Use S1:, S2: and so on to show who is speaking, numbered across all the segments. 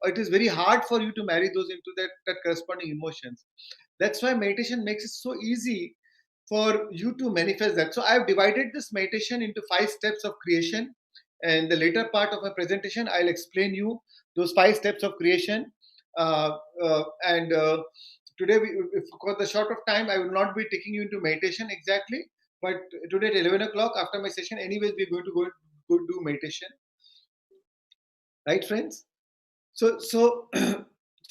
S1: it is very hard for you to marry those into that corresponding emotions. That's why meditation makes it so easy for you to manifest that. So I've divided this meditation into 5 steps of creation. And the later part of my presentation, I'll explain you those 5 steps of creation. And today, for the short of time, I will not be taking you into meditation exactly. But today at 11 o'clock after my session, anyways, we're going to go do meditation. Right, friends? So so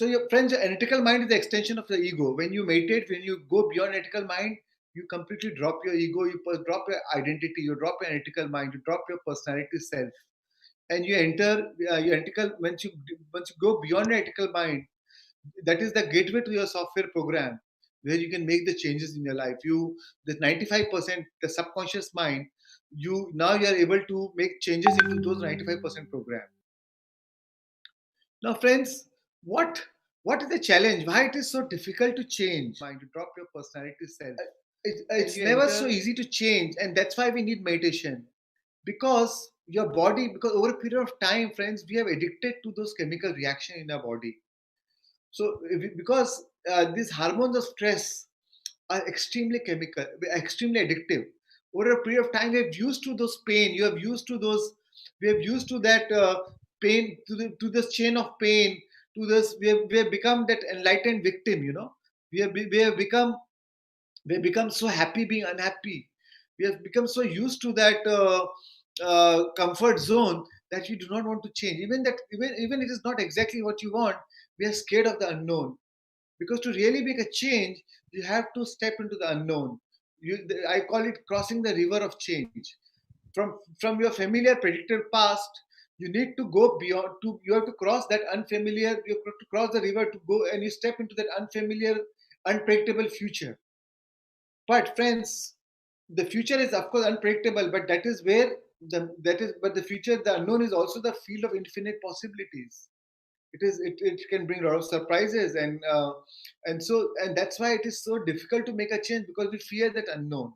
S1: your friends, your analytical mind is the extension of the ego. When you meditate, when you go beyond analytical mind, you completely drop your ego, you drop your identity, you drop your analytical mind, you drop your personality self, and you enter your analytical. Once you go beyond your analytical mind, that is the gateway to your software program, where you can make the changes in your life. You the 95%, the subconscious mind, you are able to make changes into those 95% program. Now, friends, what what is the challenge? Why it is so difficult to change? Mind to drop your personality self. It's never so easy to change, and that's why we need meditation. Because your body, because over a period of time, friends, we have addicted to those chemical reaction in our body. So, because these hormones of stress are extremely chemical, extremely addictive. Over a period of time, we have used to those pain. You have used to those. We have used to that pain, to this chain of pain. To this, we have become that enlightened victim. We have become so happy being unhappy. We have become so used to that comfort zone that we do not want to change. Even it is not exactly what you want. We are scared of the unknown, because to really make a change, you have to step into the unknown. I call it crossing the river of change. From your familiar predicted past, you need to go beyond. You have to cross that unfamiliar. You have to cross the river to go, and you step into that unfamiliar, unpredictable future. But friends, the future is of course unpredictable, but that is where the future, the unknown, is also the field of infinite possibilities. It can bring a lot of surprises, and that's why it is so difficult to make a change, because we fear that unknown.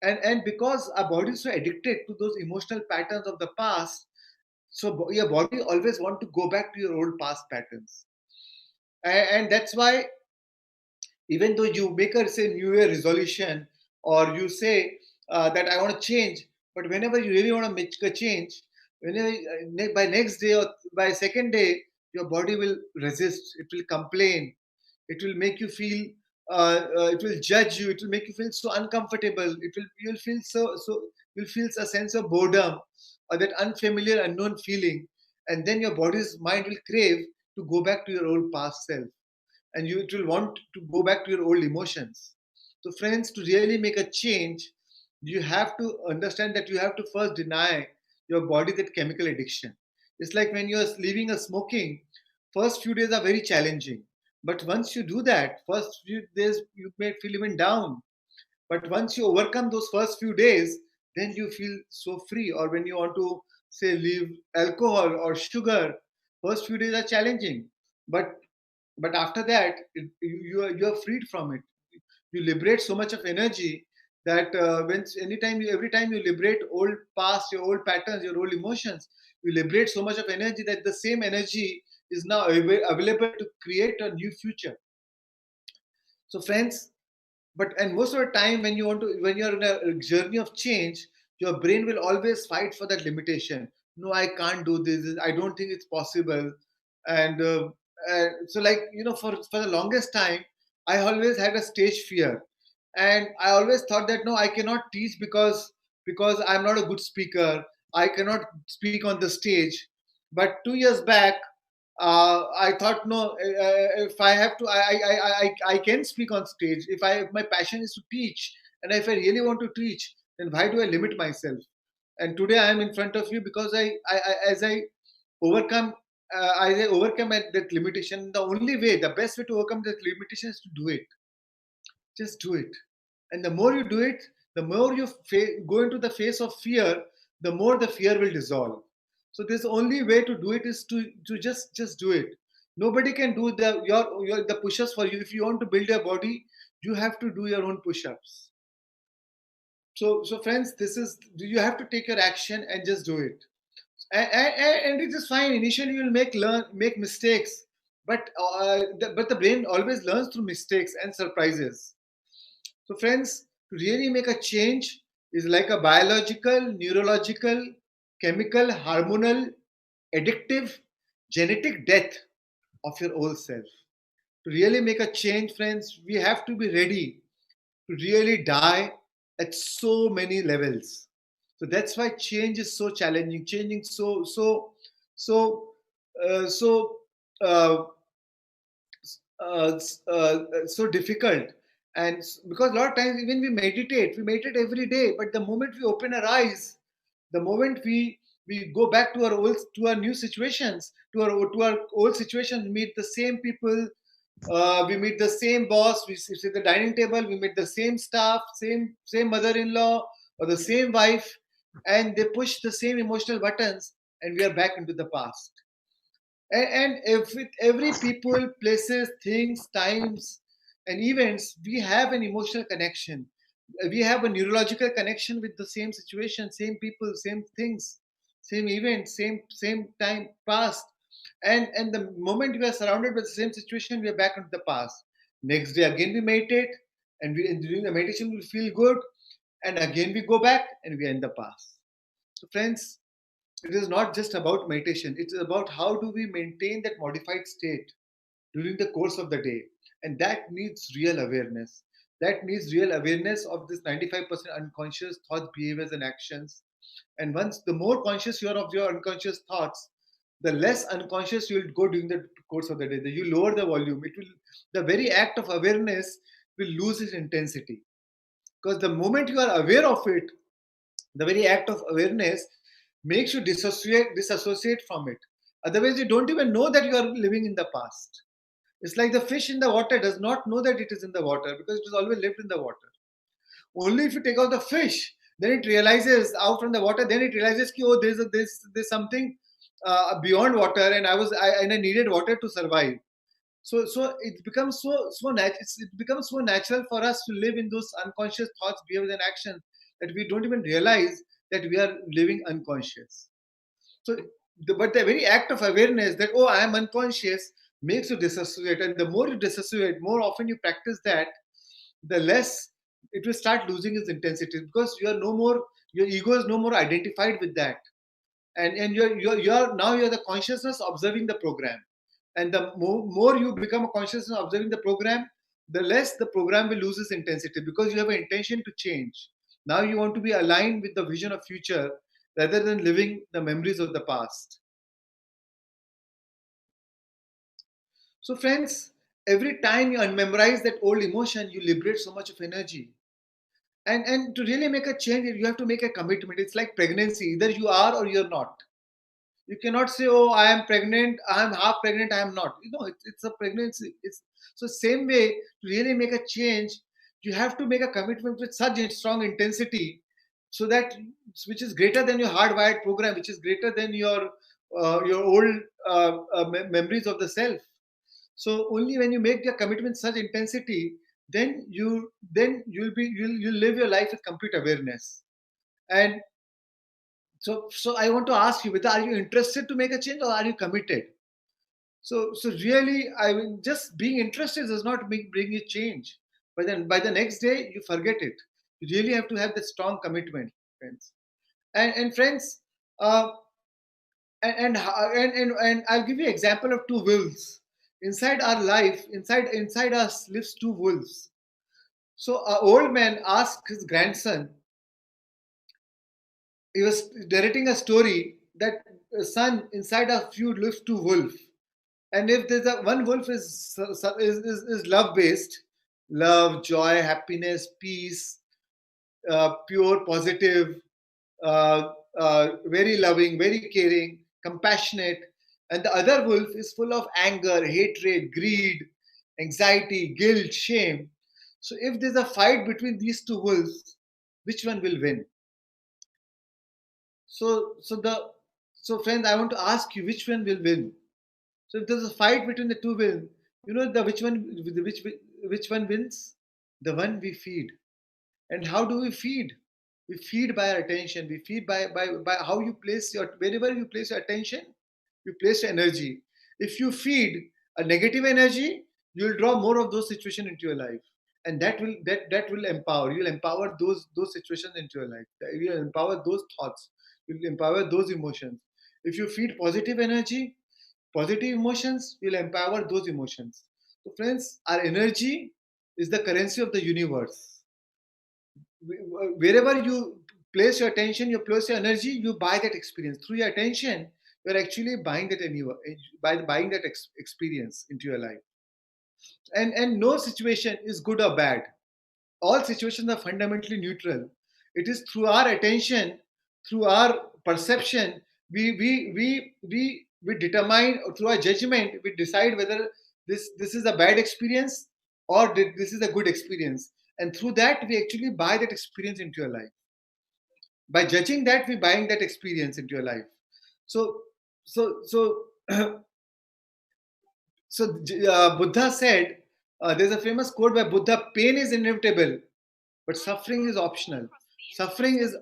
S1: And because our body is so addicted to those emotional patterns of the past, so your body always want to go back to your old past patterns. And that's why, even though you make a say new year resolution, or you say that I want to change, but whenever you really want to make a change, whenever by next day or by second day, your body will resist, it will complain, it will make you feel it will judge you, it will make you feel so uncomfortable, you'll feel you'll feel a sense of boredom, or that unfamiliar unknown feeling, and then your body's mind will crave to go back to your old past self, and it will want to go back to your old emotions. So, friends, to really make a change, you have to understand that you have to first deny your body that chemical addiction. It's like when you're leaving a smoking, first few days are very challenging. But once you do that, first few days you may feel even down. But once you overcome those first few days, then you feel so free. Or when you want to say leave alcohol or sugar, first few days are challenging. But after that, you are freed from it. You liberate so much of energy that every time you liberate old past, your old patterns, your old emotions, you liberate so much of energy that the same energy is now available to create a new future. So, friends, and most of the time, when you're in a journey of change, your brain will always fight for that limitation. No, I can't do this, I don't think it's possible. And uh, uh, so, like, for the longest time, I always had a stage fear, and I always thought that no, I cannot teach, because I'm not a good speaker, I cannot speak on the stage. But 2 years back, I thought, no, if I have to, I can speak on stage. If my passion is to teach, and if I really want to teach, then why do I limit myself? And today I am in front of you because overcome, as I overcome that limitation. The only way, the best way to overcome that limitation is to do it. Just do it. And the more you do it, the more you go into the face of fear, the more the fear will dissolve. So this only way to do it is to just do it. Nobody can do the push-ups for you. If you want to build your body, you have to do your own push-ups. So friends, this is, you have to take your action and just do it. And it is fine. Initially, you will make mistakes, but the brain always learns through mistakes and surprises. So, friends, to really make a change is like a biological, neurological, chemical, hormonal, addictive, genetic death of your old self. To really make a change, friends, we have to be ready to really die at so many levels. So that's why change is so challenging. Changing so so uh, so difficult, and because a lot of times even we meditate every day, but the moment we open our eyes, the moment we go back to our new situations, to our old situations, we meet the same people, we meet the same boss, we sit at the dining table, we meet the same staff, same mother-in-law or the same wife, and they push the same emotional buttons, and we are back into the past. And if with every people, places, things, times, and events, we have an emotional connection. We have a neurological connection with the same situation, same people, same things, same events, same time past. And the moment we are surrounded by the same situation, we are back into the past. Next day again we meditate, and during the meditation we feel good, and again we go back and we are in the past. So friends, it is not just about meditation, it is about how do we maintain that modified state during the course of the day. And that needs real awareness. That needs real awareness of this 95% unconscious thoughts, behaviors, and actions. And once the more conscious you are of your unconscious thoughts, the less unconscious you will go during the course of the day. You lower the volume. It will the very act of awareness will lose its intensity. Because the moment you are aware of it, the very act of awareness makes you disassociate from it. Otherwise, you don't even know that you are living in the past. It's like the fish in the water does not know that it is in the water because it has always lived in the water. Only if you take out the fish, then it realizes out from the water. Then it realizes, ki, oh, there's something beyond water, and I needed water to survive. So it becomes it becomes so natural for us to live in those unconscious thoughts, behaviors, and actions that we don't even realize that we are living unconscious. So, but the very act of awareness that, oh, I am unconscious, makes you disassociate. And the more you disassociate, more often you practice that, the less it will start losing its intensity because you are no more, your ego is no more identified with that. And you're now you're the consciousness observing the program. And the more you become a consciousness observing the program, the less the program will lose its intensity because you have an intention to change. Now you want to be aligned with the vision of future rather than living the memories of the past. So, friends, every time you unmemorize that old emotion, you liberate so much of energy. And to really make a change, you have to make a commitment. It's like pregnancy. Either you are or you're not. You cannot say, oh, I am pregnant, I am half pregnant, I am not. It's a pregnancy. It's so same way to really make a change, you have to make a commitment with such a strong intensity so that which is greater than your hardwired program, which is greater than your old memories of the self. So only when you make your commitment such intensity, then you'll live your life with complete awareness. And so I want to ask you, whether are you interested to make a change or are you committed? So really, I mean, just being interested does not bring you change. But then by the next day, you forget it. You really have to have that strong commitment, friends. And friends, uh, and I'll give you an example of two wolves. Inside our life, inside us lives two wolves. So an old man asked his grandson, he was narrating a story that son, inside of you lives two wolves. And if there's a one wolf is love based, love, joy, happiness, peace, pure, positive, very loving, very caring, compassionate, and the other wolf is full of anger, hatred, greed, anxiety, guilt, shame. So if there's a fight between these two wolves, which one will win? So so the so friends, I want to ask you, which one will win? So if there's a fight between the two will, the which one wins? The one we feed. And how do we feed? We feed by our attention. We feed by how you place your, wherever you place your attention, you place your energy. If you feed a negative energy, you'll draw more of those situations into your life, and that will empower. You'll empower those situations into your life. You'll empower those thoughts. You'll empower those emotions. If you feed positive energy, positive emotions, you'll empower those emotions. So, friends, our energy is the currency of the universe. Wherever you place your attention, you place your energy, you buy that experience. Through your attention, you're actually buying that by buying that experience into your life. And no situation is good or bad. All situations are fundamentally neutral. It is through our attention, through our perception, we determine, or through our judgment, we decide whether this is a bad experience or this is a good experience. And through that, we actually buy that experience into your life. By judging that, we buying that experience into your life. So, so Buddha said, there's a famous quote by Buddha: "Pain is inevitable, but suffering is optional." Suffering is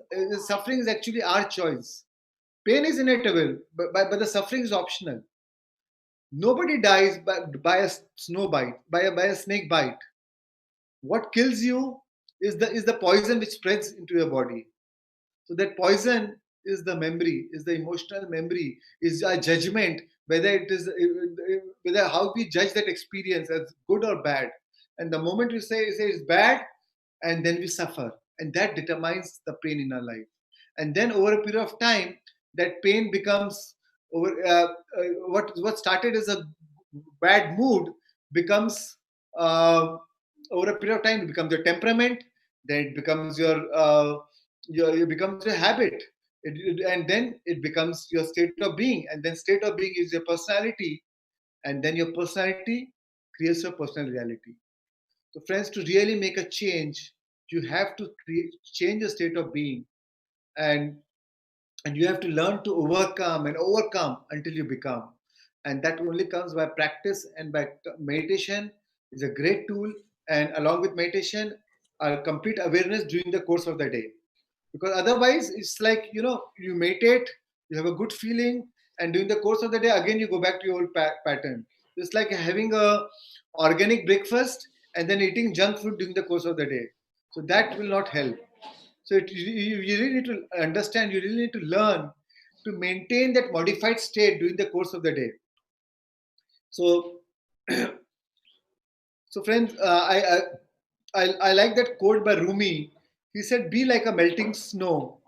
S1: actually our choice. Pain is inevitable, but the suffering is optional. Nobody dies by a snow bite, by a snake bite. What kills you is the poison which spreads into your body. So that poison is the memory, is the emotional memory, is a judgment, whether it is whether how we judge that experience as good or bad. And the moment we say it's bad, and then we suffer, and that determines the pain in our life. And then over a period of time, that pain becomes over. What started as a bad mood becomes, over a period of time, it becomes your temperament. Then it becomes it becomes your habit. And then it becomes your state of being, and then state of being is your personality, and then your personality creates your personal reality. So, friends, to really make a change, you have to change your state of being, and and you have to learn to overcome and overcome until you become. And that only comes by practice and by meditation is a great tool. And along with meditation, a complete awareness during the course of the day. Because otherwise, it's like, you meditate, you have a good feeling, and during the course of the day, again, you go back to your old pattern. It's like having a organic breakfast and then eating junk food during the course of the day. So that will not help. So you really need to understand, you really need to learn to maintain that modified state during the course of the day. So, so friends, I like that quote by Rumi. He said, "Be like a melting snow.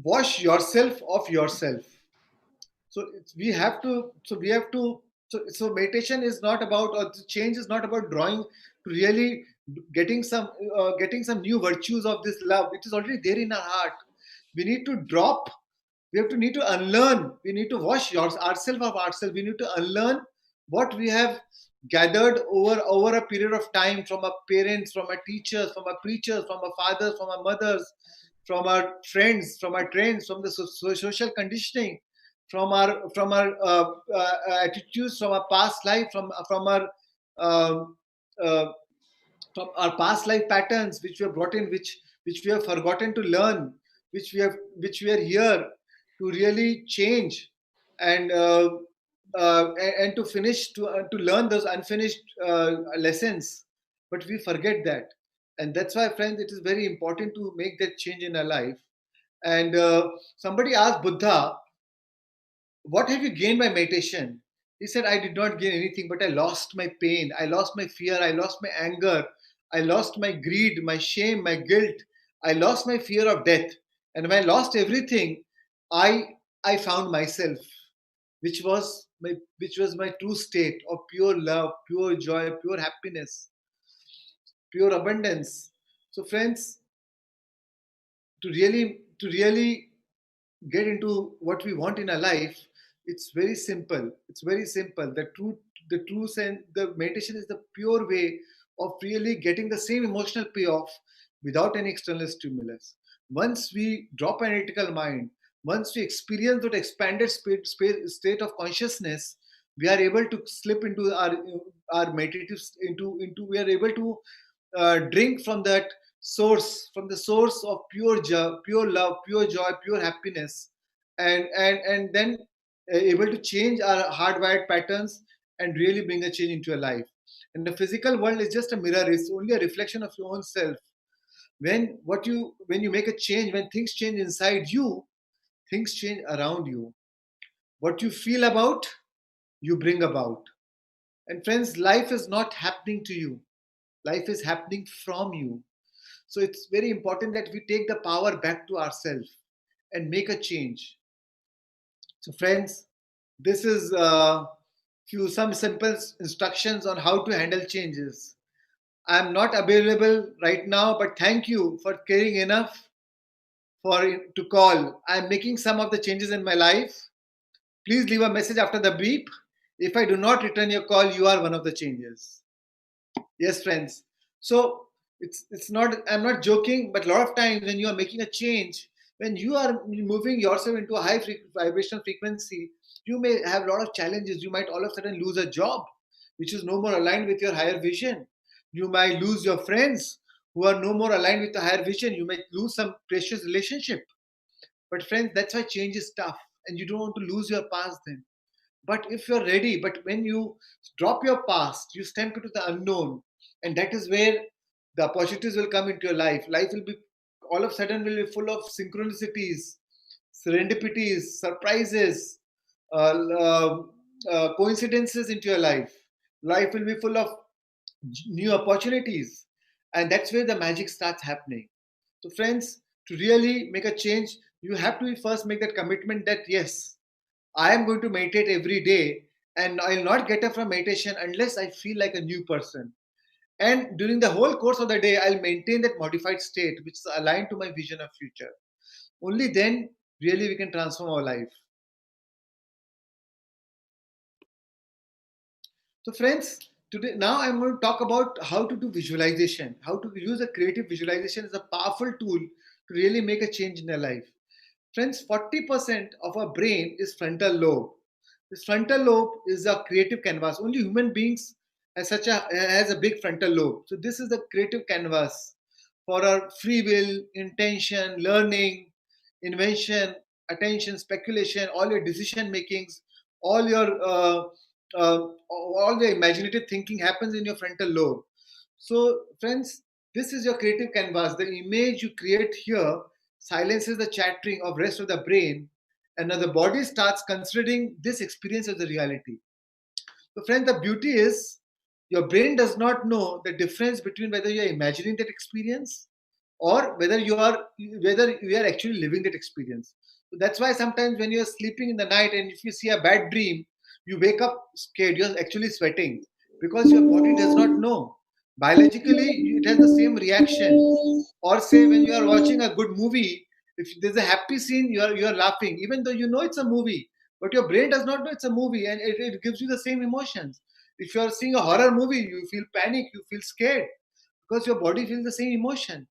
S1: Wash yourself of yourself." So we have to. So meditation is not about, or the change is not about drawing to really getting some new virtues of this love. It is already there in our heart. We need to drop. We need to unlearn. We need to wash ourselves of ourselves. We need to unlearn what we have gathered over a period of time from our parents, from our teachers, from our preachers, from our fathers, from our mothers, from our friends, from our trends, from the social conditioning, from our attitudes, from our past life, um, uh, from our past life patterns which we have brought in, which we have forgotten to learn, which we are here to really change, and and to finish to learn those unfinished lessons, but we forget that. And that's why, friends, it is very important to make that change in our life. And somebody asked Buddha, "What have you gained by meditation?" He said, "I did not gain anything, but I lost my pain, I lost my fear, I lost my anger, I lost my greed, my shame, my guilt, I lost my fear of death. And when I lost everything, I I found myself, which was my true state of pure love, pure joy, pure happiness, pure abundance." So, friends, to really get into what we want in our life, it's very simple. It's very simple. The true sense, the meditation is the pure way of really getting the same emotional payoff without any external stimulus. Once we drop an analytical mind, once we experience that expanded state of consciousness, we are able to slip into our meditative, into we are able to drink from that from the source of pure joy, pure love, pure joy, pure happiness, and then able to change our hardwired patterns and really bring a change into your life. And the physical world is just a mirror; it's only a reflection of your own self. When you make a change, when things change inside you, things change around you. What you feel about, you bring about. And friends, life is not happening to you. Life is happening from you. So it's very important that we take the power back to ourselves and make a change. So, friends, this is some simple instructions on how to handle changes. I'm not available right now, but thank you for caring enough for to call. I'm making some of the changes in my life. Please leave a message after the beep. If I do not return your call, you are one of the changes. Yes, friends. So it's not. I'm not joking, but a lot of times when you are making a change, when you are moving yourself into a high vibrational frequency, you may have a lot of challenges. You might all of a sudden lose a job, which is no more aligned with your higher vision. You might lose your friends who are no more aligned with the higher vision. You might lose some precious relationship. But friends, that's why change is tough, and you don't want to lose your past then. But if you're ready, but when you drop your past, you step into the unknown, and that is where the opportunities will come into your life. Life will be all of a sudden will be full of synchronicities, serendipities, surprises, uh, coincidences into your life. Life will be full of new opportunities, and that's where the magic starts happening. So, friends, to really make a change, you have to first make that commitment that yes, I am going to meditate every day, and I'll not get up from meditation unless I feel like a new person. And during the whole course of the day, I'll maintain that modified state which is aligned to my vision of future. Only then really we can transform our life. So, friends, today now I'm going to talk about how to do visualization, how to use a creative visualization as a powerful tool to really make a change in your life. Friends, 40% of our brain is frontal lobe. This frontal lobe is a creative canvas. Only human beings has a big frontal lobe. So this is the creative canvas for our free will, intention, learning, invention, attention, speculation, all your decision makings, all your all the imaginative thinking happens in your frontal lobe. So, friends, this is your creative canvas. The image you create here silences the chattering of rest of the brain, and now the body starts considering this experience as a reality. So, friend, the beauty is your brain does not know the difference between whether you are imagining that experience or whether you are actually living that experience. So that's why sometimes when you are sleeping in the night and if you see a bad dream, you wake up scared. You are actually sweating because your body does not know. Biologically, it has the same reaction. Or say when you are watching a good movie, if there's a happy scene, you are laughing, even though you know it's a movie, but your brain does not know it's a movie, and it gives you the same emotions. If you are seeing a horror movie, you feel panic, you feel scared because your body feels the same emotion.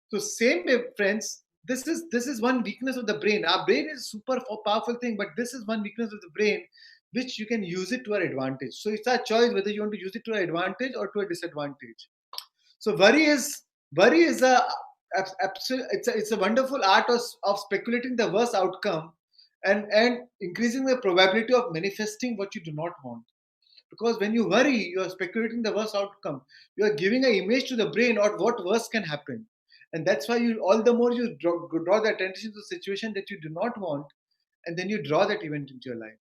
S1: So same way, friends, this is one weakness of the brain. Our brain is super powerful thing, but this is one weakness of the brain which you can use it to our advantage. So it's our choice whether you want to use it to our advantage or to a disadvantage. So worry is it's a wonderful art of speculating the worst outcome and increasing the probability of manifesting what you do not want. Because when you worry, you are speculating the worst outcome. You are giving an image to the brain of what worse can happen, and that's why you all the more you draw the attention to the situation that you do not want, and then you draw that event into your life.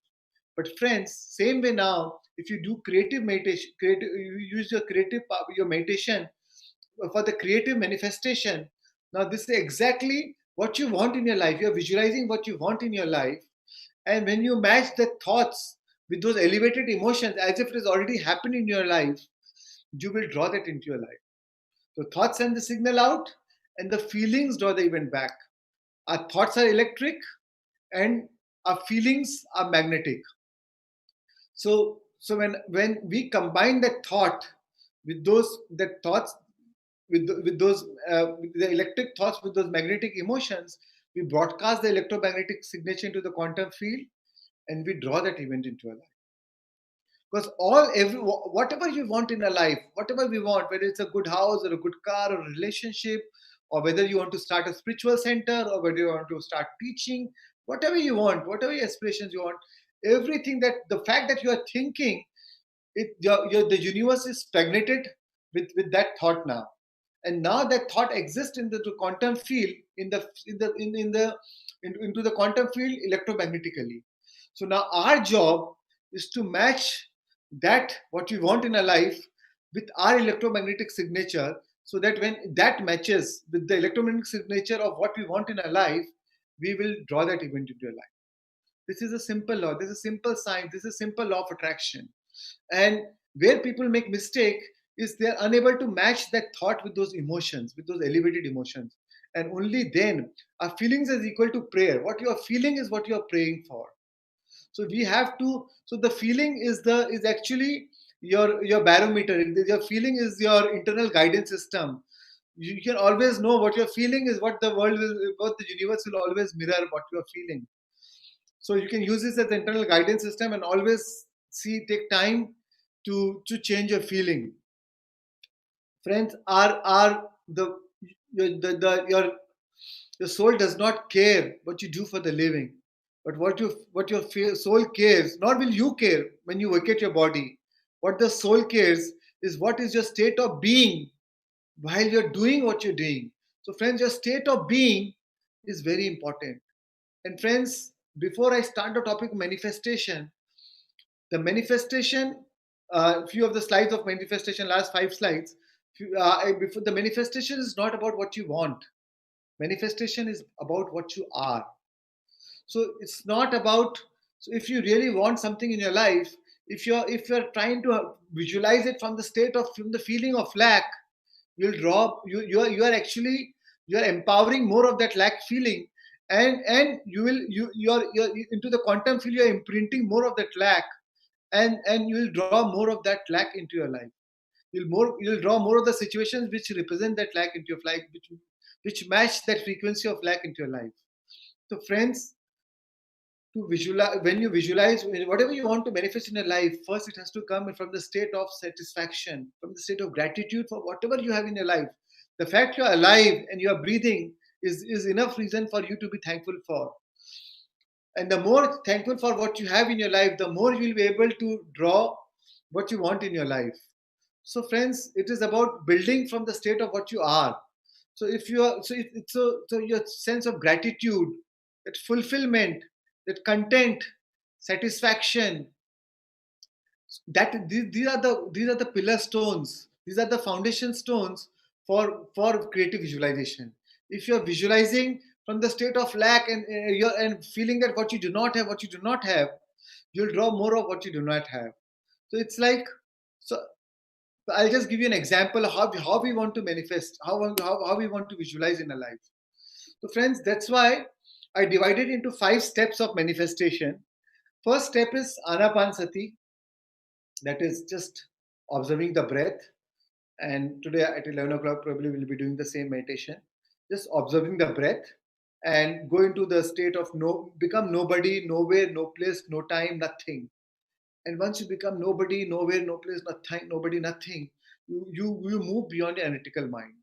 S1: But friends, same way now, if you do creative meditation, you use your your meditation for the creative manifestation. Now, this is exactly what you want in your life. You're visualizing what you want in your life. And when you match the thoughts with those elevated emotions as if it has already happened in your life, you will draw that into your life. So, thoughts send the signal out, and the feelings draw the event back. Our thoughts are electric, and our feelings are magnetic. So when we combine that thought with thoughts with those with the electric thoughts with those magnetic emotions, we broadcast the electromagnetic signature into the quantum field, and we draw that event into our life. Because whatever you want in a life, whatever we want, whether it's a good house or a good car or a relationship, or whether you want to start a spiritual center, or whether you want to start teaching, whatever you want, whatever your aspirations you want, everything, that the fact that you are thinking, the universe is stagnated with that thought now. And now that thought exists in the quantum field, into the quantum field electromagnetically. So now our job is to match that what we want in a life with our electromagnetic signature, so that when that matches with the electromagnetic signature of what we want in a life, we will draw that event into your life. This is a simple law. This is a simple science. This is a simple law of attraction. And where people make mistake is they are unable to match that thought with those emotions, with those elevated emotions. And only then our feelings is equal to prayer. What you are feeling is what you are praying for. So we have to. So the feeling is actually your barometer. Your feeling is your internal guidance system. You can always know what you're feeling is what the world will, what the universe will always mirror what you're feeling. So you can use this as an internal guidance system, and always take time to change your feeling. Friends, are your soul does not care what you do for the living, but what your soul cares. Not will you care when you vacate your body. What the soul cares is what is your state of being while you're doing what you're doing. So friends, your state of being is very important. And friends, before I start the topic manifestation, the manifestation, few of the slides of manifestation, last 5 slides, before, the manifestation is not about what you want. Manifestation is about what you are. So it's not about. So if you really want something in your life, if you're trying to visualize it from the feeling of lack, you'll draw. You are actually, you are empowering more of that lack feeling, and you're into the quantum field. You're imprinting more of that lack, and you will draw more of that lack into your life. You'll draw more of the situations which represent that lack into your life, which match that frequency of lack into your life. So friends, to visualize, when you visualize whatever you want to manifest in your life, first it has to come from the state of satisfaction, from the state of gratitude for whatever you have in your life. The fact you're alive and you're breathing is enough reason for you to be thankful for. And the more thankful for what you have in your life, the more you'll be able to draw what you want in your life. So friends, it is about building from the state of what you are. So if you are, so it's so your sense of gratitude, that fulfillment, that content, satisfaction, that these are the pillar stones, these are the foundation stones for creative visualization. If you're visualizing from the state of lack, and feeling that what you do not have, you'll draw more of what you do not have. So it's like, so I'll just give you an example of how we want to manifest, how we want to visualize in a life. So friends, that's why I divided into 5 steps of manifestation. First step is anapansati, that is just observing the breath. And today at 11 o'clock, probably we'll be doing the same meditation. Just observing the breath and go into the state of become nobody, nowhere, no place, no time, nothing. And once you become nobody, nowhere, no place, nothing, nobody, nothing, you move beyond your analytical mind.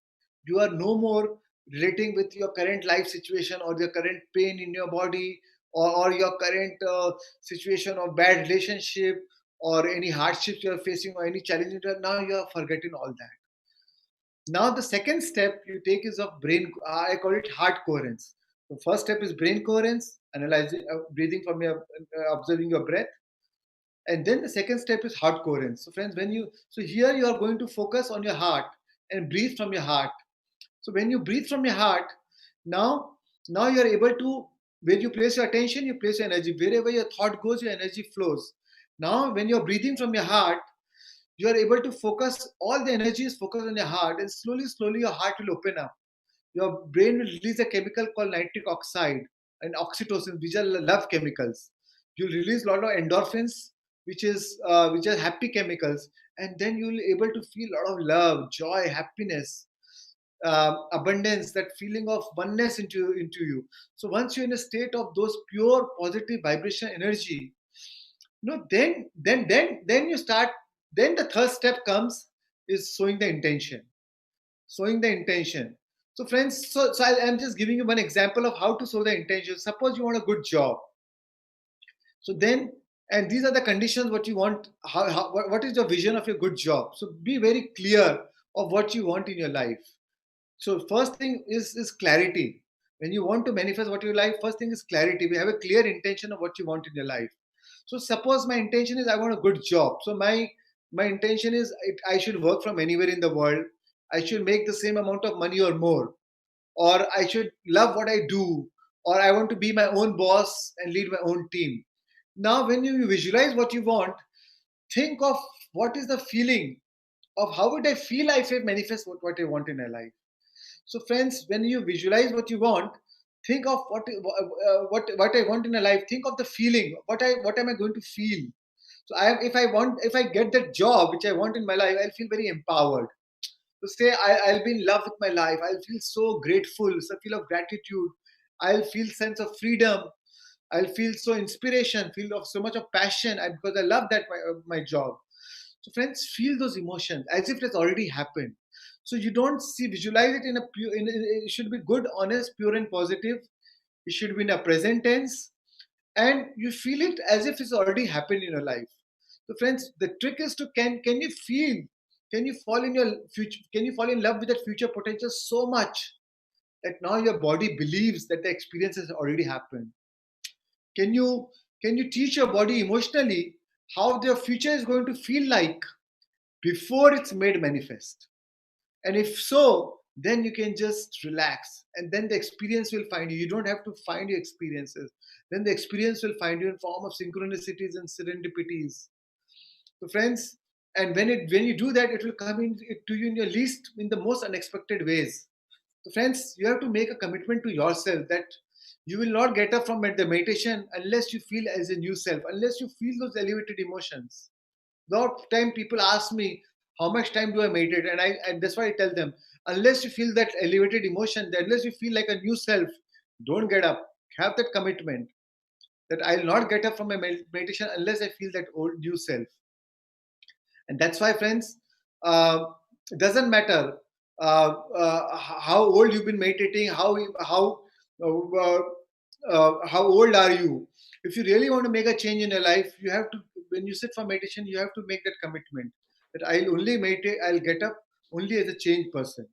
S1: You are no more relating with your current life situation, or your current pain in your body, or your current situation of bad relationship, or any hardships you are facing, or any challenges. Now you are forgetting all that. Now the second step you take is of brain. I call it heart coherence. The first step is brain coherence, analyzing, breathing from your, observing your breath. And then the second step is heart coherence. So friends, so here you are going to focus on your heart and breathe from your heart. So when you breathe from your heart, now now you are able to, where you place your attention, you place your energy. Wherever your thought goes, your energy flows. Now when you're breathing from your heart, you are able to focus, all the energy is focused on your heart, and slowly your heart will open up. Your brain will release a chemical called nitric oxide and oxytocin, which are love chemicals. You'll release a lot of endorphins, which are happy chemicals, and then you'll be able to feel a lot of love, joy, happiness, abundance, that feeling of oneness into you. So once you're in a state of those pure positive vibration energy, No, then you start. Then the third step comes is sowing the intention. Sowing the intention. So friends, I'm just giving you one example of how to sow the intention. Suppose you want a good job. So then, and these are the conditions what you want. What is your vision of your good job? So be very clear of what you want in your life. So first thing is clarity. When you want to manifest what you like, first thing is clarity. We have a clear intention of what you want in your life. So suppose my intention is I want a good job. So my intention is I should work from anywhere in the world. I should make the same amount of money or more, or I should love what I do, or I want to be my own boss and lead my own team. Now, when you visualize what you want, think of what is the feeling of how would I feel if I manifest what I want in my life. So, friends, when you visualize what you want, think of what I want in a life. Think of the feeling. What am I going to feel? So, if I get that job which I want in my life, I'll feel very empowered. To say I'll be in love with my life. I'll feel so grateful, so feel of gratitude. I'll feel sense of freedom. I'll feel so inspiration, feel of so much of passion because I love that my job. So friends, feel those emotions as if it's already happened. So you don't see visualize it in a pure. It should be good, honest, pure, and positive. It should be in a present tense, and you feel it as if it's already happened in your life. So friends, the trick is to can you feel, can you fall in your future, can you fall in love with that future potential so much that now your body believes that the experience has already happened. Can you can you teach your body emotionally how their future is going to feel like before it's made manifest? And if so, then you can just relax, and then the experience will find you. You don't have to find your experiences. Then the experience will find you in form of synchronicities and serendipities. So friends, and when you do that, it will come to you in your least, in the most unexpected ways. So friends, you have to make a commitment to yourself that you will not get up from the meditation unless you feel as a new self, unless you feel those elevated emotions. Lot of time people ask me, how much time do I meditate? And that's why I tell them, unless you feel that elevated emotion, unless you feel like a new self, don't get up. Have that commitment that I'll not get up from my meditation unless I feel that old new self. And that's why, friends, it doesn't matter how old you've been meditating, how old are you. If you really want to make a change in your life, you have to, when you sit for meditation, you have to make that commitment that I'll only meditate, I'll get up only as a changed person,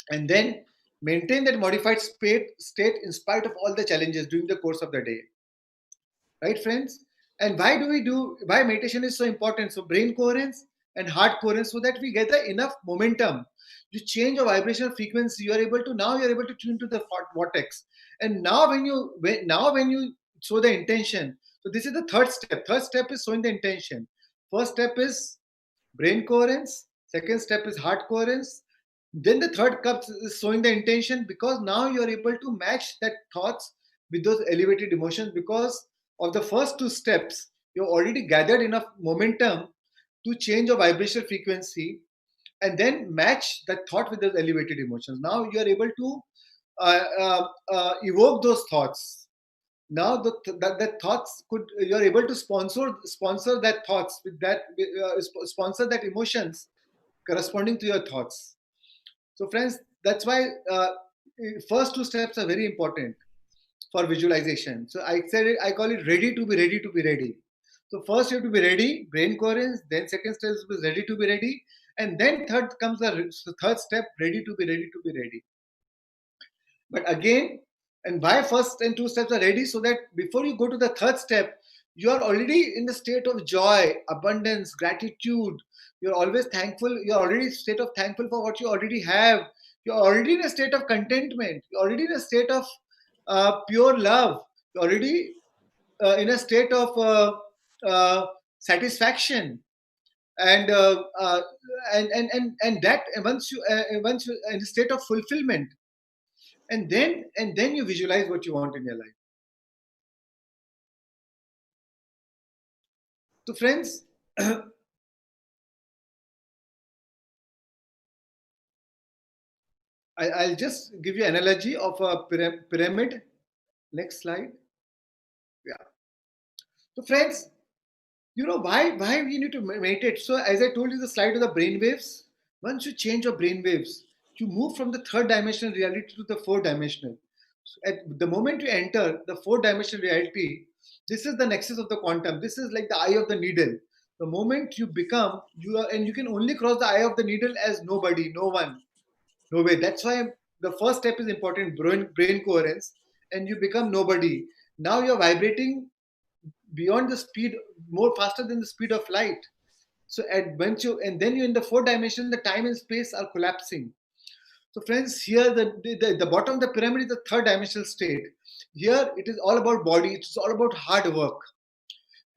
S1: and then maintain that modified state in spite of all the challenges during the course of the day. Right, friends? And why meditation is so important? So brain coherence and heart coherence, so that we get the enough momentum. You change your vibrational frequency, you're able to tune to the vortex. And now when you show the intention, so this is the third step is showing the intention. First step is brain coherence, second step is heart coherence, then the third cup is showing the intention, because now you're able to match that thoughts with those elevated emotions. Because of the first two steps, you've already gathered enough momentum to change your vibrational frequency and then match that thought with those elevated emotions. Now you're able to evoke those thoughts. Now that thoughts could, you're able to sponsor that thoughts with that, sponsor that emotions corresponding to your thoughts. So, friends, that's why first two steps are very important for visualization. So, I call it ready to be ready to be ready. So, first you have to be ready, brain coherence. Then, second step is ready to be ready, and then third comes the third step, ready to be ready to be ready. But again, and why first and two steps are ready? So that before you go to the third step, you are already in the state of joy, abundance, gratitude. You're always thankful. You're already in a state of thankful for what you already have. You're already in a state of contentment. You're already in a state of pure love. You're already in a state of satisfaction. And that once you in a state of fulfillment, and then you visualize what you want in your life. So friends, I'll just give you an analogy of a pyramid. Next slide. Yeah. So friends, Why we need to meditate? So as I told you, the slide of the brain waves. Once you change your brain waves, you move from the third dimensional reality to the fourth dimensional. So at the moment you enter the fourth dimensional reality, this is the nexus of the quantum. This is like the eye of the needle. The moment you become, you are, and you can only cross the eye of the needle as nobody, no one, no way. That's why the first step is important, brain coherence, and you become nobody. Now you're vibrating beyond the speed, more faster than the speed of light. So at once you, and then you're in the fourth dimension, the time and space are collapsing. So friends, here the bottom of the pyramid is the third dimensional state. Here it is all about body, it's all about hard work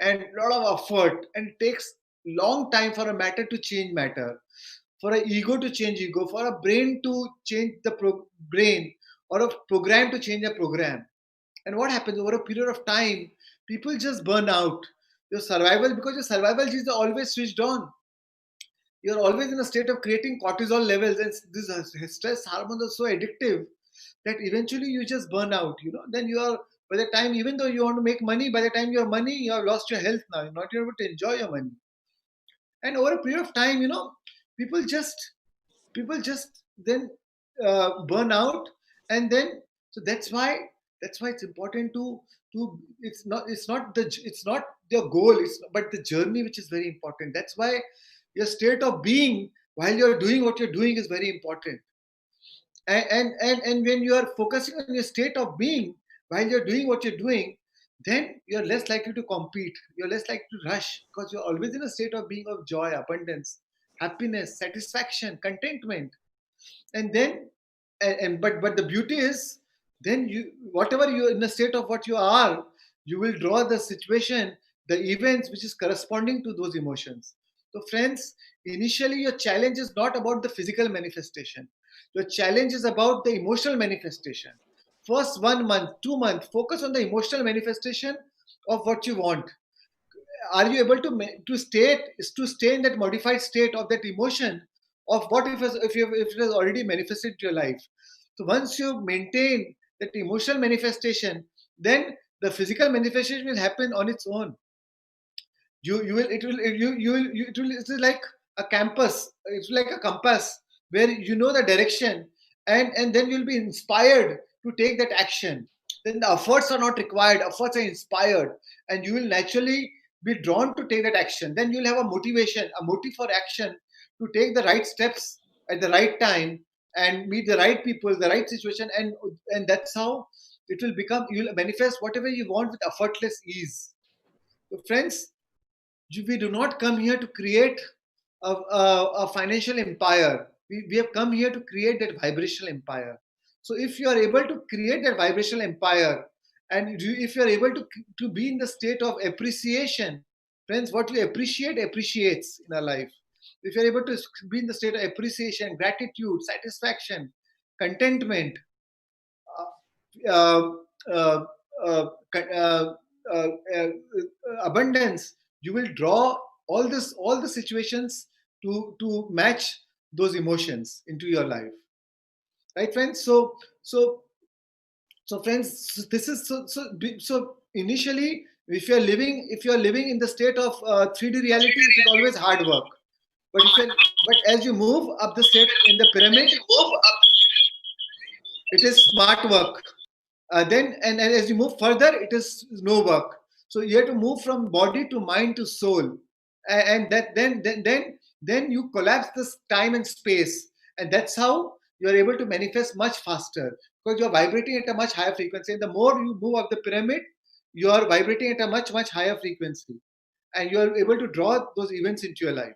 S1: and a lot of effort, and it takes long time for a matter to change matter, for an ego to change ego, for a brain to change the brain, or a program to change a program. And what happens over a period of time? People just burn out. Your survival, because your survival genes are always switched on. You're always in a state of creating cortisol levels, and these stress hormones are so addictive that eventually you just burn out. Then you are, by the time, even though you want to make money, by the time you have money, you have lost your health. Now you're not able to enjoy your money. And over a period of time, people just people just then burn out. And then, so that's why it's important to it's not the goal, but the journey, which is very important. That's why your state of being while you're doing what you're doing is very important. And when you are focusing on your state of being while you're doing what you're doing, then you're less likely to compete, you're less likely to rush, because you're always in a state of being, of joy, abundance, happiness, satisfaction, contentment. And then, but the beauty is, then you, whatever you're in a state of what you are, you will draw the situation, the events which is corresponding to those emotions. So friends, initially your challenge is not about the physical manifestation, your challenge is about the emotional manifestation. First 1 month, 2 months, focus on the emotional manifestation of what you want. Are you able to stay in that modified state of that emotion, of what if it has already manifested to your life? So once you maintain that emotional manifestation, then the physical manifestation will happen on its own. You will it will you will you, it is like a campus, it's like a compass, where you know the direction, and then you'll be inspired to take that action. Then the efforts are not required, efforts are inspired, and you will naturally be drawn to take that action. Then you'll have a motivation, a motive for action, to take the right steps at the right time, and meet the right people, the right situation. And that's how it will become, you'll manifest whatever you want with effortless ease. So friends, we do not come here to create a financial empire. We have come here to create that vibrational empire. So if you are able to create that vibrational empire, and if you are able to be in the state of appreciation, friends, what you appreciate appreciates in our life. If you are able to be in the state of appreciation, gratitude, satisfaction, contentment, uh, uh, uh, uh, uh, abundance, you will draw all the situations to match those emotions into your life, right friends? So friends, this is so initially, if you are living in the state of 3D reality, it is always hard work. But as you move up the state in the pyramid, it is smart work. Then, and as you move further, it is no work. So you have to move from body to mind to soul. And that then you collapse this time and space, and that's how you are able to manifest much faster, because you are vibrating at a much higher frequency. And the more you move up the pyramid, you are vibrating at a much higher frequency, and you are able to draw those events into your life.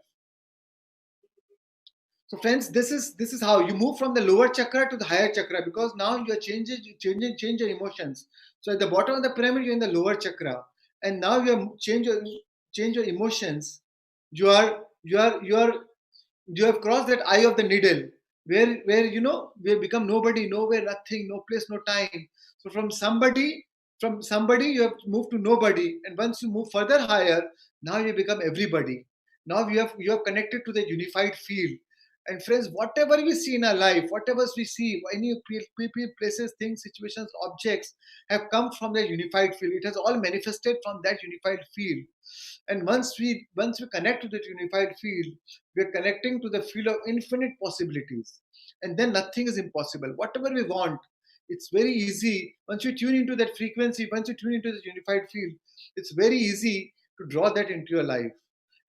S1: So friends, this is how you move from the lower chakra to the higher chakra, because now you are change your emotions. So at the bottom of the pyramid, you're in the lower chakra, and now you are change your emotions. You have crossed that eye of the needle, where we have become nobody, nowhere, nothing, no place, no time. So from somebody you have moved to nobody, and once you move further higher, now you become everybody. Now you have connected to the unified field, And friends, whatever we see in our life, whatever we see, any people, places, things, situations, objects have come from that unified field. It has all manifested from that unified field. And once we connect to that unified field, we are connecting to the field of infinite possibilities. And then nothing is impossible. Whatever we want, it's very easy. Once you tune into that frequency, once you tune into this unified field, it's very easy to draw that into your life.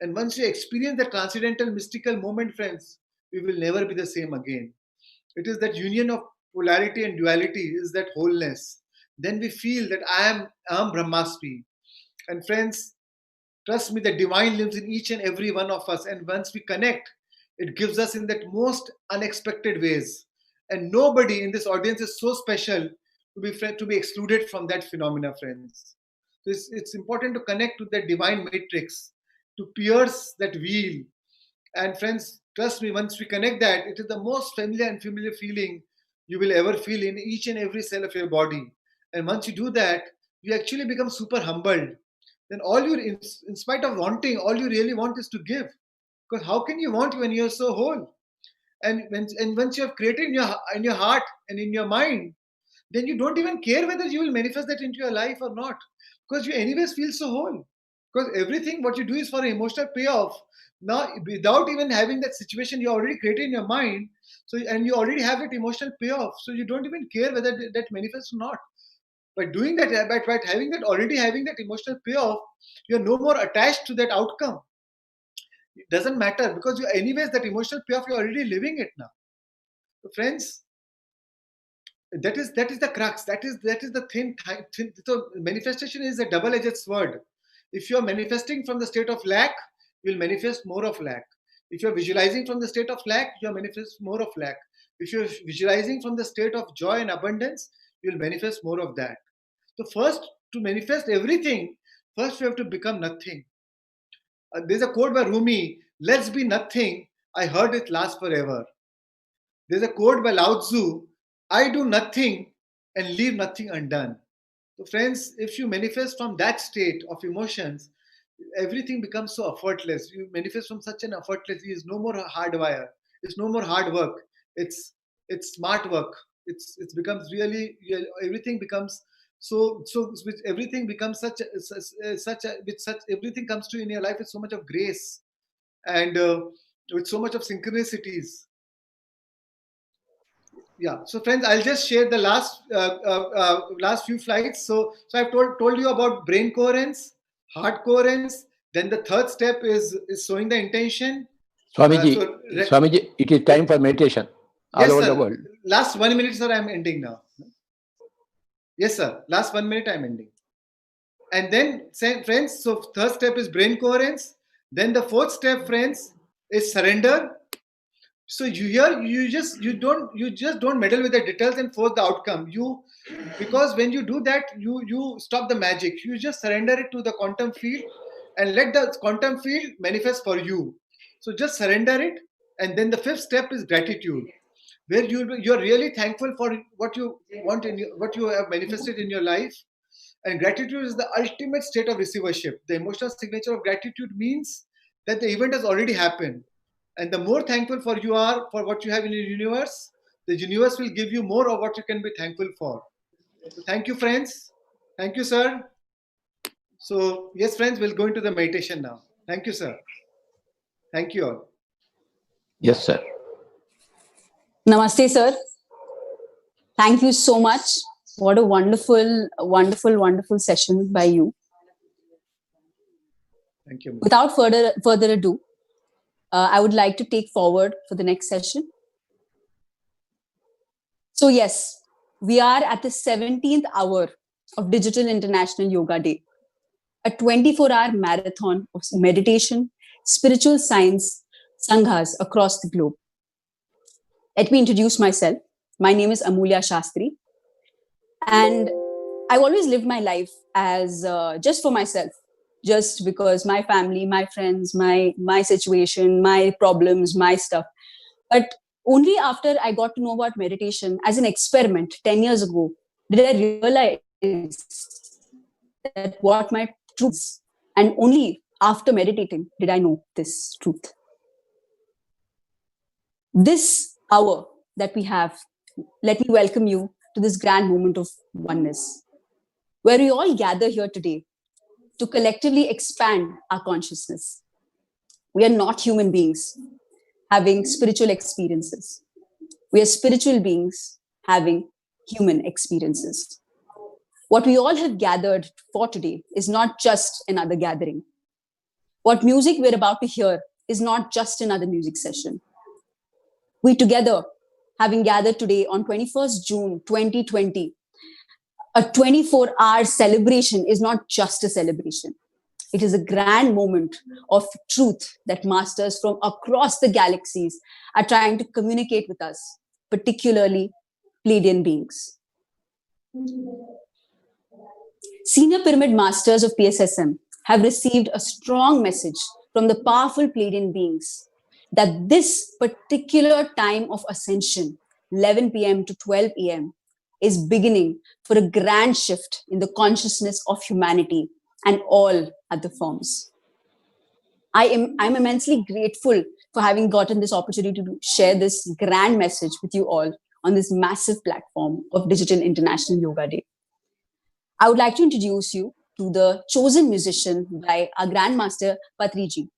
S1: And once you experience the transcendental mystical moment, friends, we will never be the same again. It is that union of polarity and duality, is that wholeness. Then we feel that I am Brahmasmi. And friends, trust me, the divine lives in each and every one of us. And once we connect, it gives us in that most unexpected ways. And nobody in this audience is so special to be excluded from that phenomena, friends. So it's important to connect to that divine matrix, to pierce that wheel. And friends, trust me, once we connect that, it is the most familiar feeling you will ever feel in each and every cell of your body. And once you do that, you actually become super humbled. Then in spite of wanting, all you really want is to give. Because how can you want when you're so whole? And once you have created in your heart and in your mind, then you don't even care whether you will manifest that into your life or not, because you anyways feel so whole. Because everything what you do is for an emotional payoff. Now, without even having that situation you already created in your mind, so and you already have that emotional payoff, so you don't even care whether that manifests or not. By doing that, by having that, already having that emotional payoff, you're no more attached to that outcome. It doesn't matter, because you anyways that emotional payoff, you're already living it now. So friends, that is the crux, that is the thin. So manifestation is a double-edged sword. If you're manifesting from the state of lack, you'll manifest more of lack. If you're visualizing from the state of lack, you'll manifest more of lack. If you're visualizing from the state of joy and abundance, you'll manifest more of that. So first, to manifest everything, first we have to become nothing. There's a quote by Rumi: let's be nothing, I heard it lasts forever. There's a quote by Lao Tzu: I do nothing and leave nothing undone. So, friends, if you manifest from that state of emotions, everything becomes so effortless. You manifest from such an effortless, it's no more hardwire, it's no more hard work, it's it's smart work. It becomes really, everything becomes everything becomes such everything comes to you in your life with so much of grace, and with so much of synchronicities. Yeah, so friends, I'll just share the last few slides. So I've told you about brain coherence, heart coherence. Then the third step is showing the intention.
S2: Swamiji, Swamiji, it is time for meditation all
S1: Yes,
S2: over the
S1: sir.
S2: world.
S1: Last 1 minute, sir. I'm ending now. Yes, sir. Last 1 minute, I'm ending. And then, friends, so third step is brain coherence. Then the fourth step, friends, is surrender. So you just don't meddle with the details and force the outcome. Because when you do that, you stop the magic. You just surrender it to the quantum field and let the quantum field manifest for you. So just surrender it. And then the fifth step is gratitude, where you're really thankful for what you want what you have manifested in your life. And gratitude is the ultimate state of receivership. The emotional signature of gratitude means that the event has already happened. And the more thankful for you are for what you have in your universe, the universe will give you more of what you can be thankful for. So thank you, friends. Thank you, sir. So, yes, friends, we'll go into the meditation now. Thank you, sir. Thank you all.
S2: Yes, sir.
S3: Namaste, sir. Thank you so much. What a wonderful session by you.
S1: Thank you.
S3: Without further ado, I would like to take forward for the next session. So yes, we are at the 17th hour of Digital International Yoga Day, a 24-hour marathon of meditation, spiritual science, sanghas across the globe. Let me introduce myself. My name is Amulya Shastri, and I've always lived my life as just for myself, just because my family, my friends, my situation, my problems, my stuff. But only after I got to know about meditation as an experiment 10 years ago, did I realize that what my truth is. And only after meditating did I know this truth. This hour that we have, let me welcome you to this grand moment of oneness, where we all gather here today to collectively expand our consciousness. We are not human beings having spiritual experiences. We are spiritual beings having human experiences. What we all have gathered for today is not just another gathering. What music we're about to hear is not just another music session. We together, having gathered today on 21st June 2020, a 24-hour celebration is not just a celebration. It is a grand moment of truth that masters from across the galaxies are trying to communicate with us, particularly Pleiadian beings. Senior pyramid masters of PSSM have received a strong message from the powerful Pleiadian beings that this particular time of ascension, 11 p.m. to 12 a.m., is beginning for a grand shift in the consciousness of humanity and all other forms. I'm immensely grateful for having gotten this opportunity to share this grand message with you all on this massive platform of Digital International Yoga Day. I would like to introduce you to the chosen musician by our Grandmaster Patriji,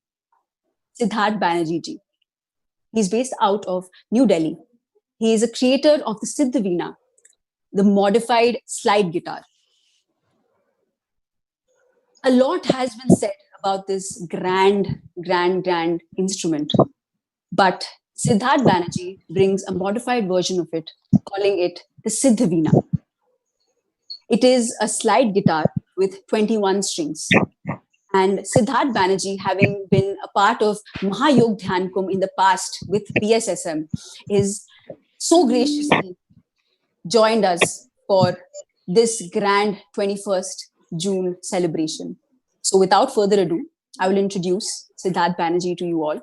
S3: Siddharth Banerjee ji. He's based out of New Delhi. He is a creator of the Siddhavina, the modified slide guitar. A lot has been said about this grand instrument, but Siddharth Banerjee brings a modified version of it, calling it the Siddhavina. It is a slide guitar with 21 strings. And Siddharth Banerjee, having been a part of Mahayog Dhyan Kumbh in the past with PSSM, is so graciously joined us for this grand 21st June celebration. So without further ado, I will introduce Siddharth Banerjee to you all.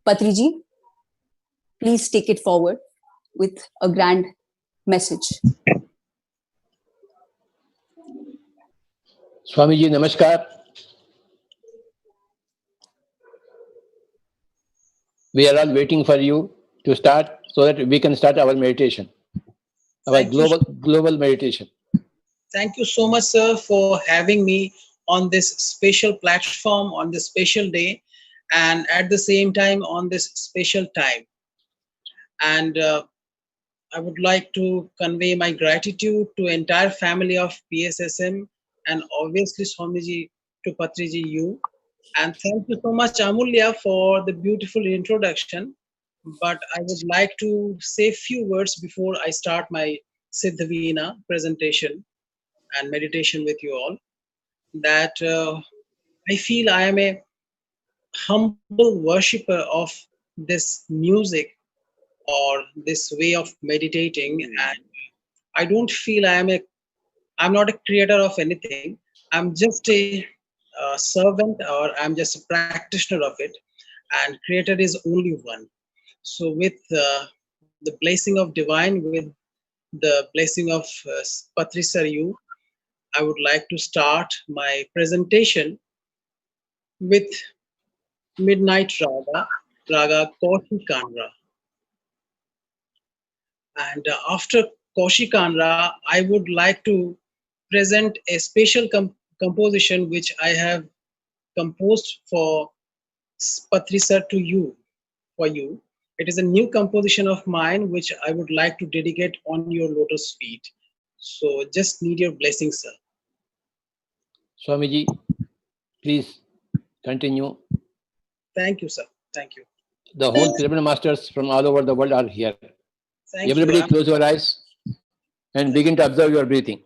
S3: Patriji, please take it forward with a grand message.
S2: Swamiji, namaskar. We are all waiting for you to start so that we can start our meditation, our global meditation.
S4: Thank you so much, sir, for having me on this special platform, on this special day, and at the same time on this special time. And I would like to convey my gratitude to entire family of PSSM and obviously Swamiji to Patriji you. And thank you so much, Amulya, for the beautiful introduction. But I would like to say a few words before I start my Siddhavina presentation and meditation with you all. That I feel I am a humble worshipper of this music or this way of meditating, and I don't feel I'm not a creator of anything. I'm just a servant, or I'm just a practitioner of it, and creator is only one. So with the blessing of divine, with the blessing of Patri Saryu, I would like to start my presentation with Midnight Raga Kaushikandra. And after Kaushikandra, I would like to present a special composition which I have composed for Patrisar to you, for you. It is a new composition of mine which I would like to dedicate on your lotus feet. So just need your blessing, sir.
S2: Swamiji, please continue.
S4: Thank you, sir. Thank you.
S2: The whole pyramid masters from all over the world are here.
S4: Thank
S2: Everybody
S4: you.
S2: Close your eyes and begin to observe your breathing.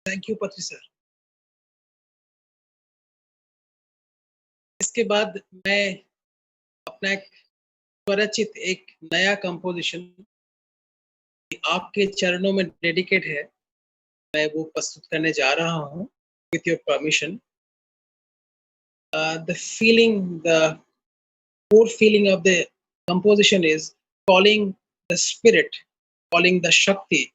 S4: Thank you पति sir. इसके बाद मैं अपना एक स्वरचित एक नया composition आपके चरणों में डेडिकेट है, मैं वो प्रस्तुत करने जा रहा हूँ with your permission. The feeling, the core feeling of the composition is calling the spirit, calling the Shakti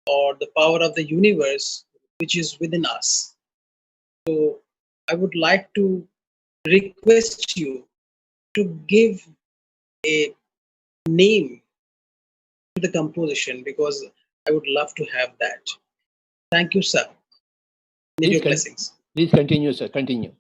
S4: or the power of the universe which is within us. So I would like to request you to give a name to the composition because I would love to have that. Thank you, sir. Need your blessings.
S2: Please continue, sir. Continue.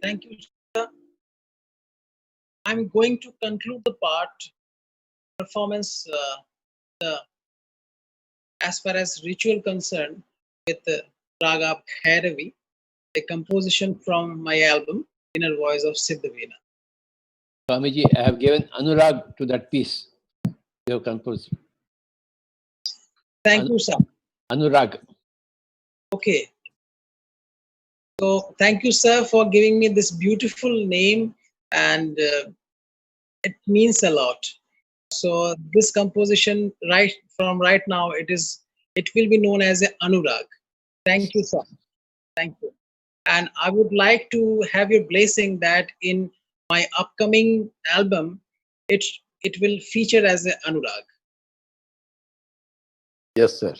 S4: Thank you, sir. I'm going to conclude the part performance the, as far as ritual concerned with Raga Bhairavi, a composition from my album Inner Voice of Siddhavina.
S2: Swamiji, I have given anurag to that piece you have composed.
S4: Thank you, sir.
S2: Anurag.
S4: Okay. So thank you, sir, for giving me this beautiful name, and it means a lot. So this composition, right now, it will be known as a Anurag. Thank you, sir. Thank you. And I would like to have your blessing that in my upcoming album, it it will feature as a Anurag.
S2: Yes, sir.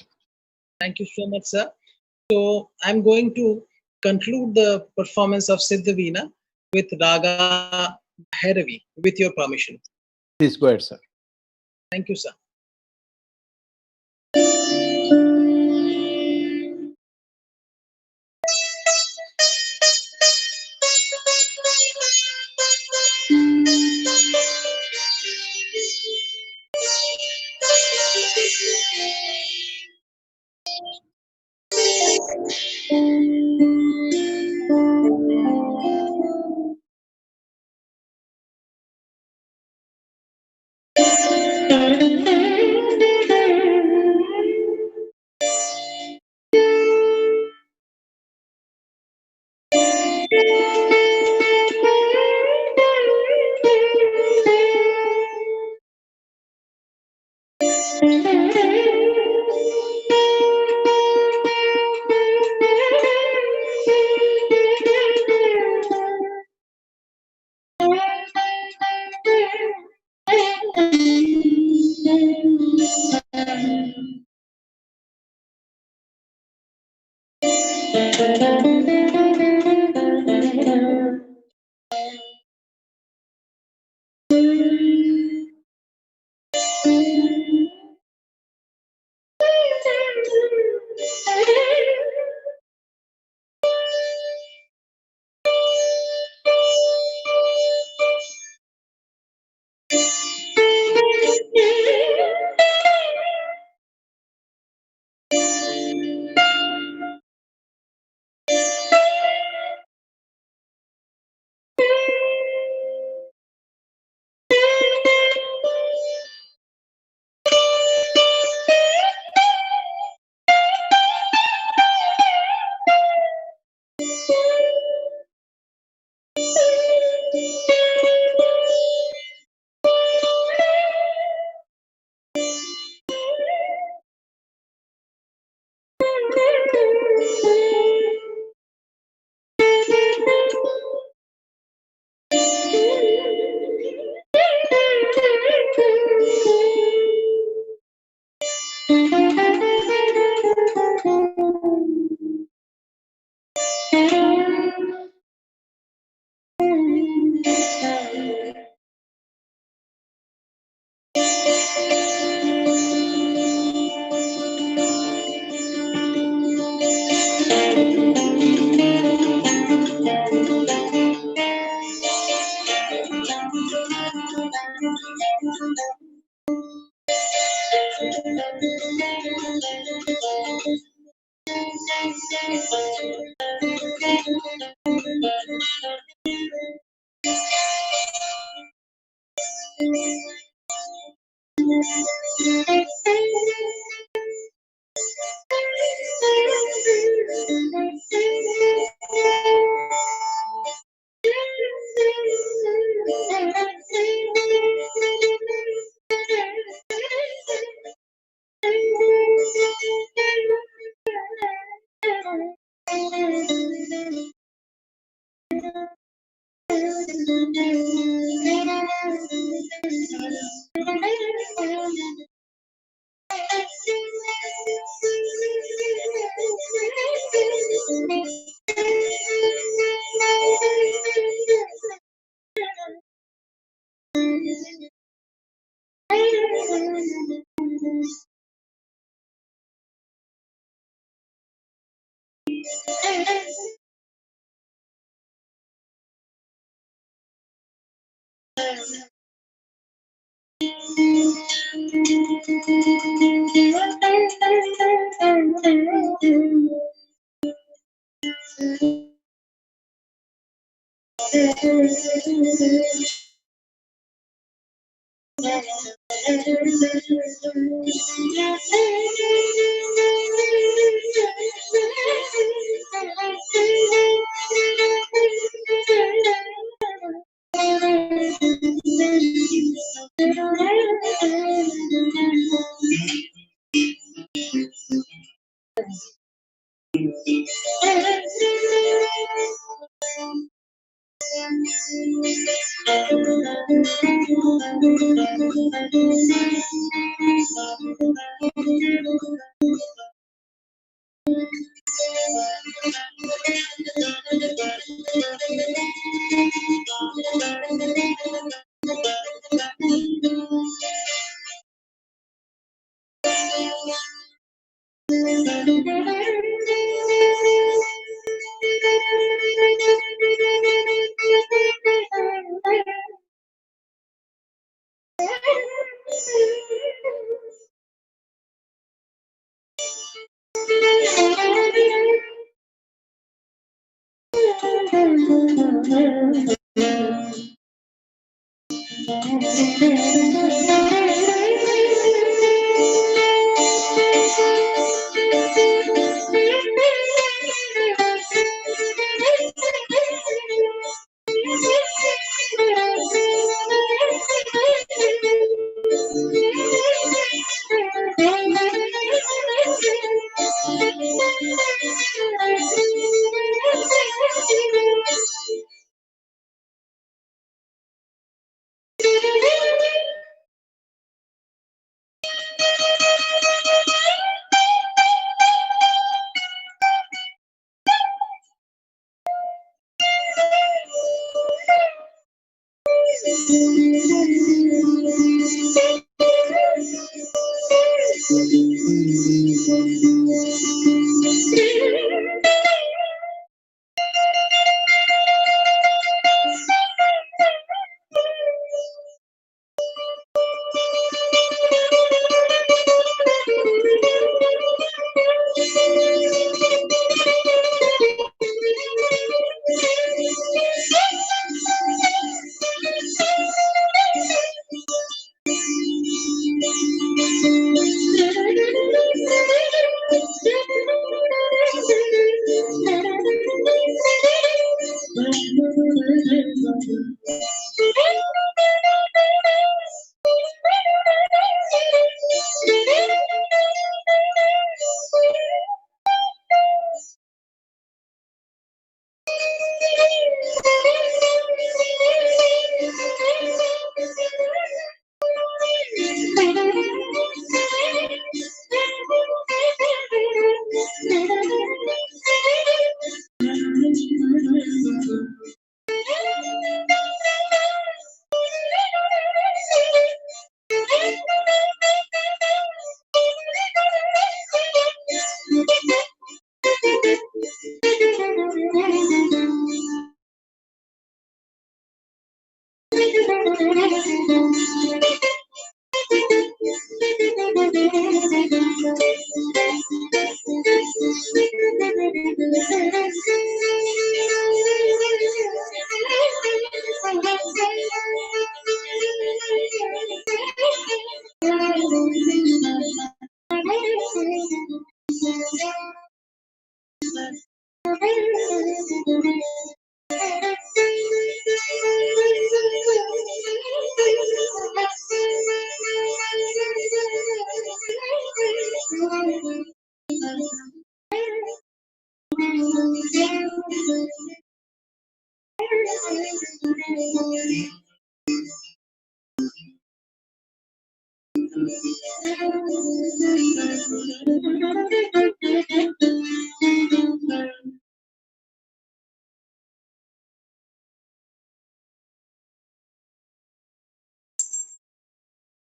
S4: Thank you so much, sir. So I'm going to conclude the performance of Siddhavina with Raga Bhairavi, with your permission.
S2: Please go ahead, sir.
S4: Thank you, sir.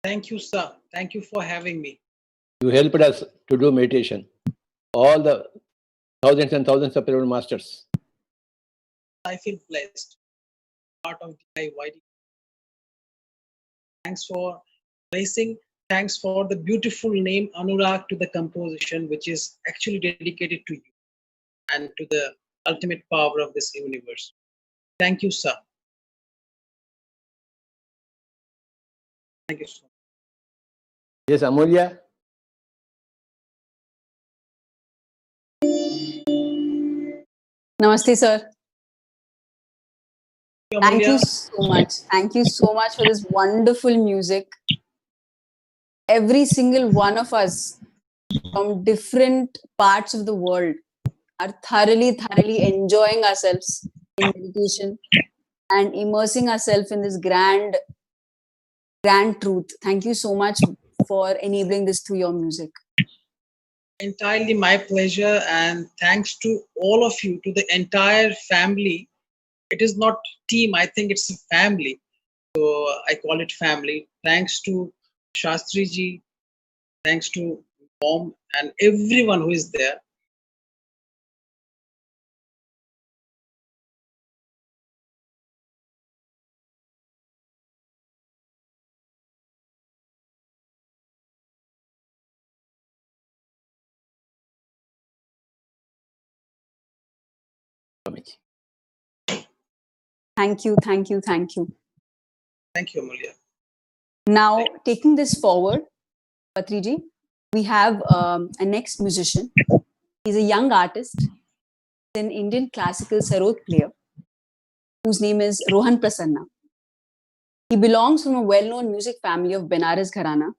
S4: Thank you, sir. Thank you for having me.
S2: You helped us to do meditation. All the thousands and thousands of pyramid masters.
S4: I feel blessed. Part of the YD. Thanks for blessing. Thanks for the beautiful name Anurag to the composition, which is actually dedicated to you and to the ultimate power of this universe. Thank you, sir. Thank you so much.
S2: Yes, Amulya.
S3: Namaste, sir. Thank you
S4: Amulya.
S3: so much. Thank you so much for this wonderful music. Every single one of us from different parts of the world are thoroughly enjoying ourselves in meditation and immersing ourselves in this grand truth. Thank you so much for enabling this through your music.
S4: Entirely my pleasure, and thanks to all of you, to the entire family. It is not team, I think it's a family. So I call it family. Thanks to Shastri ji, thanks to mom and everyone who is there.
S3: Thank you, thank you, thank you.
S4: Thank you, Amelia.
S3: Now, taking this forward, Patriji, we have a next musician. He's a young artist, an Indian classical sarod player, whose name is Rohan Prasanna. He belongs from a well-known music family of Benares Gharana,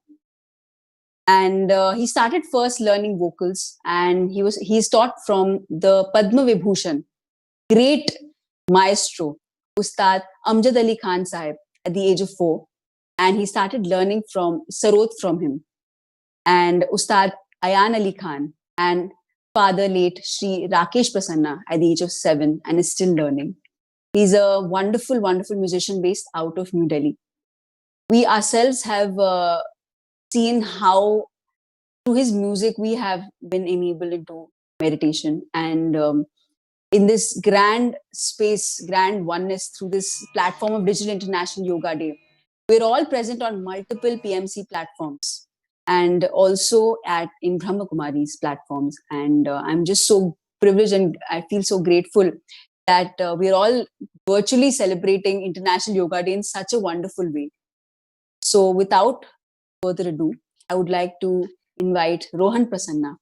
S3: and he started first learning vocals, and he's taught from the Padma Vibhushan, great maestro, Ustad Amjad Ali Khan Sahib, at the age of 4, and he started learning from sarod from him, and Ustad Ayan Ali Khan, and father late Shri Rakesh Prasanna at the age of 7, and is still learning. He's a wonderful, wonderful musician based out of New Delhi. We ourselves have seen how through his music we have been enabled into meditation, and in this grand space, grand oneness through this platform of Digital International Yoga Day, we're all present on multiple PMC platforms and also at in Brahma Kumari's platforms. And I'm just so privileged and I feel so grateful that we're all virtually celebrating International Yoga Day in such a wonderful way. So without further ado, I would like to invite Rohan Prasanna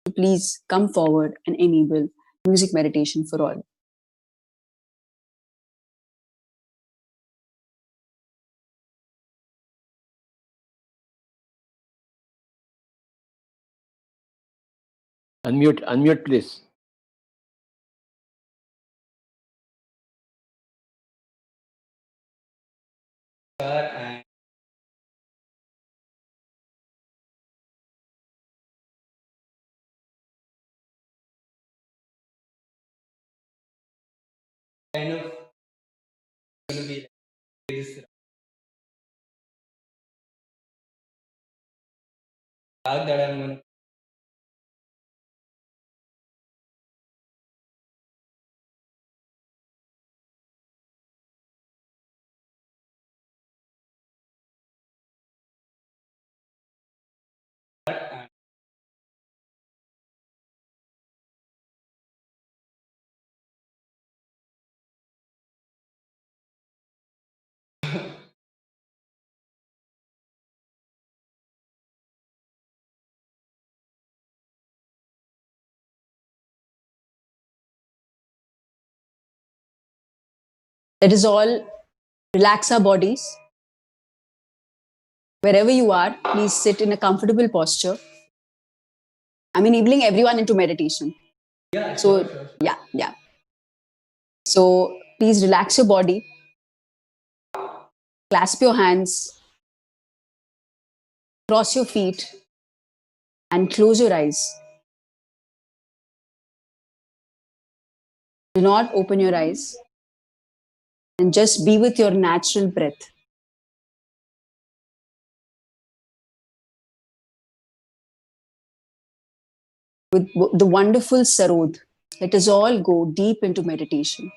S3: to please come forward and enable music meditation for all.
S2: Unmute, please.
S5: Kind of going to be like this rag that I'm going to cut and
S3: Let us all relax our bodies. Wherever you are, please sit in a comfortable posture. I'm enabling everyone into meditation.
S5: yeah,
S3: So,
S5: sure.
S3: yeah. So, please relax your body, clasp your hands, cross your feet, and close your eyes. Do not open your eyes and just be with your natural breath. With the wonderful sarod, let us all go deep into meditation.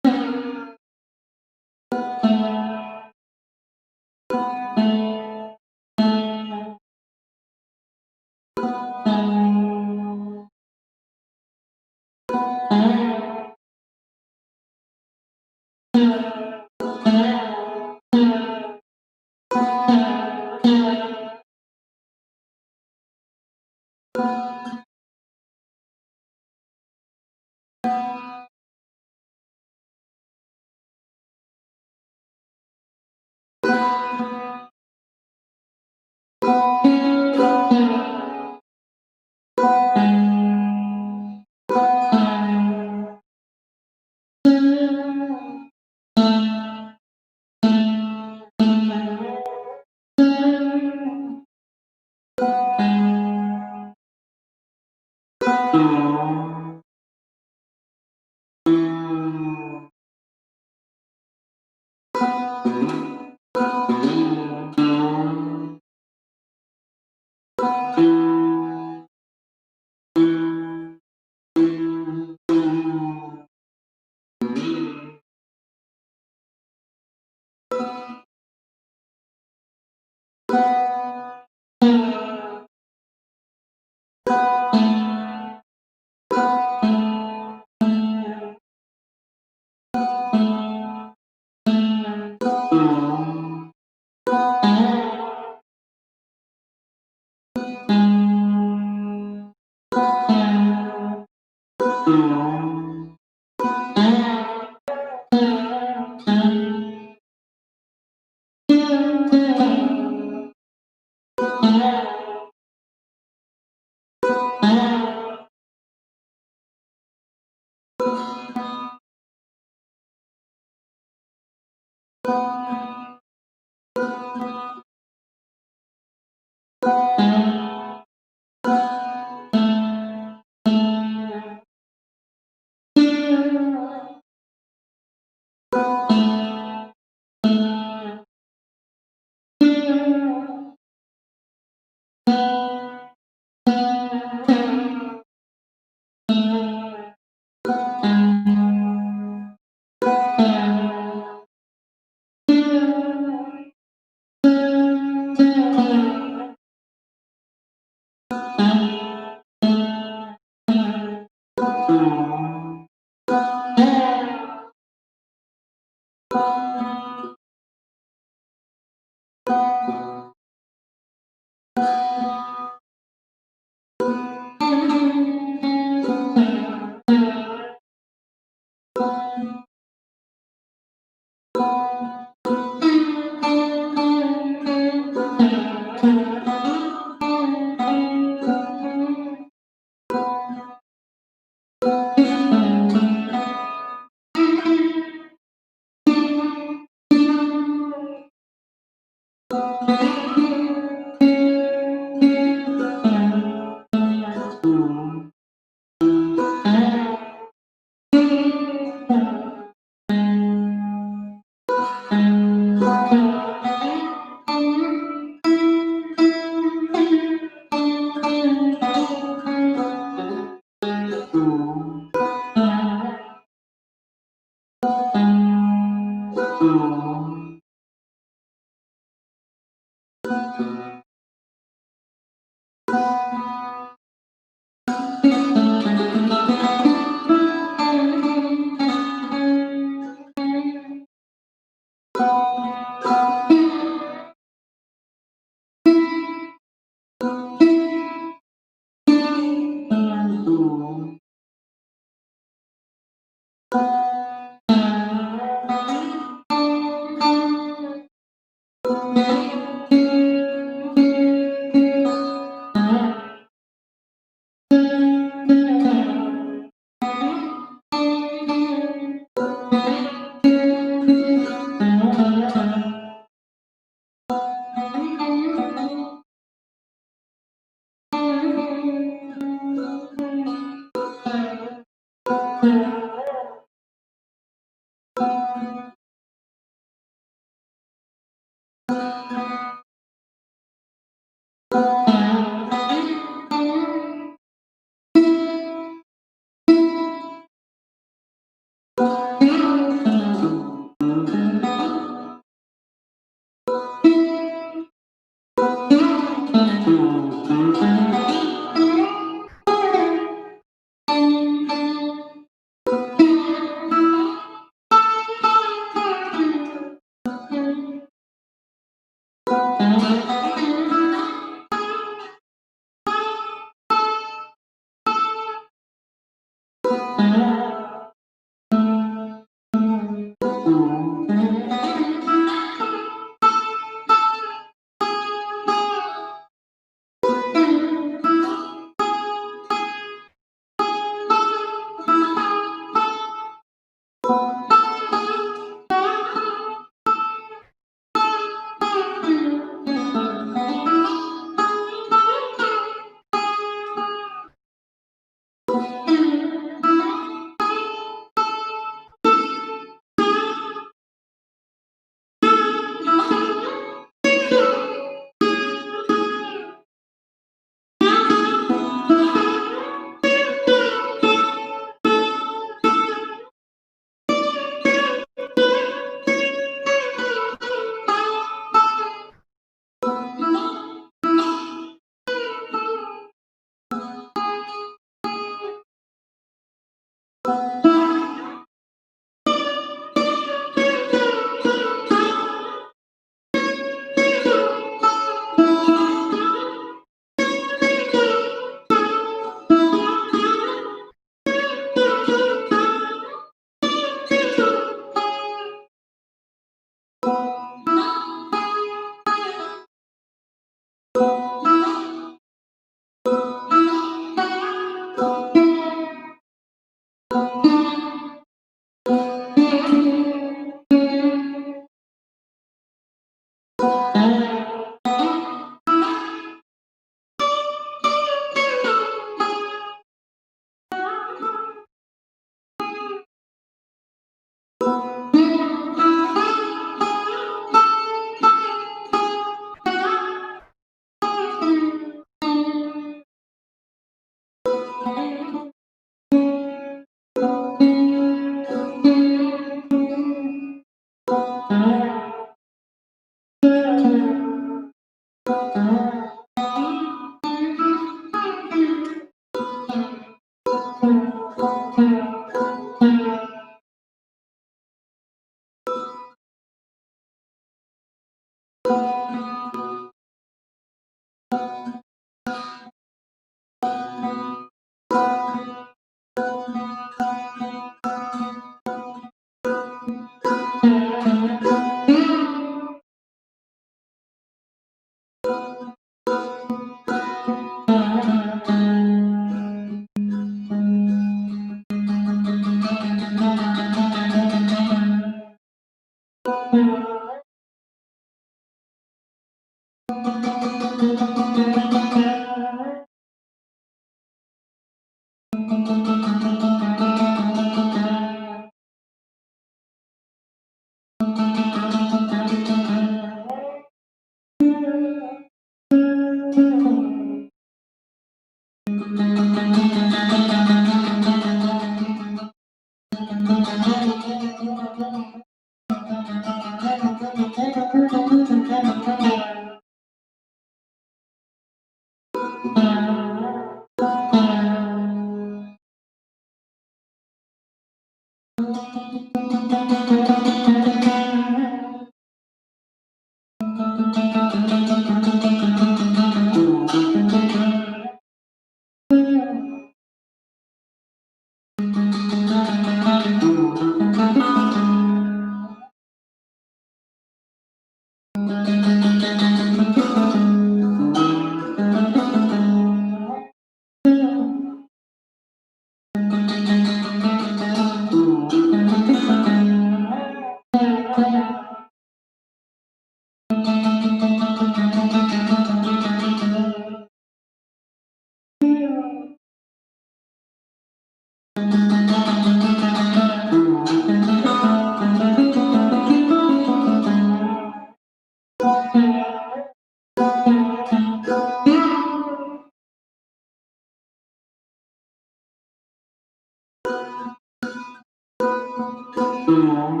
S5: Now,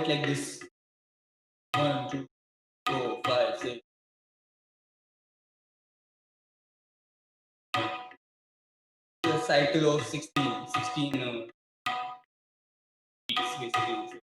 S5: like this. 1, 2, 4, 5, 6. The cycle of 16 weeks basically.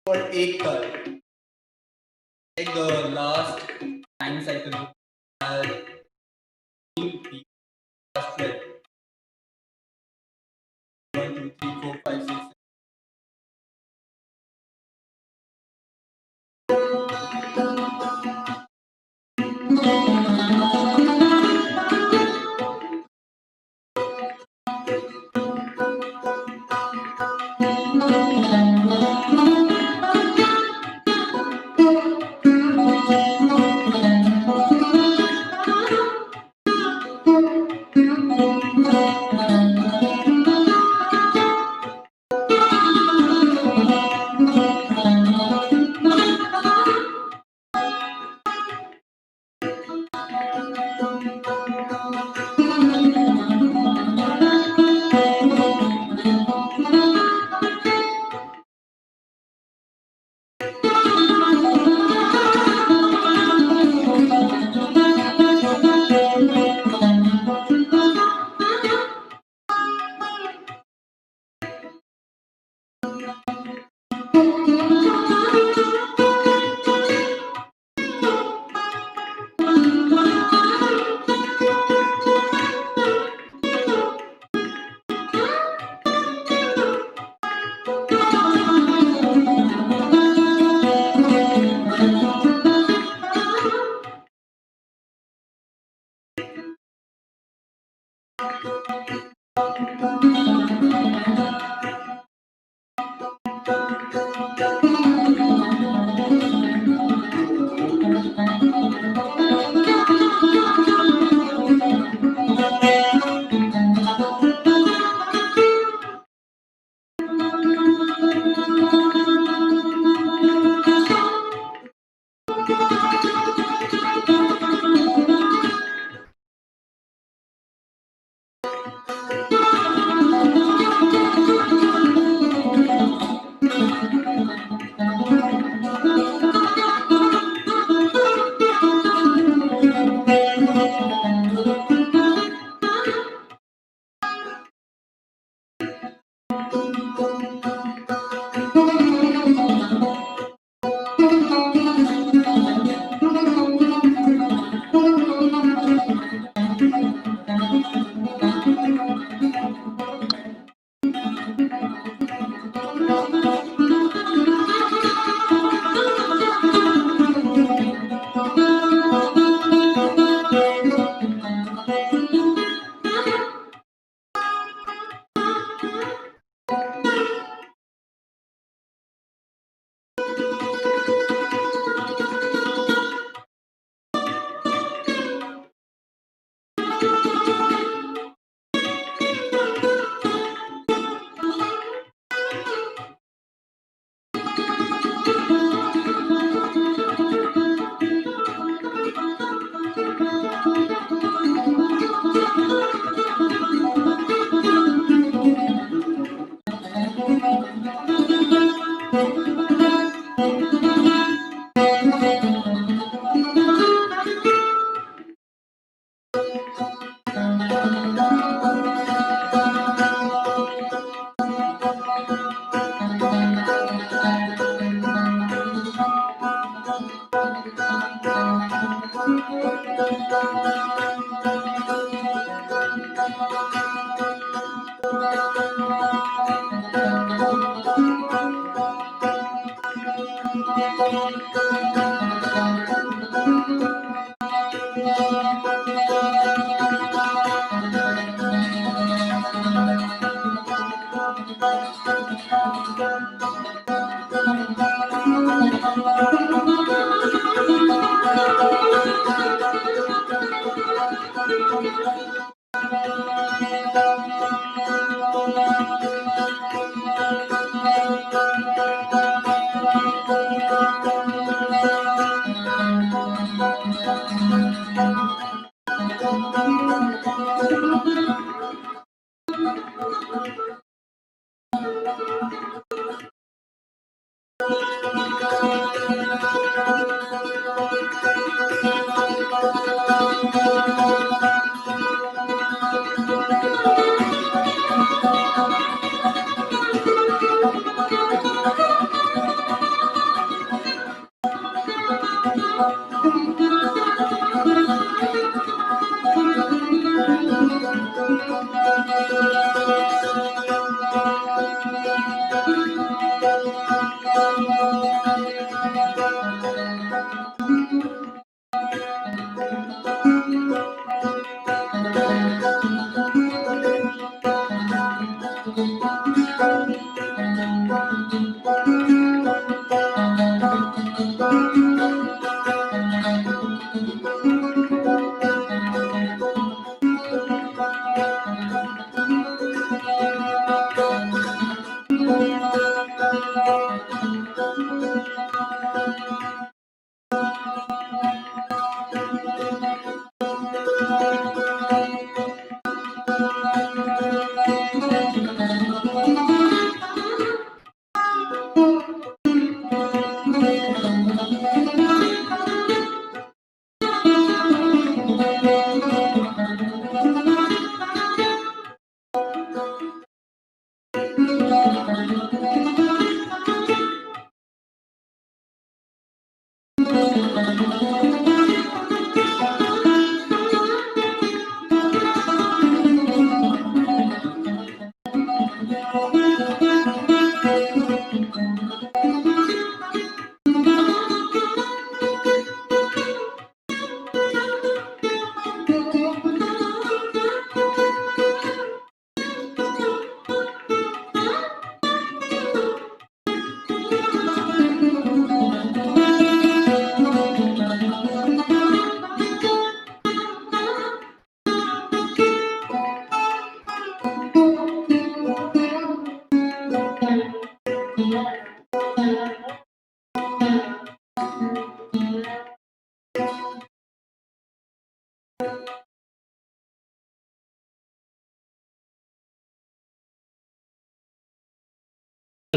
S5: called Ekal. Like the last time cycle has 12. 1, 2, 3, 4, 5, 6.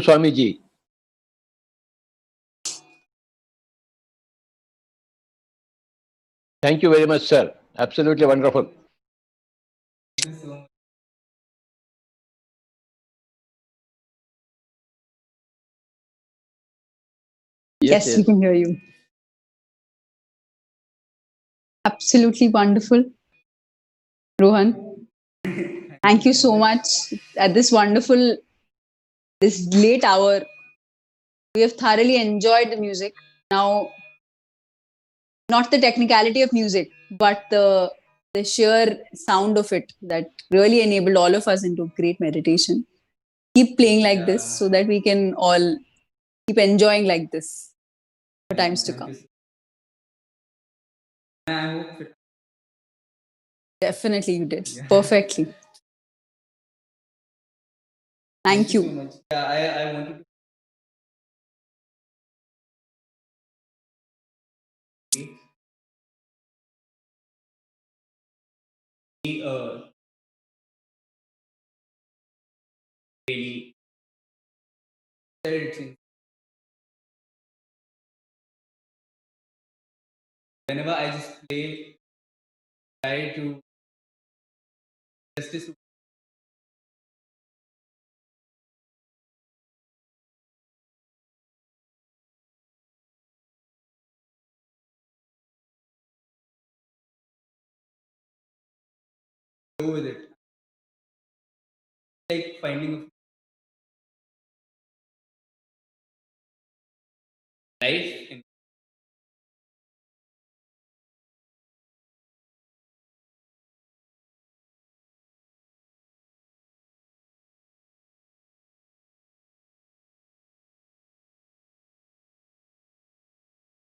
S2: Swamiji. Thank you very much, sir. Absolutely wonderful.
S5: Thank you so much.
S2: Yes,
S3: Yes, we
S2: yes.
S3: can hear you. Absolutely wonderful. Rohan, thank you so much. At this wonderful, this late hour, we have thoroughly enjoyed the music. Now, not the technicality of music, but the sheer sound of it that really enabled all of us into great meditation. Keep playing like this so that we can all keep enjoying like this for times to
S5: Thank you
S3: come.
S5: so much. I hope it.
S3: Definitely, you did
S5: Yeah.
S3: perfectly. Thank
S5: So
S3: you.
S5: much. Yeah, I wanted to be really interesting. Whenever I just play, try to justice go with it. Like finding life in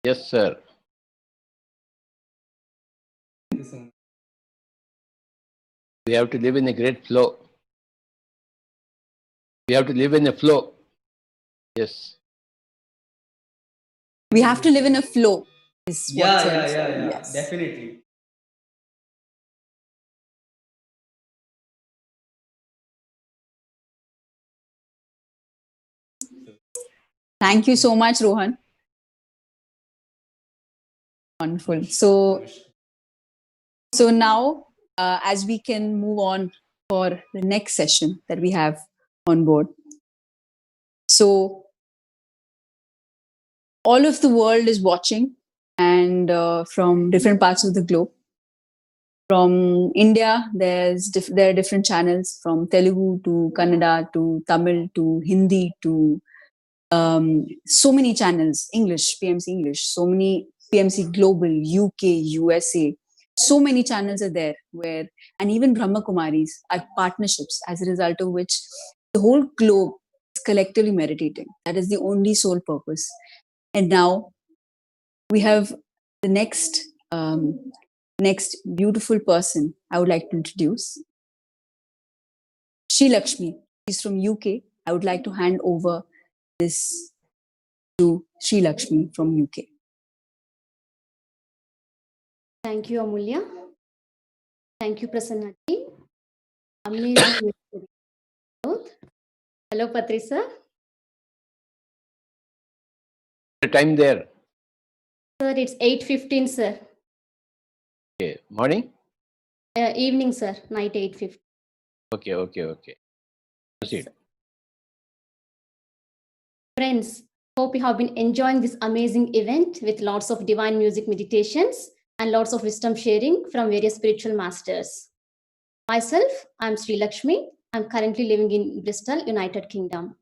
S2: Yes, sir.
S5: this one.
S2: We have to live in a great flow. We have to live in a flow. Yes.
S3: We have to live in a flow, is what
S5: Yeah, yeah,
S3: I'm
S5: yeah,
S3: saying.
S5: yeah.
S3: Yes.
S5: Definitely.
S3: Thank you so much, Rohan. Wonderful. So now, as we can move on for the next session that we have on board. So all of the world is watching, and from different parts of the globe. From India, there are different channels from Telugu to Kannada to Tamil to Hindi to so many channels, English, PMC English, so many PMC Global, UK, USA. So many channels are there where, and even Brahma Kumaris are partnerships as a result of which the whole globe is collectively meditating. That is the only sole purpose. And now we have the next beautiful person I would like to introduce. Sri Lakshmi. She's from UK. I would like to hand over this to Sri Lakshmi from UK.
S6: Thank you, Amulya. Thank you, Prasanna. Amazing. Hello, Patricia.
S2: The time there.
S6: Sir, it's 8:15, sir.
S2: Okay. Morning?
S6: Evening, sir. Night 8:15.
S2: Okay. Proceed.
S6: Friends, hope you have been enjoying this amazing event with lots of divine music meditations and lots of wisdom sharing from various spiritual masters. Myself, I'm Sri Lakshmi. I'm currently living in Bristol, United Kingdom.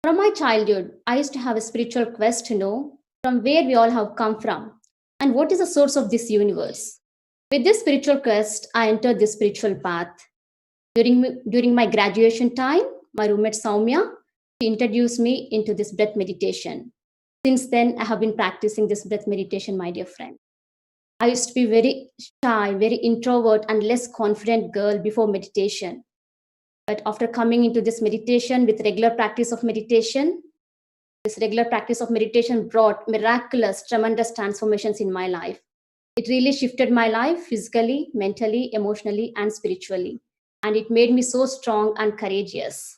S6: From my childhood, I used to have a spiritual quest to know from where we all have come from and what is the source of this universe. With this spiritual quest, I entered this spiritual path. During my graduation time, my roommate Saumya, she introduced me into this breath meditation. Since then, I have been practicing this breath meditation, my dear friend. I used to be very shy, very introvert, and less confident girl before meditation. But after coming into this meditation with regular practice of meditation, this regular practice of meditation brought miraculous, tremendous transformations in my life. It really shifted my life physically, mentally, emotionally, and spiritually. And it made me so strong and courageous.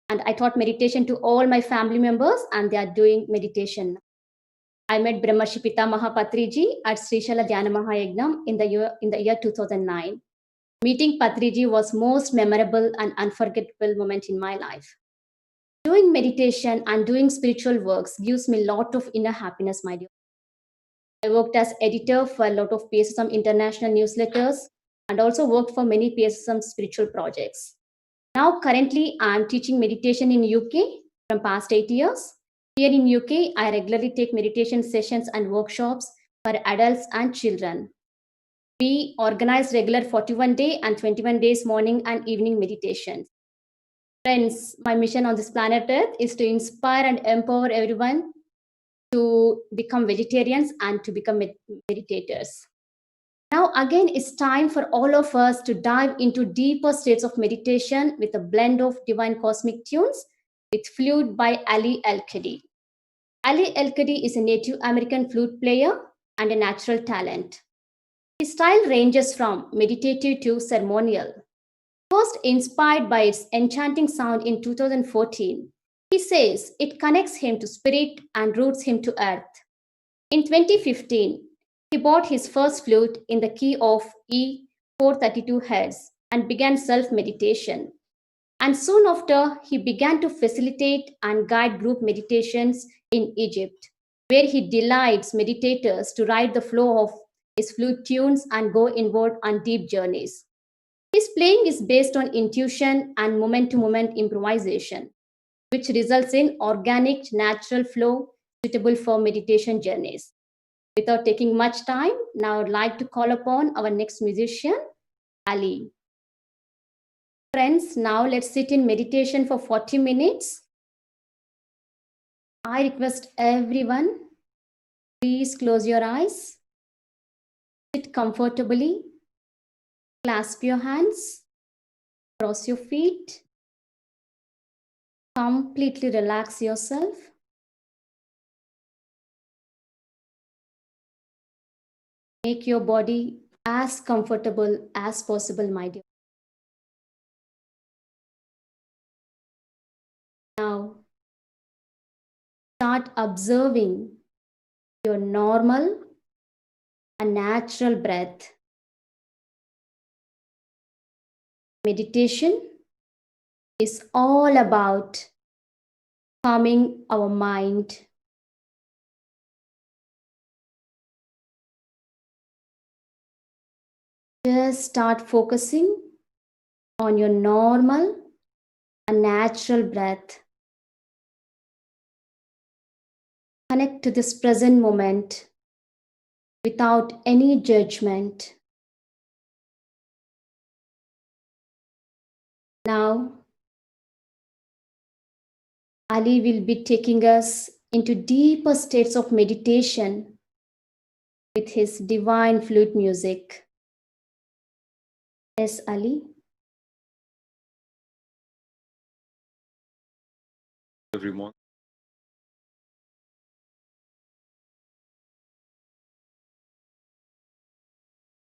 S6: And I taught meditation to all my family members, and they are doing meditation. I met Brahmarshi Pitamaha Patriji at Srishala Dhyana Mahayagnam in the year 2009. Meeting Patriji was most memorable and unforgettable moment in my life. Doing meditation and doing spiritual works gives me a lot of inner happiness, my dear. I worked as editor for a lot of PSM international newsletters and also worked for many PSM spiritual projects. Now, currently, I'm teaching meditation in UK from past 8 years. Here in UK, I regularly take meditation sessions and workshops for adults and children. We organize regular 41-day and 21 days morning and evening meditations. Friends, my mission on this planet Earth is to inspire and empower everyone to become vegetarians and to become meditators. Now, again, it's time for all of us to dive into deeper states of meditation with a blend of divine cosmic tunes with flute by Ali El-Khadi. Ali El-Khadi is a Native American flute player and a natural talent. His style ranges from meditative to ceremonial. First inspired by its enchanting sound in 2014, he says it connects him to spirit and roots him to earth. In 2015, he bought his first flute in the key of E 432 Hz and began self-meditation. And soon after, he began to facilitate and guide group meditations in Egypt, where he delights meditators to ride the flow of his flute tunes and go inward on deep journeys. His playing is based on intuition and moment-to-moment improvisation, which results in organic, natural flow suitable for meditation journeys. Without taking much time, now I'd like to call upon our next musician, Ali. Friends, now let's sit in meditation for 40 minutes. I request everyone, please close your eyes, sit comfortably, clasp your hands, cross your feet, completely relax yourself. Make your body as comfortable as possible, my dear. Now, start observing your normal and natural breath. Meditation is all about calming our mind. Just start focusing on your normal and natural breath. Connect to this present moment without any judgment. Now, Ali will be taking us into deeper states of meditation with his divine flute music. Yes, Ali.
S7: Everyone.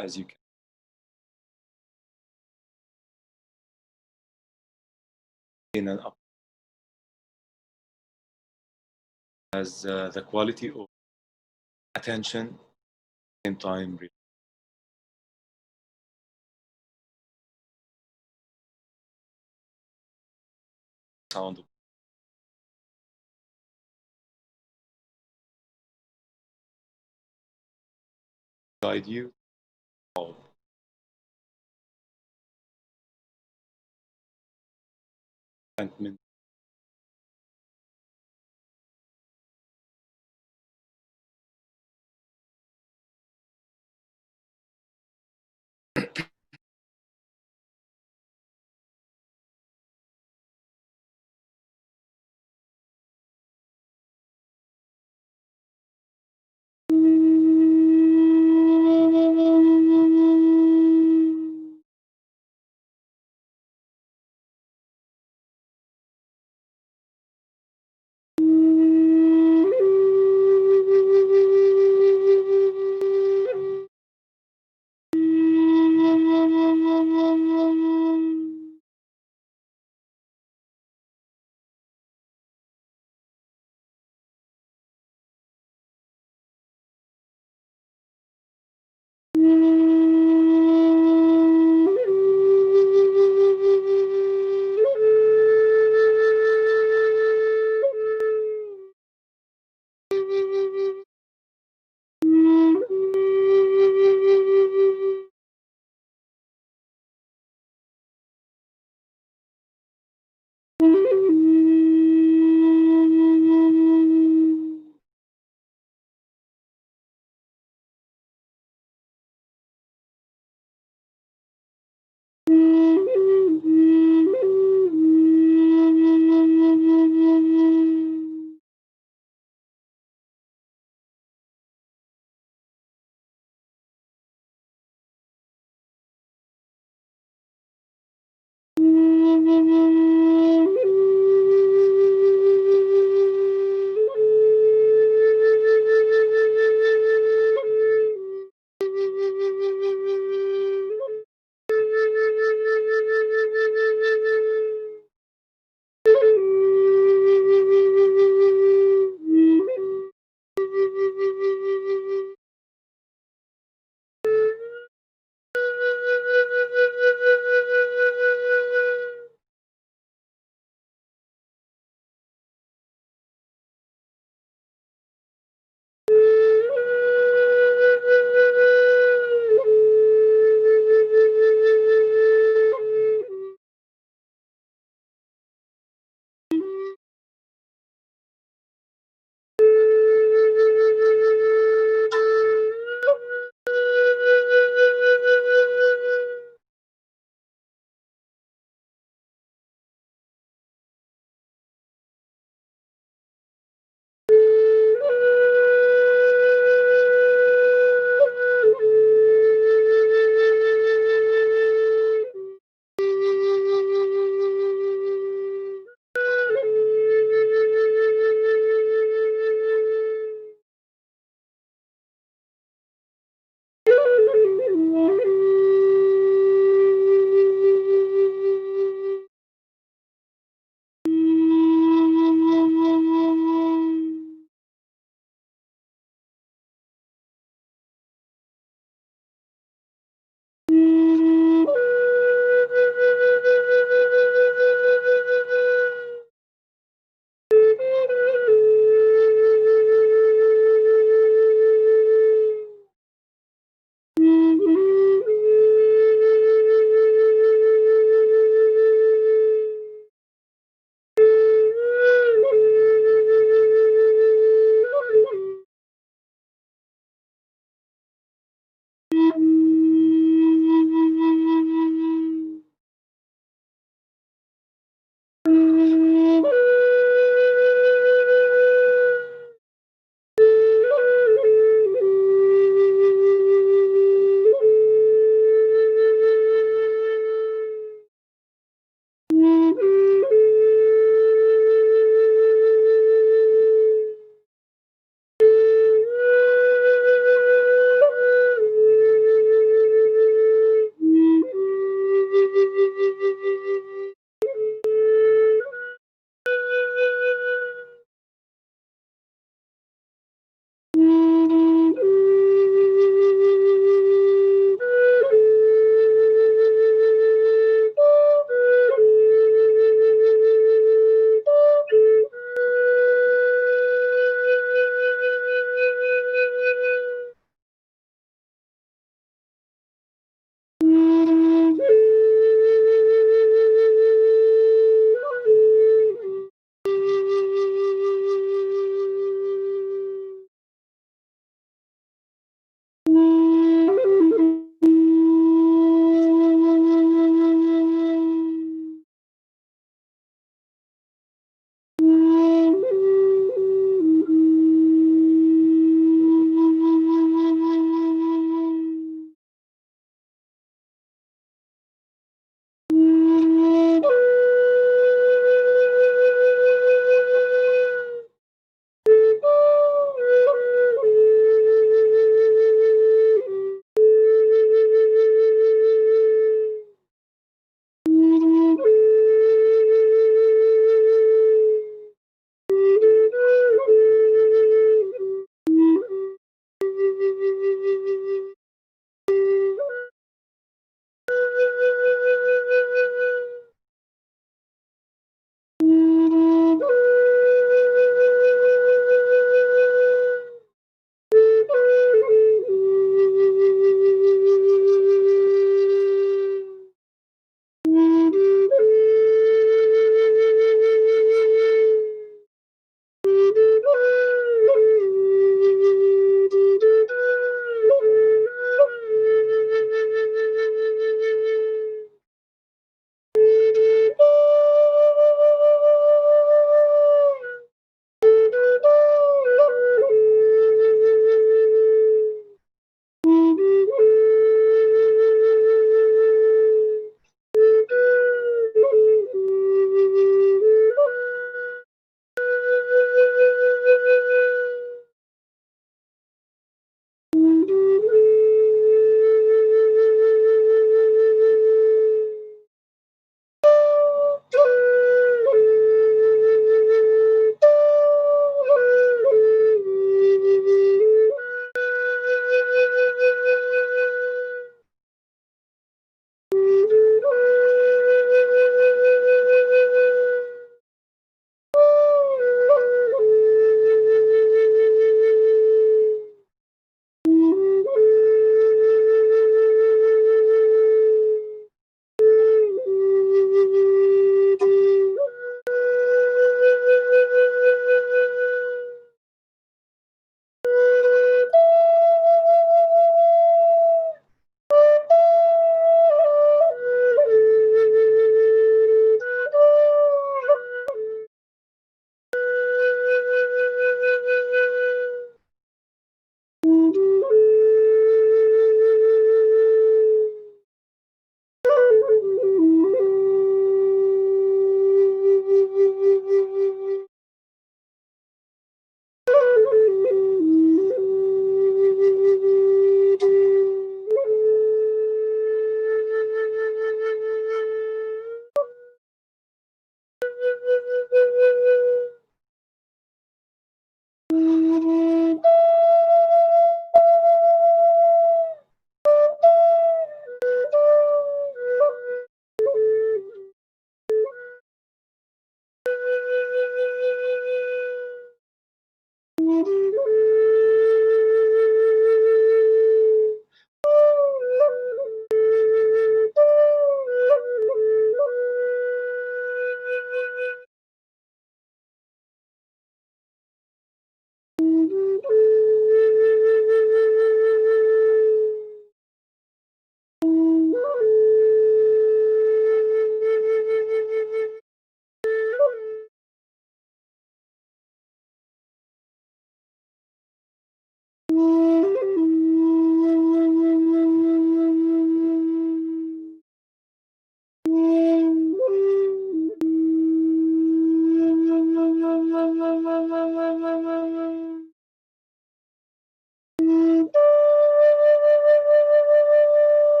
S7: As you can. In an up as the quality of attention and time sound guide you of contentment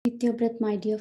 S6: With your breath, my dear.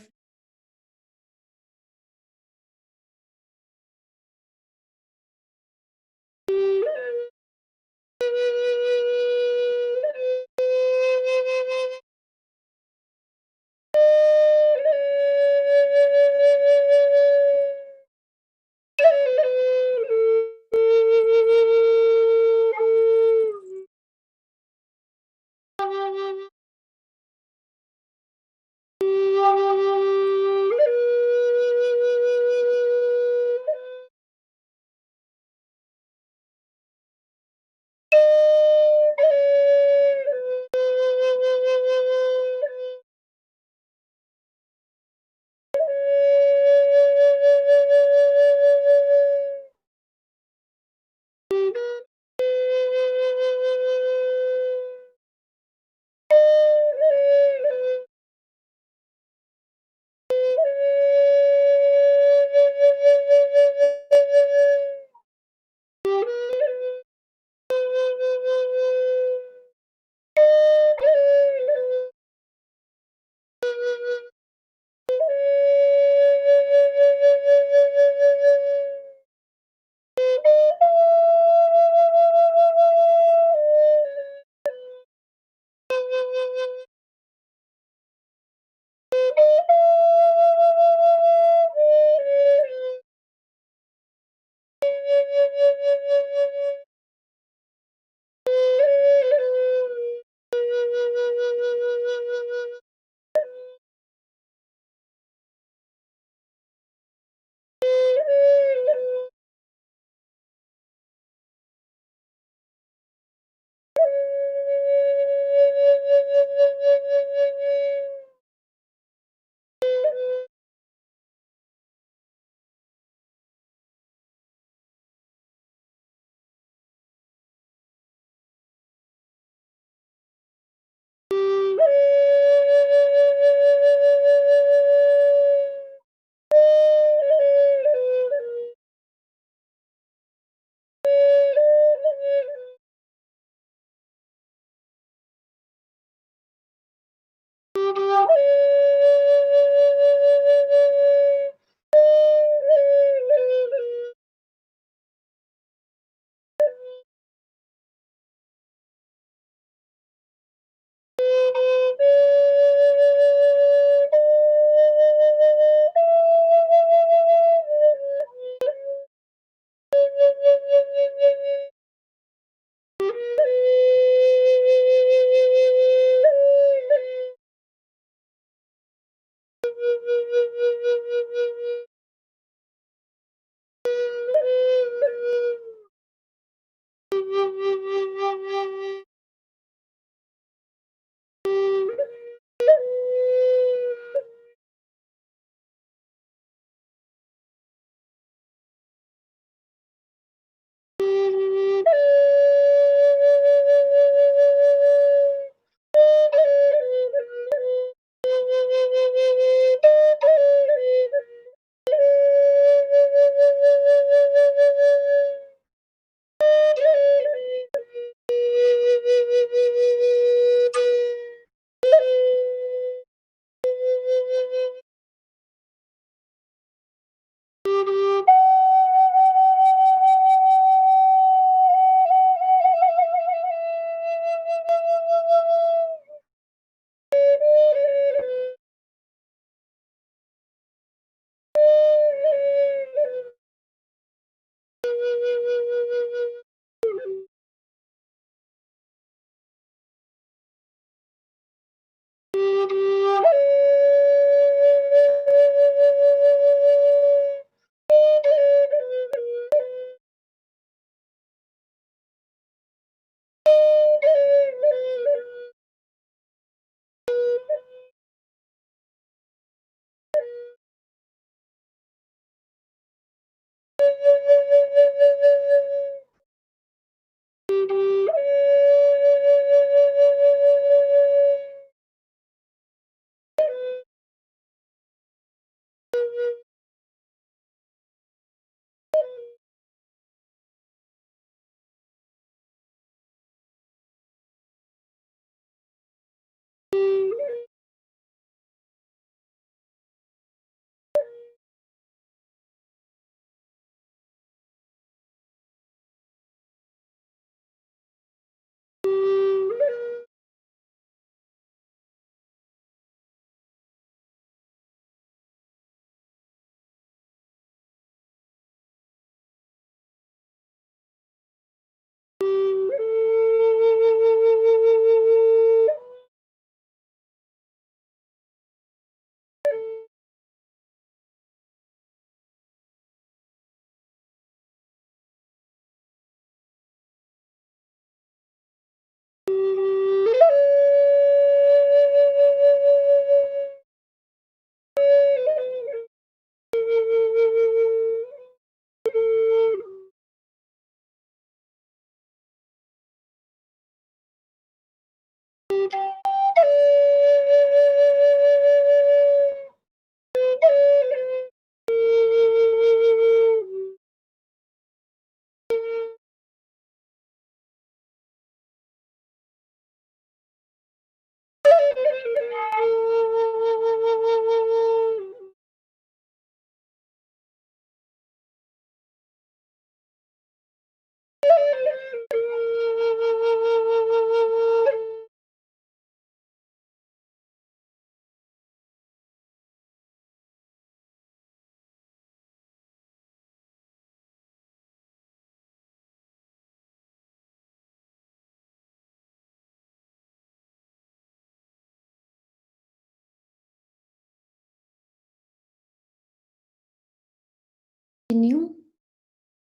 S6: Continue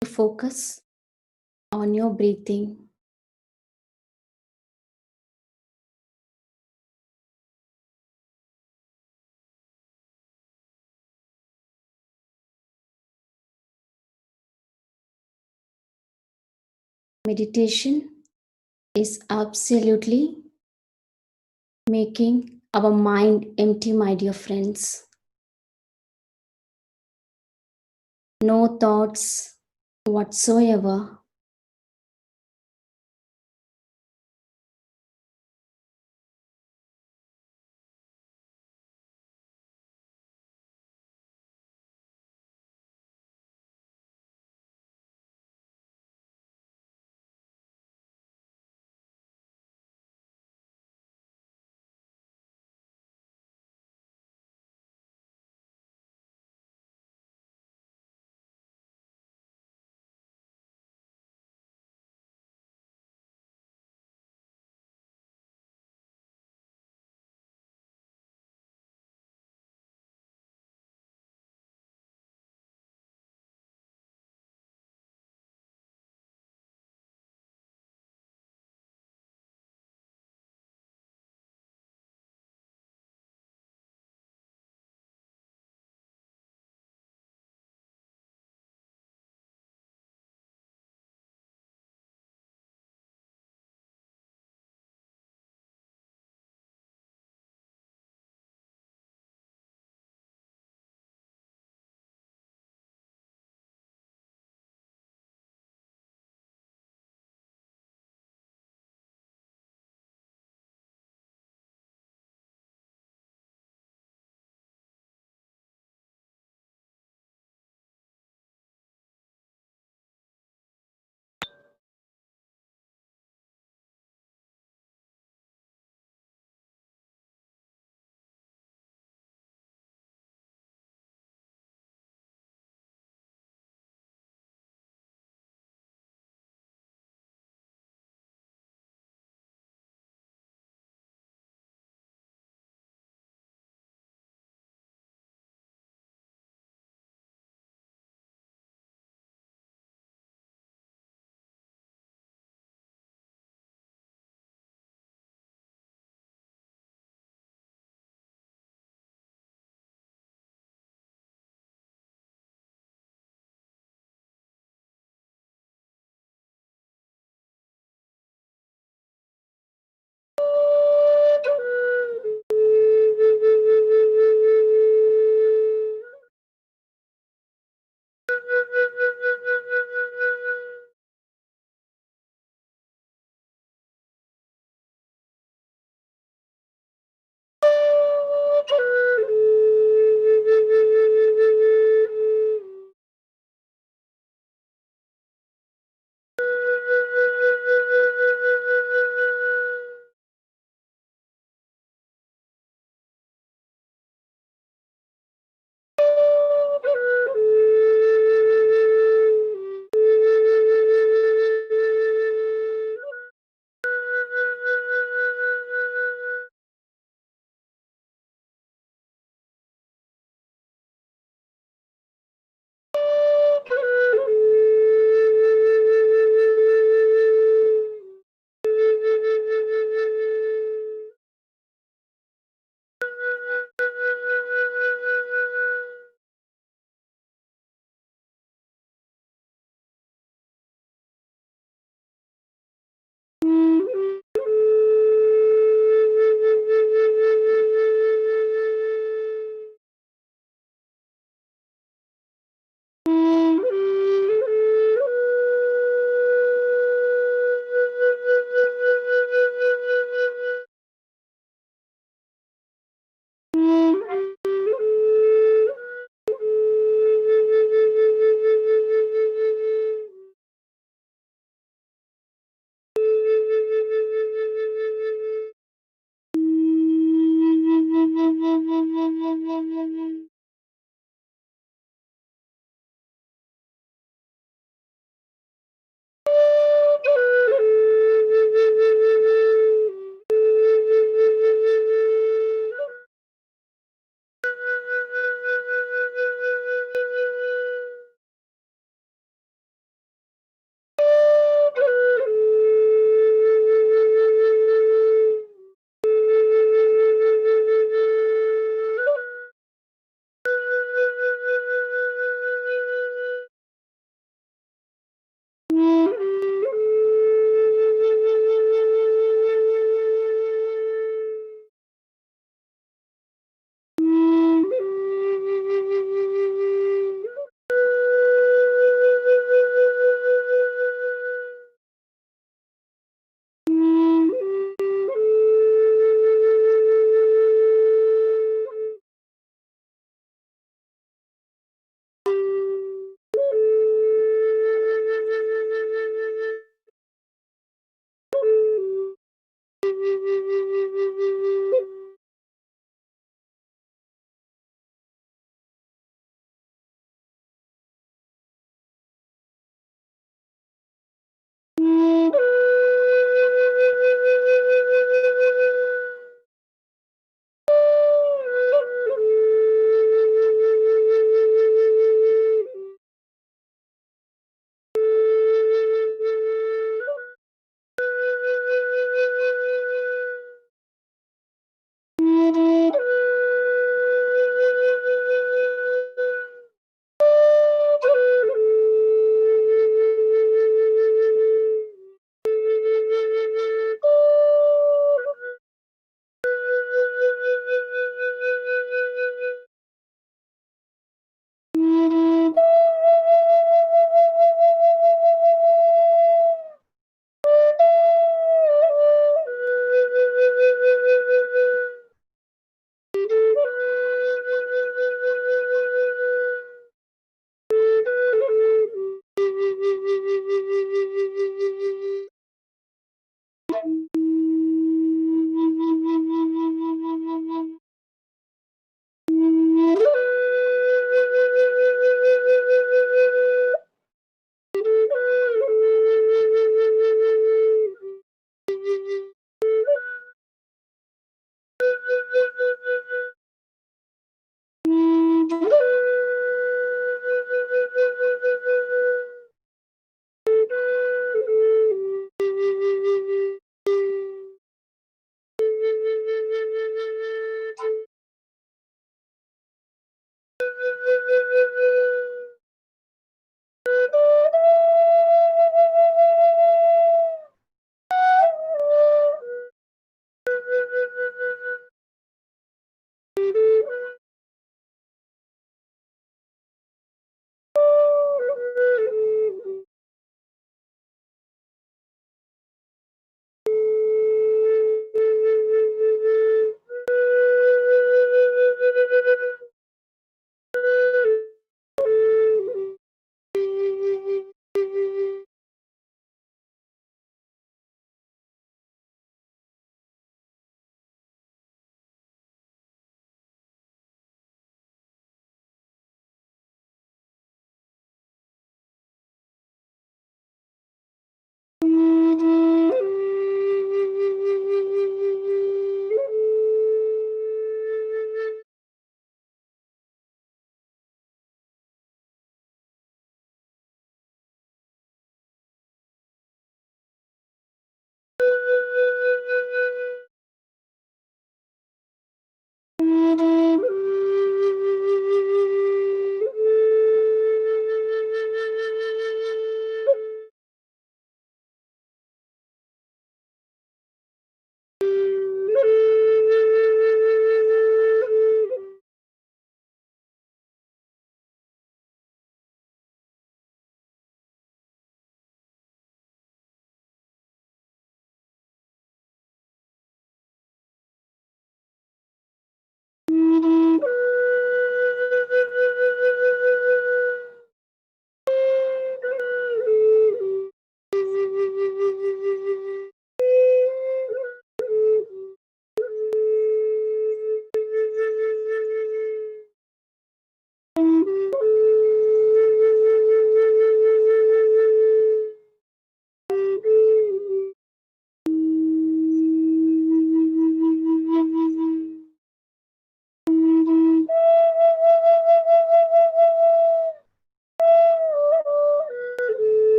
S6: to focus on your breathing. Meditation is absolutely making our mind empty, my dear friends. No thoughts whatsoever.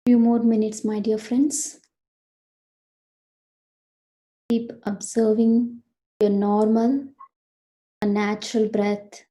S6: Few more minutes, my dear friends. Keep observing your normal and natural breath.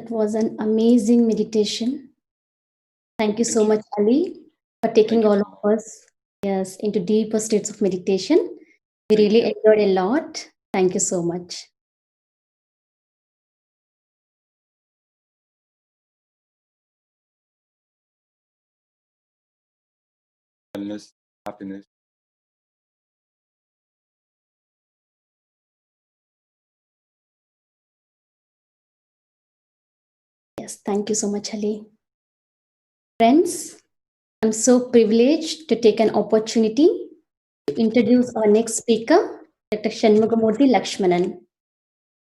S6: That was an amazing meditation. Thank you
S7: Thank
S6: so
S7: you.
S6: much, Ali, for
S7: Thank
S6: taking
S7: you
S6: all
S7: so
S6: of
S7: much.
S6: us, yes, into deeper states of meditation. We
S7: Thank
S6: really
S7: you.
S6: enjoyed a lot. Thank you so much.
S7: Wellness, happiness.
S6: Yes, thank you so much, Ali. Friends, I'm so privileged to take an opportunity to introduce our next speaker, Dr. Shanmugamurthy Lakshmanan.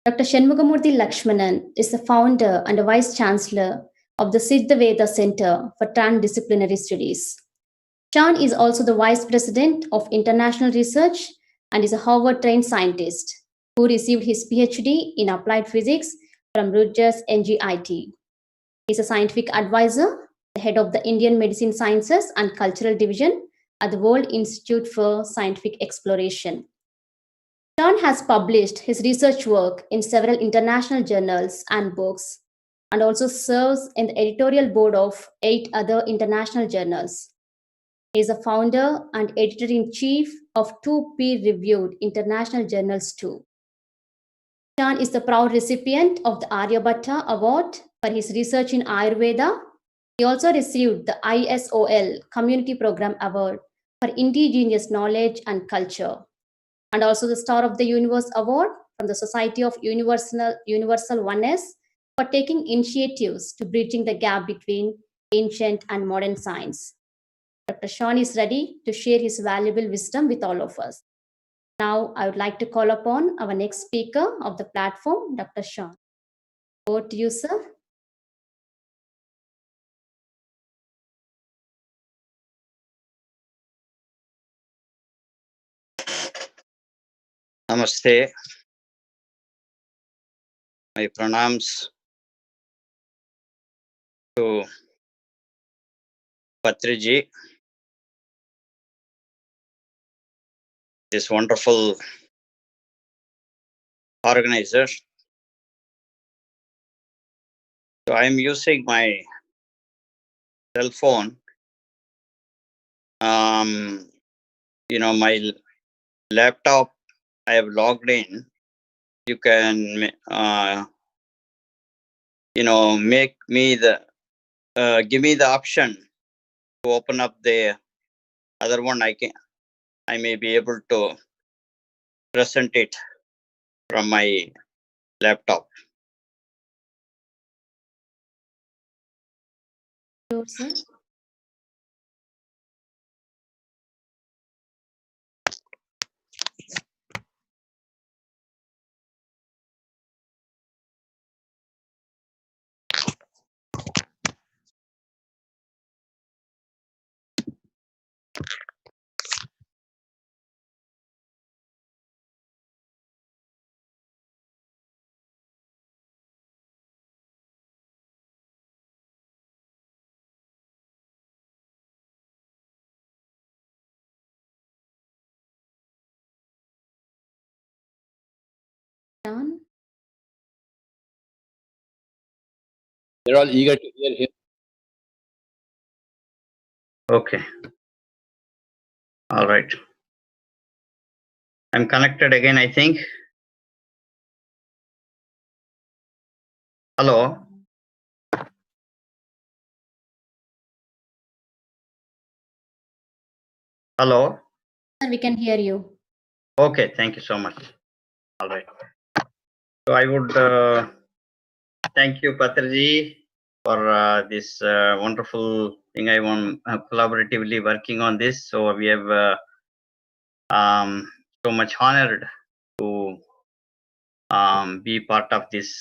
S6: Dr. Shanmugamurthy Lakshmanan is the founder and a vice chancellor of the Siddha Veda Center for Transdisciplinary Studies. Chan is also the vice president of international research and is a Harvard trained scientist who received his PhD in applied physics from Rutgers NGIT. He is a scientific advisor, the head of the Indian Medicine Sciences and Cultural Division at the World Institute for Scientific Exploration. Chan has published his research work in several international journals and books, and also serves in the editorial board of 8 other international journals. He is a founder and editor-in-chief of 2 peer-reviewed international journals too. Chan is the proud recipient of the Aryabhatta Award for his research in Ayurveda. He also received the ISOL Community Program Award for Indigenous Knowledge and Culture, and also the Star of the Universe Award from the Society of Universal Oneness for taking initiatives to bridging the gap between ancient and modern science. Dr. Sean is ready to share his valuable wisdom with all of us. Now, I would like to call upon our next speaker of the platform, Dr. Sean. Over to you, sir.
S8: Namaste. My pranams to Patriji, this wonderful organizer. So I'm using my cell phone. My laptop, I have logged in. You can, make me give me the option to open up the other one. I may be able to present it from my laptop.
S6: Sure, sir. Sean?
S2: They're all eager to hear him.
S8: Okay. All right. I'm connected again, I think. Hello. Hello.
S6: Sir, we can hear you.
S8: Okay, thank you so much. All right. So I would thank you, Patraji, for this wonderful thing. I want collaboratively working on this. So we have so much honored to be part of this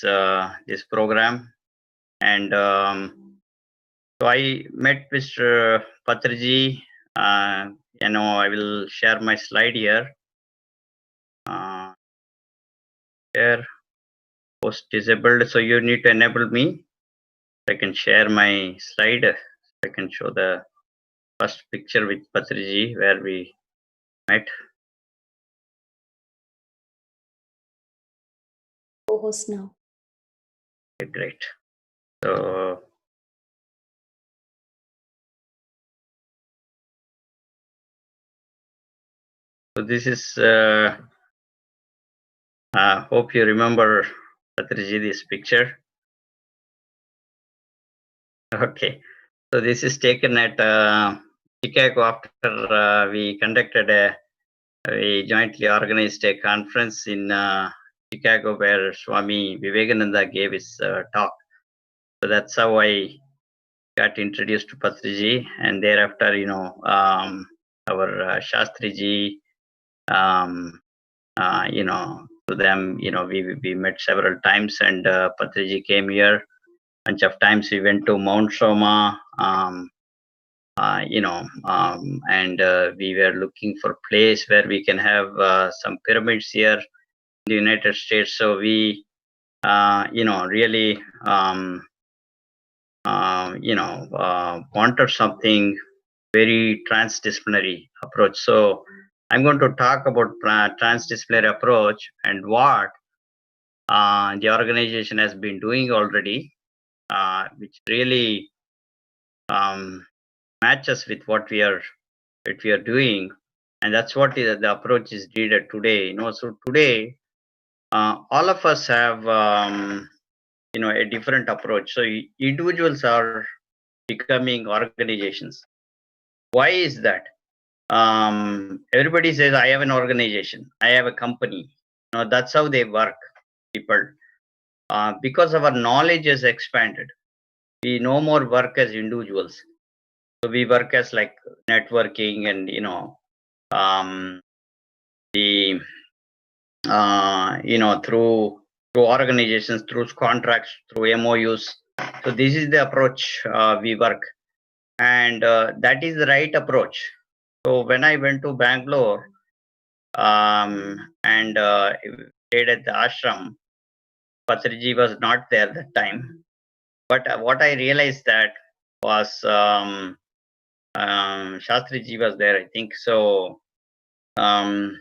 S8: this program. And so I met Mr. Patraji. I will share my slide here. Share post disabled, so you need to enable me. I can share my slide. I can show the first picture with Patriji where we met.
S6: Co-host now.
S8: Okay, great. So this is, hope you remember, Patriji, this picture. Okay. So this is taken at Chicago after we jointly organized a conference in Chicago where Swami Vivekananda gave his talk. So that's how I got introduced to Patriji, and thereafter, our Shastriji, to them, we met several times, and Patriji came here. Bunch of times we went to Mount Soma, and we were looking for place where we can have some pyramids here in the United States. So we, really, wanted something very transdisciplinary approach. So I'm going to talk about transdisciplinary approach and what the organization has been doing already, which really matches with what we are doing, and that's what the approach is needed today. So today, all of us have a different approach. So individuals are becoming organizations. Why is that? Everybody says, I have an organization, I have a company. That's how they work, people. Because our knowledge has expanded, we no more work as individuals. So we work as like networking and, the, through organizations, through contracts, through MOUs. So this is the approach we work. And that is the right approach. So when I went to Bangalore, and stayed at the ashram, Patriji was not there that time. But what I realized that was Shastriji was there, I think. So, the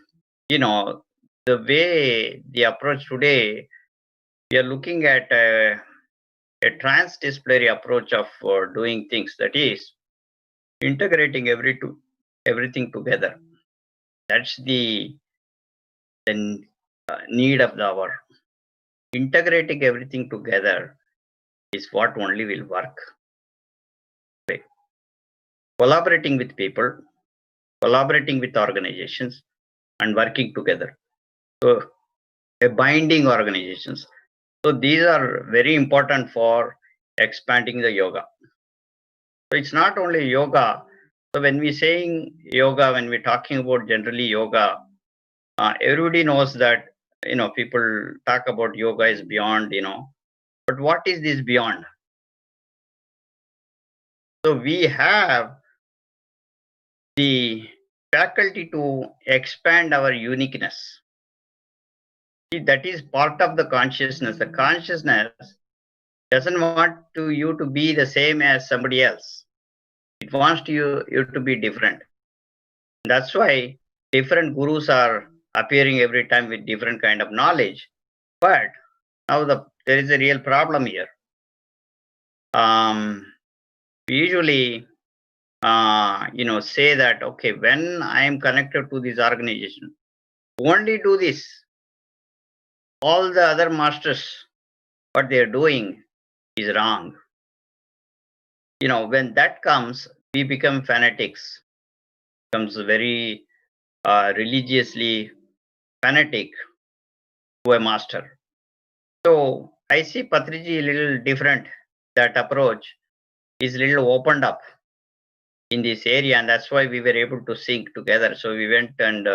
S8: way the approach today, we are looking at a transdisciplinary approach of doing things. That is integrating everything together. That's the need of the hour. Integrating everything together is what only will work. Okay. Collaborating with people, collaborating with organizations, and working together. So, binding organizations. So these are very important for expanding the yoga. So it's not only yoga. So when we're saying yoga, when we're talking about generally yoga, everybody knows that, people talk about yoga is beyond, but what is this beyond? So we have the faculty to expand our uniqueness. See, that is part of the consciousness. The consciousness doesn't want you to be the same as somebody else. It wants you to be different. That's why different gurus are appearing every time with different kind of knowledge. But now there is a real problem here. We usually say that, okay, when I am connected to this organization, only do this. All the other masters, what they are doing is wrong. When that comes, we become fanatics, becomes very religiously fanatic to a master. So I see Patriji a little different. That approach is a little opened up in this area, and that's why we were able to sync together. So we went and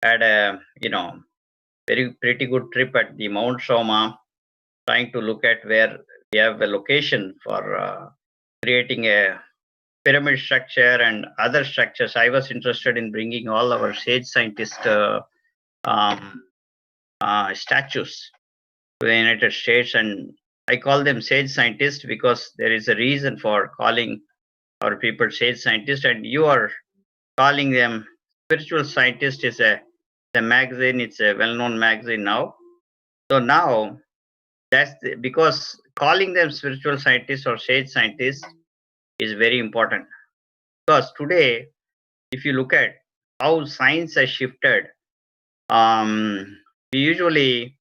S8: had a very pretty good trip at the Mount Soma, trying to look at where we have a location for creating a pyramid structure and other structures. I was interested in bringing all our sage scientist statues to the United States, and I call them sage scientists because there is a reason for calling our people sage scientists, and you are calling them spiritual scientists. Is a magazine. It's a well-known magazine now. So now because calling them spiritual scientists or sage scientists is very important, because today, if you look at how science has shifted, we usually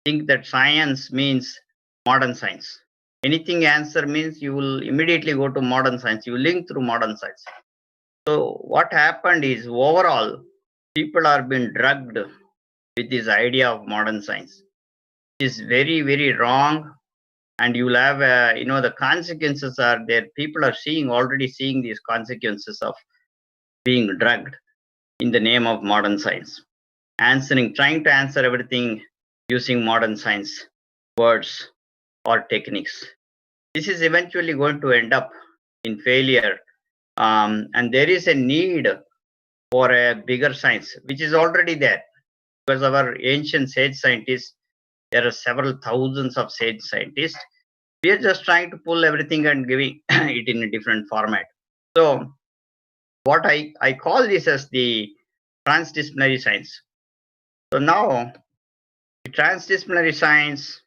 S8: think that science means modern science. Anything answer means you will immediately go to modern science. You link through modern science. So what happened is, overall, people are being drugged with this idea of modern science. It is very, very wrong, and you will have, the consequences are there. People are already seeing these consequences of being drugged in the name of modern science, trying to answer everything using modern science words or techniques. This is eventually going to end up in failure, and there is a need for a bigger science, which is already there, because our ancient sage scientists, there are several thousands of sage scientists. We are just trying to pull everything and giving it in a different format. So what I call this as the transdisciplinary science. So now, the transdisciplinary science.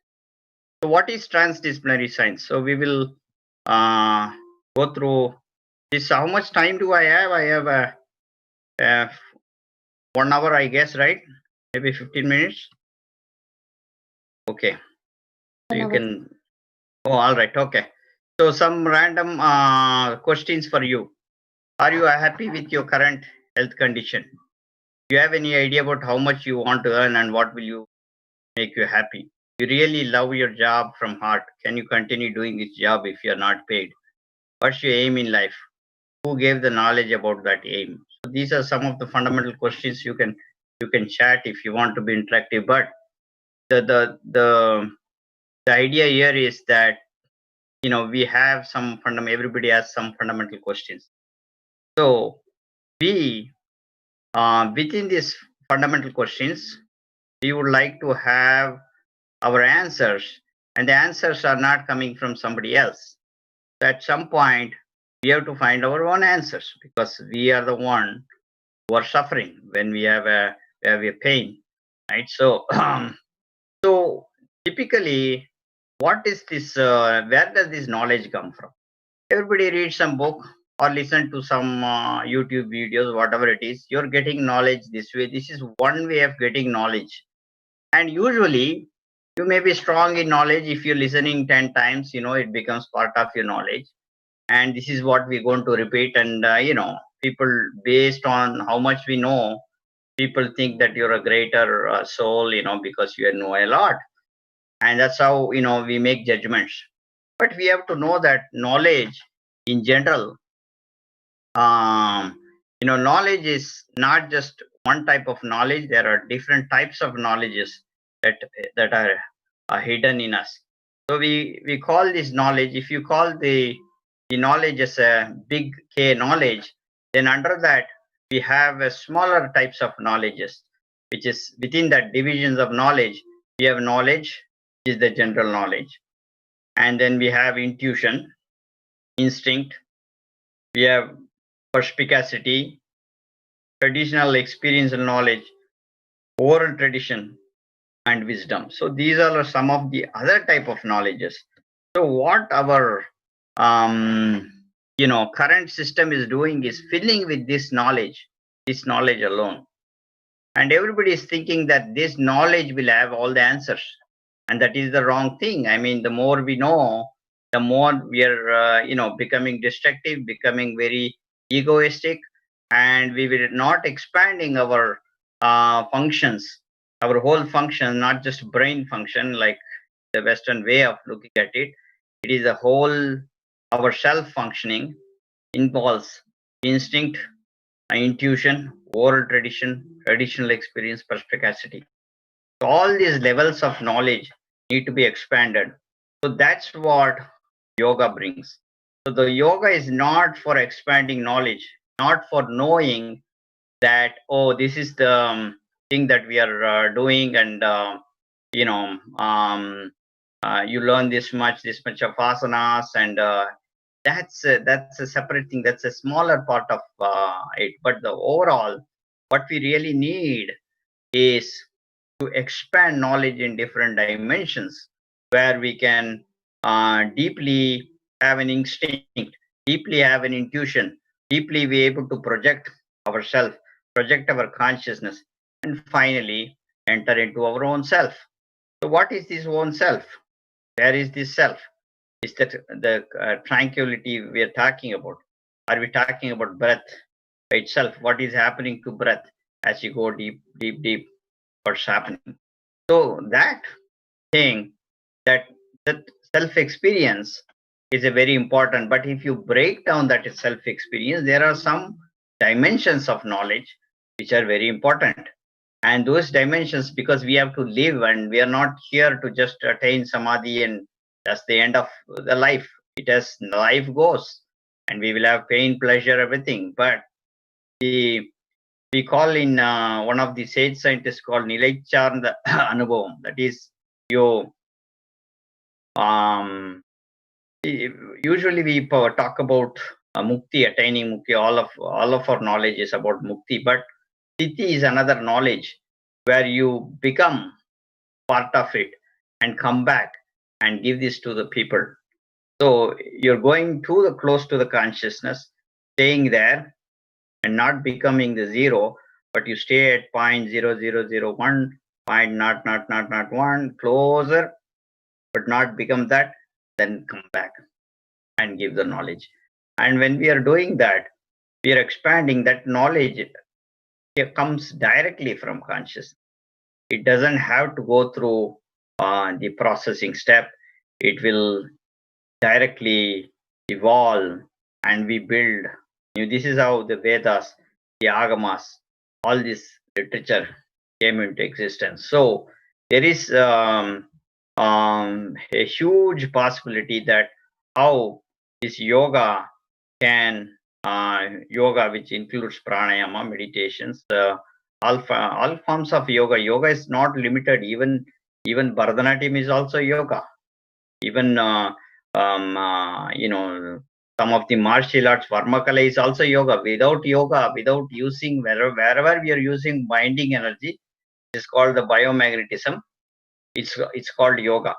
S8: So what is transdisciplinary science? So we will go through this. How much time do I have? I have a 1 hour, I guess, right? Maybe 15 minutes. Okay. So you can. Oh, all right. Okay. So some random questions for you. Are you happy with your current health condition? Do you have any idea about how much you want to earn and what will you make you happy? You really love your job from heart. Can you continue doing this job if you're not paid? What's your aim in life? Who gave the knowledge about that aim? So these are some of the fundamental questions you can chat if you want to be interactive. But the idea here is that we have some everybody has some fundamental questions. So we within these fundamental questions, we would like to have our answers, and the answers are not coming from somebody else. So at some point, we have to find our own answers, because we are the one who are suffering when we have a pain, right? So so typically, what is this? Where does this knowledge come from? Everybody reads some book or listen to some YouTube videos, whatever it is. You're getting knowledge this way. This is one way of getting knowledge. And usually, you may be strong in knowledge. If you're listening 10 times, it becomes part of your knowledge. And this is what we're going to repeat. And, people, based on how much we know, people think that you're a greater soul, because you know a lot. And that's how, we make judgments. But we have to know that knowledge in general, knowledge is not just one type of knowledge. There are different types of knowledges that are hidden in us. So we call this knowledge. If you call the knowledge as a big K knowledge, then under that we have a smaller types of knowledges, which is within that divisions of knowledge. We have knowledge, which is the general knowledge, and then we have intuition, instinct. We have perspicacity, traditional experiential knowledge, oral tradition, and wisdom. So these are some of the other type of knowledges. So what our current system is doing is filling with this knowledge alone. And everybody is thinking that this knowledge will have all the answers. And that is the wrong thing. I mean, the more we know, the more we are, becoming destructive, becoming very egoistic, and we will not expanding our functions, our whole function, not just brain function like the Western way of looking at it. It is a whole, our self functioning involves instinct, intuition, oral tradition, traditional experience, perspicacity. So all these levels of knowledge need to be expanded. So that's what yoga brings. So the yoga is not for expanding knowledge, not for knowing that, oh, this is the thing that we are doing, and you know you learn this much of asanas, and that's a separate thing. That's a smaller part of it. But the overall, what we really need is to expand knowledge in different dimensions, where we can deeply have an instinct, deeply have an intuition, deeply be able to project ourselves, project our consciousness, and finally enter into our own self. So, what is this own self? Where is this self? Is that the tranquility we are talking about? Are we talking about breath itself? What is happening to breath as you go deep, deep, deep? What's happening? So that thing, that that self experience is a very important. But if you break down that self experience, there are some dimensions of knowledge which are very important. And those dimensions, because we have to live and we are not here to just attain samadhi and that's the end of the life. It as life goes, and we will have pain, pleasure, everything. But the we call in one of the sage scientists called Nilaichar Anubhavam. That is, you um, usually we talk about mukti, attaining mukti. All of our knowledge is about mukti, but sthiti is another knowledge where you become part of it and come back and give this to the people. So you're going to the close to the consciousness, staying there and not becoming the zero, but you stay at 0.0001, point not one, closer, but not become that, then come back and give the knowledge. And when we are doing that, we are expanding that knowledge. It comes directly from consciousness. It doesn't have to go through the processing step. It will directly evolve and we build. This is how the Vedas, the Agamas, all this literature came into existence. So there is a huge possibility that how this yoga can, yoga which includes pranayama, meditations, all forms of yoga. Yoga is not limited. Even Bharatanatyam is also yoga. Even some of the martial arts, Varmakala is also yoga. Without yoga, without using wherever we are using binding energy, it's called the biomagnetism. It's called yoga.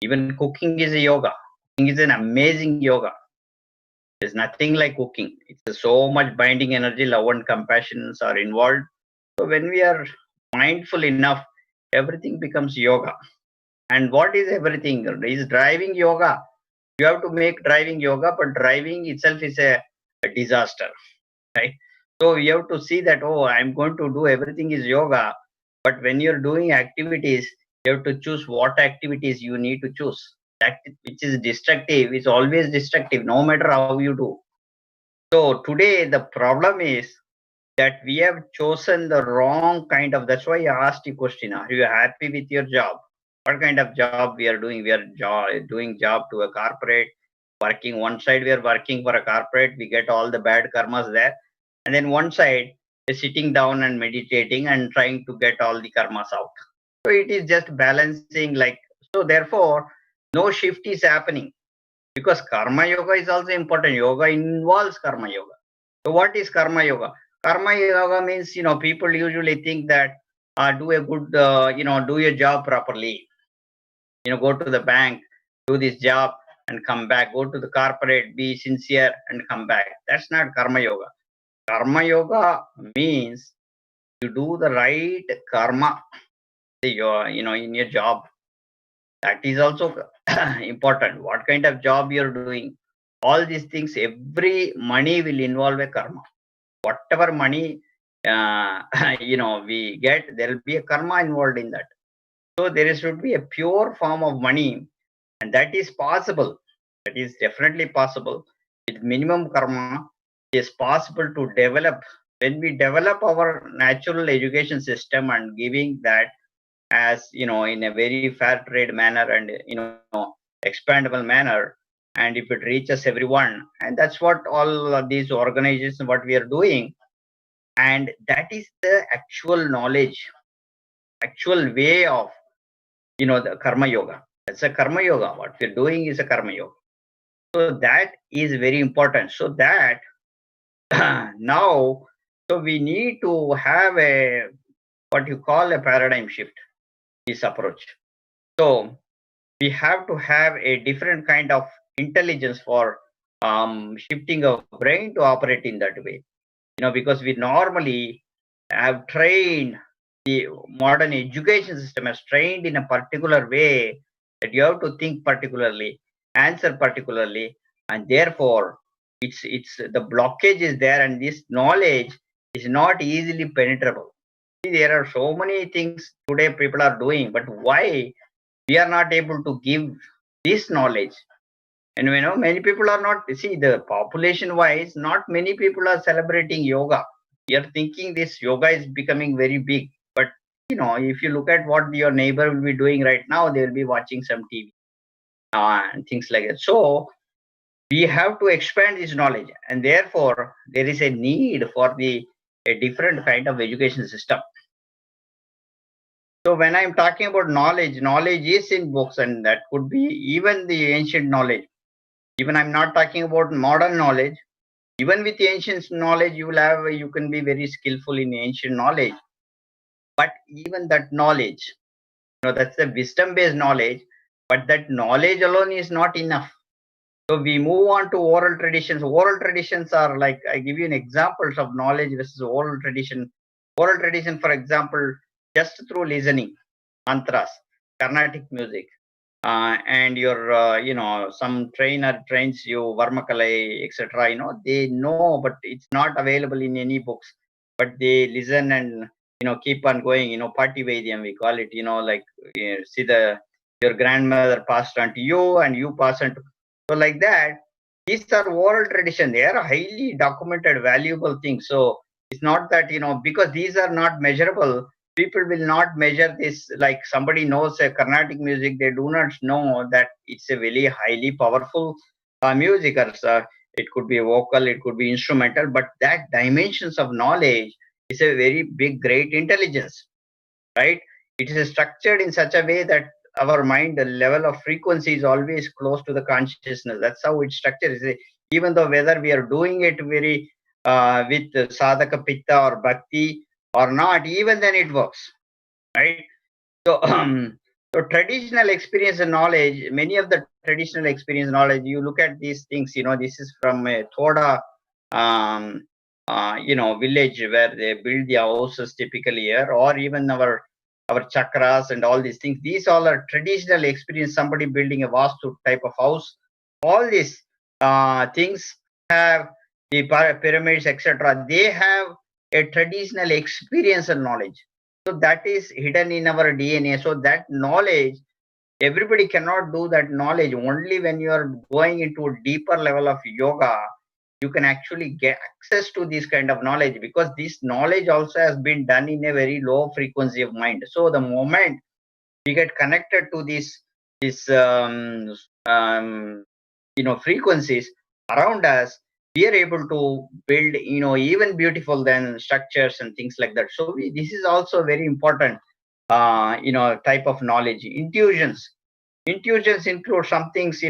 S8: Even cooking is a yoga. Cooking is an amazing yoga. There's nothing like cooking. It's so much binding energy, love and compassion are involved. So when we are mindful enough, everything becomes yoga. And what is everything? Is driving yoga. You have to make driving yoga, but driving itself is a disaster, right? So you have to see that, oh, I'm going to do everything is yoga. But when you're doing activities, you have to choose what activities you need to choose. That which is destructive is always destructive, no matter how you do. So today the problem is that we have chosen the wrong kind of. That's why I asked you question: are you happy with your job? What kind of job we are doing? We are doing job to a corporate. Working one side, we are working for a corporate. We get all the bad karmas there, and then one side is sitting down and meditating and trying to get all the karmas out. So it is just balancing. Like so, therefore, no shift is happening because karma yoga is also important. Yoga involves karma yoga. So what is karma yoga? Karma yoga means, people usually think that do a good, do your job properly. Go to the bank, do this job and come back. Go to the corporate, be sincere and come back. That's not karma yoga. Karma yoga means you do the right karma, in your job. That is also important. What kind of job you're doing? All these things, every money will involve a karma. Whatever money we get, there will be a karma involved in that. So there should be a pure form of money, and that is possible. That is definitely possible. With minimum karma, it is possible to develop. When we develop our natural education system and giving that as in a very fair trade manner and expandable manner, and if it reaches everyone, and that's what all of these organizations what we are doing, and that is the actual knowledge, actual way of the karma yoga. That's a karma yoga. What we're doing is a karma yoga. So that is very important. So that now, so we need to have a what you call a paradigm shift, this approach. So we have to have a different kind of intelligence for shifting our brain to operate in that way. Because we normally have trained, the modern education system has trained in a particular way that you have to think particularly, answer particularly, and therefore it's the blockage is there, and this knowledge is not easily penetrable. See, there are so many things today people are doing, but why we are not able to give this knowledge? And many people are not, see, the population wise, not many people are celebrating yoga. We are thinking this yoga is becoming very big, but if you look at what your neighbor will be doing right now, they will be watching some TV and things like that. So we have to expand this knowledge, and therefore there is a need for a different kind of education system. So when I'm talking about knowledge, knowledge is in books, and that could be even the ancient knowledge. Even I'm not talking about modern knowledge. Even with ancient knowledge, you can be very skillful in ancient knowledge. But even that knowledge, that's the wisdom-based knowledge. But that knowledge alone is not enough. So we move on to oral traditions. Oral traditions are like, I give you an examples of knowledge versus oral tradition. Oral tradition, for example, just through listening, mantras, Carnatic music, and your some trainer trains you Varmakalai, etc. They know, but it's not available in any books. But they listen and keep on going. Party Vedium we call it. Like see your grandmother passed on to you, and you pass on to. So like that, these are oral tradition. They are highly documented, valuable things. So it's not that because these are not measurable, people will not measure this. Like somebody knows a Carnatic music, they do not know that it's a very highly powerful music, or it could be vocal, it could be instrumental, but that dimensions of knowledge is a very big, great intelligence, right? It is structured in such a way that our mind, the level of frequency is always close to the consciousness. That's how it's structured. Even though whether we are doing it very with sadhaka pitta or bhakti or not, even then it works, right? So, so traditional experience and knowledge, many of the traditional experience knowledge, you look at these things, this is from a Thoda, um, village where they build the houses typically here, or even our chakras and all these things. These all are traditional experience. Somebody building a vastu type of house. All these things have the pyramids, etc. They have a traditional experience and knowledge. So that is hidden in our DNA. So that knowledge, everybody cannot do that knowledge. Only when you are going into a deeper level of yoga, you can actually get access to this kind of knowledge, because this knowledge also has been done in a very low frequency of mind. So the moment we get connected to this frequencies around us, we are able to build even beautiful than structures and things like that. So this is also very important type of knowledge. Intuitions include some things,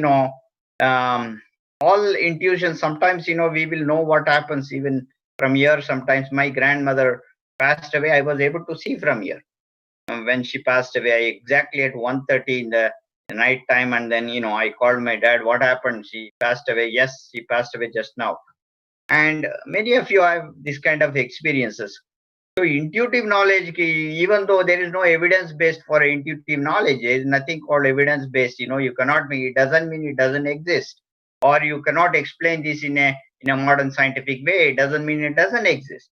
S8: um, all intuitions. Sometimes we will know what happens even from here. Sometimes my grandmother passed away, I was able to see from here. When she passed away exactly at 1:30 in the night time, and then I called my dad, what happened, she passed away? Yes, she passed away just now. And many of you have this kind of experiences. So intuitive knowledge, even though there is no evidence based for intuitive knowledge, there is nothing called evidence based. You cannot make it, doesn't mean it doesn't exist, or you cannot explain this in a modern scientific way. It doesn't mean it doesn't exist.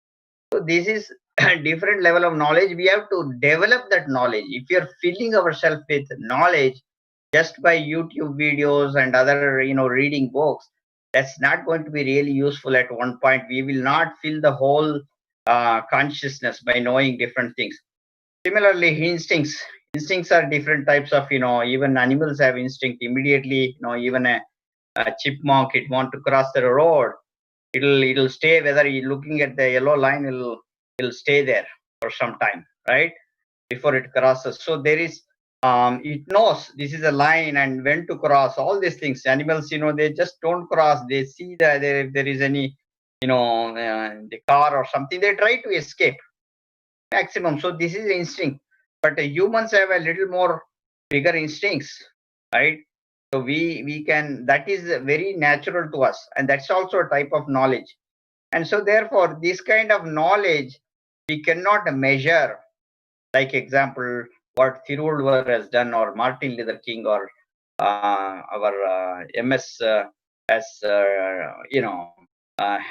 S8: So this is a different level of knowledge. We have to develop that knowledge. If you're filling ourselves with knowledge just by YouTube videos and other, reading books, that's not going to be really useful at one point. We will not fill the whole consciousness by knowing different things. Similarly, instincts. Instincts are different types of, even animals have instinct immediately. Even a chipmunk, it want to cross the road, it'll stay, whether you're looking at the yellow line, it'll stay there for some time, right, before it crosses. So there is it knows this is a line and when to cross. All these things, animals, they just don't cross. They see that if there is any the car or something, they try to escape maximum. So this is instinct. But humans have a little more bigger instincts. right? So we can, that is very natural to us, and that's also a type of knowledge. And so therefore this kind of knowledge we cannot measure, like example what Thiruvalluvar has done, or Martin Luther King, or our MS as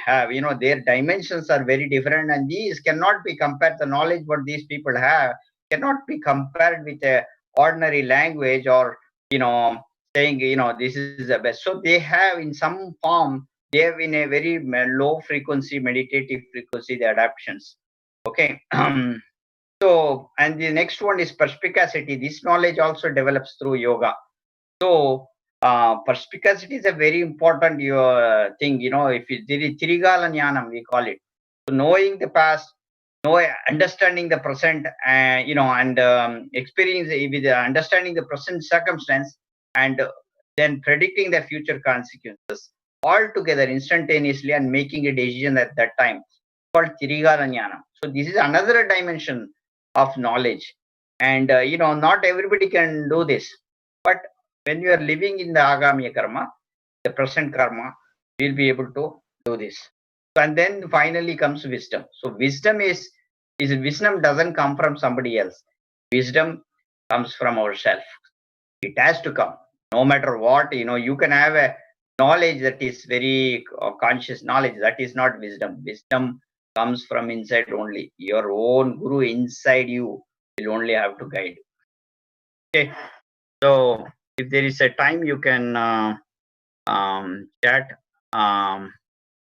S8: have, their dimensions are very different, and these cannot be compared. The knowledge what these people have cannot be compared with a ordinary language, or saying this is the best. So they have in some form, they have in a very low frequency, meditative frequency, the adaptions. Okay. So, and the next one is perspicacity. This knowledge also develops through yoga. So, perspicacity is a very important thing. If you Tirigala Jnanam, we call it. So, knowing the past, understanding the present, and experience with understanding the present circumstance, and then predicting the future consequences all together instantaneously, and making a decision at that time, called Tirigala Jnanam. So, this is another dimension of knowledge. And not everybody can do this, but when you are living in the agami karma, the present karma, you'll be able to do this. And then finally comes wisdom. So wisdom is wisdom doesn't come from somebody else. Wisdom comes from ourselves. It has to come, no matter what. You can have a knowledge that is very conscious knowledge. That is not wisdom. Wisdom comes from inside only. Your own guru inside you will only have to guide. Okay. So if there is a time, you can chat.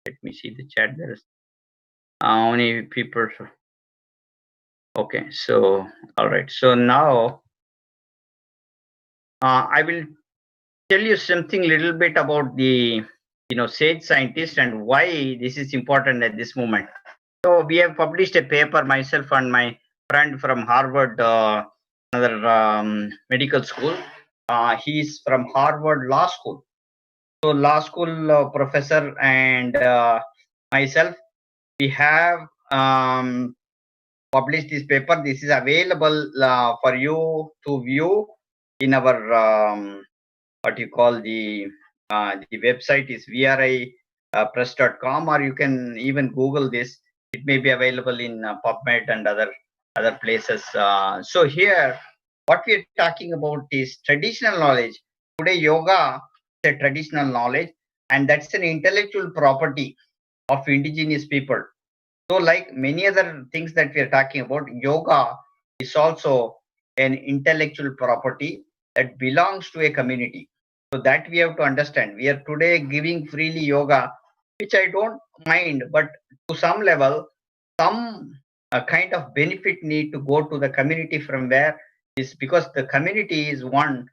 S8: Let me see the chat. There is how many people? Okay, so all right. So now I will tell you something little bit about the sage scientist and why this is important at this moment. So we have published a paper, myself and my friend from Harvard, another medical school. He's from Harvard Law School. So law school professor and myself, we have published this paper. This is available for you to view in our what you call the website is vripress.com, or you can even Google this. It may be available in PubMed and other places. So here, what we are talking about is traditional knowledge. Today, yoga is a traditional knowledge, and that's an intellectual property of indigenous people. So, like many other things that we are talking about, yoga is also an intellectual property that belongs to a community. So that we have to understand. We are today giving freely yoga, which I don't mind, but to some level, some kind of benefit need to go to the community, from where is because the community is one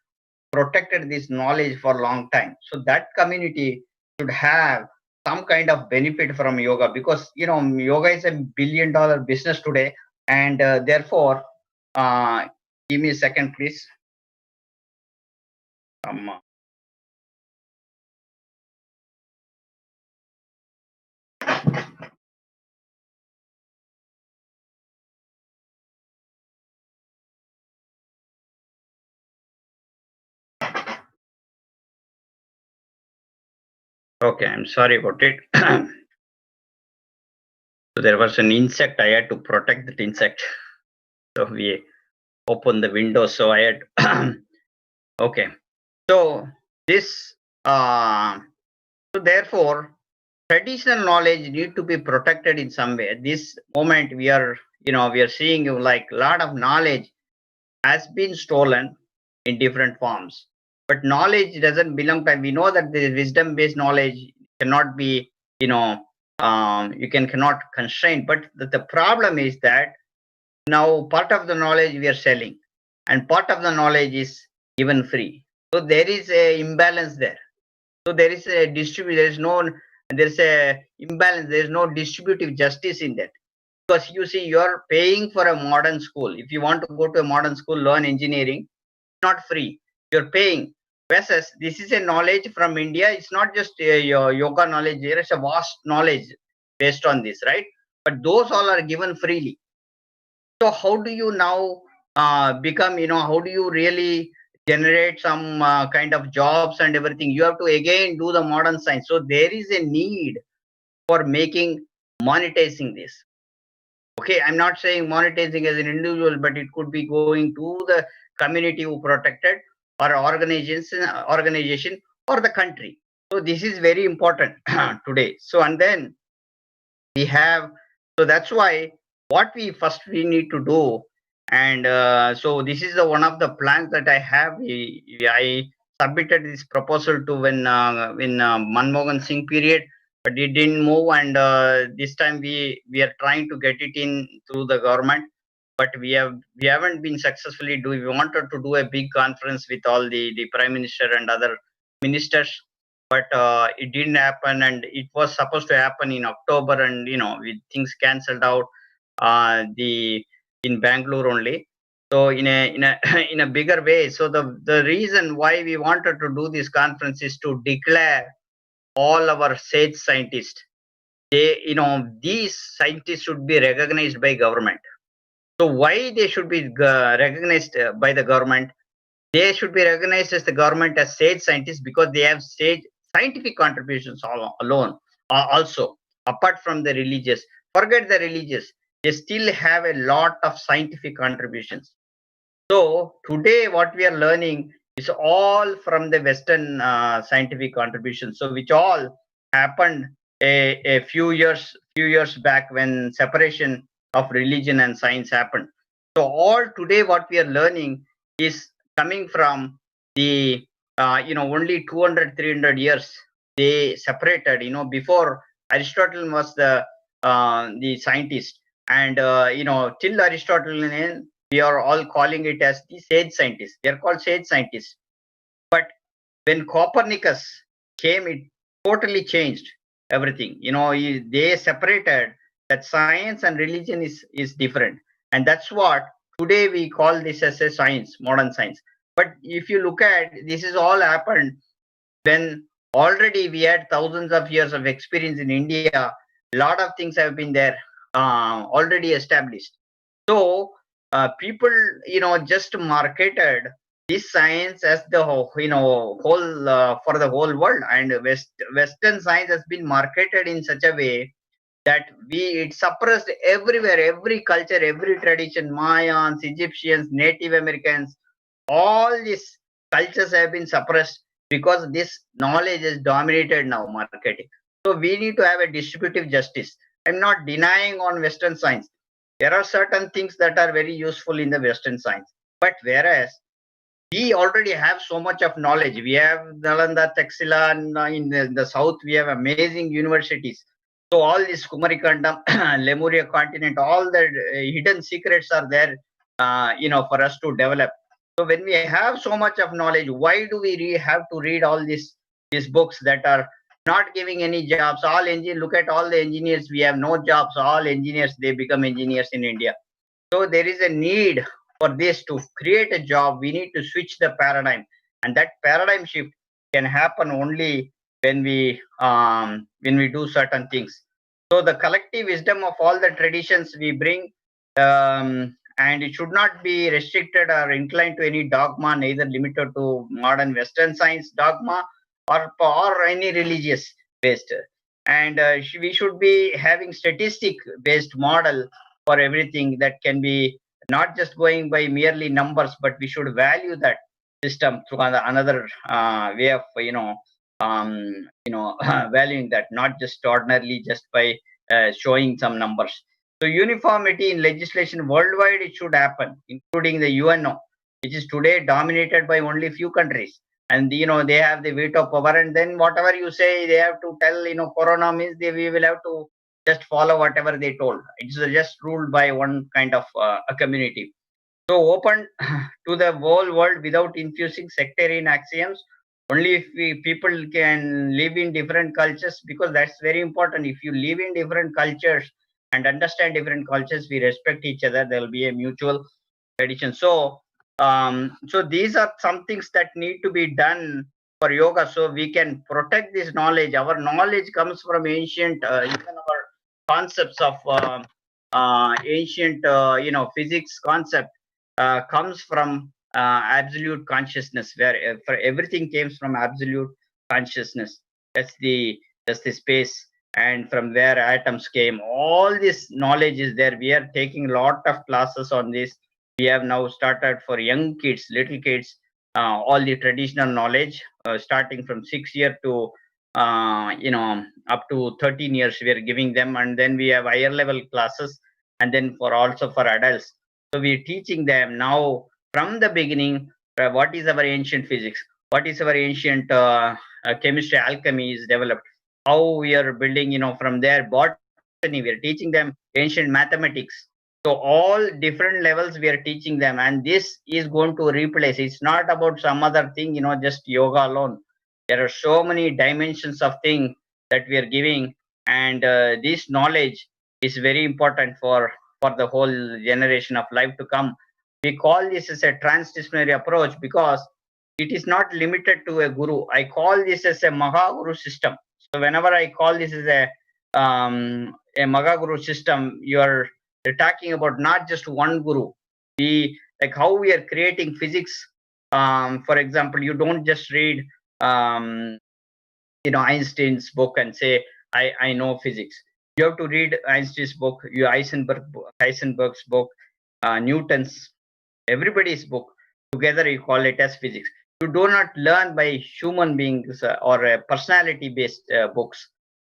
S8: protected this knowledge for a long time. So that community should have some kind of benefit from yoga, because yoga is a billion-dollar business today, and therefore, give me a second, please. Okay, I'm sorry about it. So there was an insect. I had to protect that insect. So we opened the window. So I had. Okay. So this. So therefore, traditional knowledge need to be protected in some way. At this moment, we are seeing like a lot of knowledge has been stolen in different forms. But knowledge doesn't belong to. We know that the wisdom-based knowledge cannot be, you cannot constrain. But the problem is that now part of the knowledge we are selling, and part of the knowledge is given free. So there is a imbalance there. So there is a there's a imbalance. There is no distributive justice in that. Because you see, you're paying for a modern school. If you want to go to a modern school, learn engineering, not free. You're paying. Versus this is a knowledge from India. It's not just your yoga knowledge. There is a vast knowledge based on this, right? But those all are given freely. So how do you now become? How do you really generate some kind of jobs and everything. You have to again do the modern science. So there is a need for making monetizing this. Okay, I'm not saying monetizing as an individual, but it could be going to the community who protected or organization or the country. So this is very important today. So and then we have, so that's why what we need to do, and so this is the one of the plans that I have. I submitted this proposal to when Manmohan Singh period, but it didn't move, and this time we are trying to get it in through the government, but we haven't been successfully do. We wanted to do a big conference with all the prime minister and other ministers, but it didn't happen, and it was supposed to happen in October, and with things cancelled out, the in Bangalore only. So in a in a bigger way. So the reason why we wanted to do this conference is to declare all our sage scientists. They, these scientists should be recognized by government. So why they should be recognized by the government? They should be recognized as the government as sage scientists because they have sage scientific contributions alone. Also, apart from the religious, forget the religious, they still have a lot of scientific contributions. So today, what we are learning is all from the Western scientific contributions. So which all happened a few years back when separation of religion and science happened. So all today, what we are learning is coming from the only 200 300 years they separated. Before Aristotle was the scientist, and till Aristotle, we are all calling it as the sage scientists. They are called sage scientists. But when Copernicus came, it totally changed everything. They separated that science and religion is different, and that's what today we call this as a science, modern science. But if you look at, this is all happened when already we had thousands of years of experience in India. A lot of things have been there, already established. So people, just marketed this science as the whole for the whole world, and Western science has been marketed in such a way that it suppressed everywhere, every culture, every tradition. Mayans, Egyptians, Native Americans, all these cultures have been suppressed because this knowledge is dominated now marketing. So we need to have a distributive justice. I'm not denying on Western science. There are certain things that are very useful in the Western science, but whereas we already have so much of knowledge. We have Nalanda, Taxila, and in the south we have amazing universities. So all this Kumarikandam, Lemuria continent, all the hidden secrets are there, for us to develop. So when we have so much of knowledge, why do we have to read all these books that are not giving any jobs? Look at all the engineers. We have no jobs. All engineers, they become engineers in India. So there is a need for this to create a job. We need to switch the paradigm, and that paradigm shift can happen only when we do certain things. So the collective wisdom of all the traditions we bring, and it should not be restricted or inclined to any dogma, neither limited to modern Western science dogma or any religious based. And we should be having statistic based model for everything, that can be not just going by merely numbers, but we should value that system through another way of valuing that, not just ordinarily just by showing some numbers. So uniformity in legislation worldwide, it should happen, including the UNO, which is today dominated by only few countries, and they have the veto power, and then whatever you say, they have to tell. Corona means we will have to just follow whatever they told. It's just ruled by one kind of a community. So open to the whole world without infusing sectarian axioms. Only if people can live in different cultures, because that's very important. If you live in different cultures and understand different cultures, we respect each other. There will be a mutual tradition. So these are some things that need to be done for yoga, so we can protect this knowledge. Our knowledge comes from ancient, even our concepts of ancient, physics concept comes from absolute consciousness, where for everything came from absolute consciousness. That's the space, and from where atoms came. All this knowledge is there. We are taking a lot of classes on this. We have now started for young kids, little kids, all the traditional knowledge, starting from 6 year to up to 13 years. We are giving them, and then we have higher level classes, and then for also for adults. So we're teaching them now from the beginning. What is our ancient physics? What is our ancient chemistry, alchemy is developed? How we are building, from there, botany. We are teaching them ancient mathematics. So all different levels we are teaching them, and this is going to replace. It's not about some other thing, just yoga alone. There are so many dimensions of thing that we are giving, and this knowledge is very important for the whole generation of life to come. We call this as a transdisciplinary approach because it is not limited to a guru. I call this as a Maha Guru system. So whenever I call this as a Maha Guru system, you're talking about not just one guru. We like how we are creating physics. For example, you don't just read Einstein's book and say I know physics. You have to read Einstein's book, Heisenberg's book, Newton's, everybody's book. Together you call it as physics. You do not learn by human beings or personality based books.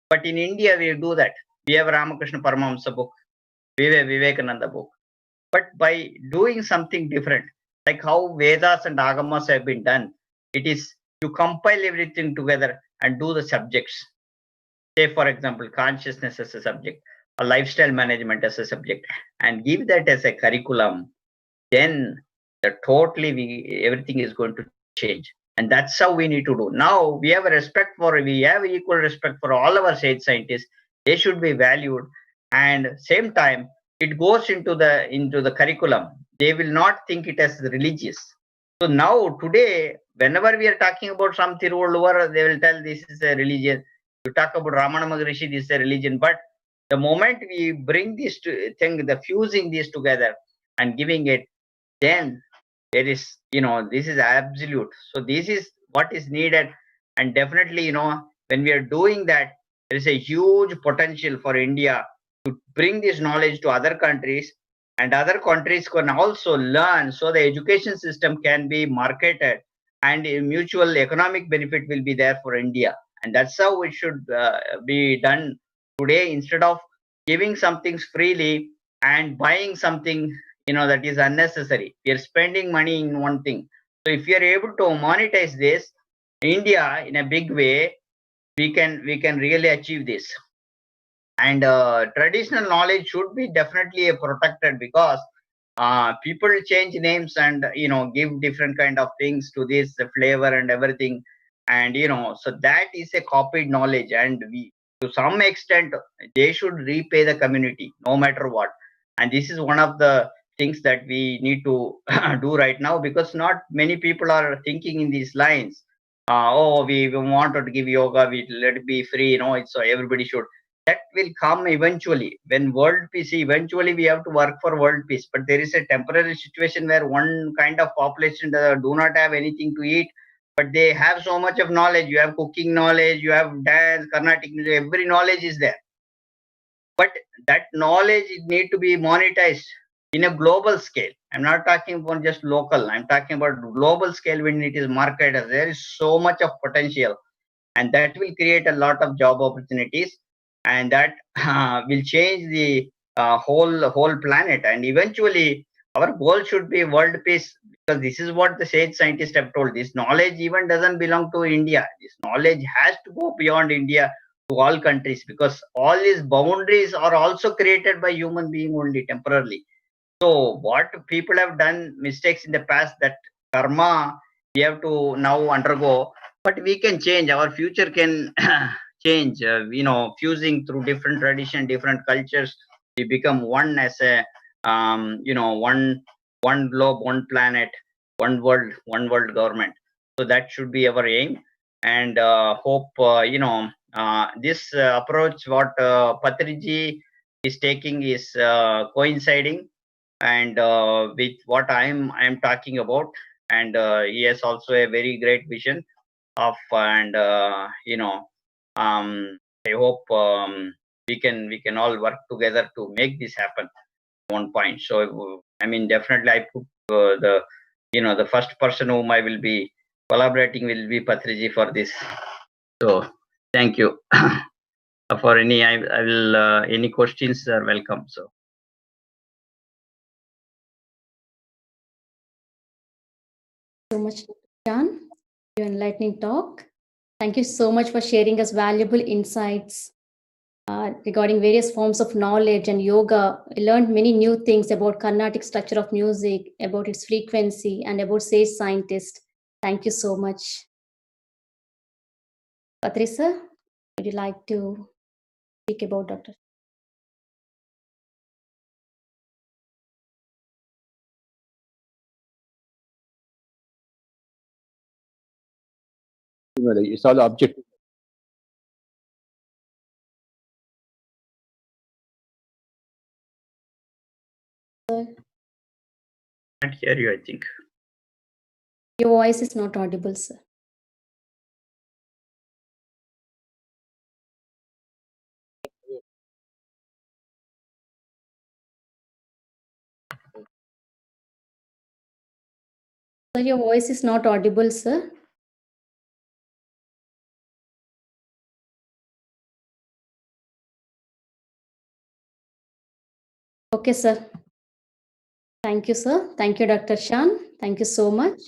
S8: But in India we do that. We have Ramakrishna Paramahamsa book, we have Vivekananda book. But by doing something different, like how Vedas and Agamas have been done, it is you compile everything together and do the subjects. Say, for example, consciousness as a subject, or lifestyle management as a subject, and give that as a curriculum. Then everything is going to change, and that's how we need to do. Now we have equal respect for all our scientists. They should be valued, and same time it goes into the curriculum. They will not think it as religious. So now today, whenever we are talking about some Tiruvallur, they will tell this is a religion. You talk about Ramana Maharishi, this is a religion. But the moment we bring this fusing these together and giving it, then there is, this is absolute. So this is what is needed. And definitely, when we are doing that, there is a huge potential for India to bring this knowledge to other countries, and other countries can also learn, so the education system can be marketed, and a mutual economic benefit will be there for India. And that's how it should be done today, instead of giving some things freely and buying something that is unnecessary. We are spending money in one thing. So if you are able to monetize this, India in a big way, we can really achieve this. And traditional knowledge should be definitely protected, because people change names and give different kind of things to this flavor and everything, and so that is a copied knowledge, and we, to some extent, they should repay the community no matter what. And this is one of the things that we need to do right now, because not many people are thinking in these lines. We wanted to give yoga, we let it be free, it's so everybody should. That will come eventually when world peace. Eventually we have to work for world peace, but there is a temporary situation where one kind of population do not have anything to eat, but they have so much of knowledge. You have cooking knowledge, you have dance, Carnatic music, every knowledge is there. But that knowledge need to be monetized in a global scale. I'm not talking about just local, I'm talking about global scale. When it is marketed, there is so much of potential, and that will create a lot of job opportunities, and that will change the whole planet. And eventually our goal should be world peace, because this is what the sage scientists have told. This knowledge even doesn't belong to India. This knowledge has to go beyond India to all countries, because all these boundaries are also created by human being only temporarily. So what people have done mistakes in the past, that karma we have to now undergo, but we can change. Our future can change. Fusing through different tradition, different cultures, we become one as a one globe, one planet, one world government. So that should be our aim, and hope this approach what Patriji is taking is coinciding and with what I'm talking about. and he has also a very great vision of, and I hope we can all work together to make this happen at one point. So I mean, definitely I put the first person whom I will be collaborating will be Patriji for this. So thank you. For any, I will any questions are welcome. So
S6: So much, John, your enlightening talk. Thank you so much for sharing us valuable insights regarding various forms of knowledge and yoga. I learned many new things about Carnatic structure of music, about its frequency, and about sage scientist. Thank you so much. Patricia, would you like to speak about Dr.
S2: It's all objective.
S8: can't hear you, I think.
S6: Your voice is not audible, sir. Sir, your voice is not audible, sir. Okay, sir. Thank you, sir. Thank you, Dr. Shan. Thank you so much.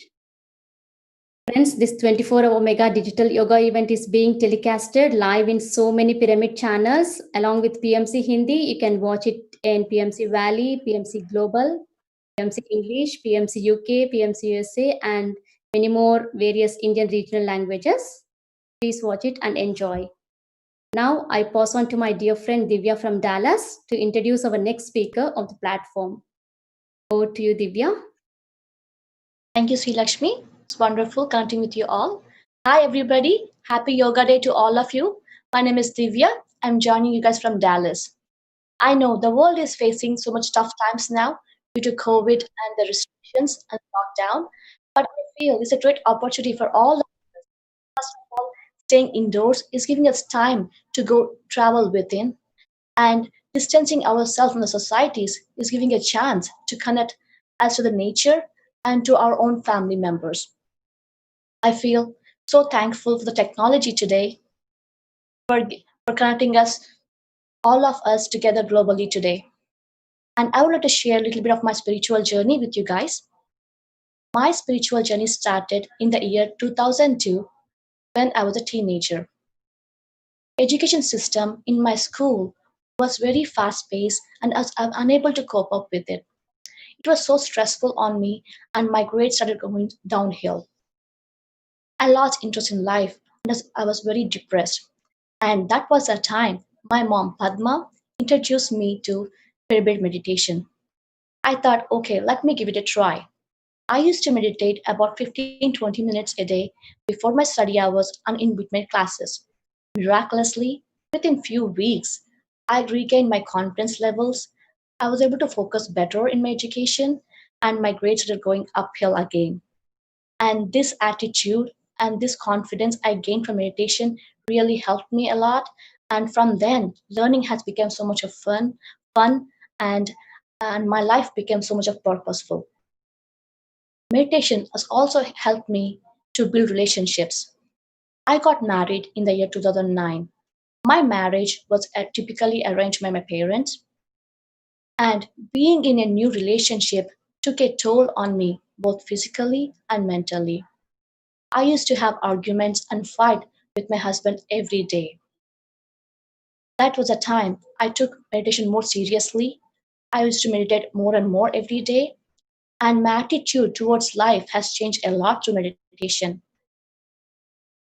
S6: Friends, this 24-hour mega digital yoga event is being telecasted live in so many pyramid channels. Along with PMC Hindi, you can watch it in PMC Valley, PMC Global, PMC English, PMC UK, PMC USA, and many more various Indian regional languages. Please watch it and enjoy. Now, I pass on to my dear friend Divya from Dallas to introduce our next speaker of the platform. Over to you, Divya.
S9: Thank you, Sri Lakshmi. It's wonderful connecting with you all. Hi, everybody. Happy Yoga Day to all of you. My name is Divya. I'm joining you guys from Dallas. I know the world is facing so much tough times now due to COVID and the restrictions and lockdown, but I feel it's a great opportunity for all of us. First of all, staying indoors is giving us time to go travel within, and distancing ourselves from the societies is giving a chance to connect as to the nature and to our own family members. I feel so thankful for the technology today for, for connecting us, all of us together globally today. And I would like to share a little bit of my spiritual journey with you guys. My spiritual journey started in the year 2002 when I was a teenager. Education system in my school was very fast paced and I was unable to cope up with it. It was so stressful on me and my grades started going downhill. I lost interest in life and I was very depressed. And that was the time my mom, Padma, introduced me to pyramid meditation. I thought, okay, let me give it a try. I used to meditate about 15-20 minutes a day before my study hours and in between classes. Miraculously, within few weeks, I regained my confidence levels. I was able to focus better in my education and my grades started going uphill again. And this attitude and this confidence I gained from meditation really helped me a lot. And from then, learning has become so much of fun, and my life became so much of purposeful. Meditation has also helped me to build relationships. I got married in the year 2009. My marriage was typically arranged by my parents, and being in a new relationship took a toll on me, both physically and mentally. I used to have arguments and fight with my husband every day. That was a time I took meditation more seriously. I used to meditate more and more every day, and my attitude towards life has changed a lot through meditation.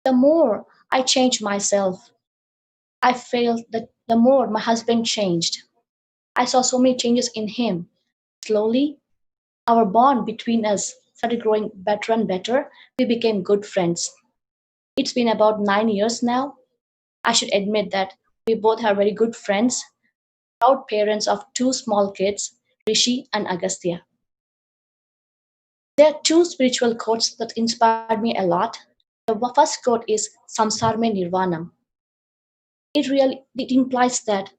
S9: The more I changed myself, I felt that the more my husband changed. I saw so many changes in him. Slowly, our bond between us started growing better and better. We became good friends. It's been about 9 years now. I should admit that we both are very good friends, proud parents of two small kids, Rishi and Agastya. There are two spiritual quotes that inspired me a lot. The first quote is Samsarme Nirvanam. It implies that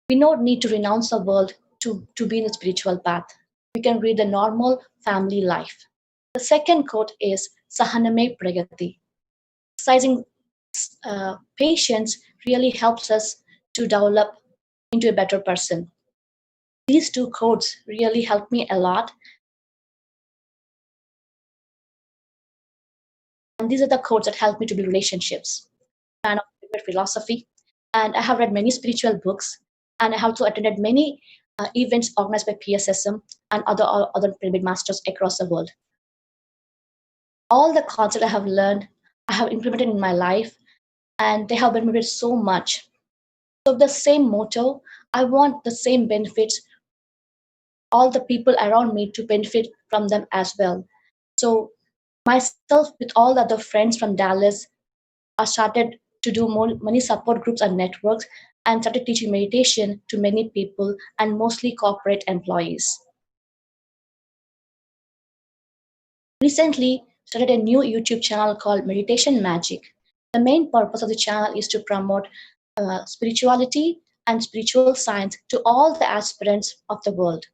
S9: we don't need to renounce the world to be in a spiritual path. We can lead a normal family life. The second quote is Sahaname Pragati. Exercising patience really helps us to develop into a better person. These two quotes really helped me a lot. And these are the quotes that help me to build relationships. Fan of philosophy, and I have read many spiritual books, and I have also attended many events organized by PSSM and other pyramid masters across the world. All the concepts I have learned, I have implemented in my life, and they have benefited so much. So the same motto, I want the same benefits, all the people around me to benefit from them as well. So myself with all the other friends from Dallas, I started to do many support groups and networks and started teaching meditation to many people and mostly corporate employees. Recently, started a new YouTube channel called Meditation Magic. The main purpose of the channel is to promote spirituality and spiritual science to all the aspirants of the world.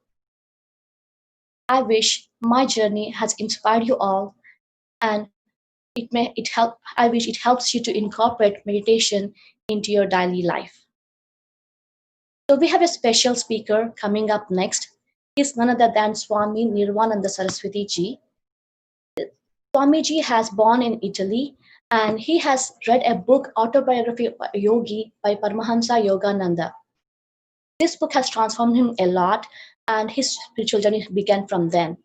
S9: I wish my journey has inspired you all, and I wish it helps you to incorporate meditation into your daily life. So we have a special speaker coming up next. He's none other than Swami Nirvananda Saraswati ji. Swamiji has born in Italy, and he has read a book, Autobiography of a Yogi by Paramahansa Yogananda. This book has transformed him a lot, and his spiritual journey began from then.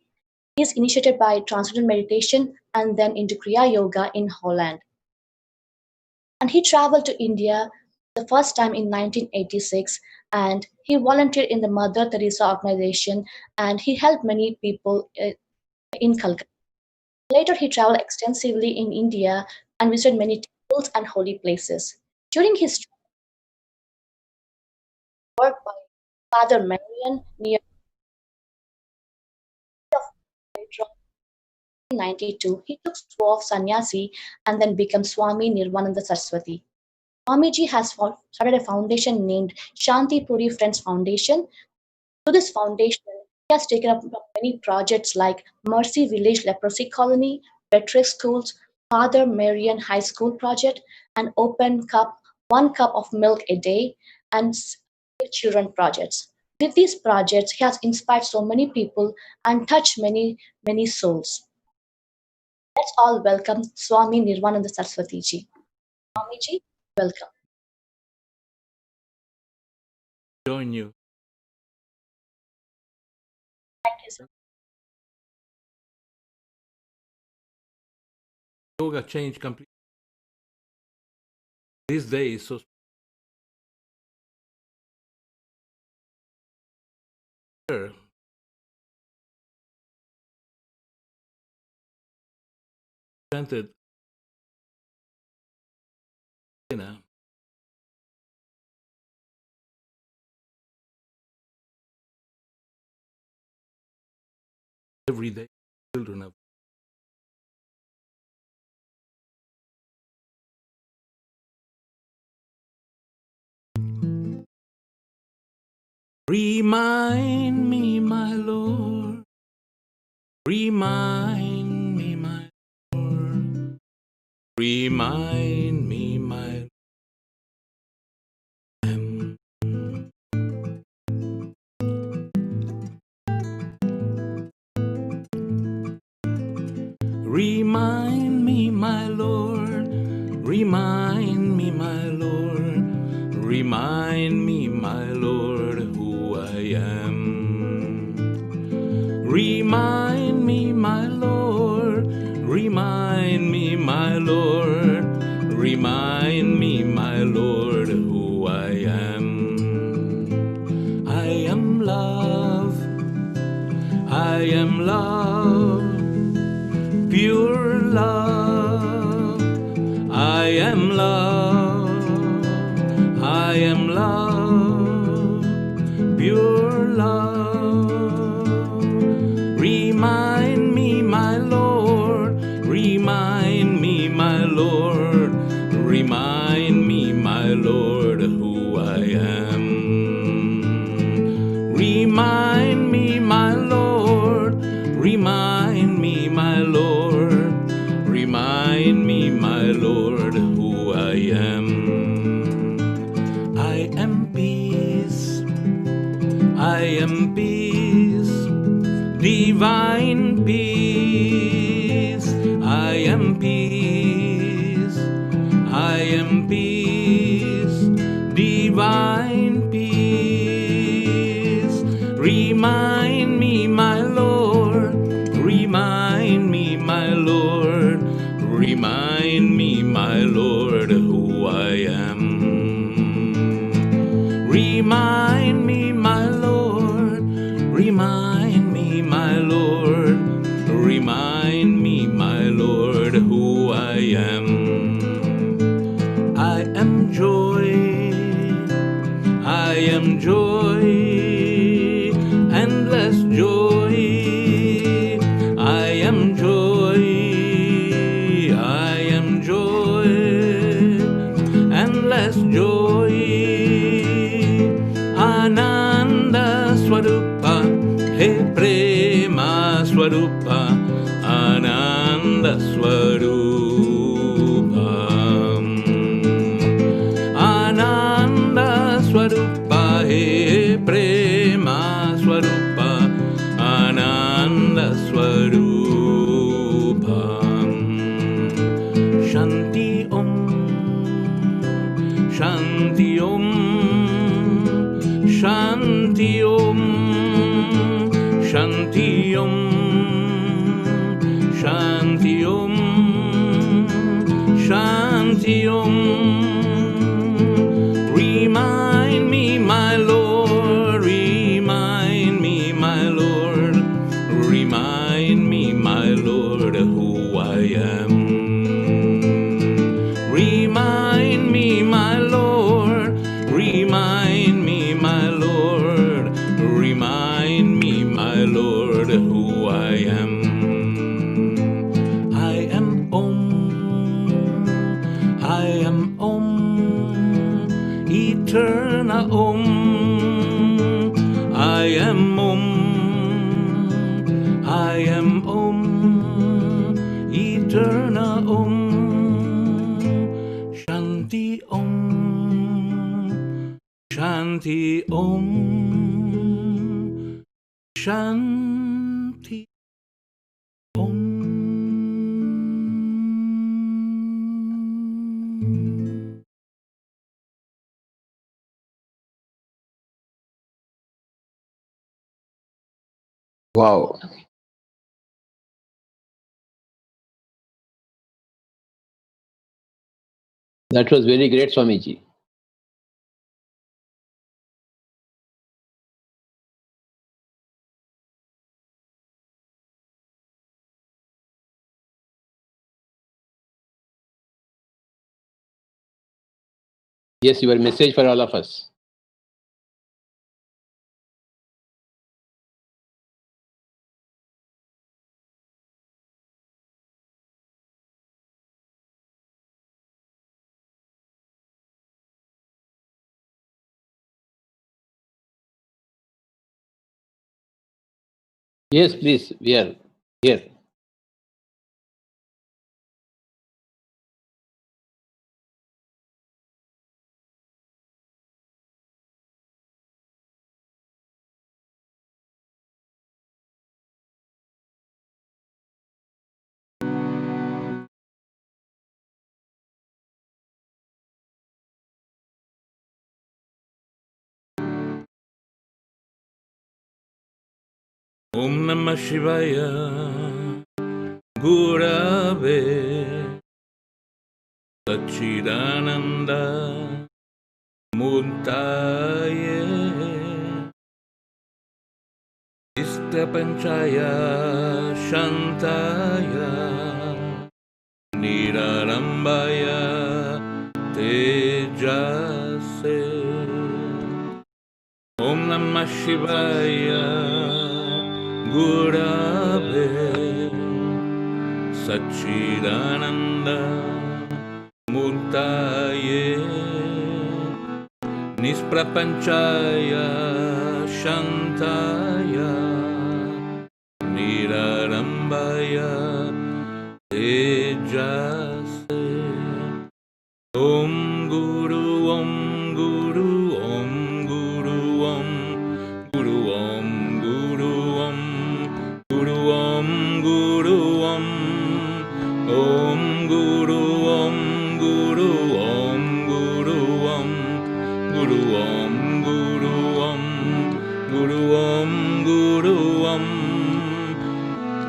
S9: He is initiated by Transcendental Meditation and then into Kriya Yoga in Holland. And he traveled to India the first time in 1986, and he volunteered in the Mother Teresa organization, and he helped many people in Calcutta. Later, he traveled extensively in India and visited many temples and holy places. During his work by Father Marian near 1992, he took vow of sannyasi and then became Swami Nirvananda Saraswati. Swamiji has started a foundation named Shanti Puri Friends Foundation. Through this foundation, he has taken up many projects like Mercy Village Leprosy Colony, veterinary schools, Father Marian High School project, and Open Cup, 1 cup of milk a day, and Save children projects. With these projects, he has inspired so many people and touched many, many souls. Let's all welcome Swami Nirvananda Saraswati ji. Swamiji, welcome.
S10: Join you.
S9: Thank you so much.
S10: Yoga changed completely. This day is so special. Chanted dinner. Every day, children of remind me, my Lord. Remind me, my Lord. Remind me, my Lord. Remind me, my Lord. Remind me, my Lord. Remind me, my Lord, who I am. Remind me, my Lord. Remind me, my Lord. Remind me, my Lord, who I am. I am love. I am love. Pure love. I am love. I am love. Pure love. Remind me, my am peace. I am peace. Divine peace. I am peace. I am peace. Divine peace. Remind me, my Lord. Remind me, my Lord. Remind me, my Lord, who I am. Remind me, my Lord. Remind me, my Lord. Remind me, my Lord, who I am. I am joy. I am joy. Endless joy. I am joy. I am joy. Endless joy. Ananda Swarupa, He Prema Swarupa, Ananda Swarupa, Ananda Swarupa, He Prema Swarupa, Ananda Swarupa. Shanti Om, Shanti Om, Shanti Om, Shanti Om, Shanti Om, Shanti Om. Remind me, my Lord, remind me, my Lord, remind me, my Lord, who I am. Remind me, my Lord, remind me, my Lord, remind me, my Lord, who I am. I am Om, I am Om, eternal Om. I am Om, I am Om, eternal Om. Shanti Om, Shanti Om, Shanti Om.
S2: Wow. That was very great, Swamiji. Yes, your message for all of us. Yes, please. We are here.
S10: Om Namah Shivaya, Gurave, Sachidananda, Muntaye, Istapanchaya, Shantaya, Nirarambaya, Tejase. Om Namah Shivaya, Gurave, Sachidananda, Murtaye, Nisprapanchaya, Shantaya, Nirarambaya, Tejase. Om Guru, Om Guru, Om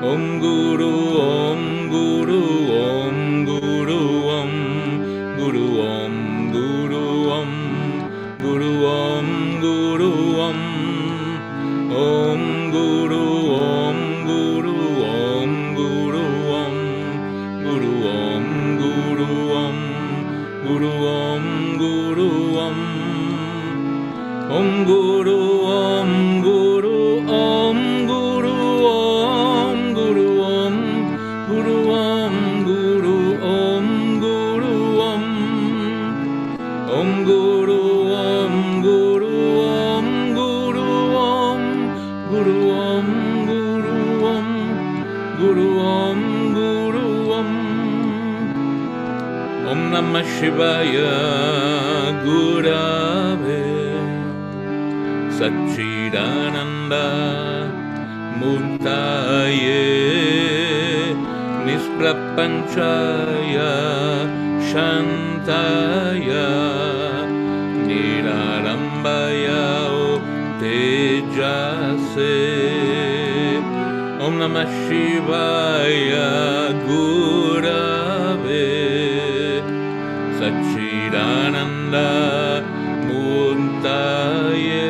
S10: Om Guru, Om Guru, Om Guru, Om Guru, Om Guru, Om Guru, Om Guru, Om Om Guru, Om Guru, Om Guru, Om Guru, Om Guru, Om Guru, Om Guru, Om Om Guru, Om Guru, Om Guru, Om Guru, Om Guru, Om Guru, Om Guru, Om Om Guru, Om Guru, Om Guru, Om Guru, Om Guru, Om Guru, Om Guru, Om Om Namah Shivaya Gurave Satchidananda Murtaye Nisprapanchaya Shantaya Nirarambaya Tejase Om Namah Shivaya Gurave Satchidananda Murtaye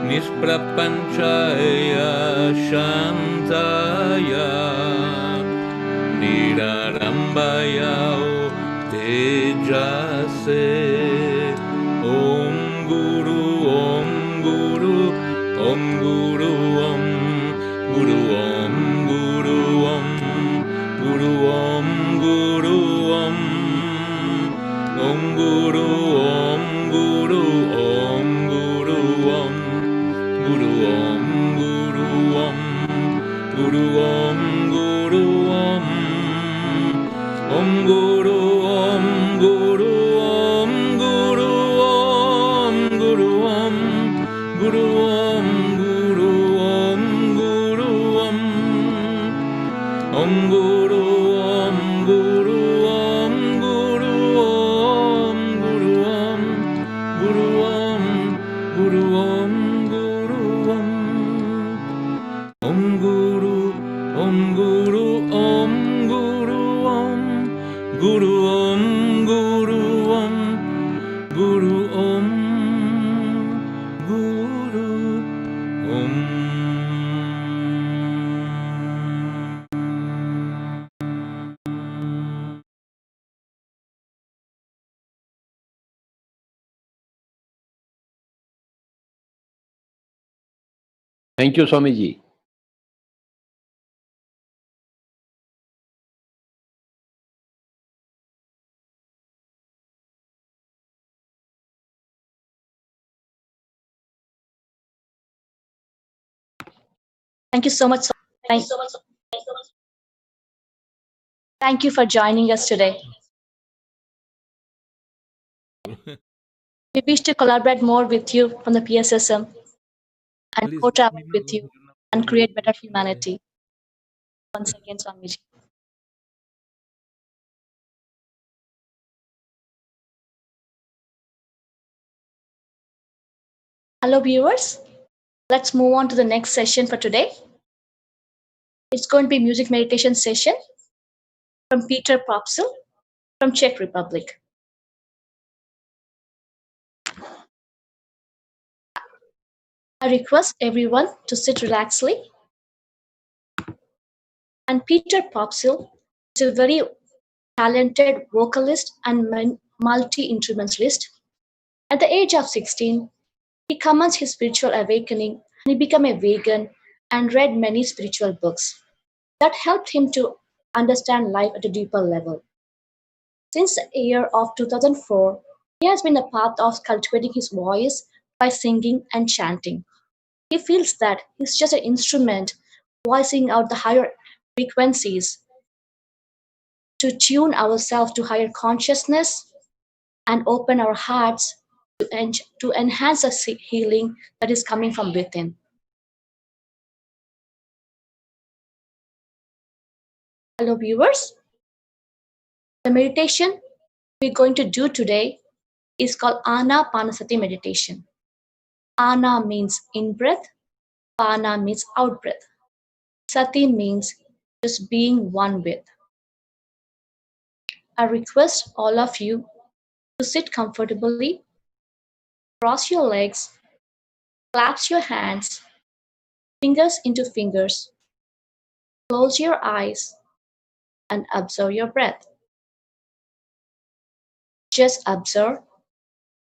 S10: Nisprapanchaya Shantaya Nirarambaya Tejase Om Guru, Om Guru, Om Guru, Om Guru, Om Guru, Om Guru, Om Guru, Om Om Guru, Om Guru, Om Guru, Om Guru, Om Guru, Om Guru, Om Guru, Om Om Guru, Om Guru, Om Guru, Om Guru, Om Guru, Om Guru, Om Guru, Om Om Guru, Om Guru, Om Guru, Om Guru, Om Guru, Om Guru, Om Guru, Om Om Guru, Om Guru, Om Guru, Om Guru, Om Guru, Om Guru, Om Guru, Om
S2: Thank you, Swamiji.
S9: Thank you so much. Thank, thank you for joining us today. We wish to collaborate more with you from the PSSM and co-travel with you and create better humanity. Once again, Swamiji. Hello, viewers. Let's move on to the next session for today. It's going to be music meditation session from Peter Popsil from Czech Republic. I request everyone to sit relaxedly. And Peter Popsil is a very talented vocalist and multi-instrumentalist. At the age of 16, he commenced his spiritual awakening and he became a vegan and read many spiritual books that helped him to understand life at a deeper level. Since the year of 2004, he has been a path of cultivating his voice by singing and chanting. He feels that he's just an instrument voicing out the higher frequencies to tune ourselves to higher consciousness and open our hearts to enhance the healing that is coming from within. Hello, viewers. The meditation we're going to do today is called Anapanasati meditation. Ana means in breath, Pana means out breath. Sati means just being one with. I request all of you to sit comfortably, cross your legs, clasp your hands, fingers into fingers, close your eyes, and observe your breath. Just observe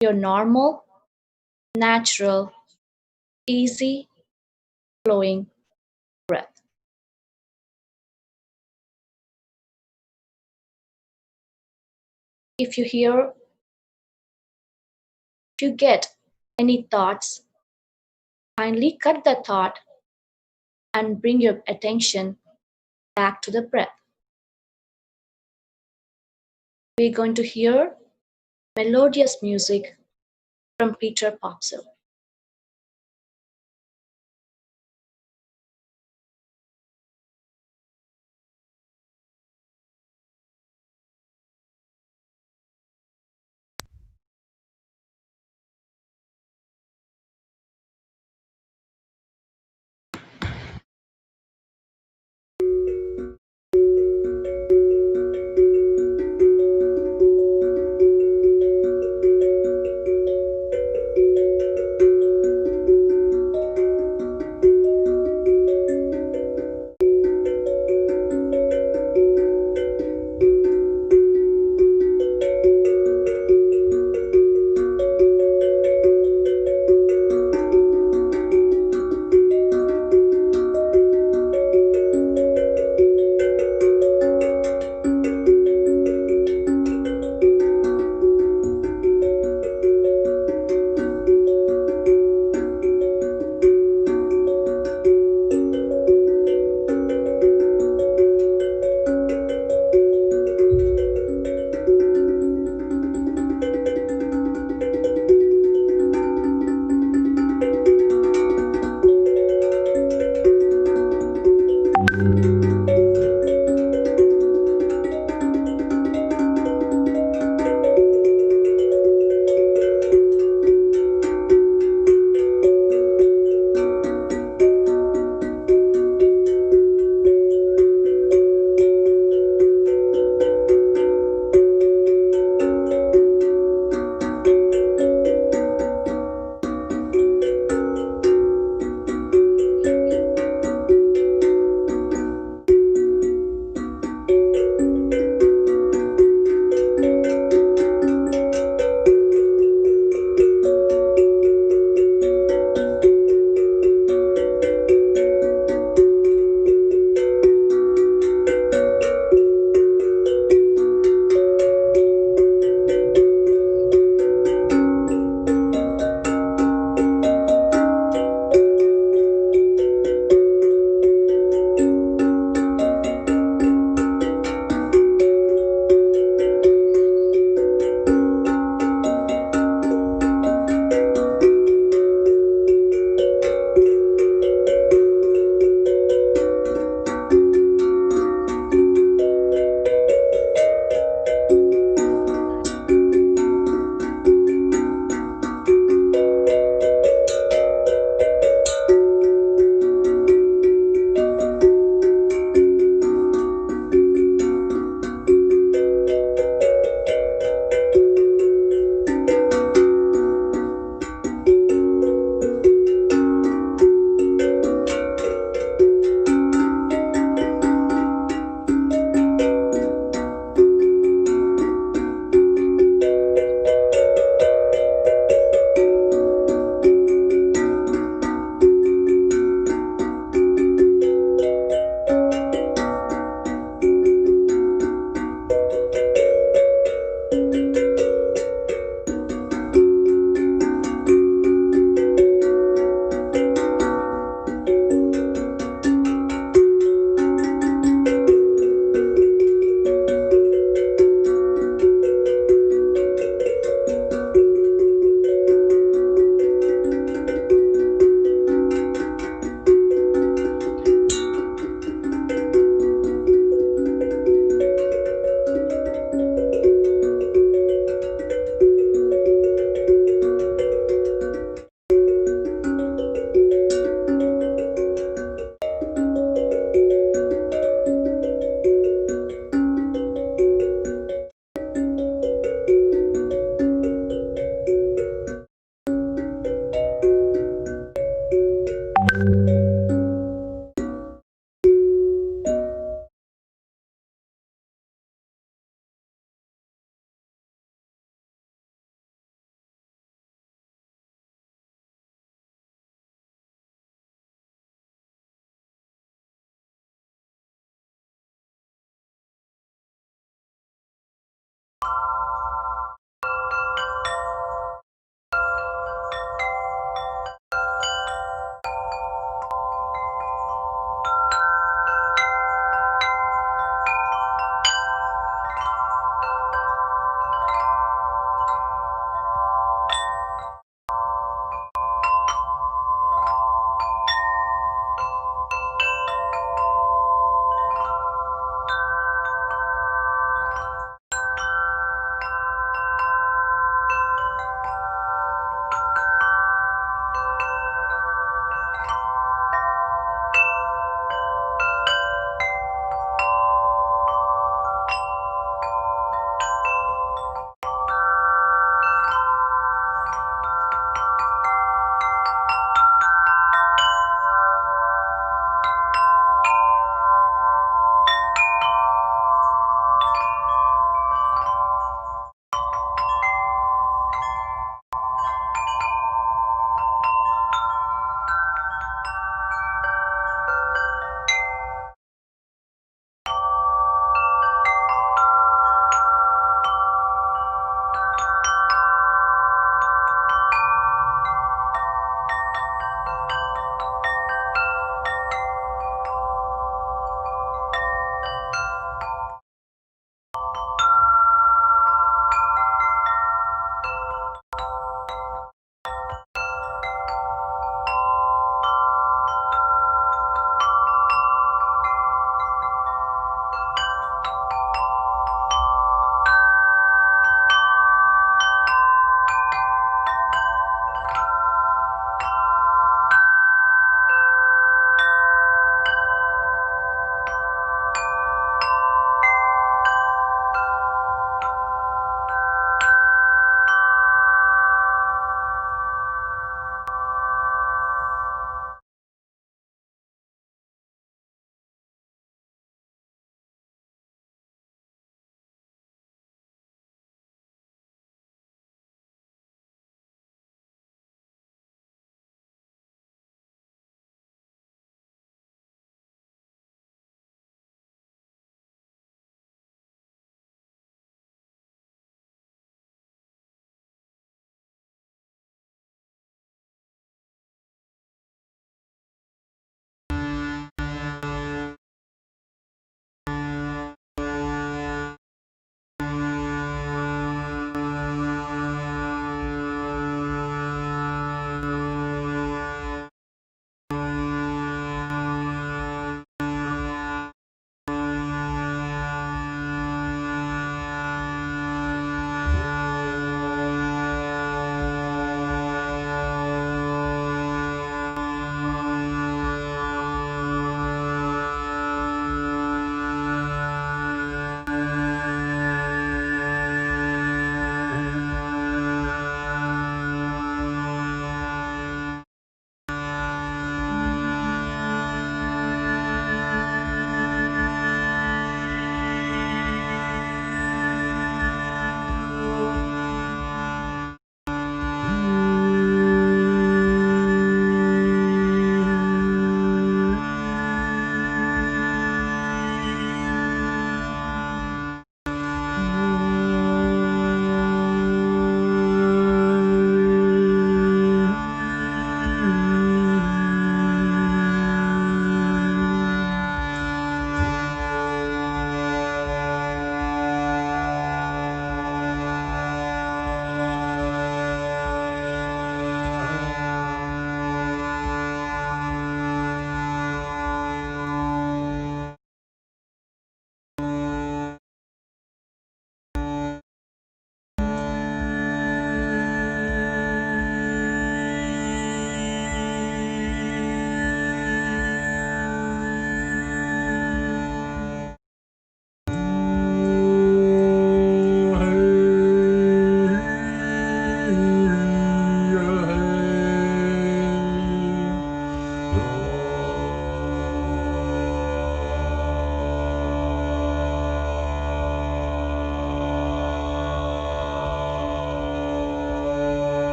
S9: your normal, natural, easy, flowing breath. If you hear, if you get any thoughts, kindly cut the thought and bring your attention back to the breath. We're going to hear melodious music from Peter Popsell.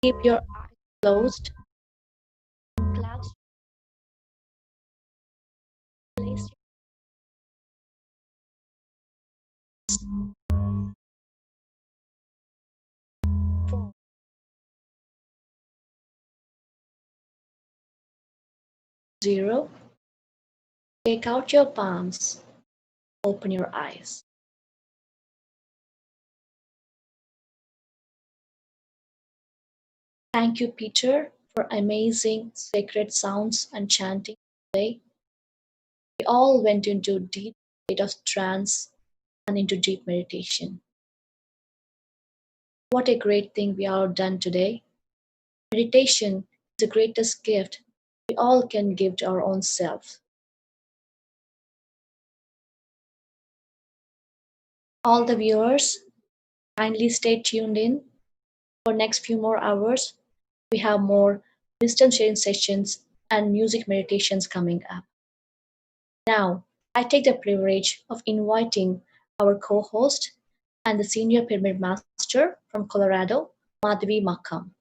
S9: Keep your eyes closed. Clasp. Place 4. Zero. Take out your palms. Open your eyes. Thank you, Peter, for amazing sacred sounds and chanting today. We all went into a deep state of trance and into deep meditation. What a great thing we all done today. Meditation is the greatest gift we all can give to our own self. All the viewers, kindly stay tuned in for next few more hours. We have more wisdom sharing sessions and music meditations coming up. Now, I take the privilege of inviting our co-host and the senior pyramid master from Colorado, Madhavi Makam.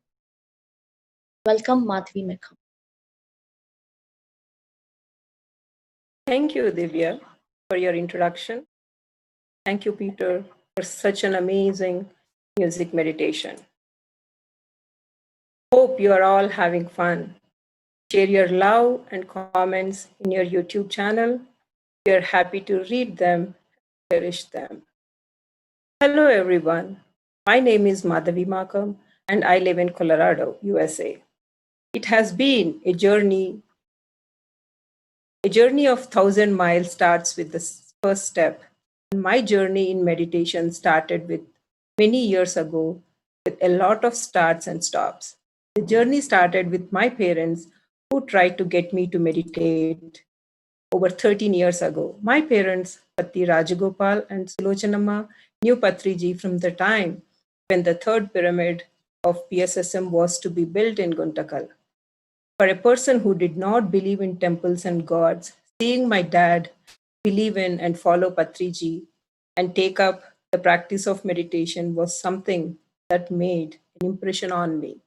S9: Welcome, Madhavi Makam.
S11: Thank you, Divya, for your introduction. Thank you, Peter, for such an amazing music meditation. Hope you are all having fun. Share your love and comments in your YouTube channel. We are happy to read them, cherish them. Hello, everyone. My name is Madhavi Makam, and I live in Colorado, USA. It has been a journey. A journey of 1,000 miles starts with the first step. My journey in meditation started with many years ago with a lot of starts and stops. The journey started with my parents who tried to get me to meditate over 13 years ago. My parents, Patti Rajagopal and Sulochanamma, knew Patriji from the time when the third pyramid of PSSM was to be built in Guntakal. For a person who did not believe in temples and gods, seeing my dad believe in and follow Patriji and take up the practice of meditation was something that made an impression on me.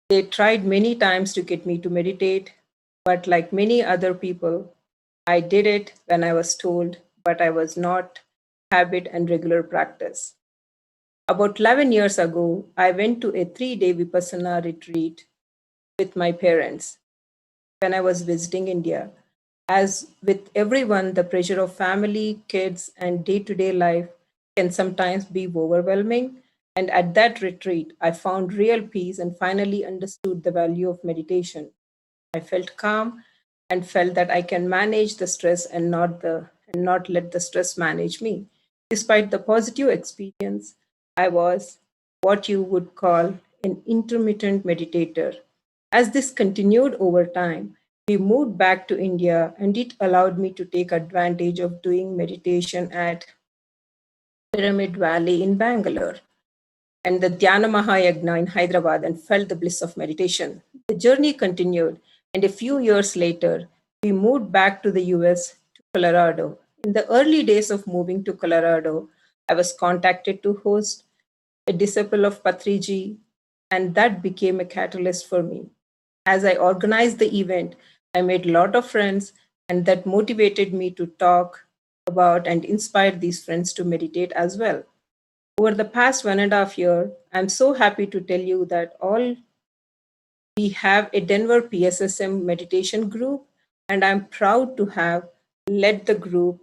S11: They tried many times to get me to meditate, but like many other people, I did it when I was told, but I was not habit and regular practice. About 11 years ago, I went to a 3-day Vipassana retreat with my parents when I was visiting India. As with everyone, the pressure of family, kids, and day to day life can sometimes be overwhelming. And at that retreat, I found real peace and finally understood the value of meditation. I felt calm and felt that I can manage the stress and not let the stress manage me. Despite the positive experience, I was what you would call an intermittent meditator. As this continued over time, we moved back to India and it allowed me to take advantage of doing meditation at Pyramid Valley in Bangalore and the Dhyana Mahayagna in Hyderabad and felt the bliss of meditation. The journey continued, and a few years later, we moved back to the US to Colorado. In the early days of moving to Colorado, I was contacted to host a disciple of Patriji, and that became a catalyst for me. As I organized the event, I made a lot of friends, and that motivated me to talk about and inspire these friends to meditate as well. Over the past 1.5 years, I'm so happy to tell you that all we have a Denver PSSM meditation group, and I'm proud to have led the group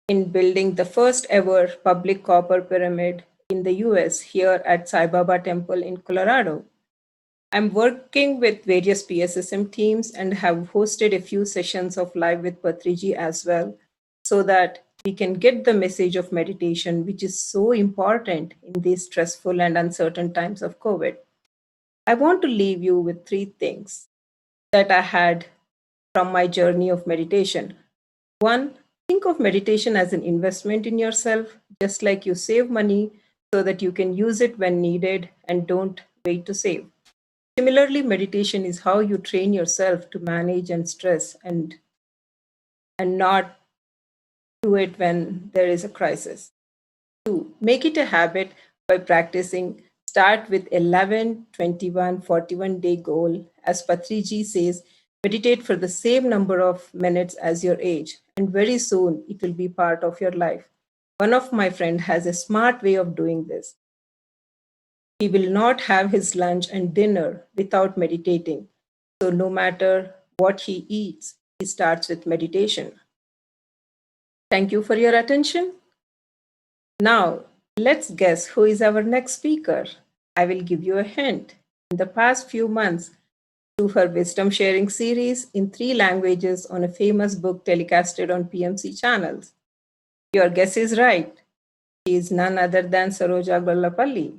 S11: in building the first ever public copper pyramid in the US here at Sai Baba Temple in Colorado. I'm working with various PSSM teams and have hosted a few sessions of live with Patriji as well, so that we can get the message of meditation, which is so important in these stressful and uncertain times of COVID. I want to leave you with 3 things that I had from my journey of meditation. 1, think of meditation as an investment in yourself, just like you save money so that you can use it when needed and don't wait to save. Similarly, meditation is how you train yourself to manage and stress and not do it when there is a crisis. 2, make it a habit by practicing Start with 11, 21, 41-day goal. As Patriji says, meditate for the same number of minutes as your age, and very soon it will be part of your life. One of my friends has a smart way of doing this. He will not have his lunch and dinner without meditating. So no matter what he eats, he starts with meditation. Thank you for your attention. Now, let's guess who is our next speaker. I will give you a hint. In the past few months, through her wisdom sharing series in 3 languages on a famous book telecasted on PMC channels. Your guess is right. She is none other than Saroja Gollapalli.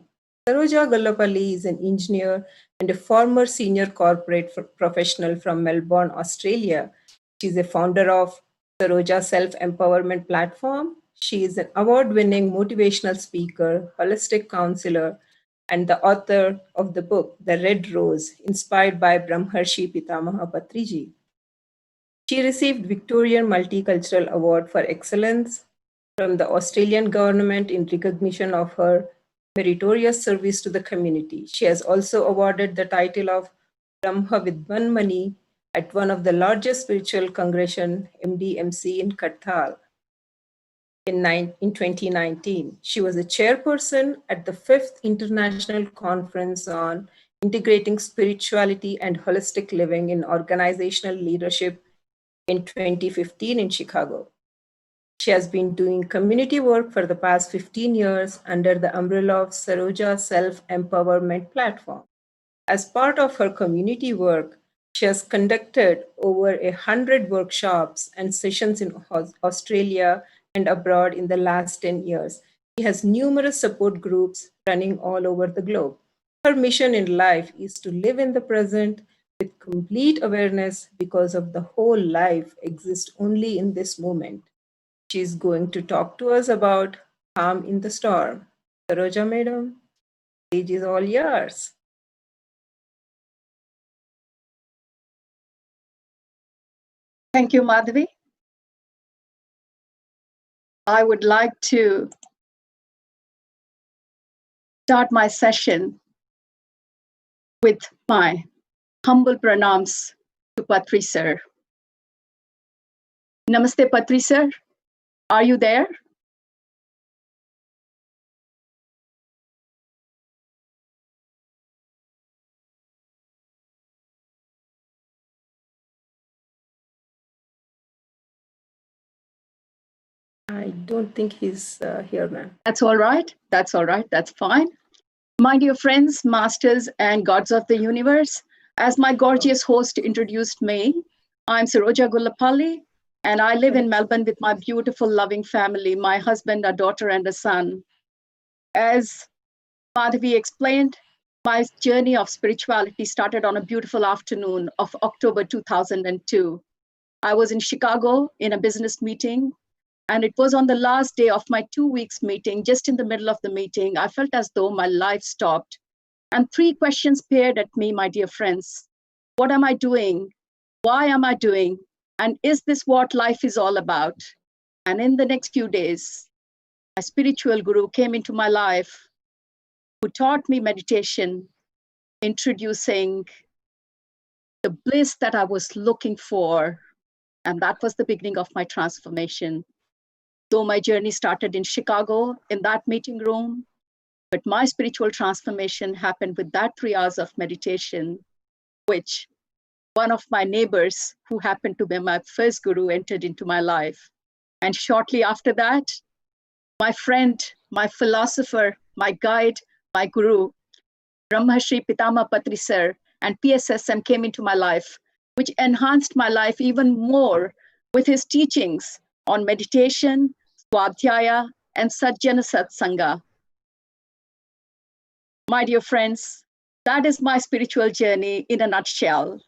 S11: Saroja Gollapalli is an engineer and a former senior corporate professional from Melbourne, Australia. She is a founder of Saroja Self-Empowerment Platform. She is an award-winning motivational speaker, holistic counselor, and the author of the book, The Red Rose, inspired by Brahmarshi Pitamaha Patriji. She received Victorian Multicultural Award for Excellence from the Australian government in recognition of her meritorious service to the community. She has also awarded the title of Brahma Vidvanmani at one of the largest spiritual congregation, MDMC, in Karthal. In 2019, she was a chairperson at the 5th International Conference on Integrating Spirituality and Holistic Living in Organizational Leadership in 2015 in Chicago. She has been doing community work for the past 15 years under the umbrella of Saroja Self-Empowerment Platform. As part of her community work, she has conducted over 100 workshops and sessions in Australia and abroad in the last 10 years. She has numerous support groups running all over the globe. Her mission in life is to live in the present with complete awareness because of the whole life exists only in this moment. She's going to talk to us about calm in the storm. Saroja madam, stage is all yours.
S12: Thank you, Madhavi. I would like to start my session with my humble pranams to Patri sir. Namaste, Patri sir. Are you there?
S11: I don't think he's here, ma'am.
S12: That's all right. That's all right. That's fine. My dear friends, masters, and gods of the universe, as my gorgeous host introduced me, I'm Saroja Gollapalli, and I live in Melbourne with my beautiful, loving family, my husband, a daughter, and a son. As Madhavi explained, my journey of spirituality started on a beautiful afternoon of October 2002. I was in Chicago in a business meeting, and it was on the last day of my 2 weeks meeting. Just in the middle of the meeting, I felt as though my life stopped. And 3 questions peered at me, my dear friends. What am I doing? Why am I doing? And is this what life is all about? And in the next few days, a spiritual guru came into my life who taught me meditation, introducing the bliss that I was looking for. And that was the beginning of my transformation. Though my journey started in Chicago in that meeting room, but my spiritual transformation happened with that 3 hours of meditation, which one of my neighbors, who happened to be my first guru, entered into my life. And shortly after that, my friend, my philosopher, my guide, my guru, Brahmarshi Pitamaha Patri sir and PSSM came into my life, which enhanced my life even more with his teachings on meditation, Swadhyaya, and Sajjana Satsanga. My dear friends, that is my spiritual journey in a nutshell.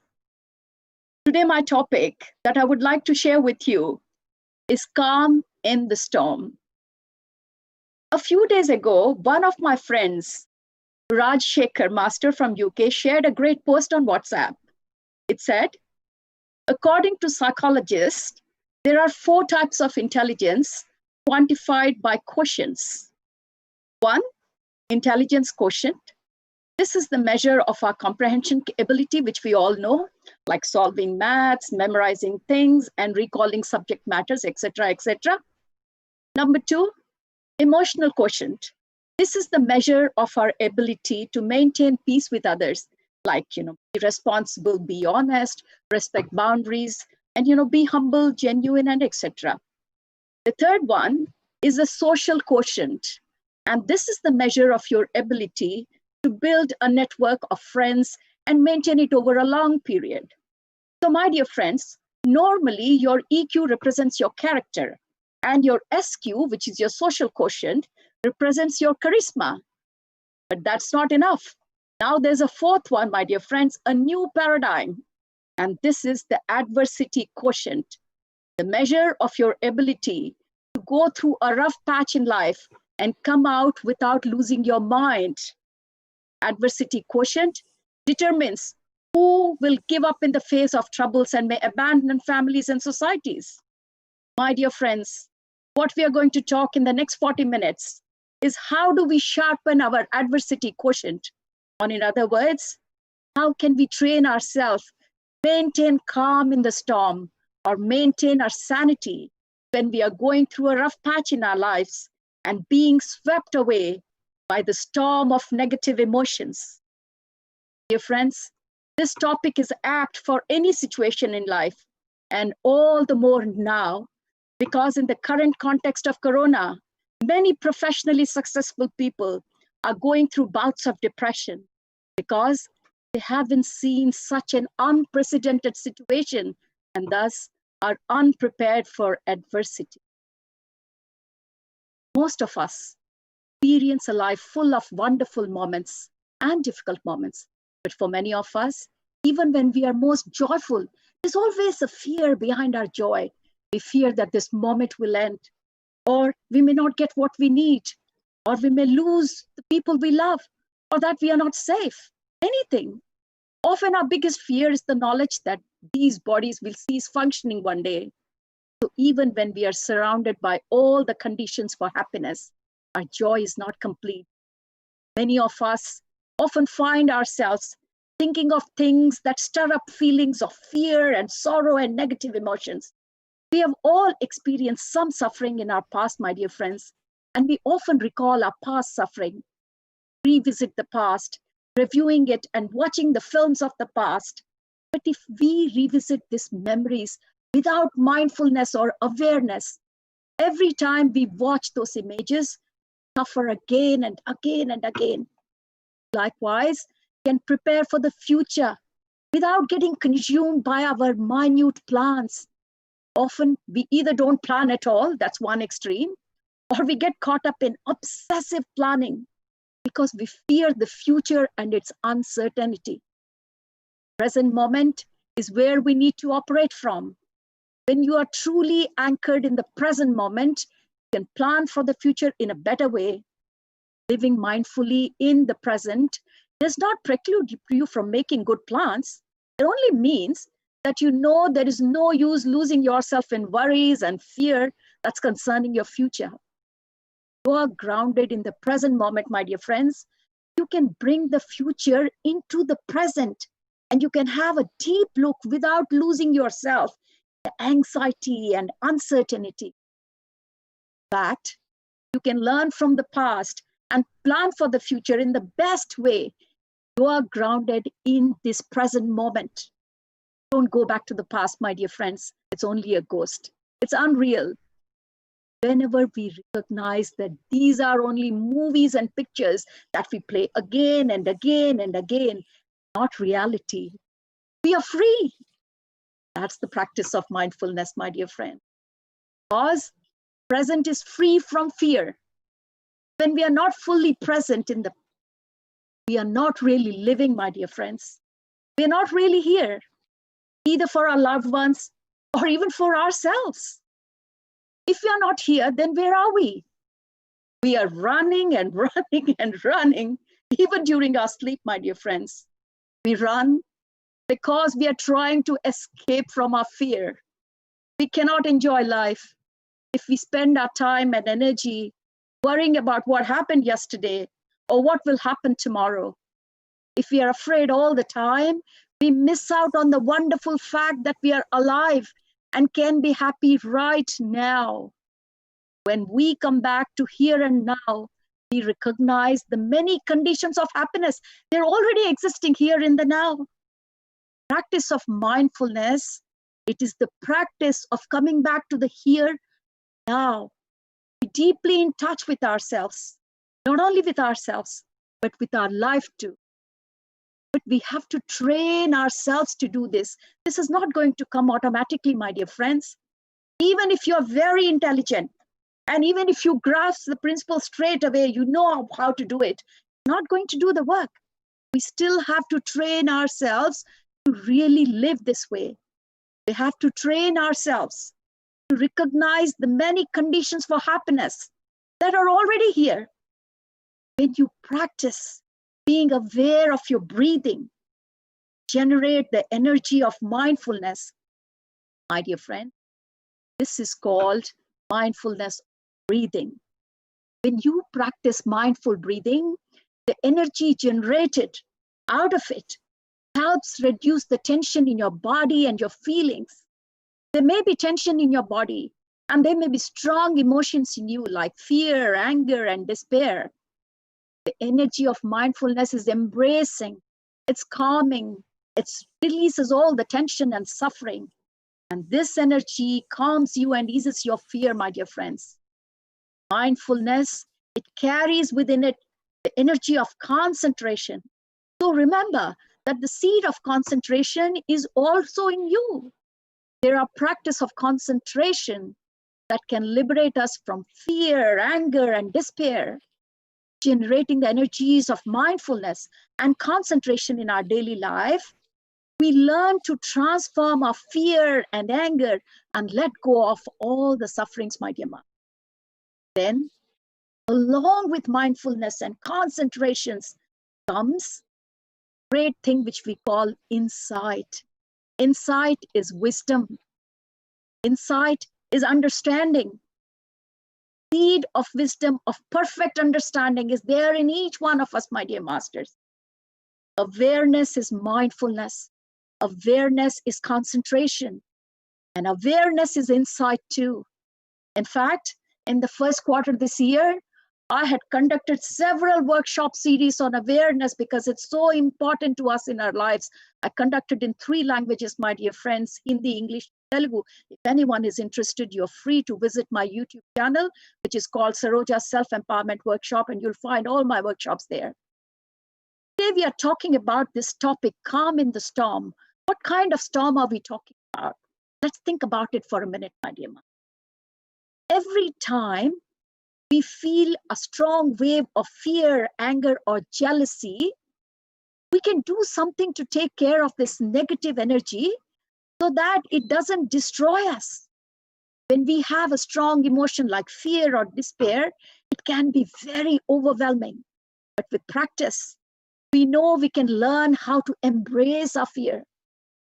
S12: Today, my topic that I would like to share with you is calm in the storm. A few days ago, one of my friends, Raj Shekhar, master from UK, shared a great post on WhatsApp. It said, according to psychologists, there are 4 types of intelligence quantified by quotients. 1, intelligence quotient. This is the measure of our comprehension ability, which we all know, like solving maths, memorizing things, and recalling subject matters, etc., etc. Number 2, emotional quotient. This is the measure of our ability to maintain peace with others, like, be responsible, be honest, respect boundaries, and, be humble, genuine, and etc. The third one is a social quotient. And this is the measure of your ability to build a network of friends and maintain it over a long period. So, my dear friends, normally your EQ represents your character, and your SQ, which is your social quotient, represents your charisma. But that's not enough. Now there's a fourth one, my dear friends, a new paradigm. And this is the adversity quotient, the measure of your ability to go through a rough patch in life and come out without losing your mind. Adversity quotient determines who will give up in the face of troubles and may abandon families and societies. My dear friends, what we are going to talk in the next 40 minutes is how do we sharpen our adversity quotient? Or in other words, how can we train ourselves, maintain calm in the storm, or maintain our sanity when we are going through a rough patch in our lives and being swept away by the storm of negative emotions? Dear friends, this topic is apt for any situation in life, and all the more now, because in the current context of Corona, many professionally successful people are going through bouts of depression because they haven't seen such an unprecedented situation and thus are unprepared for adversity. Most of us experience a life full of wonderful moments and difficult moments. But for many of us, even when we are most joyful, there's always a fear behind our joy. We fear that this moment will end, or we may not get what we need, or we may lose the people we love, or that we are not safe. Anything. Often our biggest fear is the knowledge that these bodies will cease functioning one day. So even when we are surrounded by all the conditions for happiness, our joy is not complete. Many of us often find ourselves thinking of things that stir up feelings of fear and sorrow and negative emotions. We have all experienced some suffering in our past, my dear friends, and we often recall our past suffering, revisit the past, reviewing it and watching the films of the past. But if we revisit these memories without mindfulness or awareness, every time we watch those images, suffer again and again and again. Likewise, can prepare for the future without getting consumed by our minute plans. Often we either don't plan at all, that's one extreme, or we get caught up in obsessive planning because we fear the future and its uncertainty. Present moment is where we need to operate from. When you are truly anchored in the present moment, you can plan for the future in a better way. Living mindfully in the present does not preclude you from making good plans. It only means that you know there is no use losing yourself in worries and fear that's concerning your future. You are grounded in the present moment, my dear friends. You can bring the future into the present, and you can have a deep look without losing yourself, the anxiety and uncertainty. In fact, you can learn from the past and plan for the future in the best way. You are grounded in this present moment. Don't go back to the past, my dear friends. It's only a ghost. It's unreal. Whenever we recognize that these are only movies and pictures that we play again and again and again, not reality, we are free. That's the practice of mindfulness, my dear friend. Because present is free from fear. When we are not fully present we are not really living, my dear friends. We are not really here, either for our loved ones or even for ourselves. If we are not here, then where are we? We are running and running and running, even during our sleep, my dear friends. We run because we are trying to escape from our fear. We cannot enjoy life if we spend our time and energy worrying about what happened yesterday or what will happen tomorrow. If we are afraid all the time, we miss out on the wonderful fact that we are alive and can be happy right now. When we come back to here and now, we recognize the many conditions of happiness. They're already existing here in the now. Practice of mindfulness, it is the practice of coming back to the here now. Be deeply in touch with ourselves, not only with ourselves, but with our life too. But we have to train ourselves to do this. This is not going to come automatically, my dear friends. Even if you're very intelligent, and even if you grasp the principle straight away, you know how to do it, not going to do the work. We still have to train ourselves to really live this way. We have to train ourselves to recognize the many conditions for happiness that are already here. When you practice being aware of your breathing, generate the energy of mindfulness, my dear friend, this is called mindfulness breathing. When you practice mindful breathing, the energy generated out of it helps reduce the tension in your body and your feelings. There may be tension in your body, and there may be strong emotions in you like fear, anger, and despair. The energy of mindfulness is embracing, it's calming, it releases all the tension and suffering. And this energy calms you and eases your fear, my dear friends. Mindfulness, it carries within it the energy of concentration. So remember that the seed of concentration is also in you. There are practice of concentration that can liberate us from fear, anger, and despair, generating the energies of mindfulness and concentration in our daily life. We learn to transform our fear and anger and let go of all the sufferings, my dear mom. Then, along with mindfulness and concentrations comes a great thing which we call insight. Insight is wisdom. Insight is understanding. Seed of wisdom, of perfect understanding is there in each one of us, my dear masters. Awareness is mindfulness. Awareness is concentration. And awareness is insight too. In fact, in the first quarter this year, I had conducted several workshop series on awareness because it's so important to us in our lives. I conducted in 3 languages, my dear friends, Hindi, English, Telugu. If anyone is interested, you're free to visit my YouTube channel, which is called Saroja Self-Empowerment Workshop, and you'll find all my workshops there. Today we are talking about this topic, calm in the storm. What kind of storm are we talking about? Let's think about it for a minute, my dear man. Every time we feel a strong wave of fear, anger, or jealousy, we can do something to take care of this negative energy so that it doesn't destroy us. When we have a strong emotion like fear or despair, it can be very overwhelming. But with practice, we know we can learn how to embrace our fear,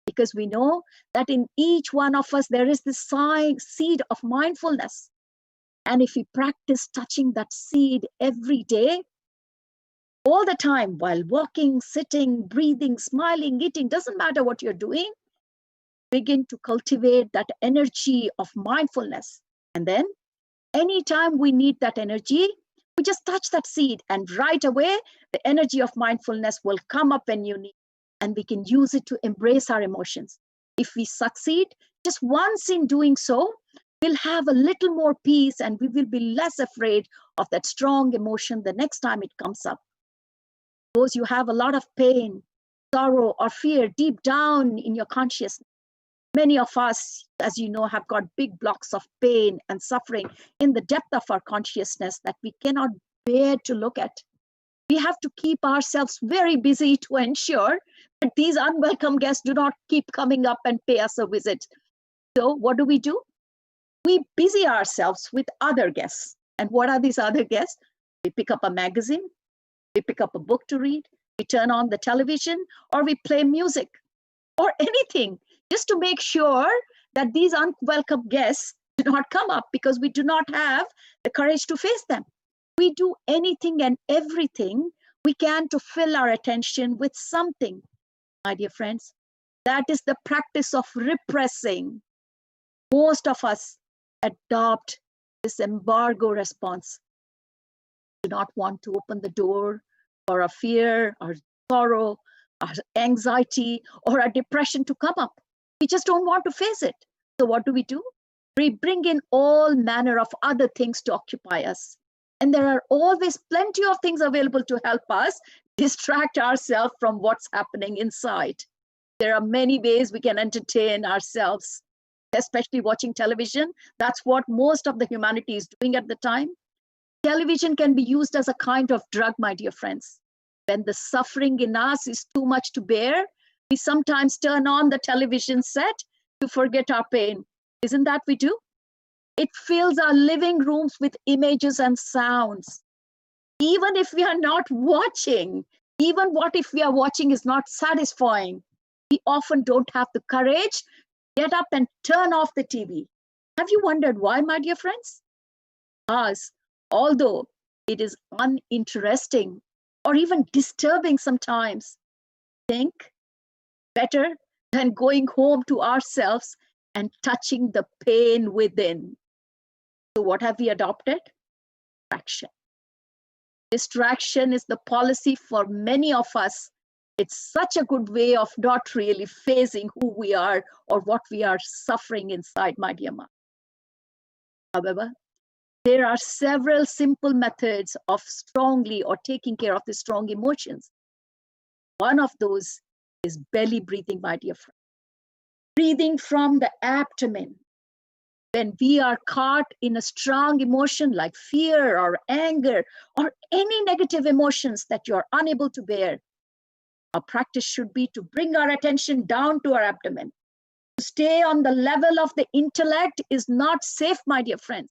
S12: because we know that in each one of us, there is this seed of mindfulness. And if we practice touching that seed every day, all the time, while walking, sitting, breathing, smiling, eating, doesn't matter what you're doing, begin to cultivate that energy of mindfulness. And then anytime we need that energy, we just touch that seed, and right away, the energy of mindfulness will come up when you need, and we can use it to embrace our emotions. If we succeed just once in doing so, we'll have a little more peace and we will be less afraid of that strong emotion the next time it comes up. Suppose you have a lot of pain, sorrow, or fear deep down in your consciousness. Many of us, as you know, have got big blocks of pain and suffering in the depth of our consciousness that we cannot bear to look at. We have to keep ourselves very busy to ensure that these unwelcome guests do not keep coming up and pay us a visit. So what do? We busy ourselves with other guests. And what are these other guests? We pick up a magazine, we pick up a book to read, we turn on the television, or we play music, or anything, just to make sure that these unwelcome guests do not come up, because we do not have the courage to face them. We do anything and everything we can to fill our attention with something, my dear friends. That is the practice of repressing. Most of us adopt this embargo response. Do not want to open the door for a fear or sorrow or anxiety or a depression to come up. We just don't want to face it. So what do? We bring in all manner of other things to occupy us. And there are always plenty of things available to help us distract ourselves from what's happening inside. There are many ways we can entertain ourselves, especially watching television. That's what most of the humanity is doing at the time. Television can be used as a kind of drug, my dear friends. When the suffering in us is too much to bear, we sometimes turn on the television set to forget our pain. Isn't that we do? It fills our living rooms with images and sounds. Even if we are not watching, even what if we are watching is not satisfying, we often don't have the courage to get up and turn off the TV. Have you wondered why, my dear friends? Because although it is uninteresting or even disturbing sometimes, think better than going home to ourselves and touching the pain within. So what have we adopted? Distraction. Distraction is the policy for many of us. It's such a good way of not really facing who we are or what we are suffering inside, my dear mom. However, there are several simple methods of strongly or taking care of the strong emotions. One of those is belly breathing, my dear friend. Breathing from the abdomen. When we are caught in a strong emotion like fear or anger or any negative emotions that you're unable to bear, our practice should be to bring our attention down to our abdomen. To stay on the level of the intellect is not safe, my dear friends.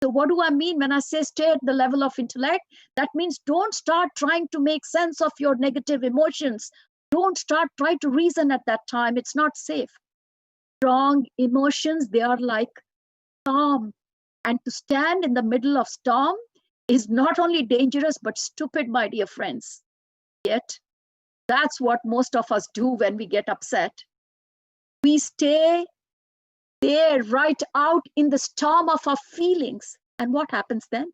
S12: So what do I mean when I say stay at the level of intellect? That means don't start trying to make sense of your negative emotions. Don't start trying to reason at that time. It's not safe. Strong emotions, they are like storm. And to stand in the middle of storm is not only dangerous, but stupid, my dear friends. Yet, that's what most of us do when we get upset. We stay there right out in the storm of our feelings. And what happens then?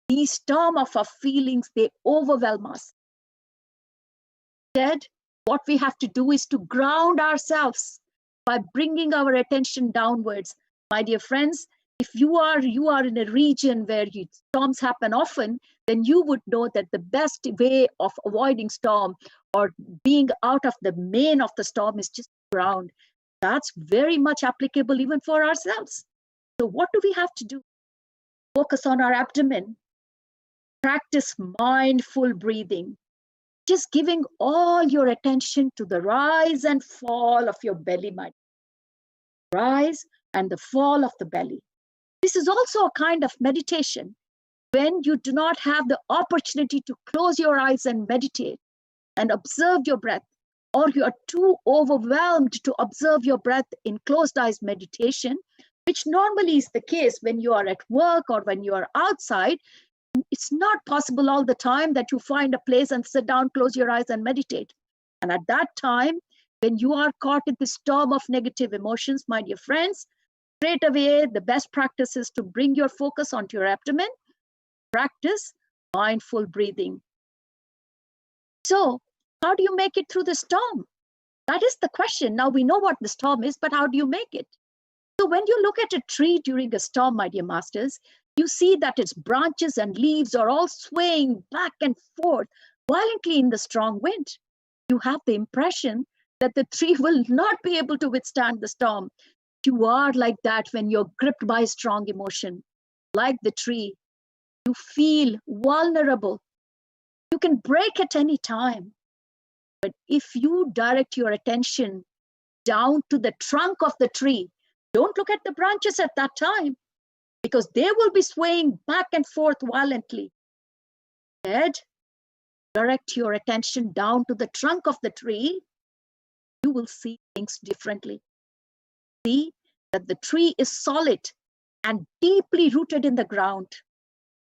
S12: These storm of our feelings, they overwhelm us. Instead, what we have to do is to ground ourselves by bringing our attention downwards. My dear friends, if you are in a region where storms happen often, then you would know that the best way of avoiding storm or being out of the main of the storm is just ground. That's very much applicable even for ourselves. So what do we have to do? Focus on our abdomen. Practice mindful breathing. Just giving all your attention to the rise and fall of your belly, my dear. Rise and the fall of the belly. This is also a kind of meditation. When you do not have the opportunity to close your eyes and meditate and observe your breath, or you are too overwhelmed to observe your breath in closed eyes meditation, which normally is the case when you are at work or when you are outside, it's not possible all the time that you find a place and sit down, close your eyes and meditate. And at that time, when you are caught in the storm of negative emotions, my dear friends, straight away, the best practice is to bring your focus onto your abdomen. Practice mindful breathing. So, how do you make it through the storm? That is the question. Now we know what the storm is, but how do you make it? So when you look at a tree during a storm, my dear masters, you see that its branches and leaves are all swaying back and forth violently in the strong wind. You have the impression that the tree will not be able to withstand the storm. You are like that when you're gripped by strong emotion. Like the tree, you feel vulnerable. You can break at any time. But if you direct your attention down to the trunk of the tree, don't look at the branches at that time, because they will be swaying back and forth violently. Instead, direct your attention down to the trunk of the tree, you will see things differently. See that the tree is solid and deeply rooted in the ground.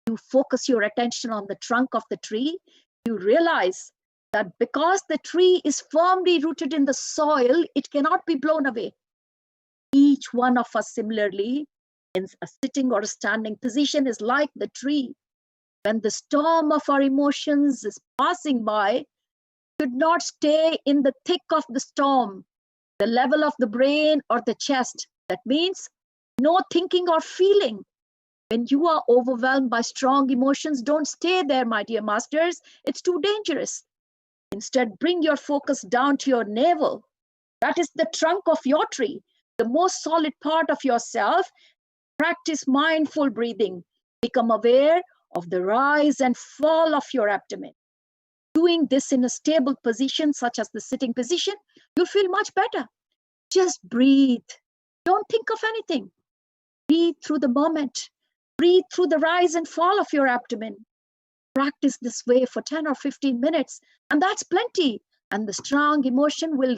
S12: You focus your attention on the trunk of the tree, You realize that because the tree is firmly rooted in the soil, it cannot be blown away. Each one of us, similarly, in a sitting or a standing position, is like the tree. When the storm of our emotions is passing by, should not stay in the thick of the storm, the level of the brain or the chest. That means no thinking or feeling. When you are overwhelmed by strong emotions, don't stay there, my dear masters. It's too dangerous. Instead, bring your focus down to your navel. That is the trunk of your tree, the most solid part of yourself. Practice mindful breathing. Become aware of the rise and fall of your abdomen. Doing this in a stable position, such as the sitting position, you'll feel much better. Just breathe. Don't think of anything. Breathe through the moment. Breathe through the rise and fall of your abdomen. Practice this way for 10 or 15 minutes, and that's plenty. And the strong emotion will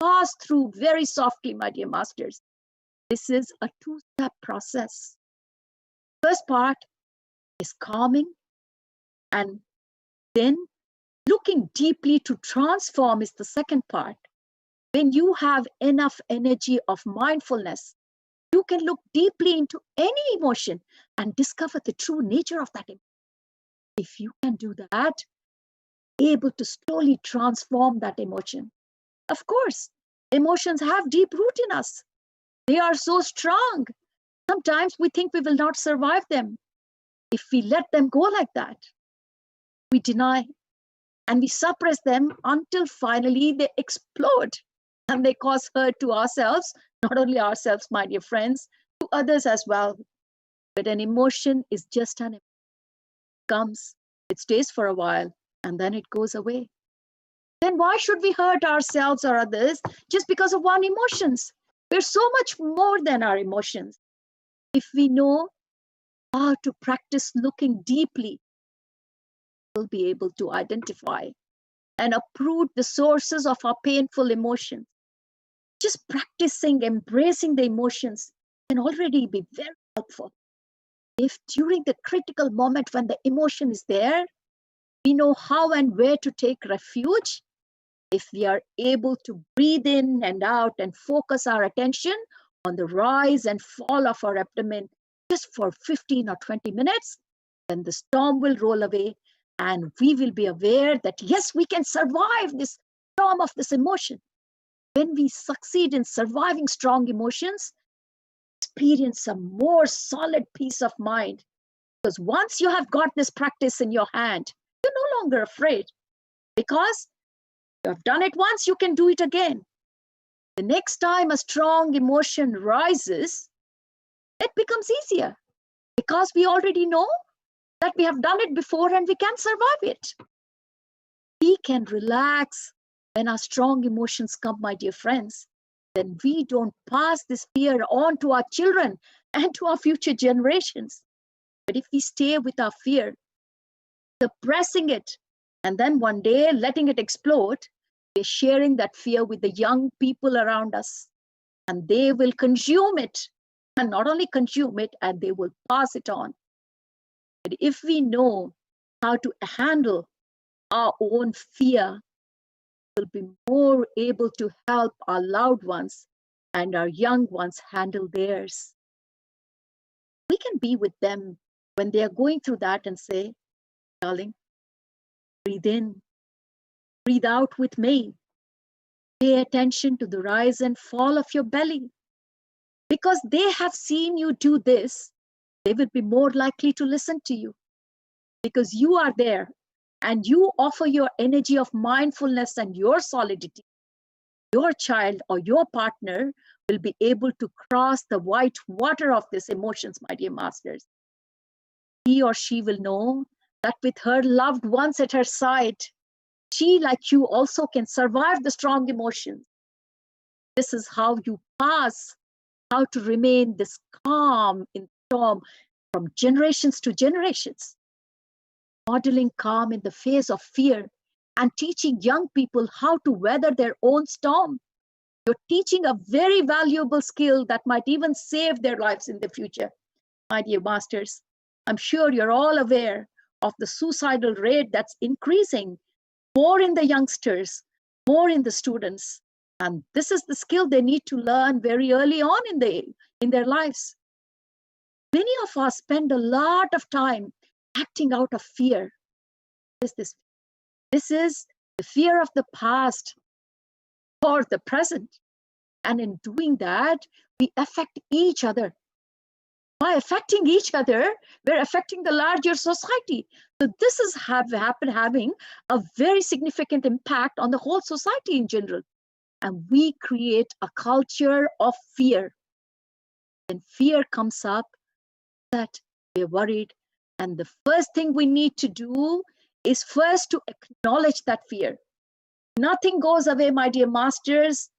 S12: pass through very softly, my dear masters. This is a two-step process. First part is calming, and then looking deeply to transform is the second part. When you have enough energy of mindfulness, you can look deeply into any emotion and discover the true nature of that emotion. If you can do that, able to slowly transform that emotion. Of course, emotions have deep root in us. They are so strong. Sometimes we think we will not survive them. If we let them go like that, we deny and we suppress them until finally they explode and they cause hurt to ourselves, not only ourselves, my dear friends, to others as well. But an emotion is just an emotion. It comes, it stays for a while, and then it goes away. Then why should we hurt ourselves or others just because of one emotions? We're so much more than our emotions. If we know how to practice looking deeply, we'll be able to identify and uproot the sources of our painful emotions. Just practicing embracing the emotions can already be very helpful. If during the critical moment when the emotion is there, we know how and where to take refuge, if we are able to breathe in and out and focus our attention on the rise and fall of our abdomen just for 15 or 20 minutes, then the storm will roll away and we will be aware that yes, we can survive this storm of this emotion. When we succeed in surviving strong emotions, experience a more solid peace of mind. Because once you have got this practice in your hand, you're no longer afraid. Because you have done it once, you can do it again. The next time a strong emotion rises, it becomes easier. Because we already know that we have done it before and we can survive it. We can relax when our strong emotions come, my dear friends. Then we don't pass this fear on to our children and to our future generations. But if we stay with our fear, suppressing it, and then one day letting it explode, we're sharing that fear with the young people around us. And they will consume it. And not only consume it, and they will pass it on. But if we know how to handle our own fear, we'll be more able to help our loved ones and our young ones handle theirs. We can be with them when they are going through that and say, darling, breathe in, breathe out with me. Pay attention to the rise and fall of your belly. Because they have seen you do this, they will be more likely to listen to you. Because you are there and you offer your energy of mindfulness and your solidity. Your child or your partner will be able to cross the white water of these emotions, my dear masters. He or she will know that with her loved ones at her side, she, like you, also can survive the strong emotions. This is how you pass, how to remain this calm in storm from generations to generations. Modeling calm in the face of fear and teaching young people how to weather their own storm. You're teaching a very valuable skill that might even save their lives in the future. My dear masters, I'm sure you're all aware of the suicidal rate that's increasing, more in the youngsters, more in the students. And this is the skill they need to learn very early on in their lives. Many of us spend a lot of time acting out of fear. What is this? This is the fear of the past or the present. And in doing that, we affect each other. By affecting each other, we're affecting the larger society. So this is having a very significant impact on the whole society in general. And we create a culture of fear. When fear comes up, that we're worried. And the first thing we need to do is first to acknowledge that fear. Nothing goes away, my dear masters,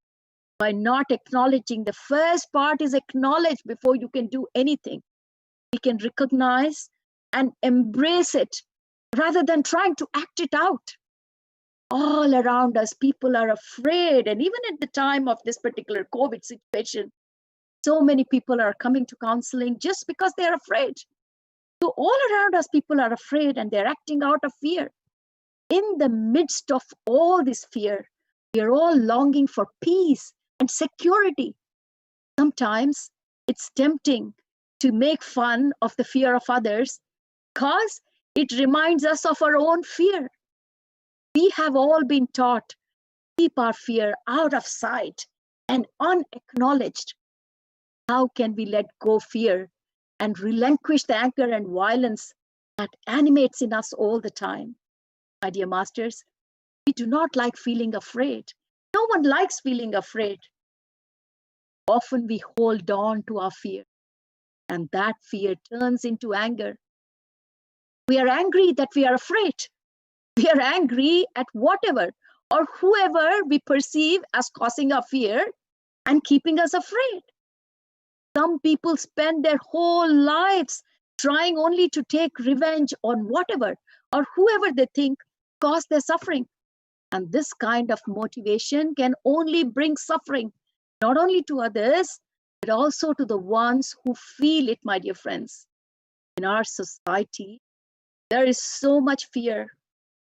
S12: by not acknowledging. The first part is acknowledge before you can do anything. We can recognize and embrace it rather than trying to act it out. All around us, people are afraid. And even at the time of this particular COVID situation, so many people are coming to counseling just because they're afraid. So all around us, people are afraid and they're acting out of fear. In the midst of all this fear, we are all longing for peace and security. Sometimes it's tempting to make fun of the fear of others because it reminds us of our own fear. We have all been taught to keep our fear out of sight and unacknowledged. How can we let go fear and relinquish the anger and violence that animates in us all the time? My dear masters, we do not like feeling afraid. No one likes feeling afraid. Often we hold on to our fear, and that fear turns into anger. We are angry that we are afraid. We are angry at whatever or whoever we perceive as causing our fear and keeping us afraid. Some people spend their whole lives trying only to take revenge on whatever or whoever they think caused their suffering. And this kind of motivation can only bring suffering, not only to others, but also to the ones who feel it, my dear friends. In our society, there is so much fear.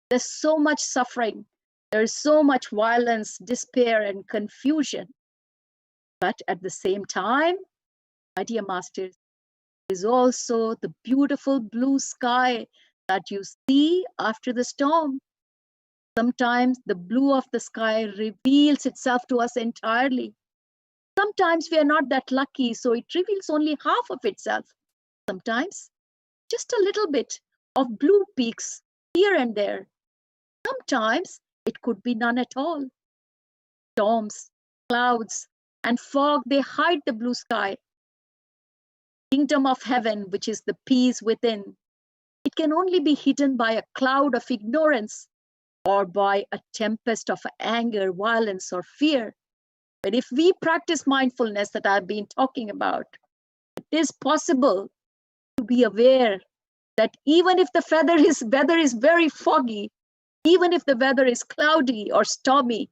S12: There's so much suffering. There is so much violence, despair, and confusion. But at the same time, my dear masters, there is also the beautiful blue sky that you see after the storm. Sometimes the blue of the sky reveals itself to us entirely. Sometimes we are not that lucky, so it reveals only half of itself. Sometimes just a little bit of blue peaks here and there. Sometimes it could be none at all. Storms, clouds, and fog, they hide the blue sky. Kingdom of heaven, which is the peace within, it can only be hidden by a cloud of ignorance or by a tempest of anger, violence, or fear. But if we practice mindfulness that I've been talking about, it is possible to be aware that even if the weather is very foggy, even if the weather is cloudy or stormy,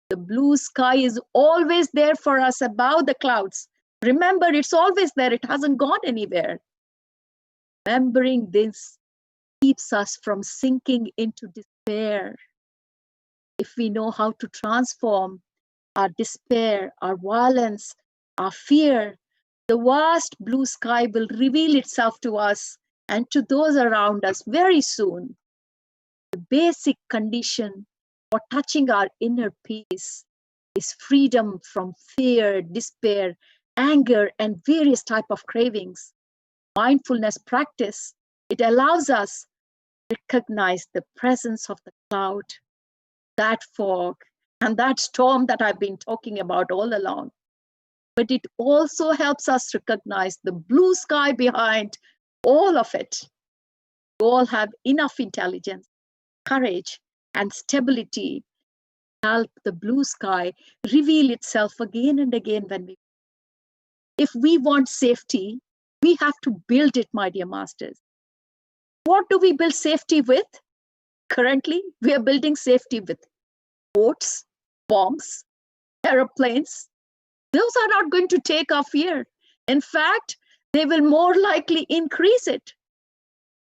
S12: the blue sky is always there for us above the clouds. Remember, it's always there. It hasn't gone anywhere. Remembering this keeps us from sinking into despair. If we know how to transform our despair, our violence, our fear, the vast blue sky will reveal itself to us and to those around us very soon. The basic condition for touching our inner peace is freedom from fear, despair, anger, and various types of cravings. Mindfulness practice, it allows us to recognize the presence of the cloud, that fog, and that storm that I've been talking about all along. But it also helps us recognize the blue sky behind all of it. We all have enough intelligence, courage, and stability to help the blue sky reveal itself again and again when we. If we want safety, we have to build it, my dear masters. What do we build safety with? Currently, we are building safety with boats, bombs, aeroplanes. Those are not going to take our fear. In fact, they will more likely increase it.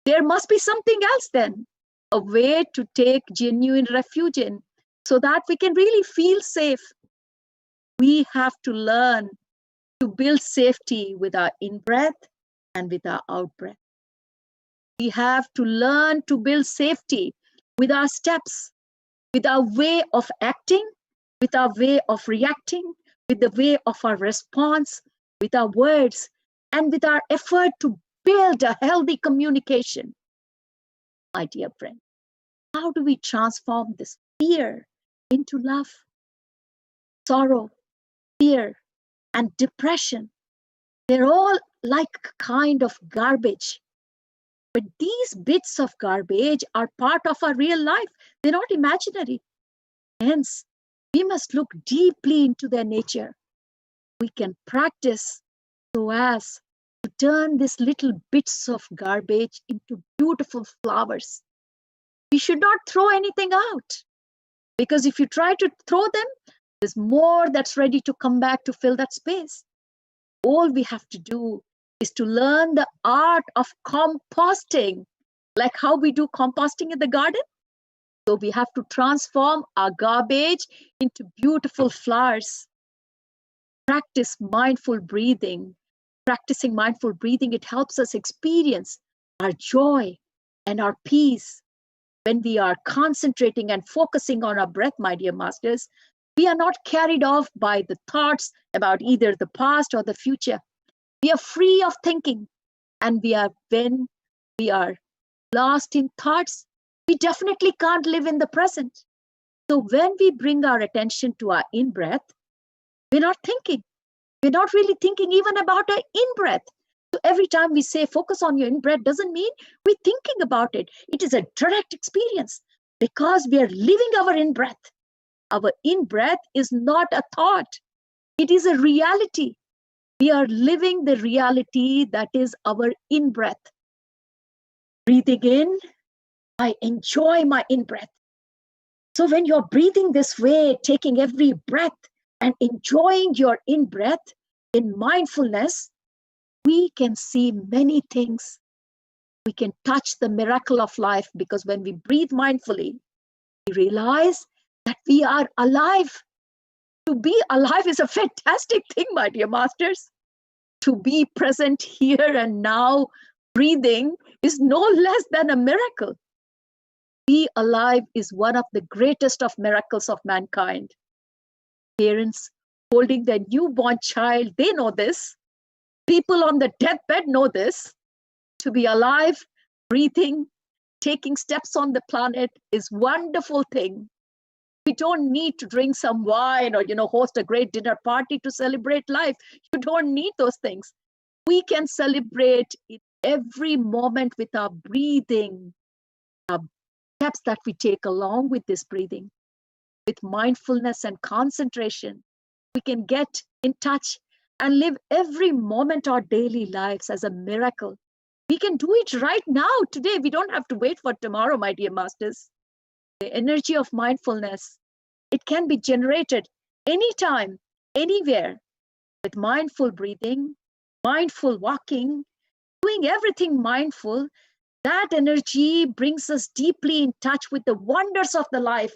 S12: There must be something else then, a way to take genuine refuge in so that we can really feel safe. We have to learn to build safety with our in-breath and with our out-breath. We have to learn to build safety with our steps, with our way of acting, with our way of reacting, with the way of our response, with our words, and with our effort to build a healthy communication. My dear friend, how do we transform this fear into love? Sorrow, fear, and depression, they're all like kind of garbage. But these bits of garbage are part of our real life. They're not imaginary. Hence, we must look deeply into their nature. We can practice so as to turn these little bits of garbage into beautiful flowers. We should not throw anything out, because if you try to throw them, there's more that's ready to come back to fill that space. All we have to do is to learn the art of composting, like how we do composting in the garden. So we have to transform our garbage into beautiful flowers. Practice mindful breathing. Practicing mindful breathing, it helps us experience our joy and our peace. When we are concentrating and focusing on our breath, my dear masters, we are not carried off by the thoughts about either the past or the future. We are free of thinking, and when we are lost in thoughts, we definitely can't live in the present. So when we bring our attention to our in-breath, we're not thinking. We're not really thinking even about our in-breath. So every time we say focus on your in-breath doesn't mean we're thinking about it. It is a direct experience because we are living our in-breath. Our in-breath is not a thought. It is a reality. We are living the reality that is our in-breath. Breathing in, I enjoy my in-breath. So when you're breathing this way, taking every breath and enjoying your in-breath in mindfulness, we can see many things. We can touch the miracle of life, because when we breathe mindfully, we realize that we are alive. To be alive is a fantastic thing, my dear masters. To be present here and now, breathing, is no less than a miracle. Be alive is one of the greatest of miracles of mankind. Parents holding their newborn child, they know this. People on the deathbed know this. To be alive, breathing, taking steps on the planet is a wonderful thing. We don't need to drink some wine or, host a great dinner party to celebrate life. You don't need those things. We can celebrate in every moment with our breathing, our steps that we take along with this breathing. With mindfulness and concentration, we can get in touch and live every moment of our daily lives as a miracle. We can do it right now, today. We don't have to wait for tomorrow, my dear masters. The energy of mindfulness, it can be generated anytime, anywhere, with mindful breathing, mindful walking, doing everything mindful. That energy brings us deeply in touch with the wonders of the life.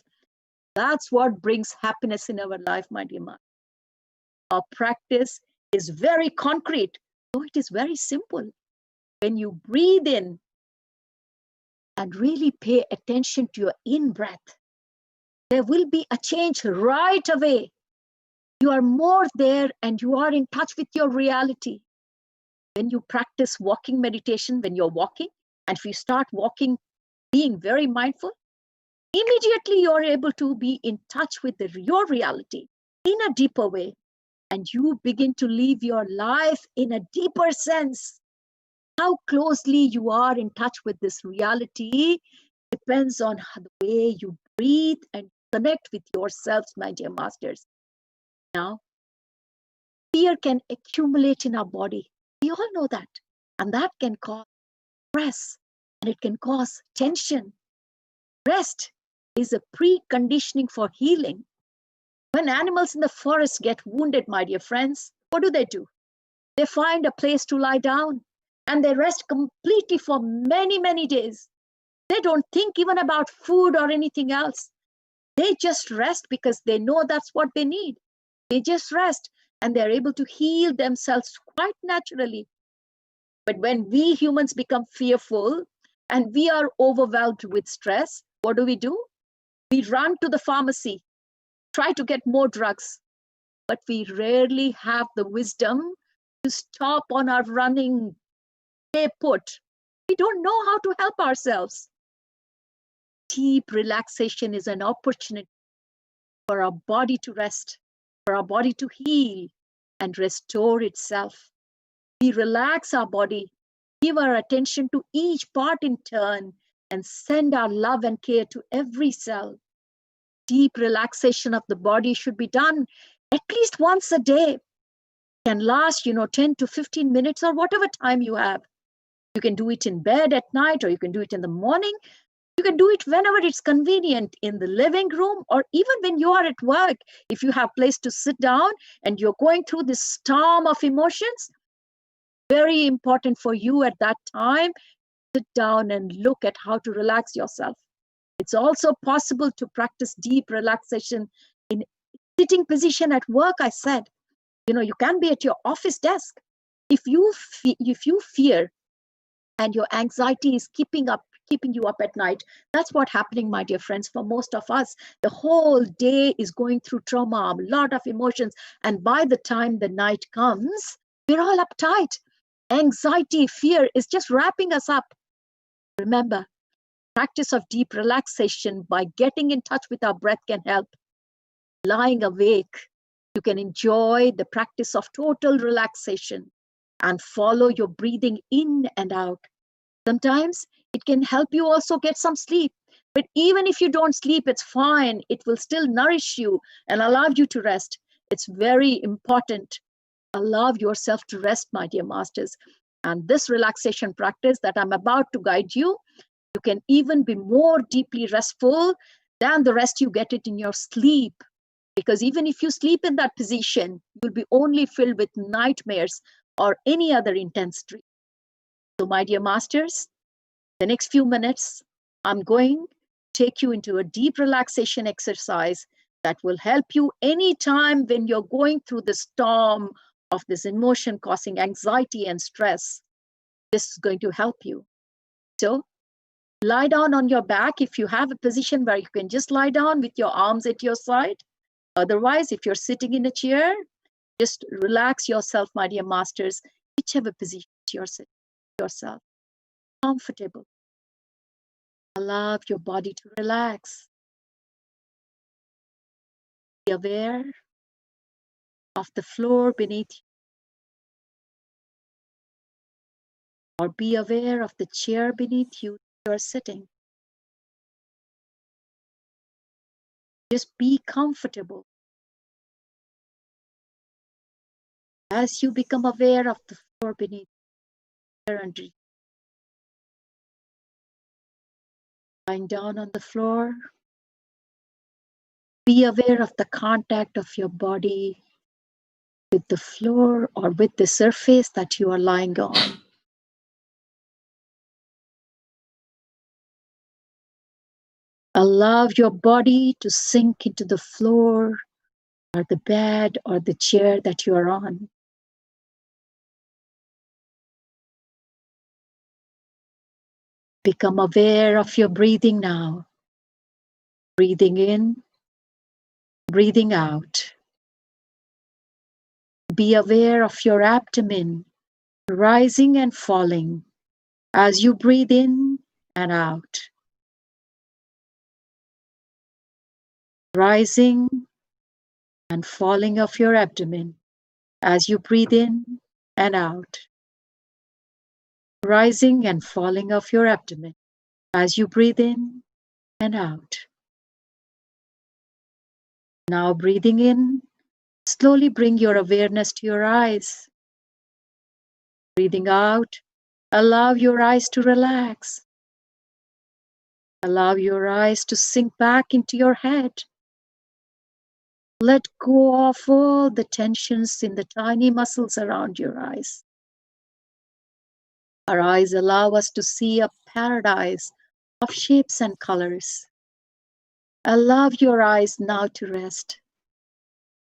S12: That's what brings happiness in our life, my dear master. Our practice is very concrete, so it is very simple. When you breathe in and really pay attention to your in-breath, there will be a change right away. You are more there and you are in touch with your reality. When you practice walking meditation, when you're walking, and if you start walking, being very mindful, immediately you're able to be in touch with your reality in a deeper way. And you begin to live your life in a deeper sense. How closely you are in touch with this reality depends on the way you breathe and connect with yourselves, my dear masters. Now, fear can accumulate in our body. We all know that. And that can cause stress, and it can cause tension. Rest is a preconditioning for healing. When animals in the forest get wounded, my dear friends, what do? They find a place to lie down. and they rest completely for many, many days. They don't think even about food or anything else. They just rest because they know that's what they need. They just rest and they're able to heal themselves quite naturally. But when we humans become fearful and we are overwhelmed with stress, what do? We run to the pharmacy, try to get more drugs, but we rarely have the wisdom to stop on our running, stay put. We don't know how to help ourselves. Deep relaxation is an opportunity for our body to rest, for our body to heal and restore itself. We relax our body, give our attention to each part in turn, and send our love and care to every cell. Deep relaxation of the body should be done at least once a day. Can last, 10 to 15 minutes or whatever time you have. You can do it in bed at night, or you can do it in the morning. You can do it whenever it's convenient, in the living room, or even when you are at work. If you have place to sit down and you're going through this storm of emotions, very important for you at that time, sit down and look at how to relax yourself. It's also possible to practice deep relaxation in sitting position at work. I said, you can be at your office desk. If you fear and your anxiety is keeping you up at night, that's what's happening, my dear friends, for most of us. The whole day is going through trauma, a lot of emotions, and by the time the night comes, we're all uptight. Anxiety, fear is just wrapping us up. Remember, practice of deep relaxation by getting in touch with our breath can help. Lying awake, you can enjoy the practice of total relaxation and follow your breathing in and out. Sometimes it can help you also get some sleep. But even if you don't sleep, it's fine. It will still nourish you and allow you to rest. It's very important. Allow yourself to rest, my dear masters. And this relaxation practice that I'm about to guide you, you can even be more deeply restful than the rest you get it in your sleep. Because even if you sleep in that position, you'll be only filled with nightmares or any other intense dream. So, my dear masters, the next few minutes, I'm going to take you into a deep relaxation exercise that will help you anytime when you're going through the storm of this emotion causing anxiety and stress. This is going to help you. So lie down on your back if you have a position where you can just lie down with your arms at your side. Otherwise, if you're sitting in a chair, just relax yourself, my dear masters, whichever position you're sitting yourself. Comfortable. Allow your body to relax. Be aware of the floor beneath you, or be aware of the chair beneath you are sitting. Just be comfortable. As you become aware of the floor beneath you, under you, lying down on the floor, be aware of the contact of your body with the floor or with the surface that you are lying on. Allow your body to sink into the floor or the bed or the chair that you are on. Become aware of your breathing now. Breathing in, breathing out. Be aware of your abdomen rising and falling as you breathe in and out. Rising and falling of your abdomen as you breathe in and out. Rising and falling of your abdomen as you breathe in and out. Now breathing in, slowly bring your awareness to your eyes. Breathing out, allow your eyes to relax. Allow your eyes to sink back into your head. Let go of all the tensions in the tiny muscles around your eyes. Our eyes allow us to see a paradise of shapes and colors. Allow your eyes now to rest.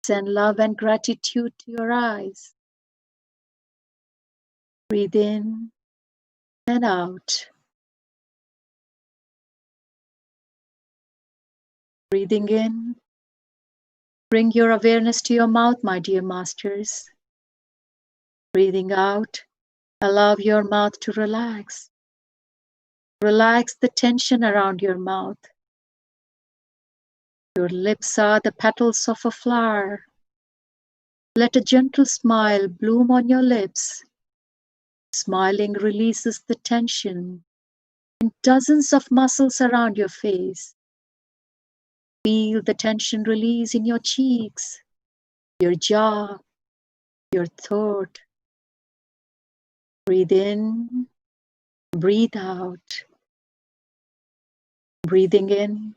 S12: Send love and gratitude to your eyes. Breathe in and out. Breathing in, bring your awareness to your mouth, my dear masters. Breathing out, allow your mouth to relax. Relax the tension around your mouth. Your lips are the petals of a flower. Let a gentle smile bloom on your lips. Smiling releases the tension in dozens of muscles around your face. Feel the tension release in your cheeks, your jaw, your throat. Breathe in, breathe out. Breathing in,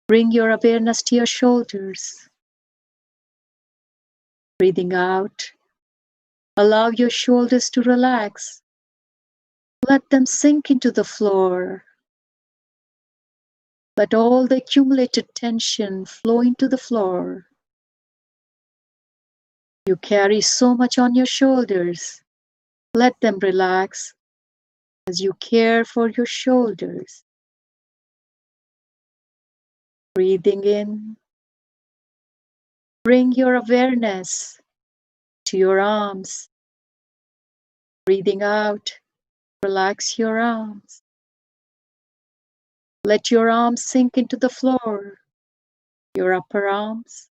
S12: bring your awareness to your shoulders. Breathing out, allow your shoulders to relax. Let them sink into the floor. Let all the accumulated tension flow into the floor. You carry so much on your shoulders. Let them relax as you care for your shoulders. Breathing in, bring your awareness to your arms. Breathing out, relax your arms. Let your arms sink into the floor, your upper arms,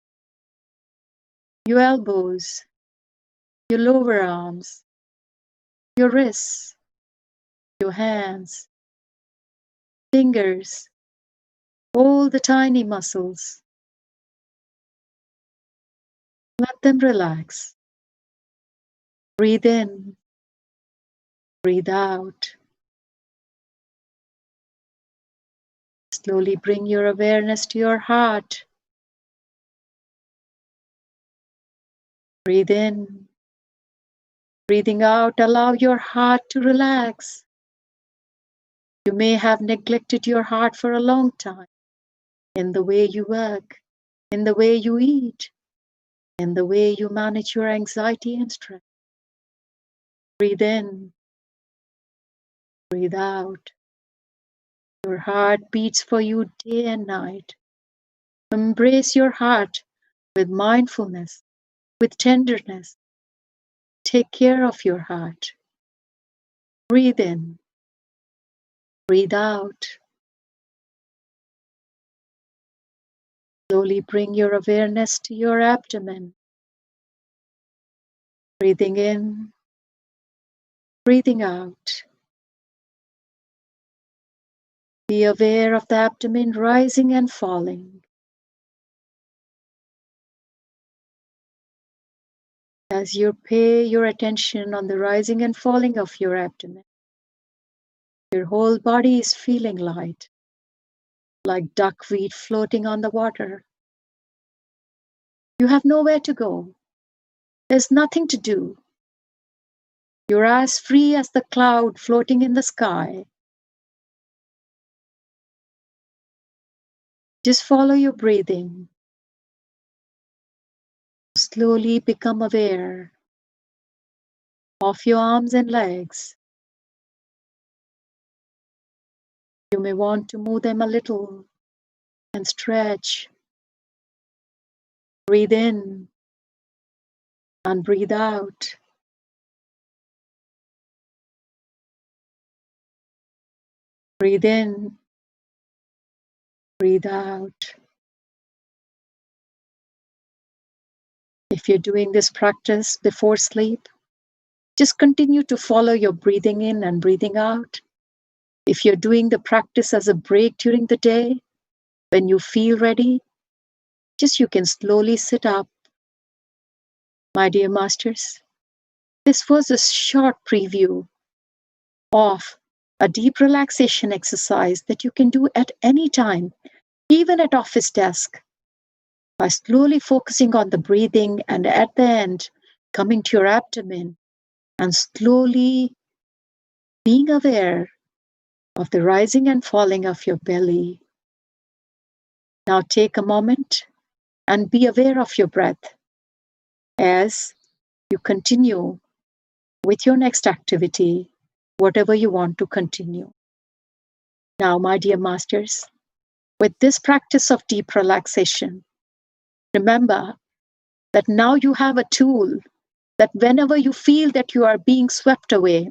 S12: your elbows, your lower arms, your wrists, your hands, fingers, all the tiny muscles. Let them relax. Breathe in, breathe out. Slowly bring your awareness to your heart. Breathe in. Breathing out, allow your heart to relax. You may have neglected your heart for a long time in the way you work, in the way you eat, in the way you manage your anxiety and stress. Breathe in. Breathe out. Your heart beats for you day and night. Embrace your heart with mindfulness, with tenderness. Take care of your heart. Breathe in. Breathe out. Slowly bring your awareness to your abdomen. Breathing in, breathing out. Be aware of the abdomen rising and falling. As you pay your attention on the rising and falling of your abdomen, your whole body is feeling light, like duckweed floating on the water. You have nowhere to go. There's nothing to do. You're as free as the cloud floating in the sky. Just follow your breathing. Slowly become aware of your arms and legs. You may want to move them a little and stretch. Breathe in and breathe out. Breathe in, breathe out. If you're doing this practice before sleep, just continue to follow your breathing in and breathing out. If you're doing the practice as a break during the day, when you feel ready, you can slowly sit up. My dear masters, this was a short preview of a deep relaxation exercise that you can do at any time, even at office desk, by slowly focusing on the breathing and at the end, coming to your abdomen and slowly being aware of the rising and falling of your belly. Now take a moment and be aware of your breath as you continue with your next activity, whatever you want to continue. Now, my dear masters, with this practice of deep relaxation, remember that now you have a tool that whenever you feel that you are being swept away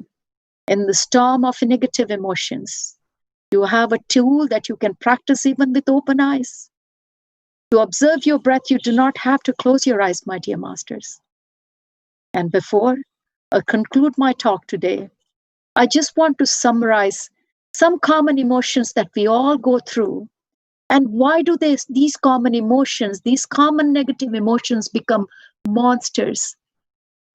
S12: in the storm of negative emotions, you have a tool that you can practice even with open eyes. To observe your breath, you do not have to close your eyes, my dear masters. And before I conclude my talk today, I just want to summarize some common emotions that we all go through. And why do these common emotions, these common negative emotions become monsters?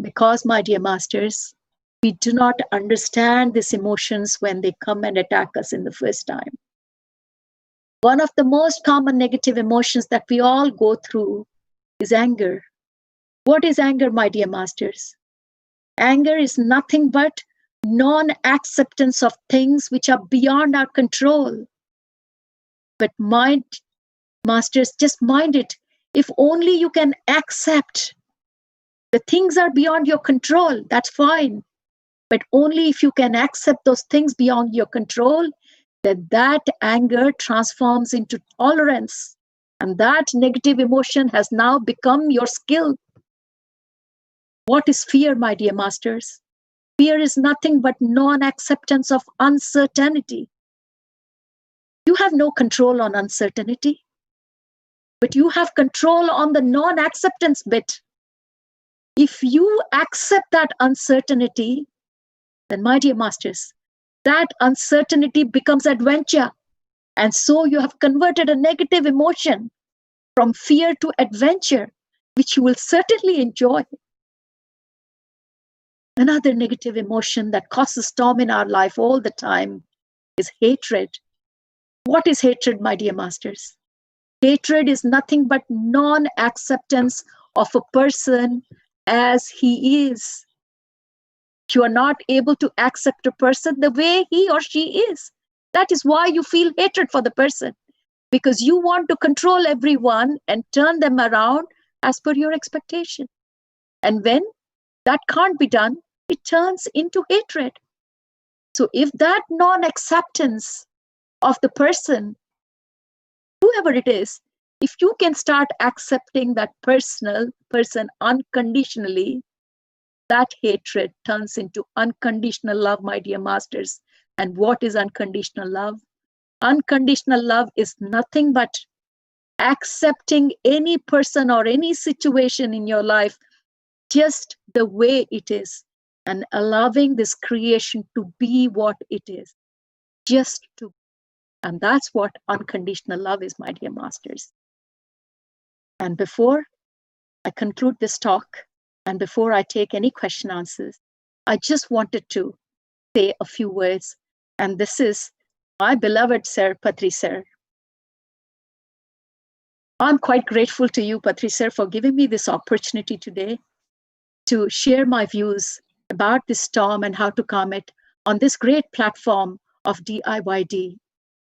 S12: Because, my dear masters, we do not understand these emotions when they come and attack us in the first time. One of the most common negative emotions that we all go through is anger. What is anger, my dear masters? Anger is nothing but non-acceptance of things which are beyond our control. But mind, masters, just mind it. If only you can accept the things are beyond your control, that's fine. But only if you can accept those things beyond your control, that anger transforms into tolerance. And that negative emotion has now become your skill. What is fear, my dear masters? Fear is nothing but non-acceptance of uncertainty. You have no control on uncertainty, but you have control on the non-acceptance bit. If you accept that uncertainty, then, my dear masters, that uncertainty becomes adventure. And so you have converted a negative emotion from fear to adventure, which you will certainly enjoy. Another negative emotion that causes storm in our life all the time is hatred. What is hatred, my dear masters? Hatred is nothing but non-acceptance of a person as he is. You are not able to accept a person the way he or she is. That is why you feel hatred for the person, because you want to control everyone and turn them around as per your expectation. And when that can't be done, it turns into hatred. So if that non-acceptance of the person, whoever it is, if you can start accepting that person unconditionally, that hatred turns into unconditional love, my dear masters. And what is unconditional love? Unconditional love is nothing but accepting any person or any situation in your life just the way it is and allowing this creation to be what it is, just to. And that's what unconditional love is, my dear masters. And before I conclude this talk, and before I take any question answers, I just wanted to say a few words. And this is my beloved Sir Patri Sir. I'm quite grateful to you, Patri Sir, for giving me this opportunity today to share my views about this storm and how to calm it on this great platform of DIYD.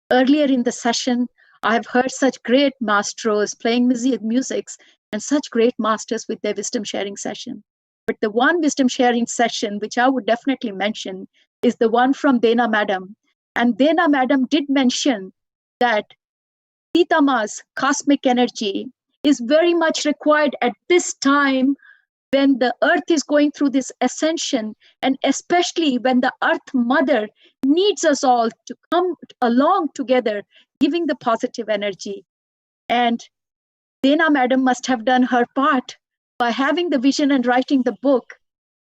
S12: Earlier in the session, I have heard such great maestros playing musics and such great masters with their wisdom sharing session. But the one wisdom sharing session, which I would definitely mention, is the one from Dena Madam. And Dena Madam did mention that Sita Ma's cosmic energy is very much required at this time when the earth is going through this ascension, and especially when the earth mother needs us all to come along together, giving the positive energy. And Dena Madam must have done her part by having the vision and writing the book.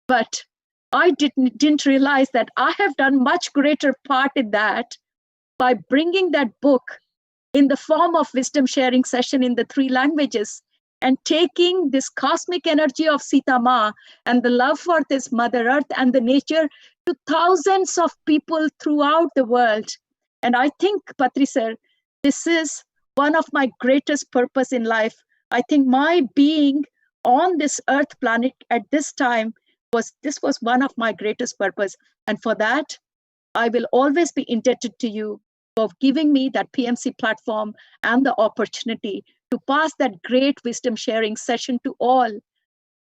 S12: But I didn't realize that I have done much greater part in that by bringing that book in the form of wisdom sharing session in the 3 languages, and taking this cosmic energy of Sita Ma and the love for this Mother Earth and the nature to thousands of people throughout the world. And I think, Patri Sir, this is one of my greatest purpose in life. I think my being on this Earth planet at this time was one of my greatest purpose. And for that, I will always be indebted to you for giving me that PMC platform and the opportunity to pass that great wisdom sharing session to all.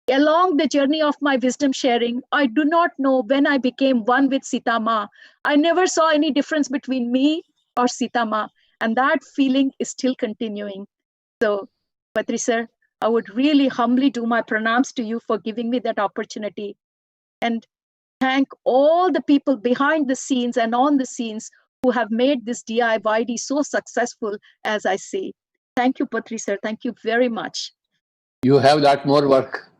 S12: Along the journey of my wisdom sharing, I do not know when I became one with Sita Ma. I never saw any difference between me or Sita Ma, and that feeling is still continuing. So, Patri sir, I would really humbly do my pranams to you for giving me that opportunity, and thank all the people behind the scenes and on the scenes who have made this DIYD so successful, as I say. Thank you, Patri sir. Thank you very much.
S2: You have that more work.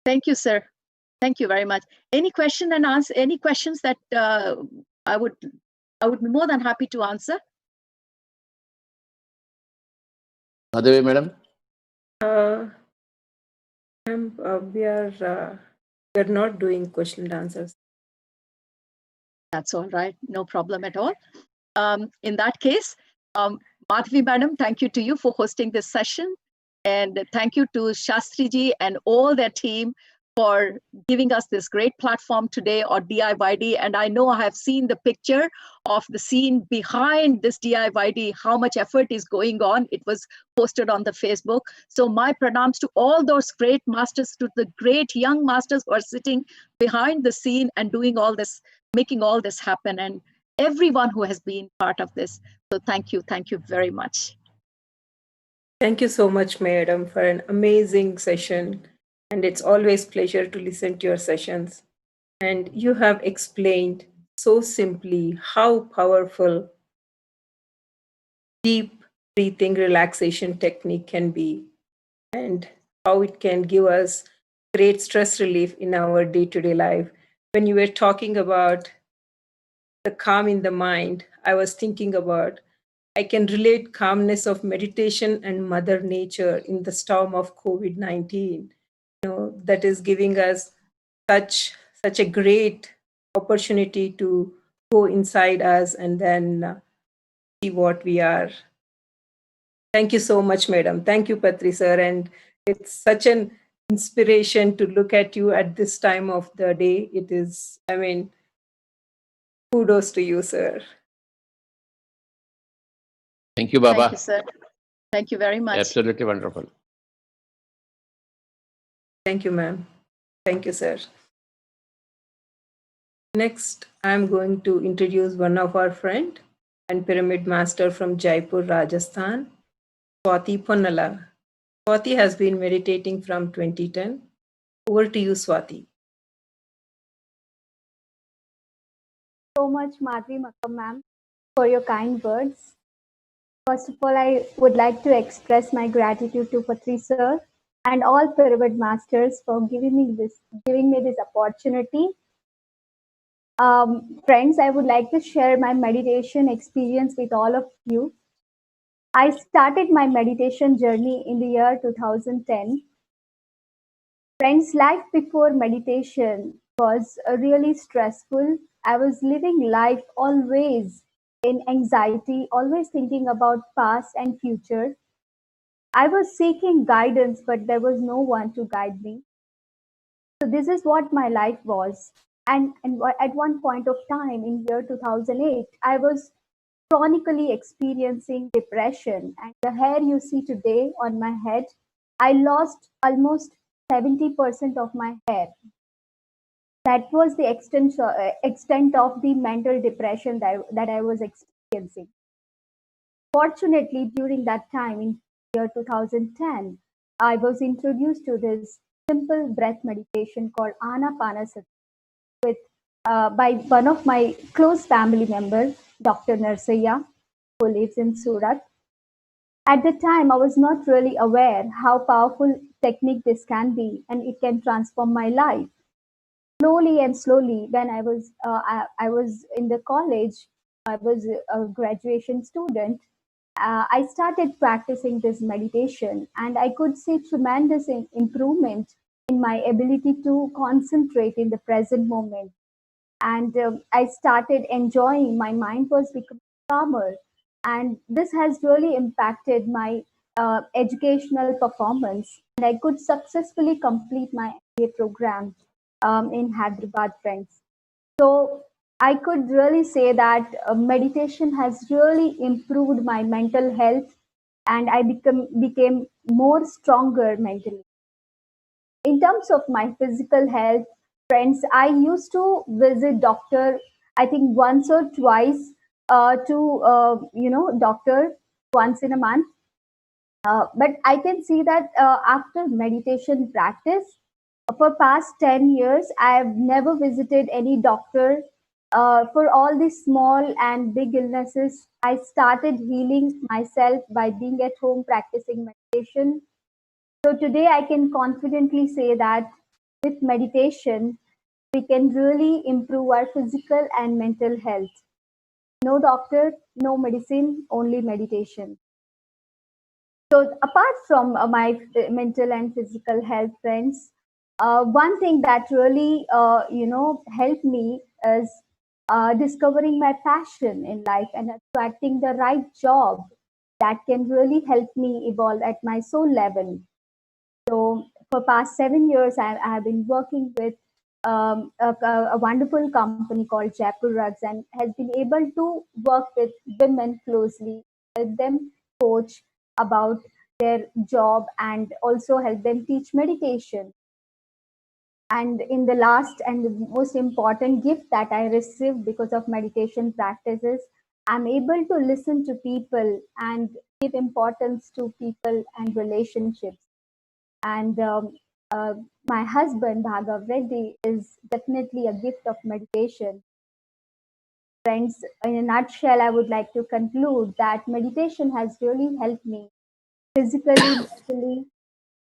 S12: Thank you, sir. Thank you very much. Any question and answer? Any questions that I would be more than happy to answer.
S2: Other way, madam.
S11: Ma'am, we are not doing question and answers.
S12: That's all right. No problem at all. In that case, Madhavi madam, thank you to you for hosting this session. And thank you to Shastriji and all their team for giving us this great platform today on DIYD. And I know I have seen the picture of the scene behind this DIYD, how much effort is going on. It was posted on the Facebook. So my pranams to all those great masters, to the great young masters who are sitting behind the scene and doing all this, making all this happen, and everyone who has been part of this. So thank you very much.
S11: Thank you so much, madam, for an amazing session. And it's always pleasure to listen to your sessions. And you have explained so simply how powerful deep breathing relaxation technique can be, and how it can give us great stress relief in our day-to-day life. When you were talking about the calm in the mind, I was thinking about I can relate calmness of meditation and Mother Nature in the storm of COVID-19. That is giving us such a great opportunity to go inside us and then see what we are. Thank you so much, madam. Thank you, Patri sir. And it's such an inspiration to look at you at this time of the day. It is, kudos to you, sir.
S2: Thank you, Baba.
S12: Thank you, sir. Thank you very much.
S2: Absolutely wonderful.
S11: Thank you, ma'am. Thank you, sir. Next, I'm going to introduce one of our friend and pyramid master from Jaipur, Rajasthan, Swati Ponnala. Swati has been meditating from 2010. Over to you, Swati.
S13: So much, Madhvi Makam ma'am, for your kind words. First of all, I would like to express my gratitude to Patri sir and all pyramid masters for giving me this opportunity. Friends, I would like to share my meditation experience with all of you. I started my meditation journey in the year 2010. Friends, life before meditation was really stressful. I was living life always in anxiety, always thinking about past and future. I was seeking guidance, but there was no one to guide me. So this is what my life was. And at one point of time in year 2008, I was chronically experiencing depression. And the hair you see today on my head, I lost almost 70% of my hair. That was the extent of the mental depression that I was experiencing. Fortunately, during that time in year 2010, I was introduced to this simple breath meditation called Anapanasati by one of my close family members, Dr. Narsaya, who lives in Surat. At the time, I was not really aware how powerful technique this can be, and it can transform my life. Slowly and slowly, when I was in the college, I was a graduation student. I started practicing this meditation, and I could see tremendous improvement in my ability to concentrate in the present moment. And I started enjoying. My mind was becoming calmer, and this has really impacted my educational performance. And I could successfully complete my MBA program in Hyderabad, friends. So I could really say that meditation has really improved my mental health, and I became more stronger mentally. In terms of my physical health, friends, I used to visit doctor, I think once or twice to doctor once in a month. But I can see that after meditation practice, for past 10 years, I have never visited any doctor. For all these small and big illnesses, I started healing myself by being at home practicing meditation. So today I can confidently say that with meditation, we can really improve our physical and mental health. No doctor, no medicine, only meditation. So apart from my mental and physical health, friends, one thing that really helped me is discovering my passion in life and attracting the right job that can really help me evolve at my soul level. So for past 7 years, I have been working with a wonderful company called Jaipur Rugs, and has been able to work with women closely, help them coach about their job, and also help them teach meditation. And in the last and the most important gift that I received because of meditation practices, I'm able to listen to people and give importance to people and relationships. And uh, my husband, Bhagav Reddy, is definitely a gift of meditation. Friends, in a nutshell, I would like to conclude that meditation has really helped me physically, mentally,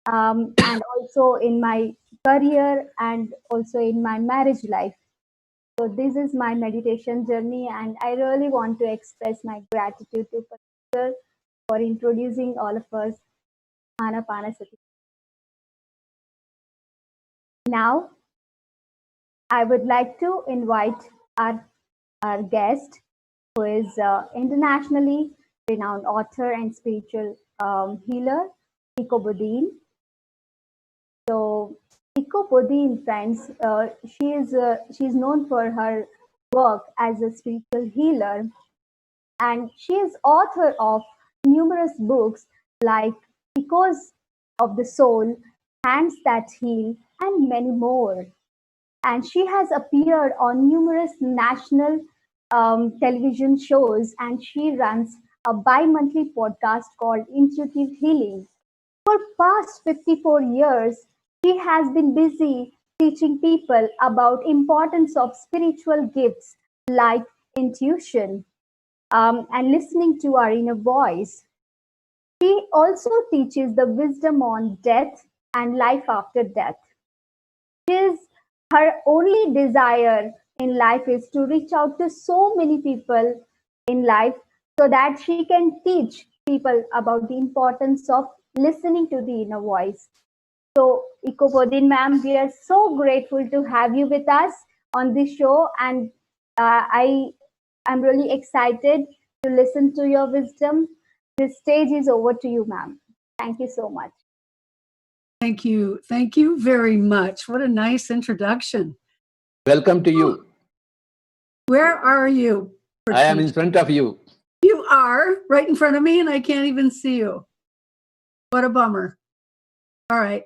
S13: and also in my career and also in my marriage life. So this is my meditation journey, and I really want to express my gratitude to Professor for introducing all of us Anapanasati. Now, I would like to invite our guest, who is internationally renowned author and spiritual healer, Iko Bodine. So, Iko Bodine, friends, she's known for her work as a spiritual healer, and she is author of numerous books like Echoes of the Soul, Hands That Heal, and many more. And she has appeared on numerous national television shows, and she runs a bi-monthly podcast called Intuitive Healing. For past 54 years, she has been busy teaching people about importance of spiritual gifts like intuition, and listening to our inner voice. She also teaches the wisdom on death and life after death. His Her only desire in life is to reach out to so many people in life so that she can teach people about the importance of listening to the inner voice. So, Ikopodin ma'am, we are so grateful to have you with us on this show, and I am really excited to listen to your wisdom. This stage is over to you, ma'am. Thank you so much.
S14: Thank you. Thank you very much. What a nice introduction.
S2: Welcome to you.
S14: Where are you?
S2: I am in front of you.
S14: You are right in front of me, and I can't even see you. What a bummer. All right.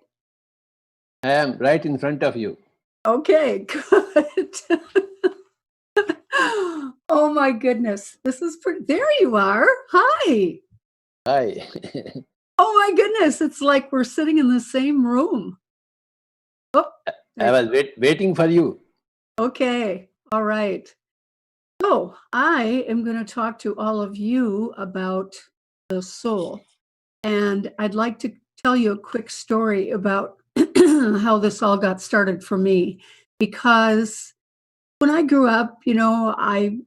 S2: I am right in front of you.
S14: Okay, good. Oh my goodness. This is pretty. There you are. Hi.
S2: Hi.
S14: Oh my goodness. It's like we're sitting in the same room. Oh,
S2: I was waiting for you.
S14: okay. All right. So I am going to talk to all of you about the soul. And I'd like to tell you a quick story about how this all got started for me. Because when I grew up, you know, I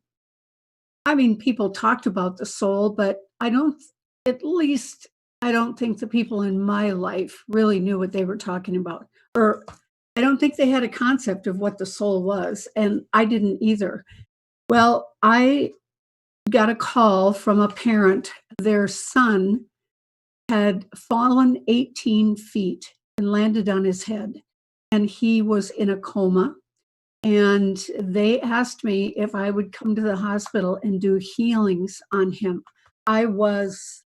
S14: mean, people talked about the soul, but I don't think the people in my life really knew what they were talking about. Or I don't think they had a concept of what the soul was. And I didn't either. Well, I got a call from a parent. Their son had fallen 18 feet and landed on his head. and he was in a coma. And they asked me if I would come to the hospital and do healings on him. I was,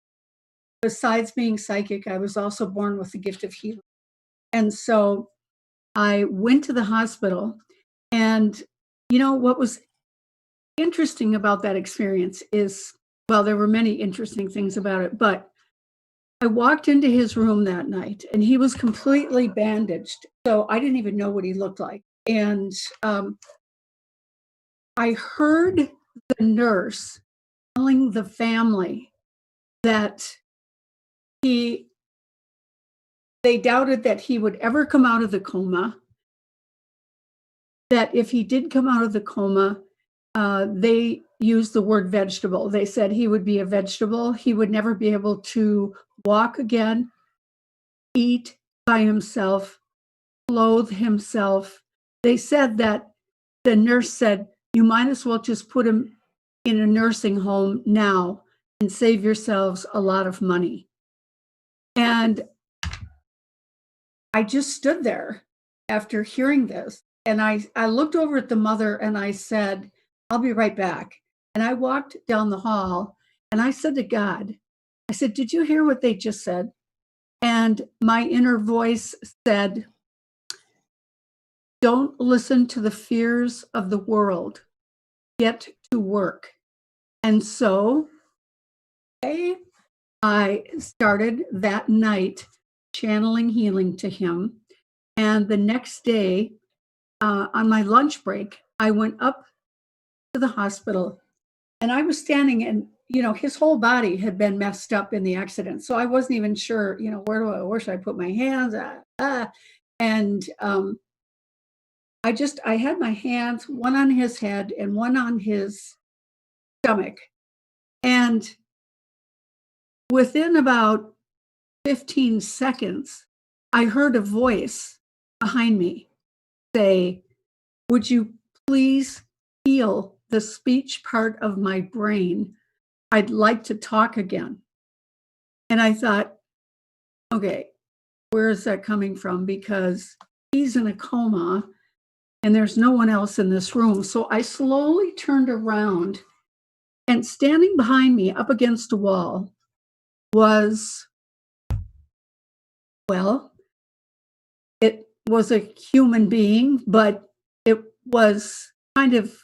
S14: besides being psychic, I was also born with the gift of healing. And so I went to the hospital, and you know what was interesting about that experience is, well, there were many interesting things about it, but I walked into his room that night and he was completely bandaged. So I didn't even know what he looked like. And I heard the nurse telling the family that they doubted that he would ever come out of the coma, that if he did come out of the coma, they used the word vegetable. They said he would be a vegetable. He would never be able to walk again, eat by himself, clothe himself. They said that the nurse said, you might as well just put him in a nursing home now and save yourselves a lot of money. And I just stood there after hearing this. And I looked over at the mother and I said, I'll be right back. And I walked down the hall and I said to God, I said, did you hear what they just said? And my inner voice said, don't listen to the fears of the world. Get to work. And so I started that night channeling healing to him. And the next day, on my lunch break, I went up to the hospital and I was standing, and, you know, his whole body had been messed up in the accident. So I wasn't even sure, you know, where should I put my hands? And I had my hands, one on his head and one on his stomach. And within about 15 seconds, I heard a voice behind me say, would you please heal the speech part of my brain? I'd like to talk again. And I thought, okay, where is that coming from? Because he's in a coma and there's no one else in this room. So I slowly turned around, and standing behind me up against a wall was, well, it was a human being, but it was kind of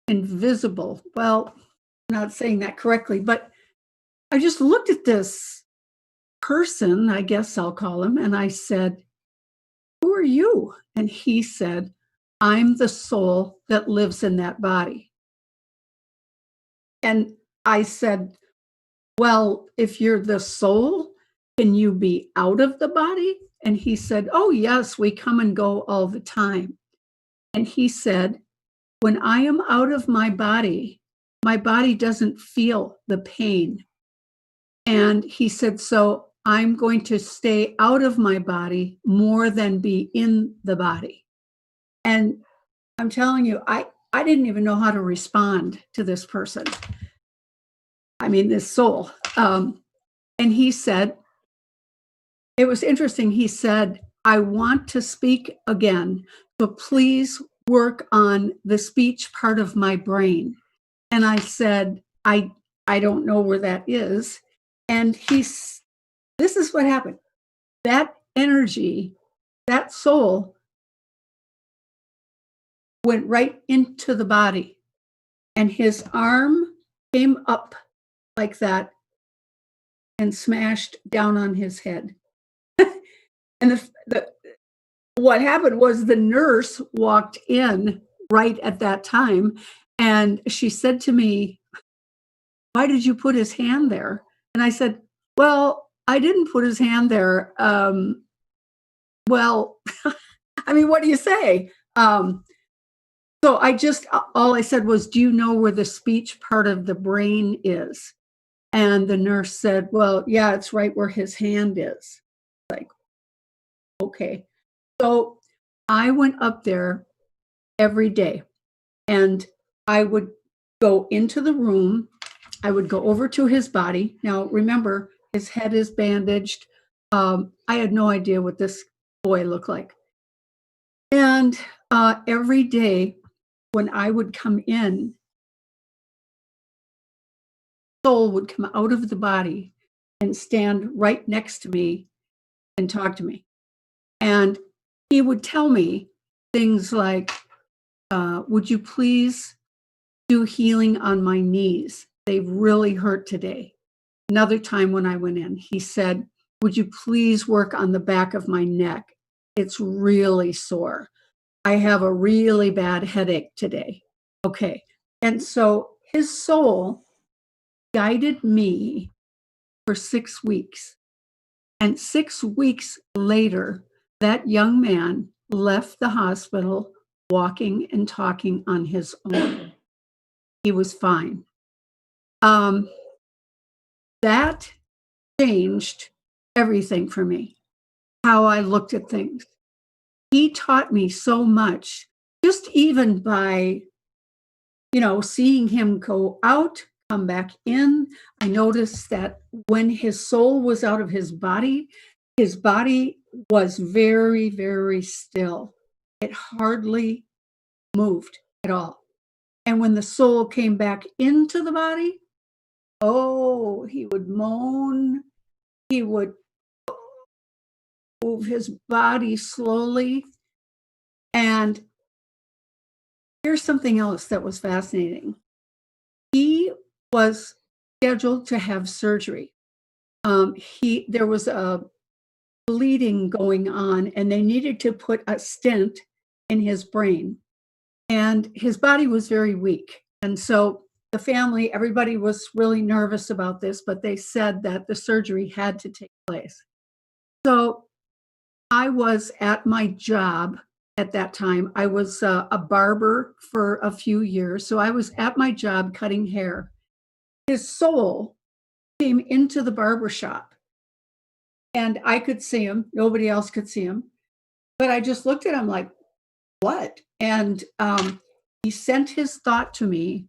S14: invisible. Well, I'm not saying that correctly, but I just looked at this person, I guess I'll call him, and I said, who are you? And he said, I'm the soul that lives in that body. And I said, well, if you're the soul, can you be out of the body? And he said, oh, yes, we come and go all the time. And he said, when I am out of my body doesn't feel the pain. And he said, so I'm going to stay out of my body more than be in the body. And I'm telling you, I didn't even know how to respond to this person. I mean, this soul. And he said, it was interesting. He said, I want to speak again, so please work on the speech part of my brain. And I said, I don't know where that is. And this is what happened. That energy, that soul went right into the body, and his arm came up like that and smashed down on his head. And what happened was the nurse walked in right at that time, and she said to me, why did you put his hand there? And I said, well, I didn't put his hand there. Well, I mean, what do you say? So all I said was, do you know where the speech part of the brain is? And the nurse said, well, yeah, it's right where his hand is. Like, okay. So I went up there every day, and I would go into the room. I would go over to his body. Now, remember, his head is bandaged. I had no idea what this boy looked like. And every day when I would come in, soul would come out of the body and stand right next to me and talk to me. And he would tell me things like, would you please do healing on my knees? They really hurt today. Another time when I went in, he said, would you please work on the back of my neck? It's really sore. I have a really bad headache today. Okay. And so his soul guided me for 6 weeks. And 6 weeks later, that young man left the hospital walking and talking on his own. He was fine. That changed everything for me, how I looked at things. He taught me so much, just even by, seeing him go out, come back in. I noticed that when his soul was out of his body was very, very still. It hardly moved at all. And when the soul came back into the body, oh, he would moan. He would move his body slowly. And here's something else that was fascinating. He was scheduled to have surgery. There was a bleeding going on, and they needed to put a stent in his brain. And his body was very weak. And so the family, everybody was really nervous about this, but they said that the surgery had to take place. So I was at my job at that time. I was a barber for a few years. So I was at my job cutting hair. His soul came into the barber shop, and I could see him. Nobody else could see him. But I just looked at him like, what? And he sent his thought to me.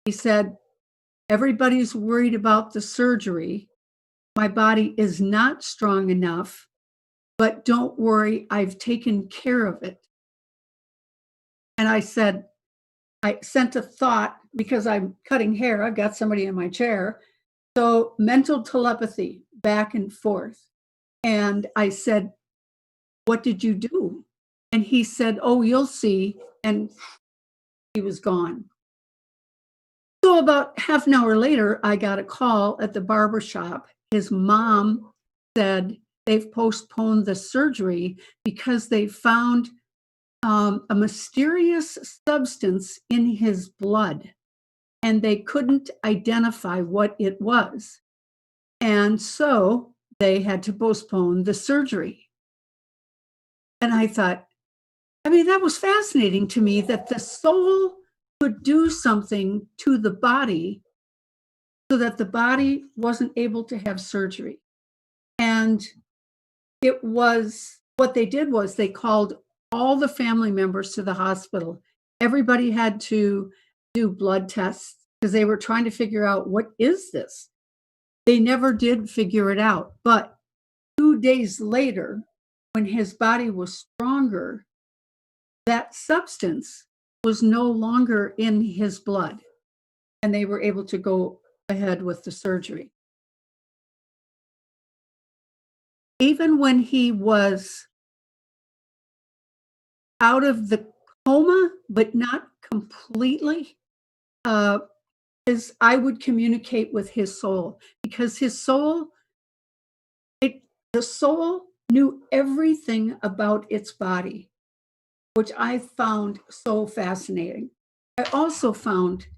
S14: He said, everybody's worried about the surgery. My body is not strong enough, but don't worry, I've taken care of it. And I said, I sent a thought because I'm cutting hair. I've got somebody in my chair. So mental telepathy back and forth. And I said, what did you do? And he said, oh, you'll see. And he was gone. So about half an hour later, I got a call at the barber shop. His mom said they've postponed the surgery because they found a mysterious substance in his blood, and they couldn't identify what it was. And so they had to postpone the surgery. And I thought, that was fascinating to me, that the soul could do something to the body so that the body wasn't able to have surgery. And it was, what they did was they called all the family members to the hospital. Everybody had to do blood tests because they were trying to figure out, what is this? They never did figure it out. But 2 days later, when his body was stronger, that substance was no longer in his blood, and they were able to go ahead with the surgery. Even when he was out of the coma, but not completely, I would communicate with his soul, because his soul, the soul knew everything about its body, which I found so fascinating. I also found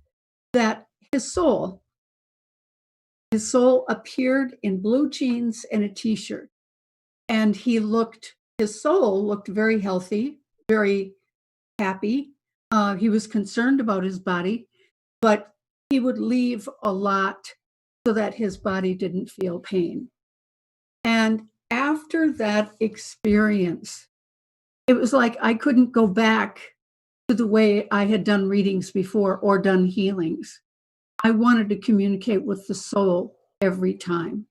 S14: that his soul appeared in blue jeans and a t-shirt. And his soul looked very healthy, very happy. He was concerned about his body, but he would leave a lot so that his body didn't feel pain. And after that experience, it was like I couldn't go back to the way I had done readings before or done healings. I wanted to communicate with the soul every time.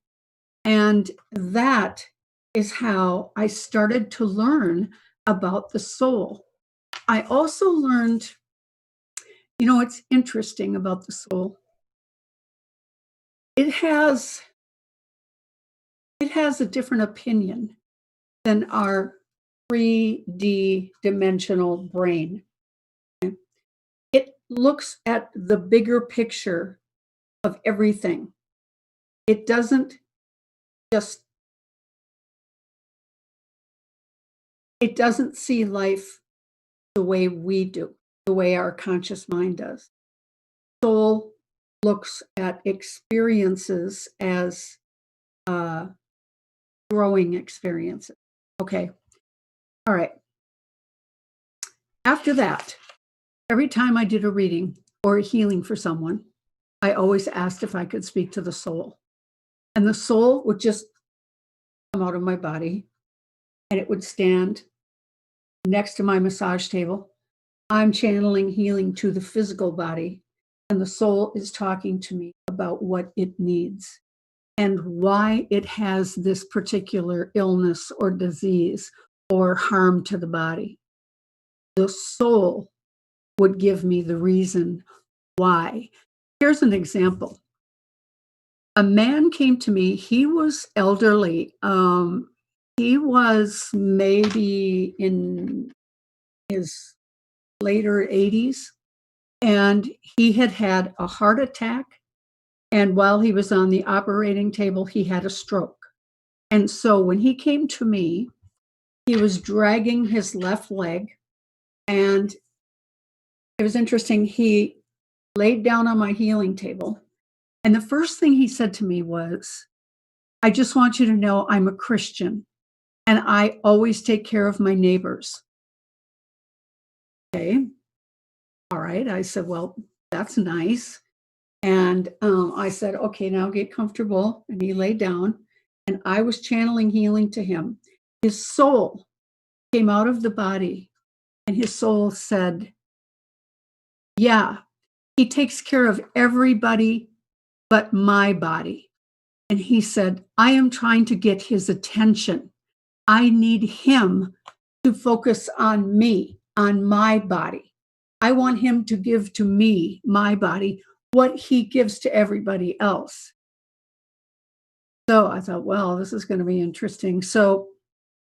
S14: And that is how I started to learn about the soul. I also learned, it's interesting about the soul. It has a different opinion than our 3D dimensional brain. It looks at the bigger picture of everything. It doesn't see life the way we do, the way our conscious mind does. Soul looks at experiences as growing experiences. Okay. All right. After that, every time I did a reading or a healing for someone, I always asked if I could speak to the soul. And the soul would just come out of my body and it would stand next to my massage table. I'm channeling healing to the physical body, and the soul is talking to me about what it needs and why it has this particular illness or disease or harm to the body. The soul would give me the reason why. Here's an example. A man came to me. He was elderly. He was maybe in his later 80s, and he had had a heart attack. And while he was on the operating table, he had a stroke. And so when he came to me, he was dragging his left leg. And it was interesting. He laid down on my healing table. And the first thing he said to me was, I just want you to know I'm a Christian and I always take care of my neighbors. Okay. All right. I said, well, that's nice. And I said, okay, now get comfortable. And he laid down and I was channeling healing to him. His soul came out of the body and his soul said, yeah, he takes care of everybody but my body. And he said, I am trying to get his attention. I need him to focus on me, on my body. I want him to give to me, my body, what he gives to everybody else. So I thought, well, this is going to be interesting. So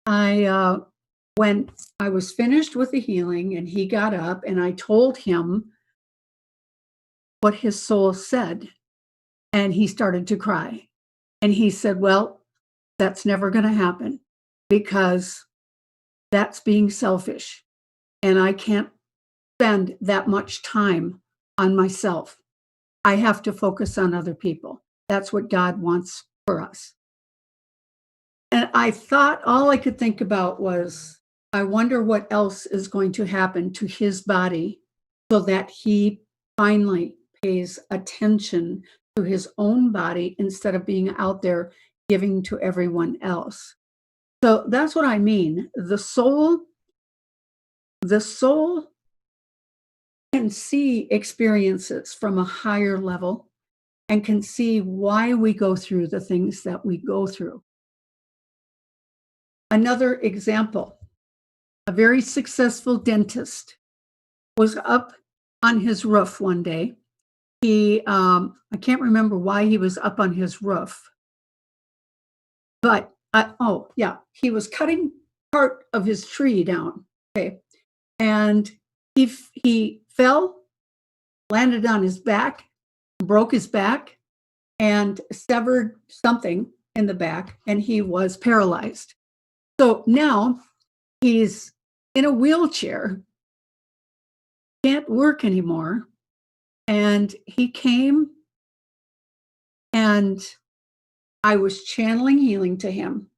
S14: when I was finished with the healing and he got up and I told him what his soul said, and he started to cry. And he said, well, that's never going to happen because that's being selfish. And I can't spend that much time on myself. I have to focus on other people. That's what God wants for us. And I thought all I could think about was, I wonder what else is going to happen to his body so that he finally pays attention to his own body instead of being out there giving to everyone else. So that's what I mean. The soul can see experiences from a higher level and can see why we go through the things that we go through. Another example, a very successful dentist was up on his roof one day. I can't remember why he was up on his roof, but he was cutting part of his tree down. Okay. And he fell, landed on his back, broke his back, and severed something in the back, and he was paralyzed. So now he's in a wheelchair, can't work anymore. And he came and I was channeling healing to him.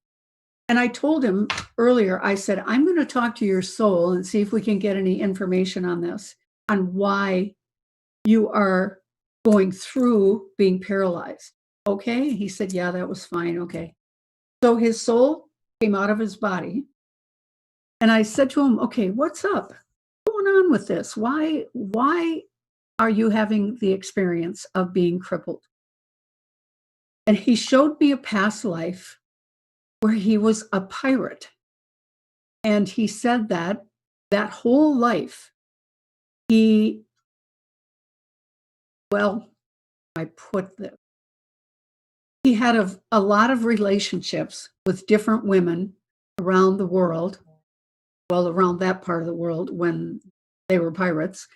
S14: And I told him earlier, I said, I'm going to talk to your soul and see if we can get any information on this, on why you are going through being paralyzed. Okay. He said, yeah, that was fine. Okay. So his soul came out of his body. And I said to him, okay, what's up? What's going on with this? Why are you having the experience of being crippled? And he showed me a past life where he was a pirate. And he said that whole life, he, well, I put this, he had a lot of relationships with different women around the world, well, around that part of the world when they were pirates.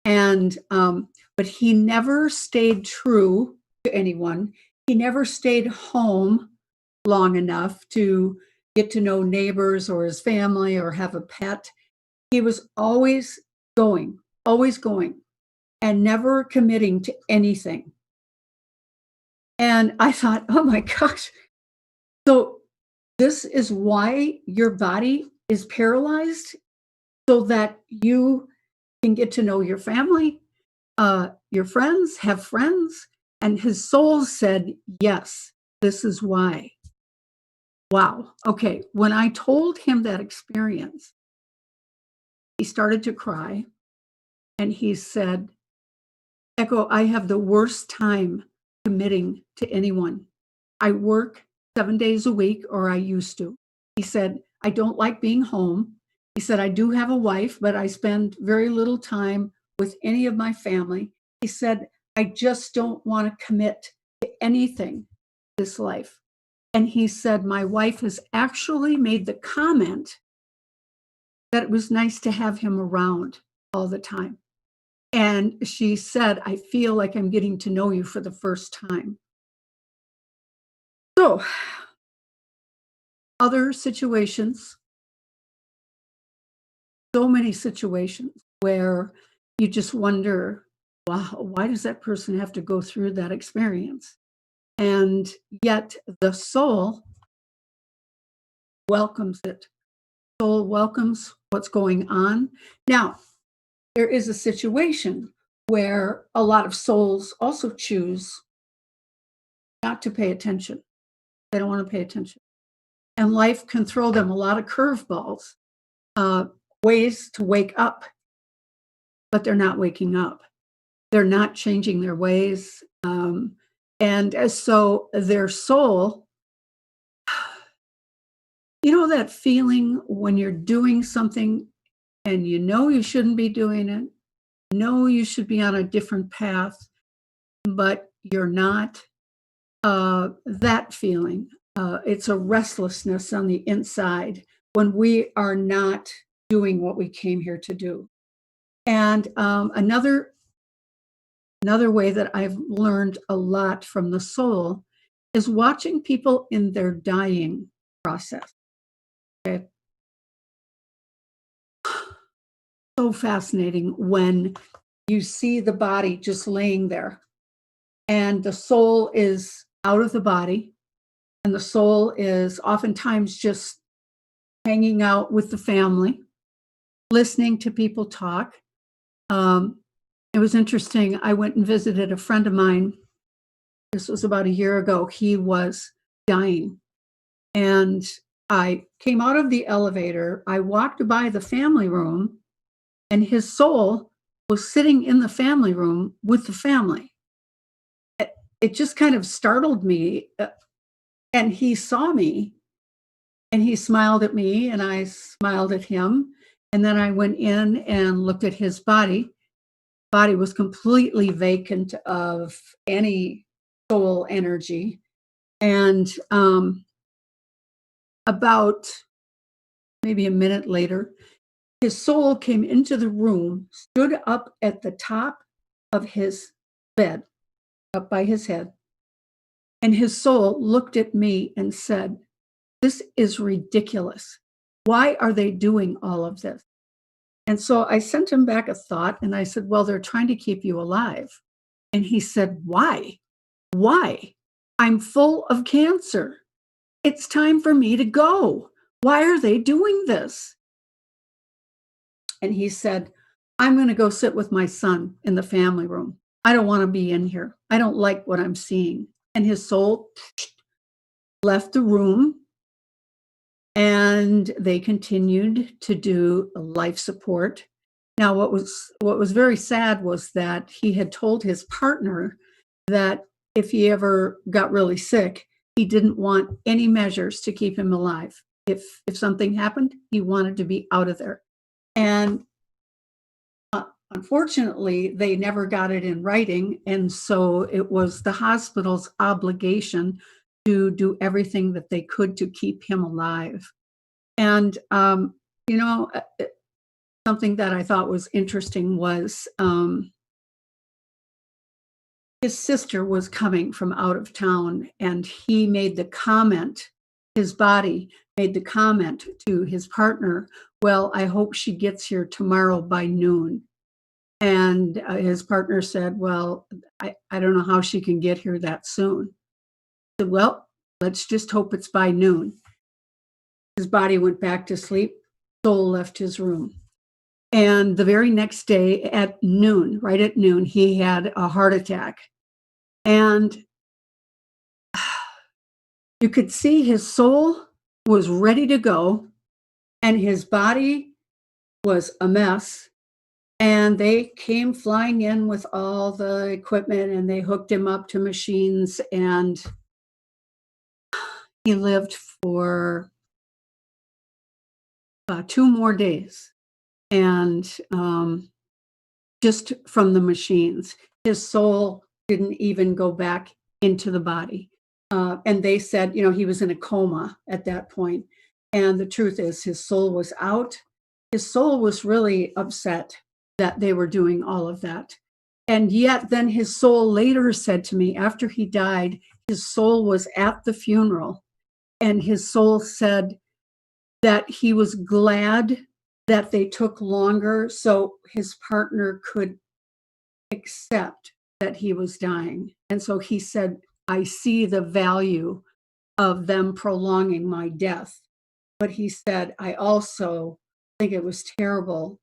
S14: And, but he never stayed true to anyone. He never stayed home long enough to get to know neighbors or his family or have a pet. He was always going, and never committing to anything. And I thought, oh my gosh. So this is why your body is paralyzed, so that you can get to know your family, your friends, have friends. And his soul said, yes, this is why. Wow. Okay. When I told him that experience, he started to cry and he said, Echo, I have the worst time committing to anyone. I work 7 days a week, or I used to. He said, I don't like being home. He said, I do have a wife, but I spend very little time with any of my family. He said, I just don't want to commit to anything this life. And he said, my wife has actually made the comment that it was nice to have him around all the time. And she said, I feel like I'm getting to know you for the first time. So, other situations, so many situations where you just wonder, wow, why does that person have to go through that experience? And yet the soul welcomes it. Soul welcomes what's going on. Now, there is a situation where a lot of souls also choose not to pay attention. They don't want to pay attention. And life can throw them a lot of curveballs, ways to wake up, but they're not waking up. They're not changing their ways. And so their soul, you know that feeling when you're doing something and you know you shouldn't be doing it, know you should be on a different path, but you're not? That feeling, it's a restlessness on the inside when we are not doing what we came here to do. And another way that I've learned a lot from the soul is watching people in their dying process. Okay. So fascinating when you see the body just laying there and the soul is out of the body, and the soul is oftentimes just hanging out with the family, listening to people talk. It was interesting. I went and visited a friend of mine. This was about a year ago. He was dying. And I came out of the elevator. I walked by the family room, and his soul was sitting in the family room with the family. It just kind of startled me. And he saw me, and he smiled at me, and I smiled at him. And then I went in and looked at his body. Body was completely vacant of any soul energy. And about maybe a minute later, his soul came into the room, stood up at the top of his bed, up by his head. And his soul looked at me and said, this is ridiculous. Why are they doing all of this? And so I sent him back a thought and I said, well, they're trying to keep you alive. And he said, why? Why? I'm full of cancer. It's time for me to go. Why are they doing this? And he said, I'm going to go sit with my son in the family room. I don't want to be in here. I don't like what I'm seeing. And his soul left the room, and they continued to do life support. Now, what was very sad was that he had told his partner that if he ever got really sick, he didn't want any measures to keep him alive. If something happened, he wanted to be out of there. And unfortunately, they never got it in writing. And so it was the hospital's obligation to do everything that they could to keep him alive. And, something that I thought was interesting was his sister was coming from out of town, and he made the comment, his body made the comment to his partner, well, I hope she gets here tomorrow by noon. And his partner said, well, I don't know how she can get here that soon. I said, well, let's just hope it's by noon. His body went back to sleep, soul left his room. And the very next day at noon, right at noon, he had a heart attack. And you could see his soul was ready to go, and his body was a mess. And they came flying in with all the equipment, and they hooked him up to machines, and he lived for 2 more days. And just from the machines, his soul didn't even go back into the body. And they said, he was in a coma at that point. And the truth is, his soul was out. His soul was really upset that they were doing all of that. And yet then his soul later said to me, after he died, his soul was at the funeral, and his soul said that he was glad that they took longer so his partner could accept that he was dying. And so he said, I see the value of them prolonging my death. But he said, I also think it was terrible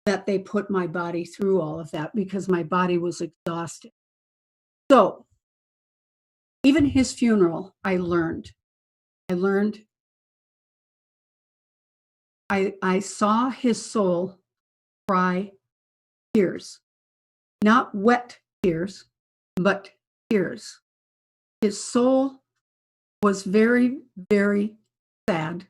S14: that they put my body through all of that, because my body was exhausted. So even his funeral, I learned, I saw his soul cry tears, not wet tears, but tears. His soul was very, very sad.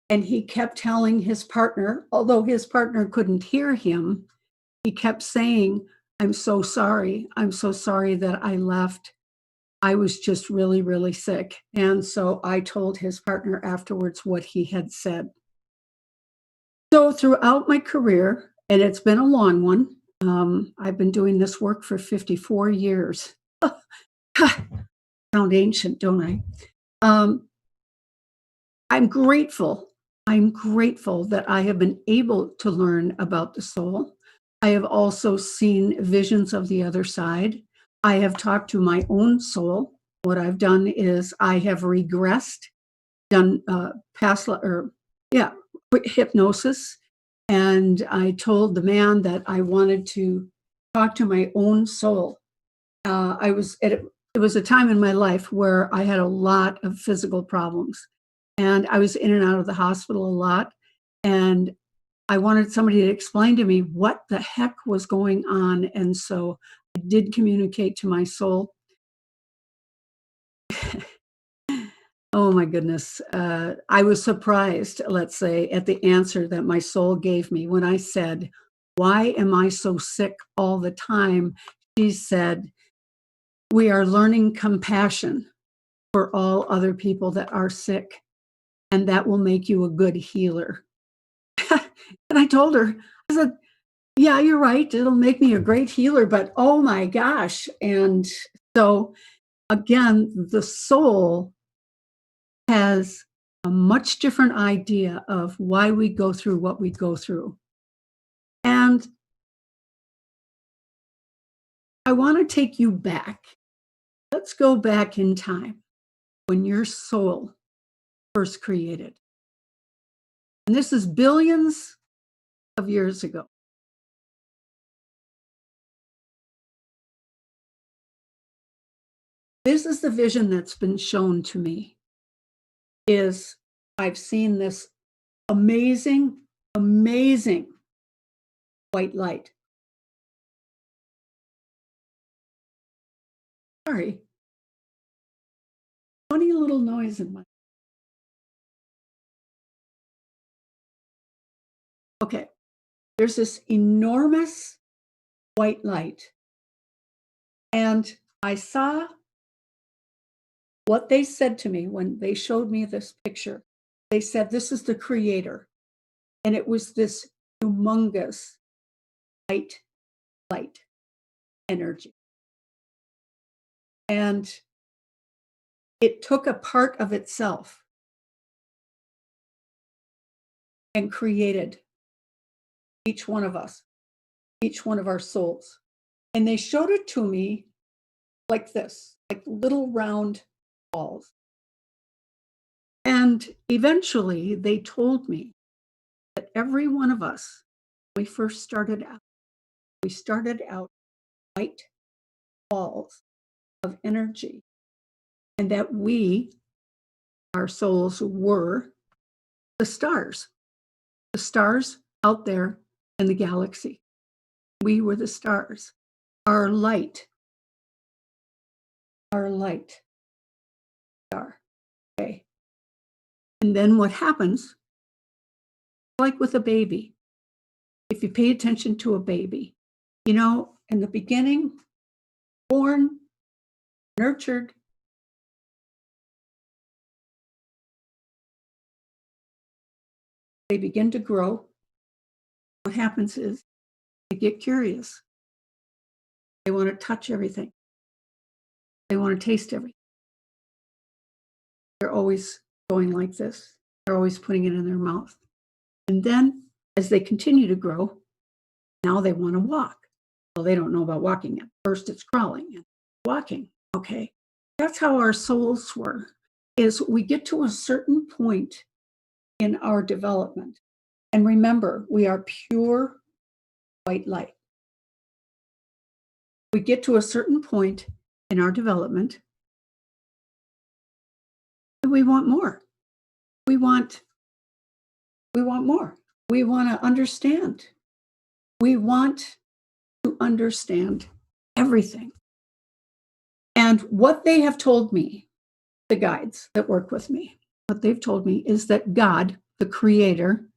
S14: And he kept telling his partner, although his partner couldn't hear him, he kept saying, I'm so sorry. I'm so sorry that I left. I was just really, really sick. And so I told his partner afterwards what he had said. So throughout my career, and it's been a long one, I've been doing this work for 54 years. Sound ancient, don't I? I'm grateful. I'm grateful that I have been able to learn about the soul. I have also seen visions of the other side. I have talked to my own soul. What I've done is I have regressed, done hypnosis, and I told the man that I wanted to talk to my own soul. It was a time in my life where I had a lot of physical problems, and I was in and out of the hospital a lot, and I wanted somebody to explain to me what the heck was going on. And so I did communicate to my soul. Oh my goodness. I was surprised, let's say, at the answer that my soul gave me when I said, why am I so sick all the time? She said, we are learning compassion for all other people that are sick, and that will make you a good healer. And I told her, I said, yeah, you're right. It'll make me a great healer, but oh my gosh. And so again, the soul has a much different idea of why we go through what we go through. And I want to take you back. Let's go back in time when your soul first created. And this is billions of years ago. This is the vision that's been shown to me, is I've seen this amazing, amazing white light. Sorry. Funny little noise in my Okay, there's this enormous white light. And I saw what they said to me when they showed me this picture. They said, this is the creator. And it was this humongous white light energy. And it took a part of itself and created each one of us, each one of our souls. And they showed it to me like this, like little round balls. And eventually they told me that every one of us, when we first started out white balls of energy, and that our souls were the stars out there in the galaxy. We were the stars, our light star. Okay. And then what happens, like with a baby, if you pay attention to a baby, in the beginning, born, nurtured, they begin to grow. What happens is they get curious. They want to touch everything. They want to taste everything. They're always going like this. They're always putting it in their mouth. And then as they continue to grow, now they want to walk. Well, they don't know about walking yet. First it's crawling and walking. Okay. That's how our souls were, is we get to a certain point in our development. And remember, we are pure white light. We get to a certain point in our development and we want more. We want more. We want to understand. We want to understand everything. And what they have told me, the guides that work with me, what they've told me is that God, the creator,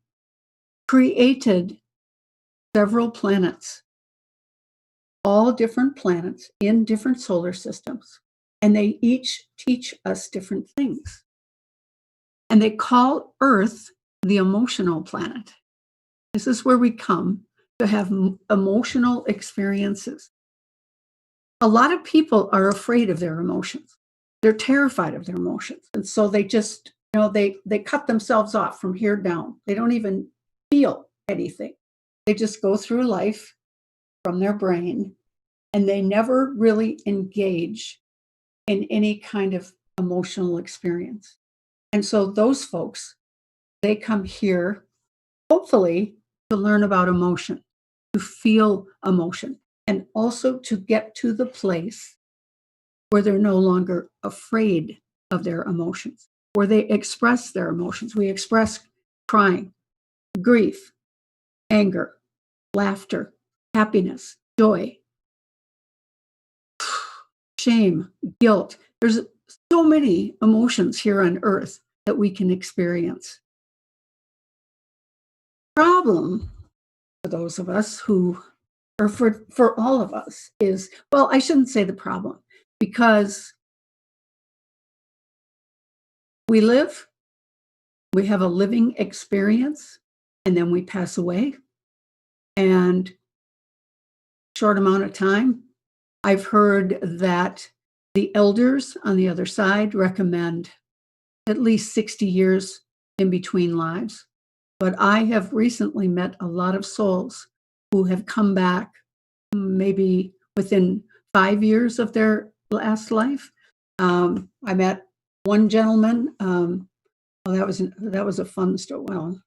S14: created several planets, all different planets in different solar systems, and they each teach us different things. And they call Earth the emotional planet. This is where we come to have emotional experiences. A lot of people are afraid of their emotions. They're terrified of their emotions. And so they just, they cut themselves off from here down. They don't even feel anything. They just go through life from their brain, and they never really engage in any kind of emotional experience. And so those folks, they come here, hopefully, to learn about emotion, to feel emotion, and also to get to the place where they're no longer afraid of their emotions, where they express their emotions. We express crying, grief, anger, laughter, happiness, joy, shame, guilt. There's so many emotions here on Earth that we can experience. Problem for those of us who, or for all of us, is, well, I shouldn't say the problem, because we live, we have a living experience, and then we pass away. And short amount of time, I've heard that the elders on the other side recommend at least 60 years in between lives. But I have recently met a lot of souls who have come back maybe within 5 years of their last life. I met one gentleman. That was a fun story. Well,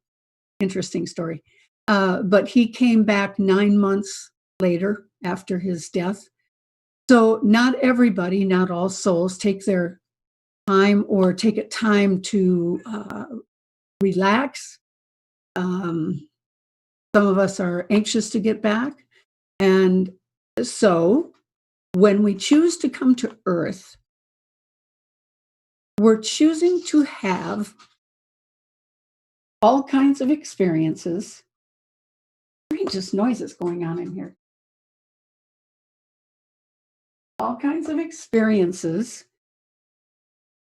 S14: interesting story. But he came back 9 months later after his death. So not everybody, not all souls take their time or take it time to relax. Some of us are anxious to get back. And so when we choose to come to Earth, we're choosing to have all kinds of experiences just noises going on in here. All kinds of experiences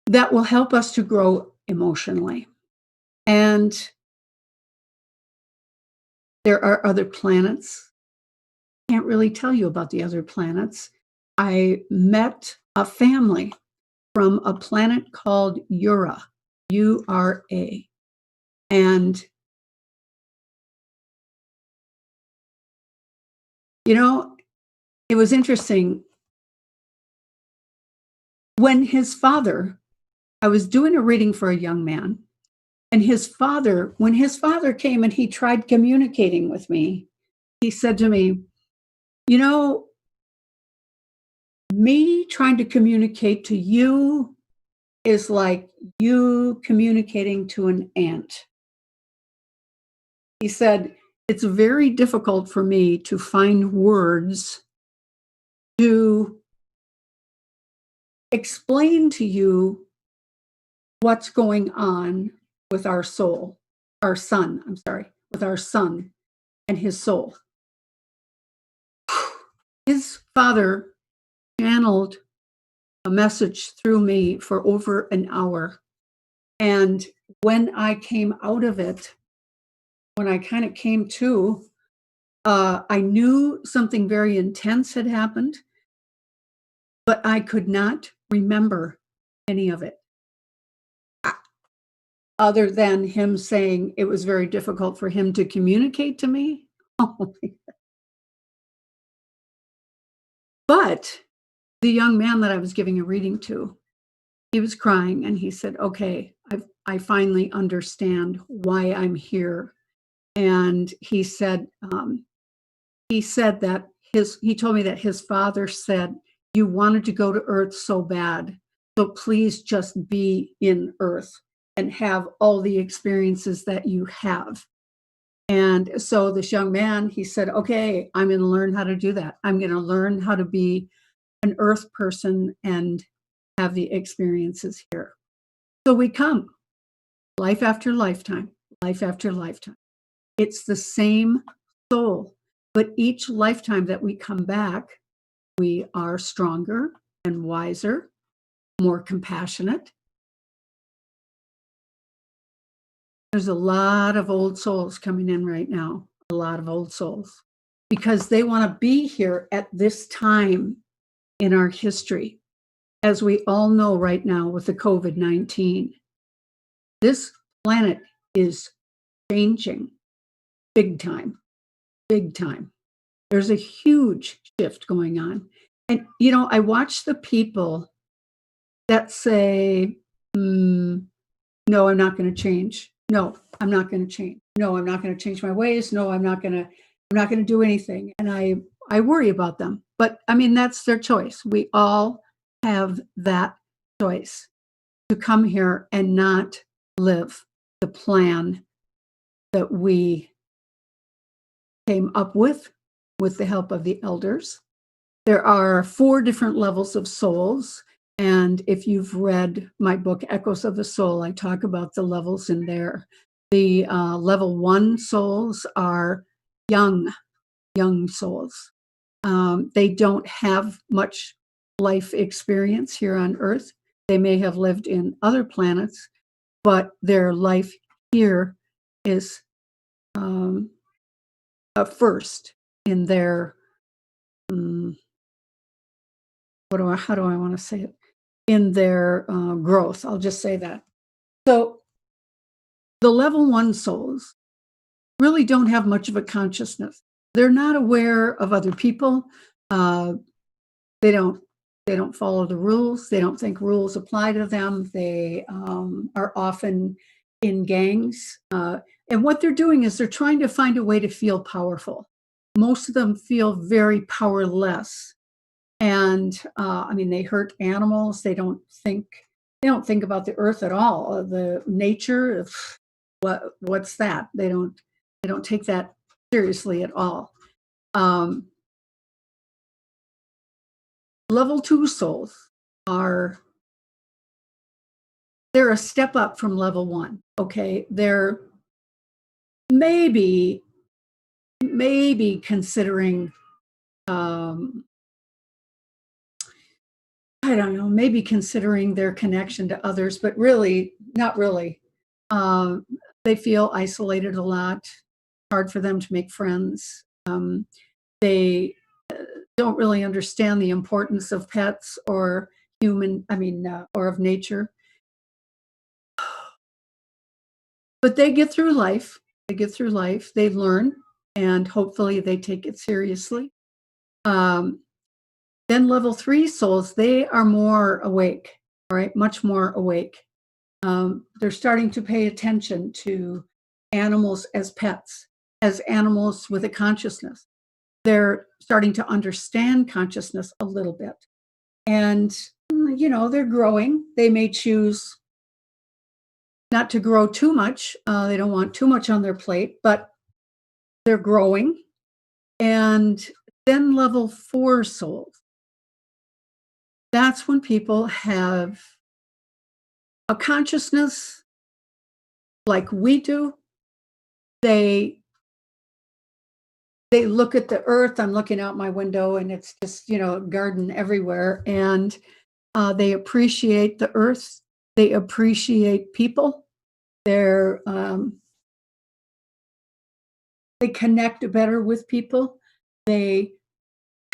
S14: that will help us to grow emotionally. And there are other planets. Can't really tell you about the other planets. I met a family from a planet called Ura, U-R-A. And, you know, it was interesting. When his father, I was doing a reading for a young man, and when his father came and he tried communicating with me, he said to me, you know, me trying to communicate to you is like you communicating to an ant. He said, it's very difficult for me to find words to explain to you what's going on with our soul, with our son and his soul. His father channeled a message through me for over an hour. And when I came out of it, when I kind of came to, I knew something very intense had happened, but I could not remember any of it. Other than him saying it was very difficult for him to communicate to me. But the young man that I was giving a reading to, he was crying and he said, okay, I finally understand why I'm here. And he said that he told me that his father said, you wanted to go to Earth so bad, so please just be in Earth and have all the experiences that you have. And so this young man, he said, okay, I'm going to learn how to do that. I'm going to learn how to be an Earth person and have the experiences here. So we come life after lifetime, life after lifetime. It's the same soul, but each lifetime that we come back, we are stronger and wiser, more compassionate. There's a lot of old souls coming in right now, a lot of old souls, because they want to be here at this time in our history. As we all know right now with the COVID-19, this planet is changing big time, big time. There's a huge shift going on. And, you know, I watch the people that say, no, I'm not going to change. No, I'm not going to change. No, I'm not going to change my ways. No, I'm not going to do anything. And I worry about them. But I mean, that's their choice. We all have that choice to come here and not live the plan that we came up with the help of the elders. There are 4 different levels of souls. And if you've read my book, Echoes of the Soul, I talk about the levels in there. The level 1 souls are young souls. They don't have much life experience here on Earth. They may have lived in other planets, but their life here is first in their, how do I want to say it? In their growth. I'll just say that. So the level 1 souls really don't have much of a consciousness. They're not aware of other people. They don't follow the rules. They don't think rules apply to them. They are often in gangs. And what they're doing is they're trying to find a way to feel powerful. Most of them feel very powerless. And I mean, they hurt animals. They don't think about the earth at all. The nature of what's that? They don't take that seriously at all. Level 2 souls they're a step up from level 1. Okay, they're maybe maybe considering, I don't know, maybe considering their connection to others, but really, not really. They feel isolated a lot, hard for them to make friends. They don't really understand the importance of pets or or of nature. But they get through life. They get through life. They learn, and hopefully they take it seriously. Then level 3 souls, they are more awake, all right, much more awake. They're starting to pay attention to animals as pets, as animals with a consciousness. They're starting to understand consciousness a little bit. And, they're growing. They may choose not to grow too much. They don't want too much on their plate, but they're growing. And then level 4 souls. That's when people have a consciousness like we do. They look at the earth. I'm looking out my window and it's just, garden everywhere. And they appreciate the earth. They appreciate people. They connect better with people. They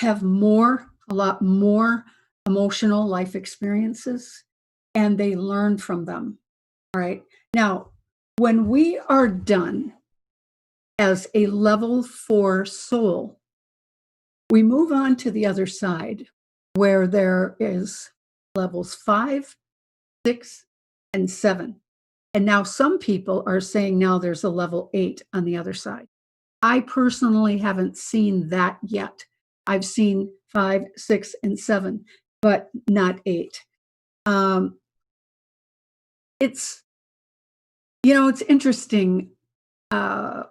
S14: have a lot more emotional life experiences, and they learn from them. All right. Now, when we are done as a level 4 soul, we move on to the other side where there is levels 5, 6, and 7. And now some people are saying now there's a level 8 on the other side. I personally haven't seen that yet. I've seen 5, 6, and 7, but not 8. It's interesting. I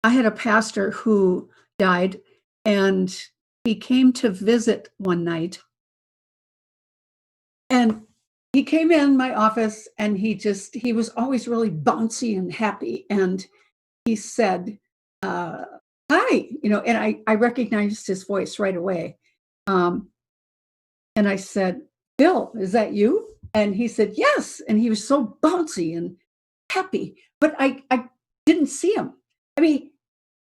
S14: had a pastor who died, and he came to visit one night. And he came in my office, and he was always really bouncy and happy. And he said, hi, and I recognized his voice right away. And I said, Bill, is that you? And he said, yes. And he was so bouncy and happy, but I didn't see him. I mean,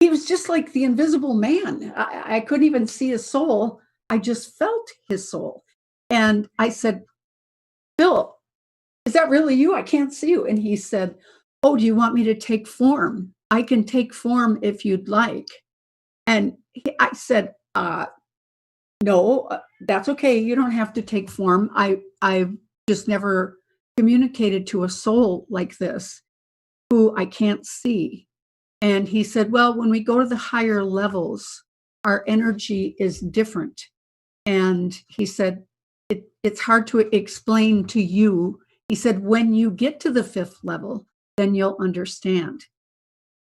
S14: he was just like the invisible man. I couldn't even see his soul. I just felt his soul. And I said, Bill, is that really you? I can't see you. And he said, oh, do you want me to take form? I can take form if you'd like. And I said, no, that's okay. You don't have to take form. I've just never communicated to a soul like this who I can't see. And he said, well, when we go to the higher levels, our energy is different. And he said, it's hard to explain to you. He said, when you get to the 5th level, then you'll understand.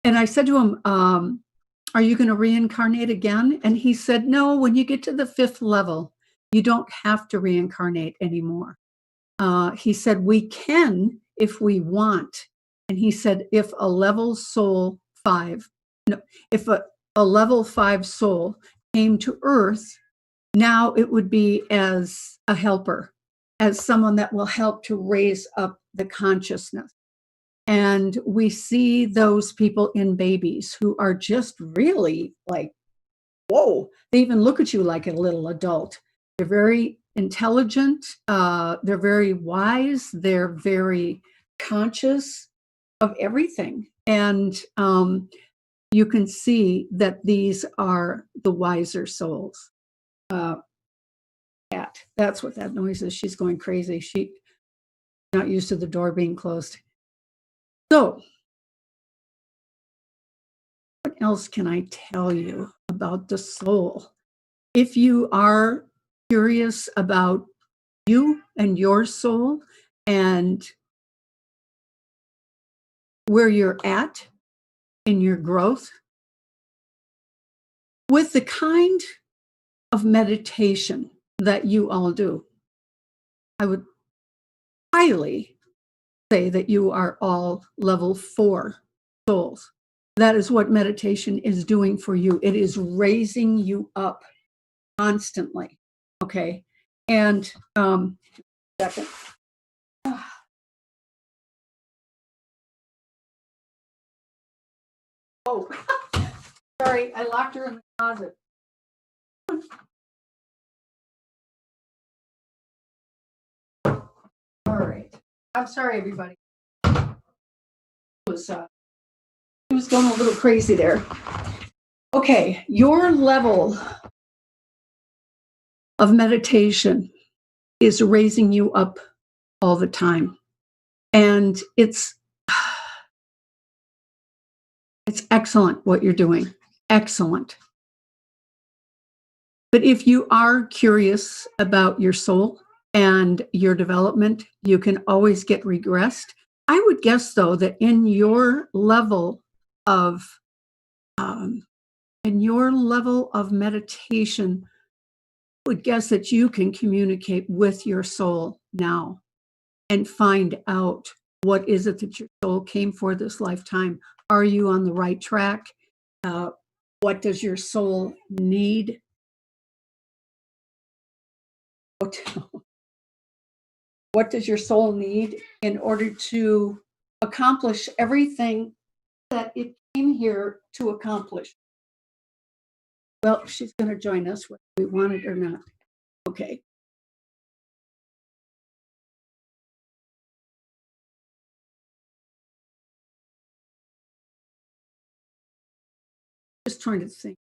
S14: And I said to him, are you going to reincarnate again? And he said, no, when you get to the 5th level, you don't have to reincarnate anymore. He said, we can if we want. And he said, if a level 5 soul came to Earth, now it would be as a helper, as someone that will help to raise up the consciousness. And we see those people in babies who are just really like, whoa, they even look at you like a little adult. They're very intelligent. They're very wise. They're very conscious of everything. And you can see that these are the wiser souls. That's what that noise is. She's going crazy. She's not used to the door being closed. So, what else can I tell you about the soul? If you are curious about you and your soul and where you're at in your growth, with the kind of meditation that you all do, I would highly say that you are all level 4 souls. That is what meditation is doing for you. It is raising you up constantly. Okay. And second. Oh, sorry, I locked her in the closet. All right. I'm sorry, everybody. It was going a little crazy there. Okay, your level of meditation is raising you up all the time. And it's excellent what you're doing. Excellent. But if you are curious about your soul and your development, you can always get regressed. I would guess, though, that in your level of meditation, I would guess that you can communicate with your soul now and find out what is it that your soul came for this lifetime. Are you on the right track? What does your soul need? What does your soul need in order to accomplish everything that it came here to accomplish? Well, she's going to join us whether we want it or not. Okay. Just trying to think.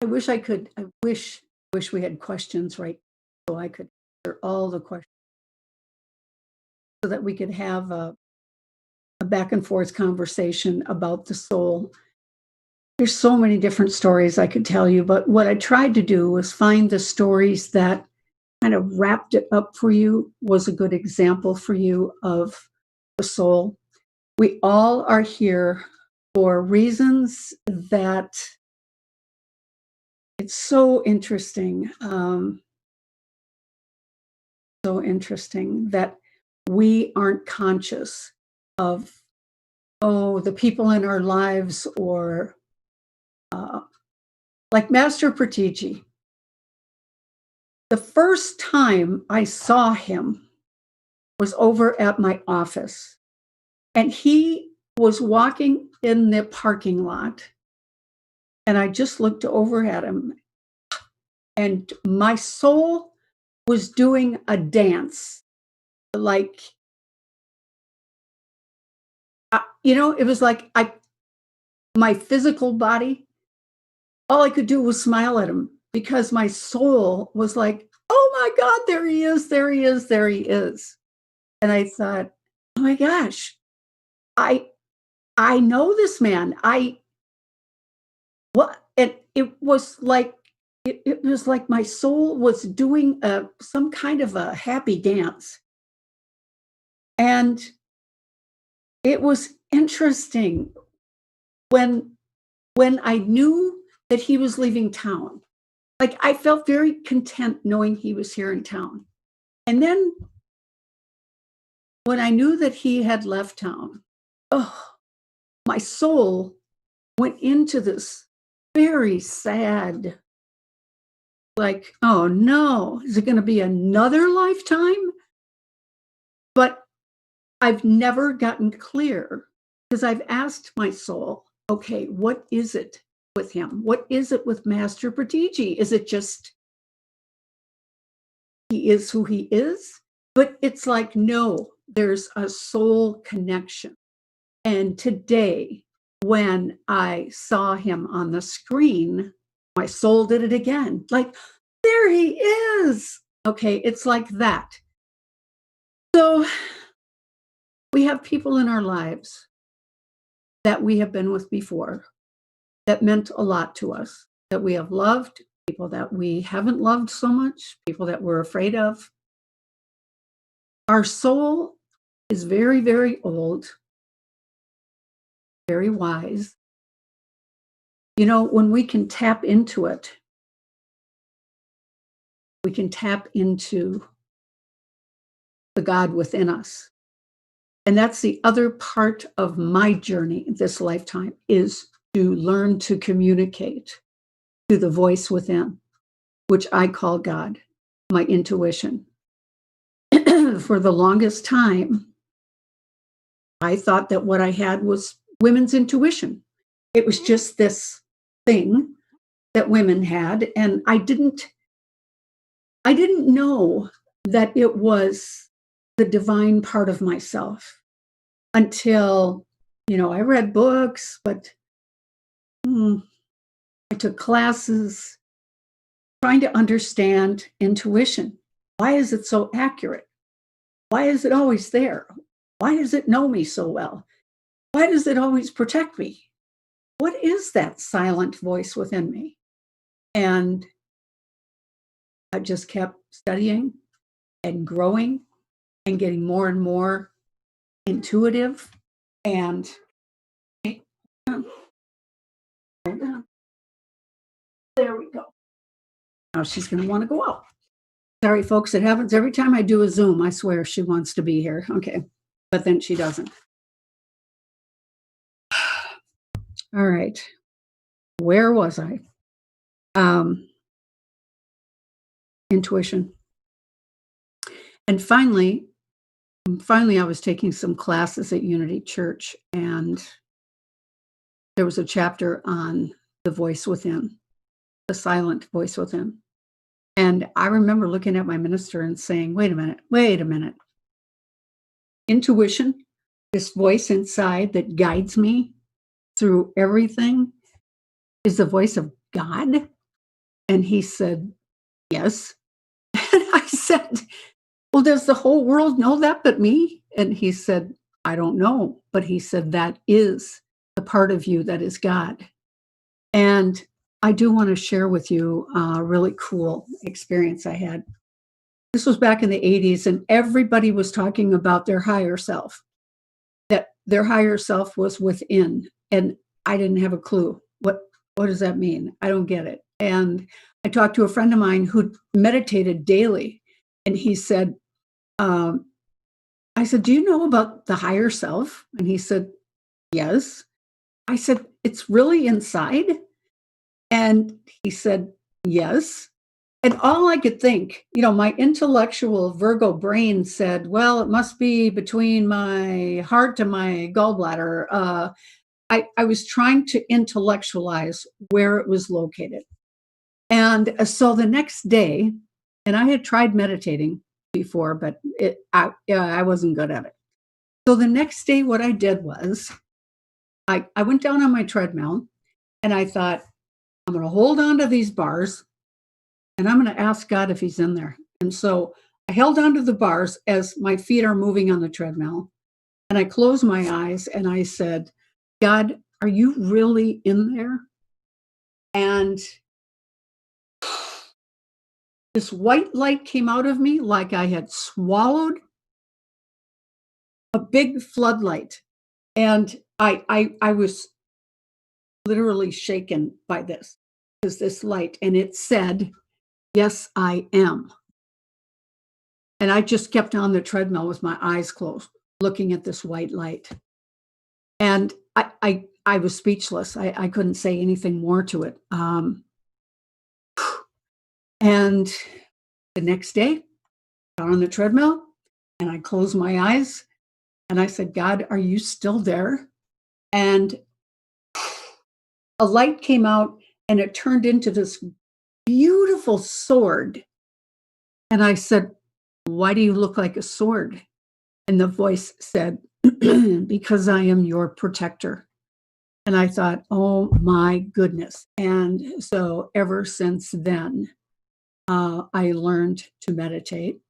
S14: I wish we had questions right so I could answer all the questions so that we could have a back and forth conversation about the soul. There's so many different stories I could tell you, but what I tried to do was find the stories that kind of wrapped it up for you, was a good example for you of the soul. We all are here for reasons that it's so interesting. So interesting that we aren't conscious of, the people in our lives, or like Master Pratiji. The first time I saw him was over at my office, and he was walking in the parking lot, and I just looked over at him, and my soul was doing a dance, like, it was like my physical body, all I could do was smile at him, because my soul was like, oh my God, there he is, there he is, there he is. And I thought, oh my gosh, I know this man. And it was like, it was like my soul was doing some kind of a happy dance. And it was interesting when I knew that he was leaving town. Like, I felt very content knowing he was here in town. And then when I knew that he had left town, my soul went into this very sad, like, oh no, is it going to be another lifetime? But I've never gotten clear, because I've asked my soul, okay, what is it with him? What is it with Master Pratiji? Is it just he is who he is? But it's like, no, there's a soul connection. And today, when I saw him on the screen, my soul did it again. Like, there he is. Okay, it's like that. So we have people in our lives that we have been with before that meant a lot to us, that we have loved, people that we haven't loved so much, people that we're afraid of. Our soul is very, very old, very wise. When we can tap into it, we can tap into the God within us. And that's the other part of my journey in this lifetime, is to learn to communicate to the voice within, which I call God, my intuition. For the longest time, I thought that what I had was women's intuition. It was just this thing that women had, and I didn't know that it was the divine part of myself until, I read books, but I took classes trying to understand intuition. Why is it so accurate? Why is it always there? Why does it know me so well? Why does it always protect me? What is that silent voice within me? And I just kept studying and growing and getting more and more intuitive. And hold on. There we go. Now she's going to want to go out. Sorry, folks, it happens every time I do a Zoom. I swear she wants to be here. Okay. But then she doesn't. All right. Where was I? Intuition. And finally, I was taking some classes at Unity Church, and there was a chapter on the voice within, the silent voice within. And I remember looking at my minister and saying, wait a minute. Intuition, this voice inside that guides me through everything, is the voice of God? And he said, yes. And I said, well, does the whole world know that but me? And he said, I don't know. But he said, that is the part of you that is God. And I do want to share with you a really cool experience I had. This was back in the 80s, and everybody was talking about their higher self, that their higher self was within. And I didn't have a clue. What does that mean? I don't get it. And I talked to a friend of mine who meditated daily, and he said, I said, do you know about the higher self? And he said, yes. I said, it's really inside? And he said, yes. And all I could think, my intellectual Virgo brain said, well, it must be between my heart and my gallbladder. I was trying to intellectualize where it was located. And so the next day, and I had tried meditating before, but I wasn't good at it. So the next day, what I did was I went down on my treadmill, and I thought, I'm going to hold on to these bars, and I'm going to ask God if he's in there. And so I held on to the bars as my feet are moving on the treadmill, and I closed my eyes, and I said, God, are you really in there? And this white light came out of me like I had swallowed a big floodlight. And I was literally shaken by this light. And it said, yes, I am. And I just kept on the treadmill with my eyes closed, looking at this white light. And I was speechless. I couldn't say anything more to it. And the next day, got on the treadmill, and I closed my eyes, and I said, God, are you still there? And a light came out, and it turned into this beautiful sword. And I said, why do you look like a sword? And the voice said, because I am your protector. And I thought, oh my goodness. And so ever since then, I learned to meditate.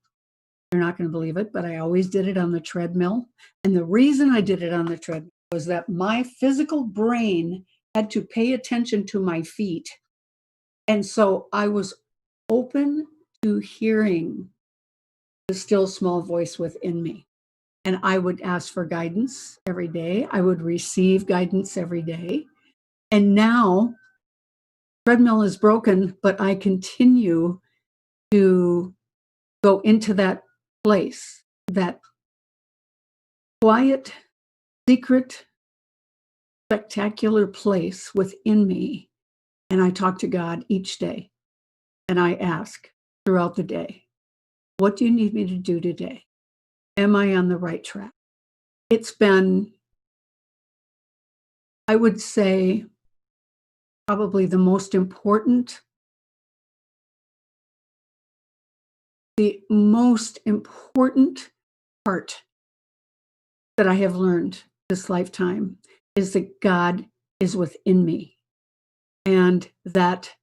S14: You're not going to believe it, but I always did it on the treadmill. And the reason I did it on the treadmill was that my physical brain had to pay attention to my feet. And so I was open to hearing the still small voice within me. And I would ask for guidance every day. I would receive guidance every day. And now, treadmill is broken, but I continue to go into that place that quiet, secret, spectacular place within me. And I talk to God each day. And I ask throughout the day, what do you need me to do today? Am I on the right track? It's been, I would say, probably the most important part that I have learned this lifetime is that God is within me, and that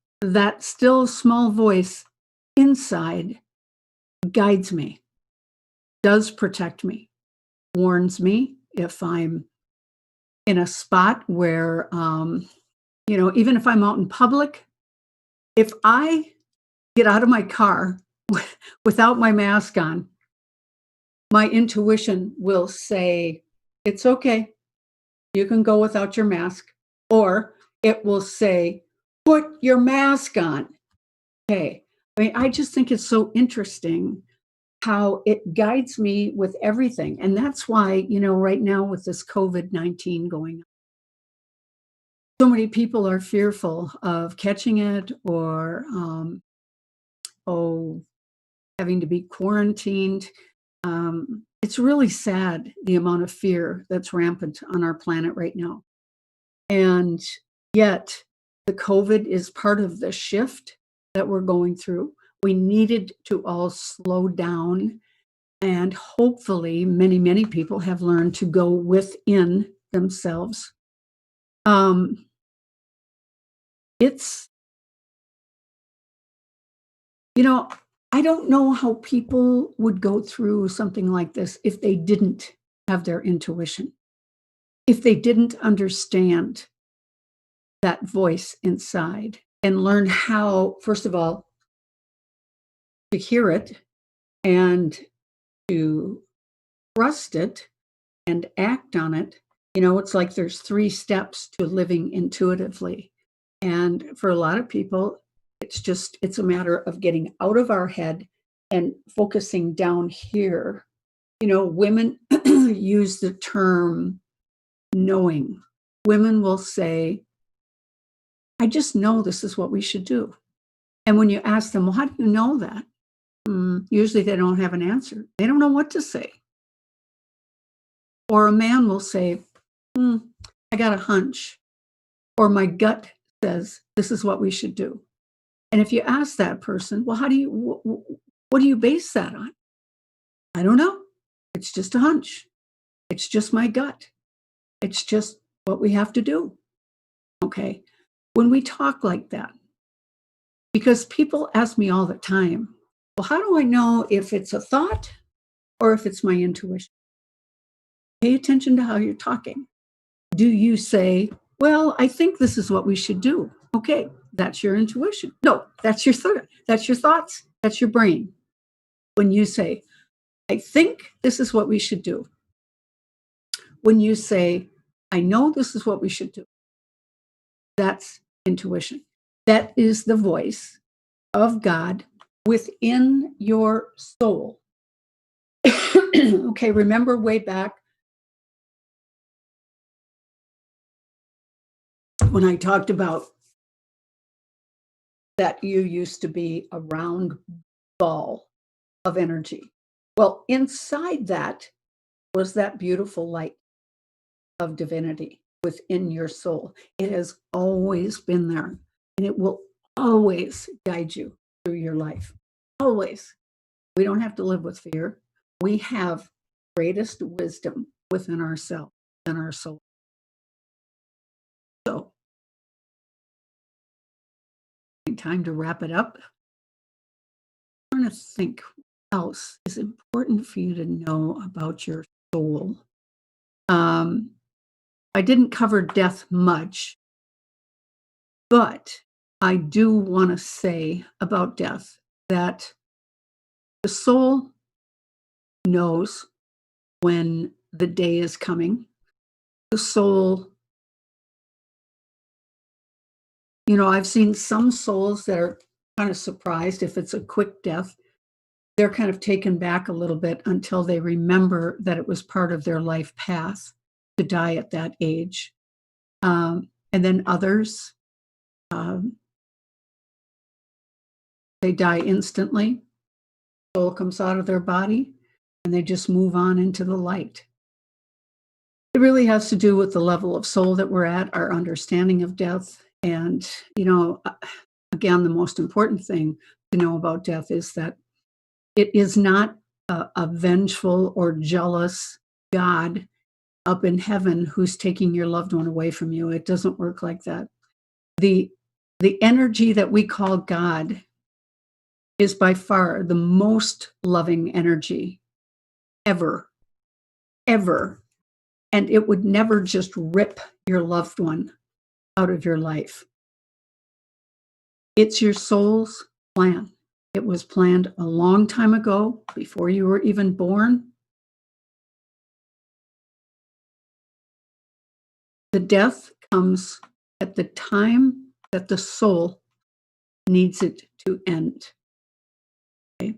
S14: still small voice inside guides me, does protect me, warns me if I'm in a spot where, even if I'm out in public, if I get out of my car without my mask on, my intuition will say, it's okay. You can go without your mask. Or it will say, put your mask on. Okay. I mean, I just think it's so interesting how it guides me with everything. And that's why, right now with this COVID-19 going on, so many people are fearful of catching it or, having to be quarantined. It's really sad, the amount of fear that's rampant on our planet right now. And yet, the COVID is part of the shift that we're going through. We needed to all slow down. And hopefully, many, many people have learned to go within themselves. It's, I don't know how people would go through something like this if they didn't have their intuition, if they didn't understand that voice inside and learn how, first of all, to hear it and to trust it and act on it. It's like there's 3 steps to living intuitively. And for a lot of people, it's a matter of getting out of our head and focusing down here. Women use the term knowing. Women will say, I just know this is what we should do. And when you ask them, well, how do you know that? Usually they don't have an answer. They don't know what to say. Or a man will say, I got a hunch. Or my gut says, this is what we should do. And if you ask that person, well, what do you base that on? I don't know. It's just a hunch. It's just my gut. It's just what we have to do. Okay. When we talk like that, because people ask me all the time, well, how do I know if it's a thought or if it's my intuition? Pay attention to how you're talking. Do you say, well, I think this is what we should do? Okay, that's your intuition. No, that's your that's your thoughts. That's your brain. When you say, I think this is what we should do. When you say, I know this is what we should do, that's intuition. That is the voice of God within your soul. Okay, remember way back when I talked about that you used to be a round ball of energy. Well, inside that was that beautiful light of divinity within your soul. It has always been there, and it will always guide you through your life. Always. We don't have to live with fear. We have greatest wisdom within ourselves and our soul. So, time to wrap it up. I'm trying to think what else is important for you to know about your soul. I didn't cover death much, but I do want to say about death that the soul knows when the day is coming. The soul, I've seen some souls that are kind of surprised if it's a quick death. they're kind of taken back a little bit until they remember that it was part of their life path to die at that age. And then others, they die instantly. Soul comes out of their body and they just move on into the light. It really has to do with the level of soul that we're at, our understanding of death. And, again, the most important thing to know about death is that it is not a vengeful or jealous God up in heaven who's taking your loved one away from you. It doesn't work like that. The energy that we call God is by far the most loving energy ever. And it would never just rip your loved one out of your life. It's your soul's plan. It was planned a long time ago, before you were even born. The death comes at the time that the soul needs it to end. Okay?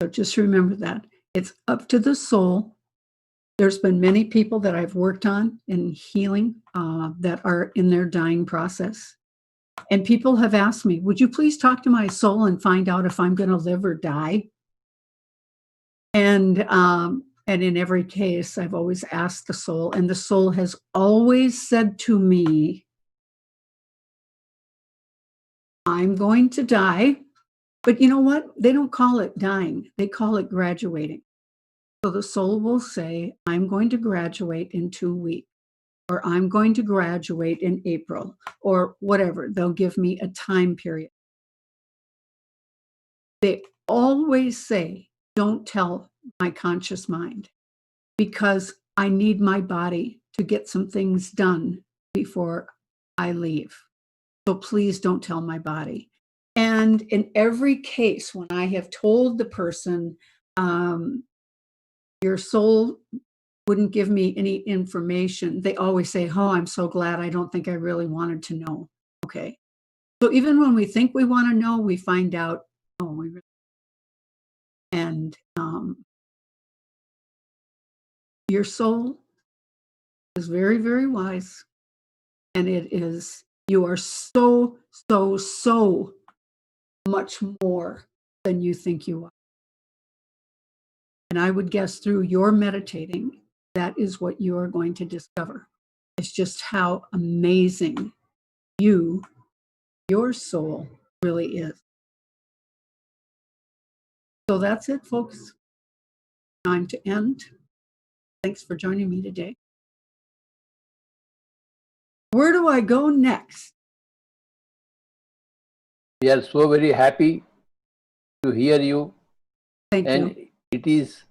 S14: So just remember that. It's up to the soul. There's been many people that I've worked on in healing that are in their dying process. And people have asked me, would you please talk to my soul and find out if I'm going to live or die? And in every case, I've always asked the soul, and the soul has always said to me, I'm going to die. But you know what? They don't call it dying. They call it graduating. So the soul will say, I'm going to graduate in 2 weeks, or I'm going to graduate in April, or whatever. They'll give me a time period. They always say, don't tell my conscious mind, because I need my body to get some things done before I leave. So please don't tell my body. And in every case, when I have told the person, your soul wouldn't give me any information, they always say, oh, I'm so glad. I don't think I really wanted to know. Okay. So even when we think we want to know, we find out, oh, we really. And your soul is very, very wise. And it is, you are so, so, so much more than you think you are. And I would guess through your meditating, that is what you are going to discover. It's just how amazing your soul really is. So that's it, folks. Time to end. Thanks for joining me today. Where do I go next?
S2: We are so very happy to hear you.
S14: Thank
S2: and
S14: you.
S2: It is,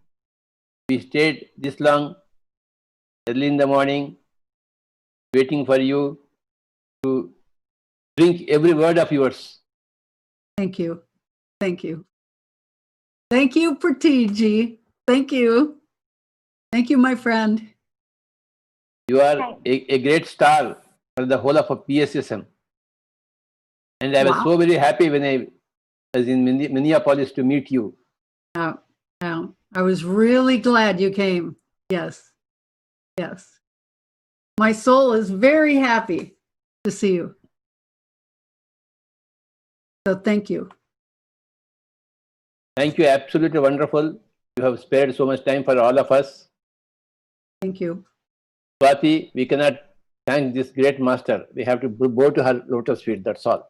S2: we stayed this long, early in the morning, waiting for you to drink every word of yours.
S14: Thank you. Thank you. Thank you, Pratiji. Thank you. Thank you, my friend.
S2: You are a great star for the whole of a PSSM. And I was so very happy when I was in Minneapolis to meet you.
S14: Yeah. I was really glad you came. Yes. Yes. My soul is very happy to see you. So thank you.
S2: Thank you. Absolutely wonderful. You have spared so much time for all of us.
S14: Thank you.
S2: Swati, we cannot thank this great master. We have to bow to her lotus feet. That's all.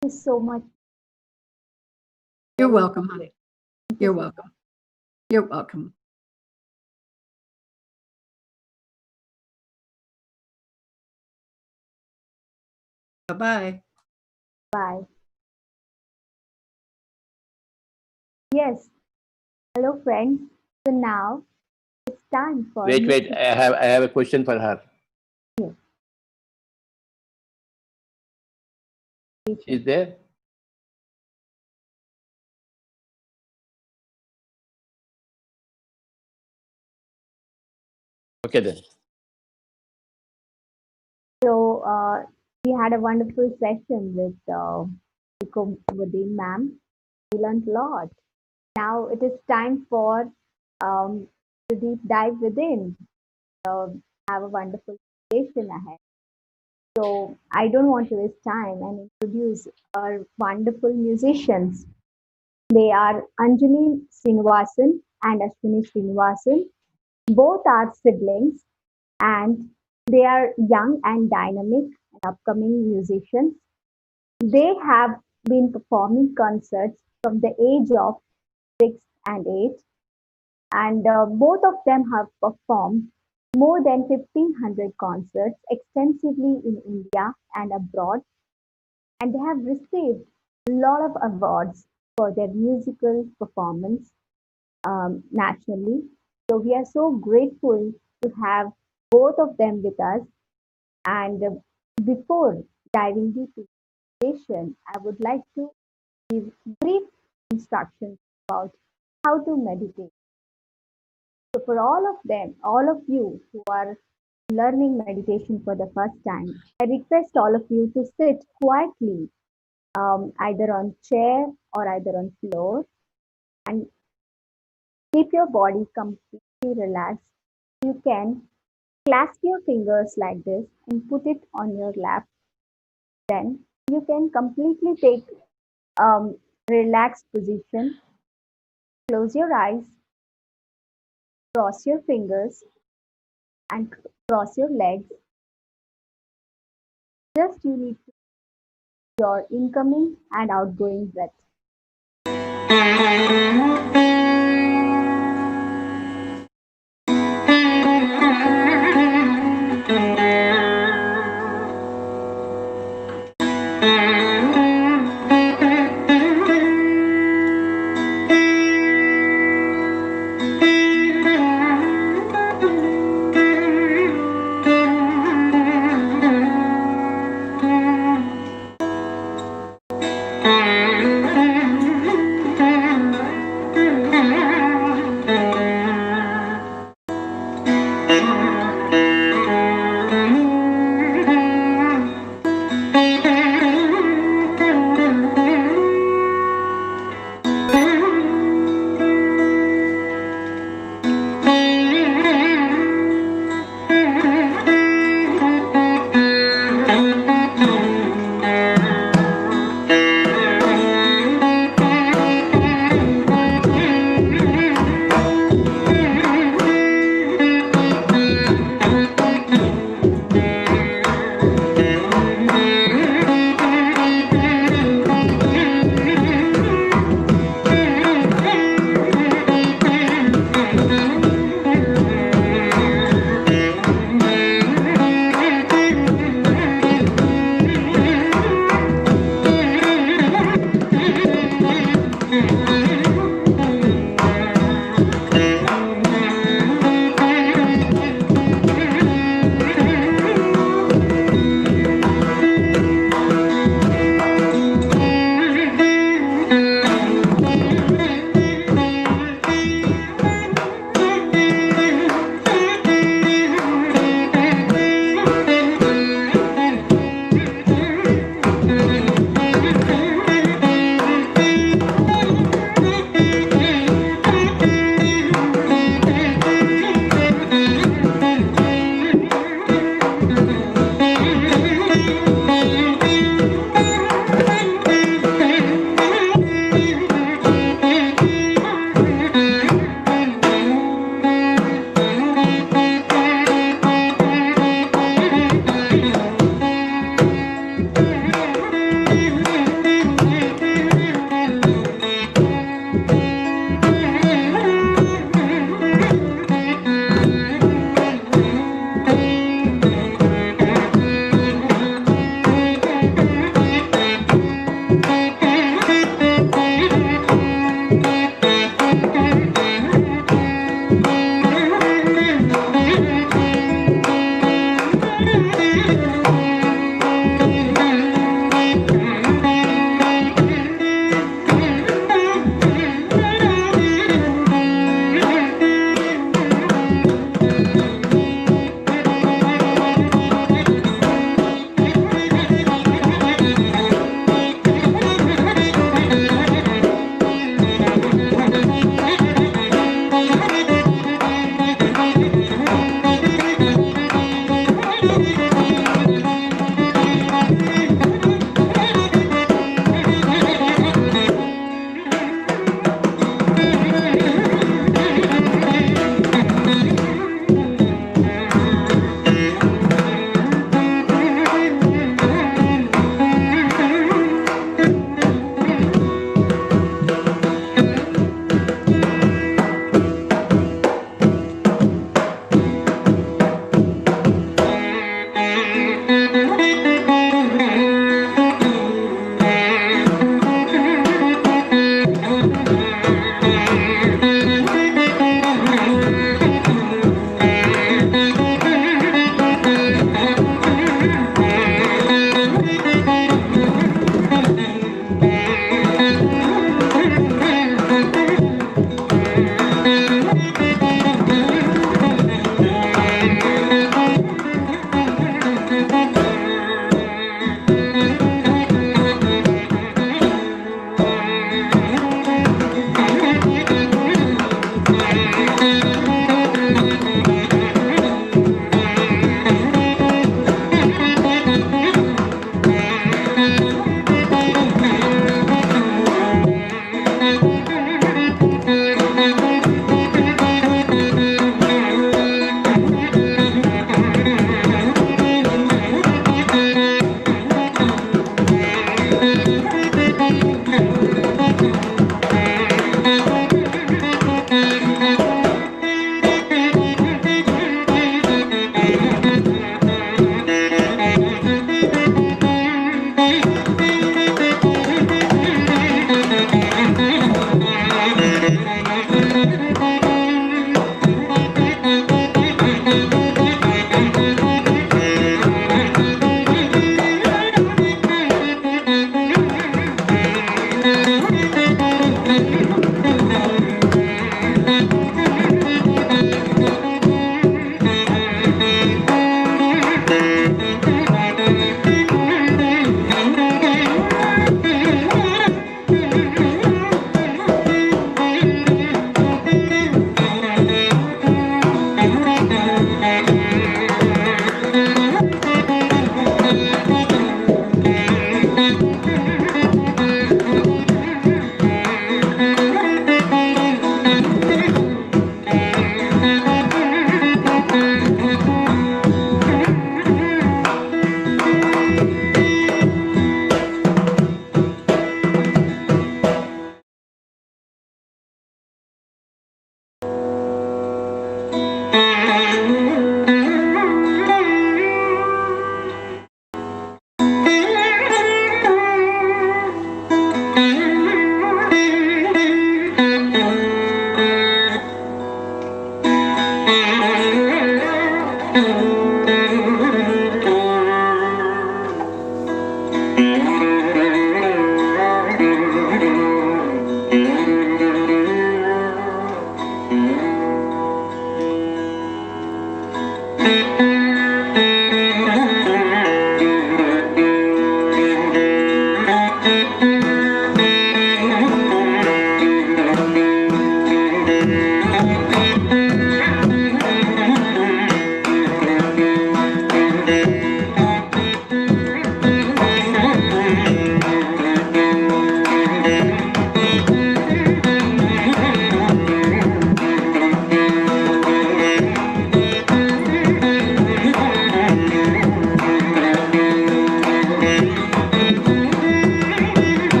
S13: Thank you so much.
S14: You're welcome, honey. You're welcome. You're welcome. Bye-bye.
S13: Bye. Yes. Hello, friends. So now it's time for.
S2: Wait. I have a question for her.
S13: Yes.
S2: Is there? Okay then.
S13: So we had a wonderful session with Vadin ma'am. We learned a lot. Now it is time for to deep dive within. Have a wonderful session ahead. So I don't want to waste time and introduce our wonderful musicians. They are Anjali Srinivasan and Ashwini Srinivasan. Both are siblings and they are young and dynamic and upcoming musicians. They have been performing concerts from the age of 6 and 8, and both of them have performed more than 1,500 concerts extensively in India and abroad, and they have received a lot of awards for their musical performance nationally. So we are so grateful to have both of them with us. And before diving into the session, I would like to give brief instructions about how to meditate. So for all of them, all of you who are learning meditation for the first time, I request all of you to sit quietly, either on chair or either on floor, and keep your body completely relaxed. You can clasp your fingers like this and put it on your lap. Then you can completely take relaxed position. Close your eyes, cross your fingers, and cross your legs. Just you need to your incoming and outgoing breath.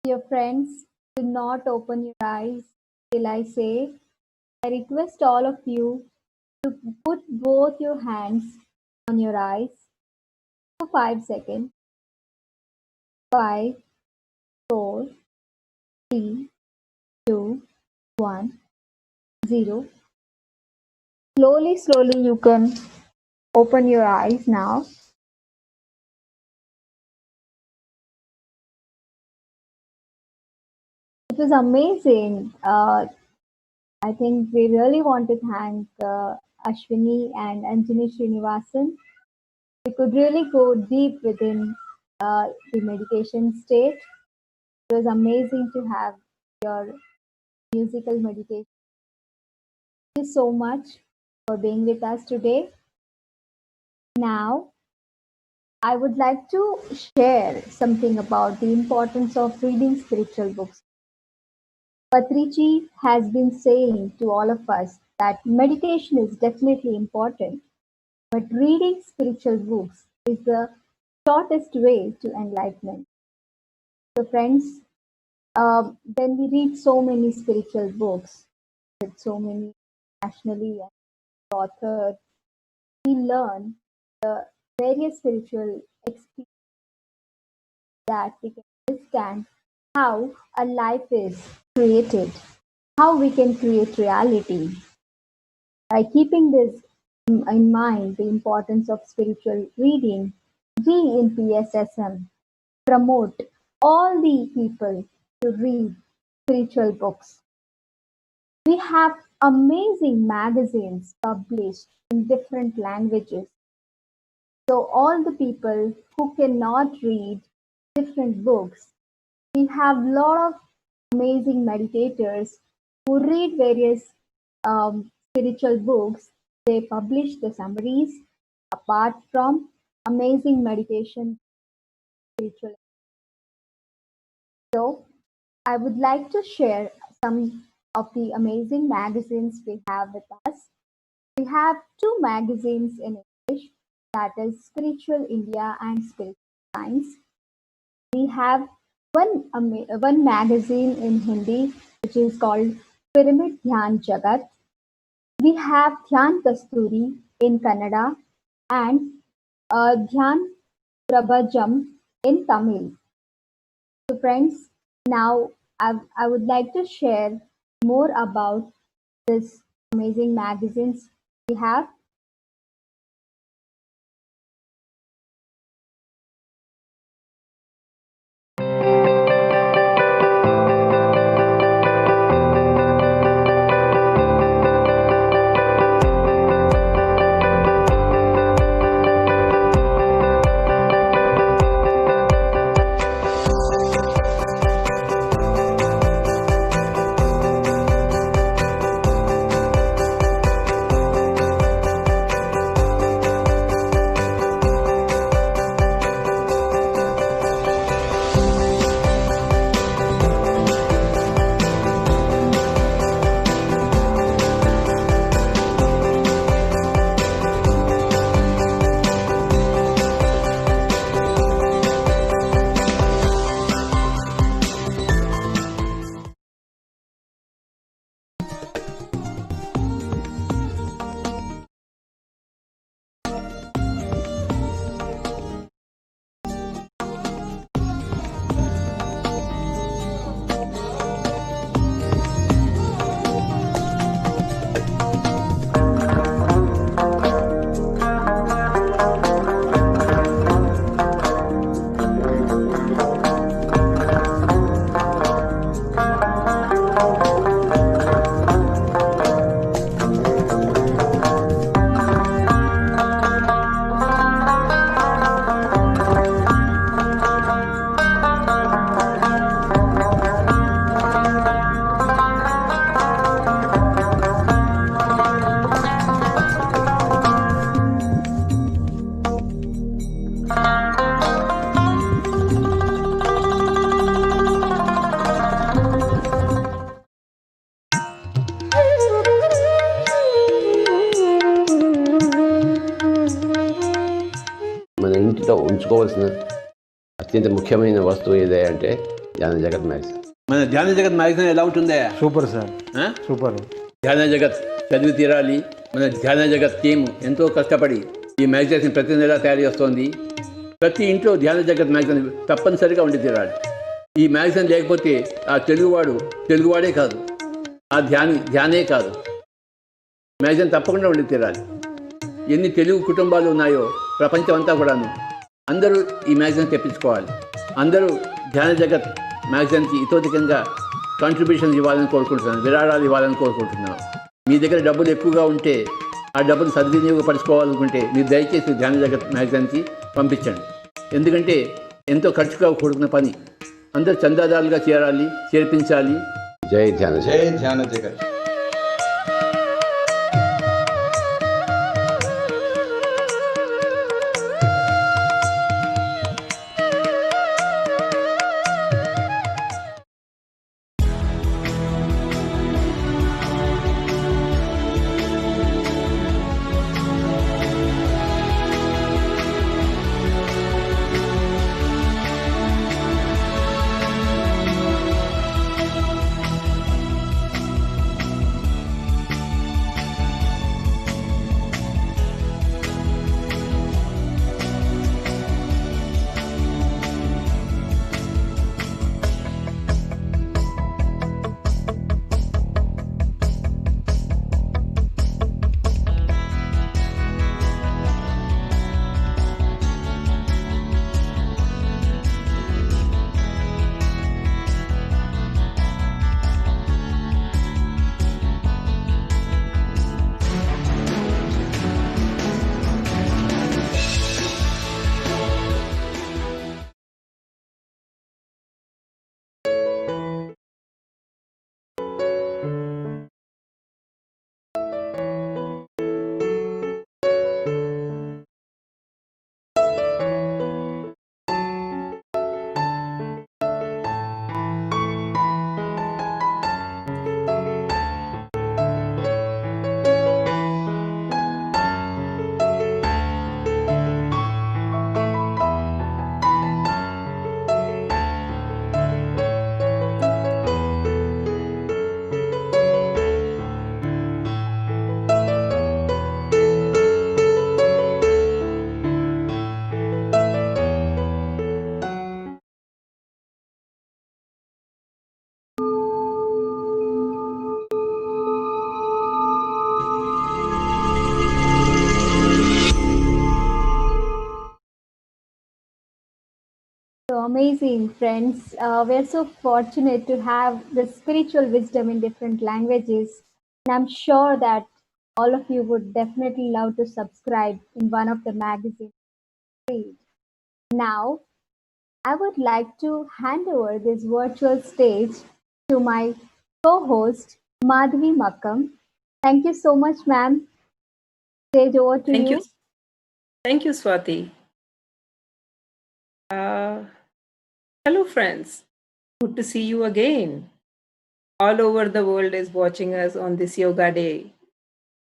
S13: Dear friends, do not open your eyes till I say. I request all of you to put both your hands on your eyes for 5 seconds. 5, 4, 3, 2, 1, 0. Slowly, you can open your eyes now. It was amazing. I think we really want to thank Ashwini and Anjani Srinivasan. We could really go deep within the meditation state. It was amazing to have your musical meditation. Thank you so much for being with us today. Now, I would like to share something about the importance of reading spiritual books. Patriji has been saying to all of us that meditation is definitely important, but reading spiritual books is the shortest way to enlightenment. So, friends, when we read so many spiritual books with so many nationally authors, we learn the various spiritual experiences that we can understand how a life is created, how we can create reality. By keeping this in mind, the importance of spiritual reading, we in PSSM promote all the people to read spiritual books. We have amazing magazines published in different languages. So all the people who cannot read different books, we have a lot of amazing meditators who read various spiritual books. They publish the summaries apart from amazing meditation spiritual. So I would like to share some of the amazing magazines we have with us. We have 2 magazines in English, that is Spiritual India and Spiritual Science. We have one magazine in Hindi, which is called Pyramid Dhyan Jagat. We have Dhyan Kasturi in Kannada and Dhyan Prabhajam in Tamil. So friends, now I would like to share more about this amazing magazines we have.
S2: మన ఇంటిలో ఉంచుకోవాల్సిన అత్యంత ముఖ్యమైన వస్తువు ఏదంటే ధ్యాన జగత్ magazine. మన ధ్యాన జగత్ మ్యాగజైన్ ఎలా ఉంటుందా?
S15: Super sir, super.
S2: ధ్యాన జగత్ చదివి తీరాలి. మన ధ్యాన జగత్ టీం ఎంతో కష్టపడి ఈ మ్యాగజైన్ ప్రతి నెలా తయారు చేస్తోంది. ప్రతి ఇంట్లో ధ్యాన జగత్ మ్యాగజైన్ తప్పనిసరిగా ఉండి తీరాలి. ఈ మ్యాగజైన్ లేకపోతే ఆ తెలుగువాడే కాదు, ఆ ధ్యానే కాదు. మ్యాగజైన్ తప్పకుండా ఉండి తీరాలి. ఎన్ని తెలుగు కుటుంబాలు ఉన్నాయో ప్రపంచం అంతా కూడాను అందరూ ఈ మ్యాగజైన్ తెప్పించుకోవాలి. అందరూ ధ్యాన జగత్ మ్యాగజైన్కి ఇతోధికంగా కాంట్రిబ్యూషన్స్ ఇవ్వాలని కోరుకుంటున్నాను, విరాళాలు ఇవ్వాలని కోరుకుంటున్నాను. మీ దగ్గర డబ్బులు ఎక్కువగా ఉంటే ఆ డబ్బులు సద్వినియోగపరచుకోవాలనుకుంటే మీరు దయచేసి ధ్యాన జగత్ మ్యాగజైన్కి పంపించండి. ఎందుకంటే ఎంతో ఖర్చుగా కూడుకున్న పని. అందరూ చందాదారులుగా చేర్పించాలి. జై ధ్యాన
S7: జై ధ్యాన జగత్.
S13: So amazing, friends. We're so fortunate to have the spiritual wisdom in different languages. And I'm sure that all of you would definitely love to subscribe in one of the magazines. Now, I would like to hand over this virtual stage to my co-host, Madhvi Makam. Thank you so much, ma'am. Stage over to
S11: Thank
S13: you.
S11: you. Thank you, Swati. Hello, friends. Good to see you again. All over the world is watching us on this yoga day.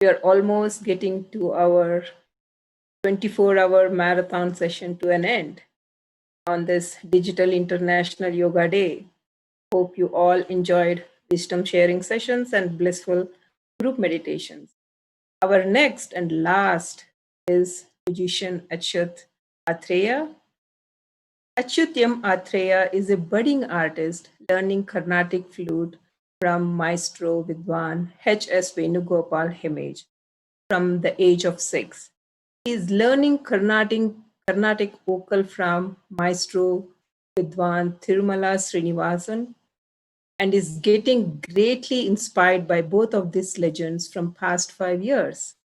S11: We are almost getting to our 24-hour marathon session to an end on this Digital International Yoga Day. Hope you all enjoyed wisdom sharing sessions and blissful group meditations. Our next and last is musician Achyut Athreya. Achyutyam Athreya is a budding artist learning Carnatic flute from Maestro Vidwan H.S. Venugopal Himage from the age of 6. He is learning Carnatic vocal from Maestro Vidwan Thirumala Srinivasan and is getting greatly inspired by both of these legends from past 5 years.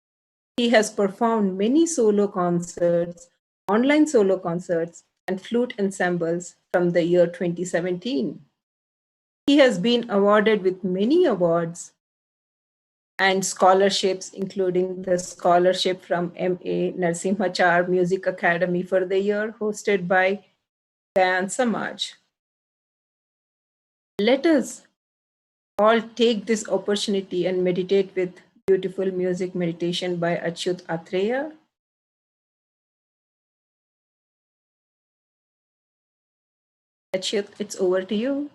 S11: He has performed many solo concerts, online solo concerts, and flute ensembles from the year 2017. He has been awarded with many awards and scholarships, including the scholarship from M.A. Narsimhachar Music Academy for the year, hosted by Gayan Samaj. Let us all take this opportunity and meditate with beautiful music meditation by Achyut Athreya. Achyut, it's over to you.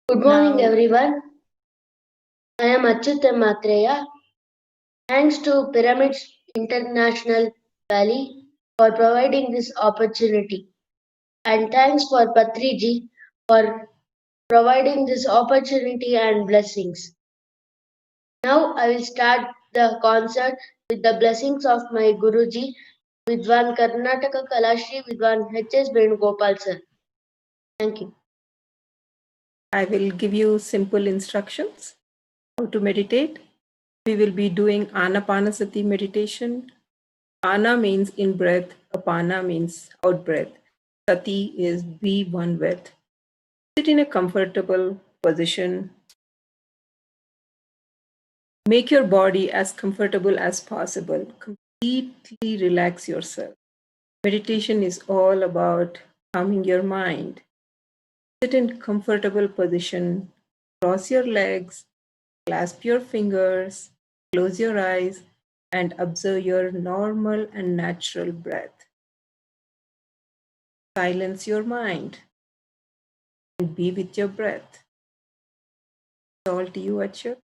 S16: Good morning,
S11: Now,
S16: everyone. I am Achyut Matreya. Thanks to Pyramids International Valley for providing this opportunity. And thanks for Patriji for providing this opportunity and blessings. Now I will start the concert with the blessings of my Guruji, Vidwan Karnataka Kalashri Vidwan H.S. Venugopal sir. Thank you.
S11: I will give you simple instructions how to meditate. We will be doing Anapanasati meditation. Ana means in breath, Apana means out breath. Sati is be one with. Sit in a comfortable position. Make your body as comfortable as possible. Completely relax yourself. Meditation is all about calming your mind. Sit in comfortable position. Cross your legs. Clasp your fingers. Close your eyes and observe your normal and natural breath. Silence your mind and be with your breath. It's all to you, Achyut.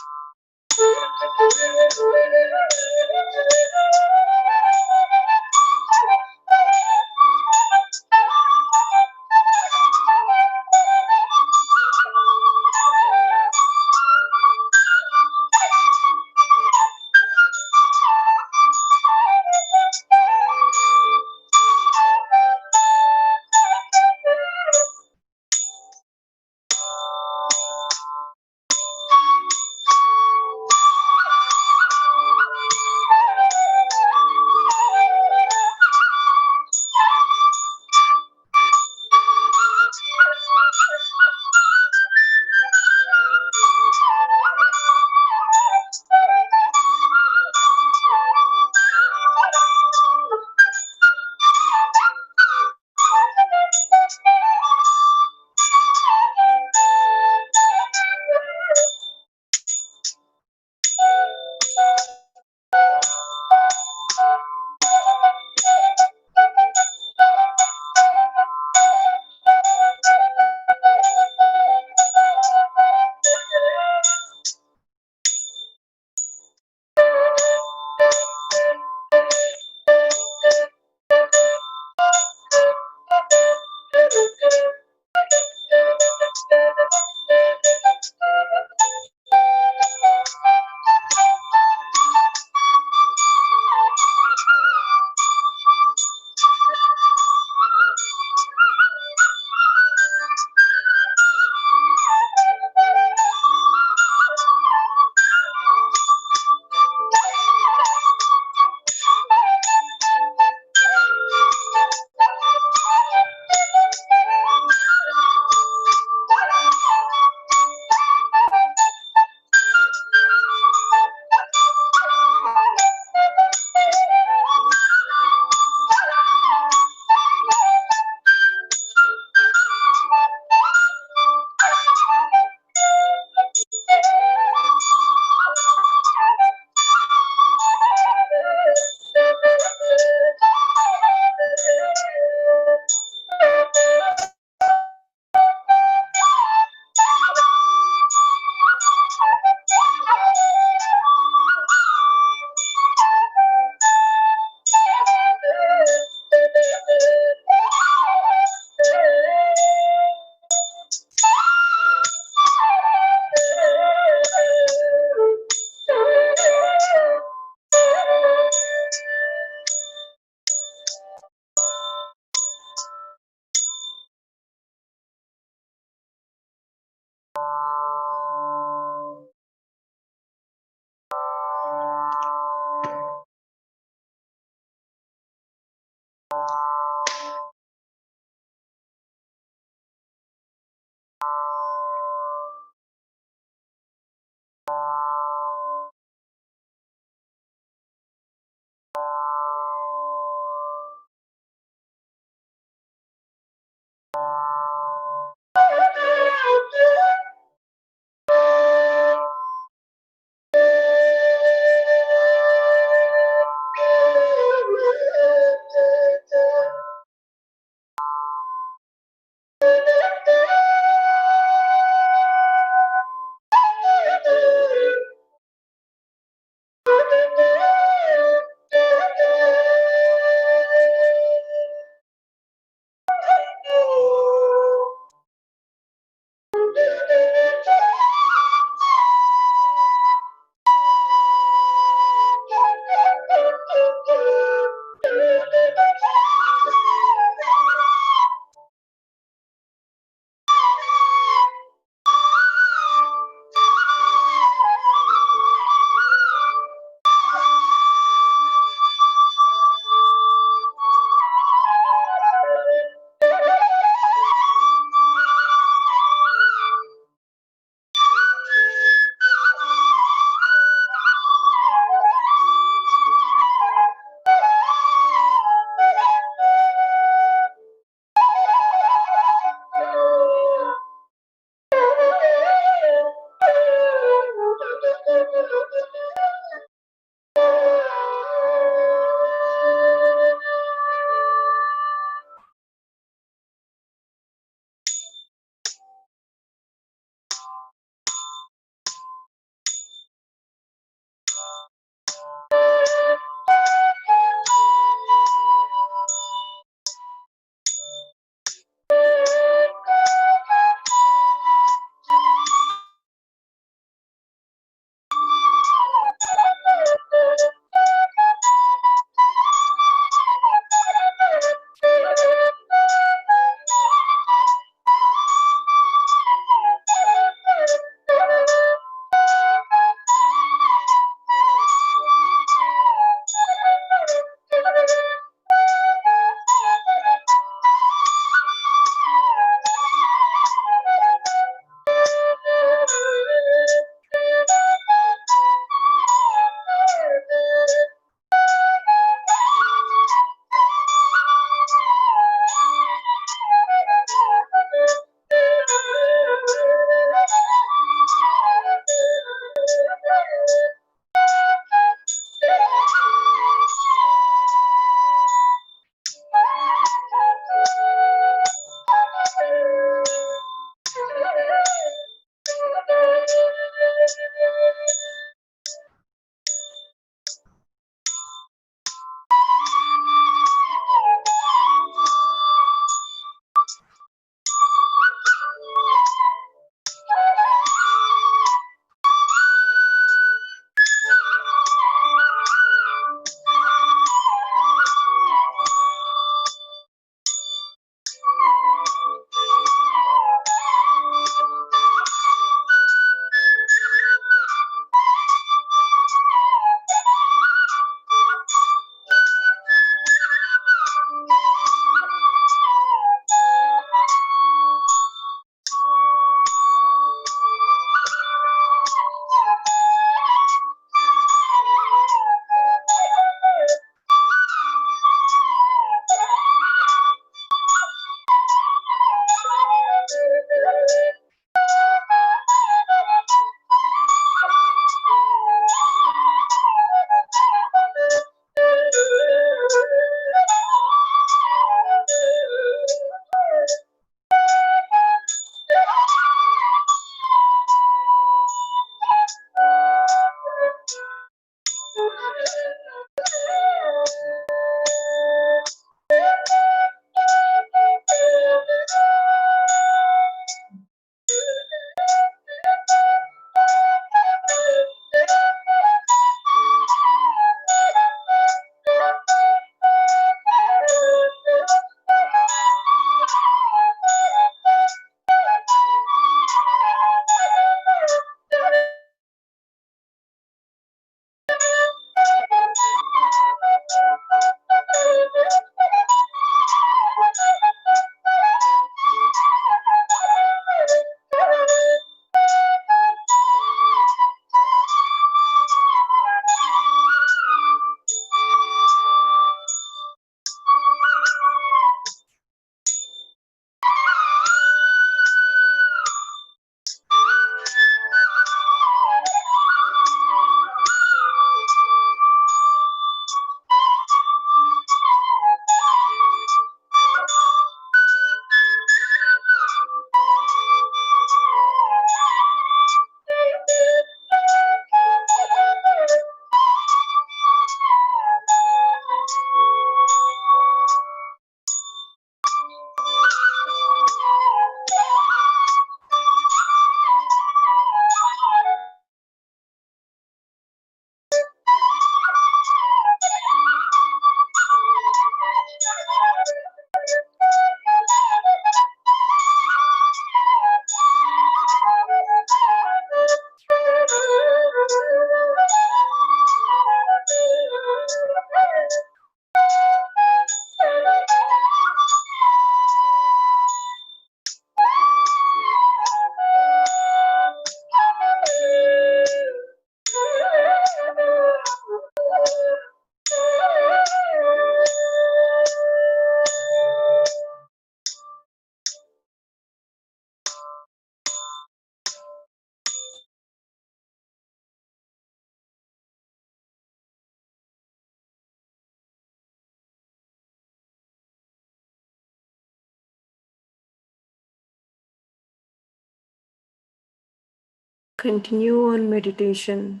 S11: continue on meditation.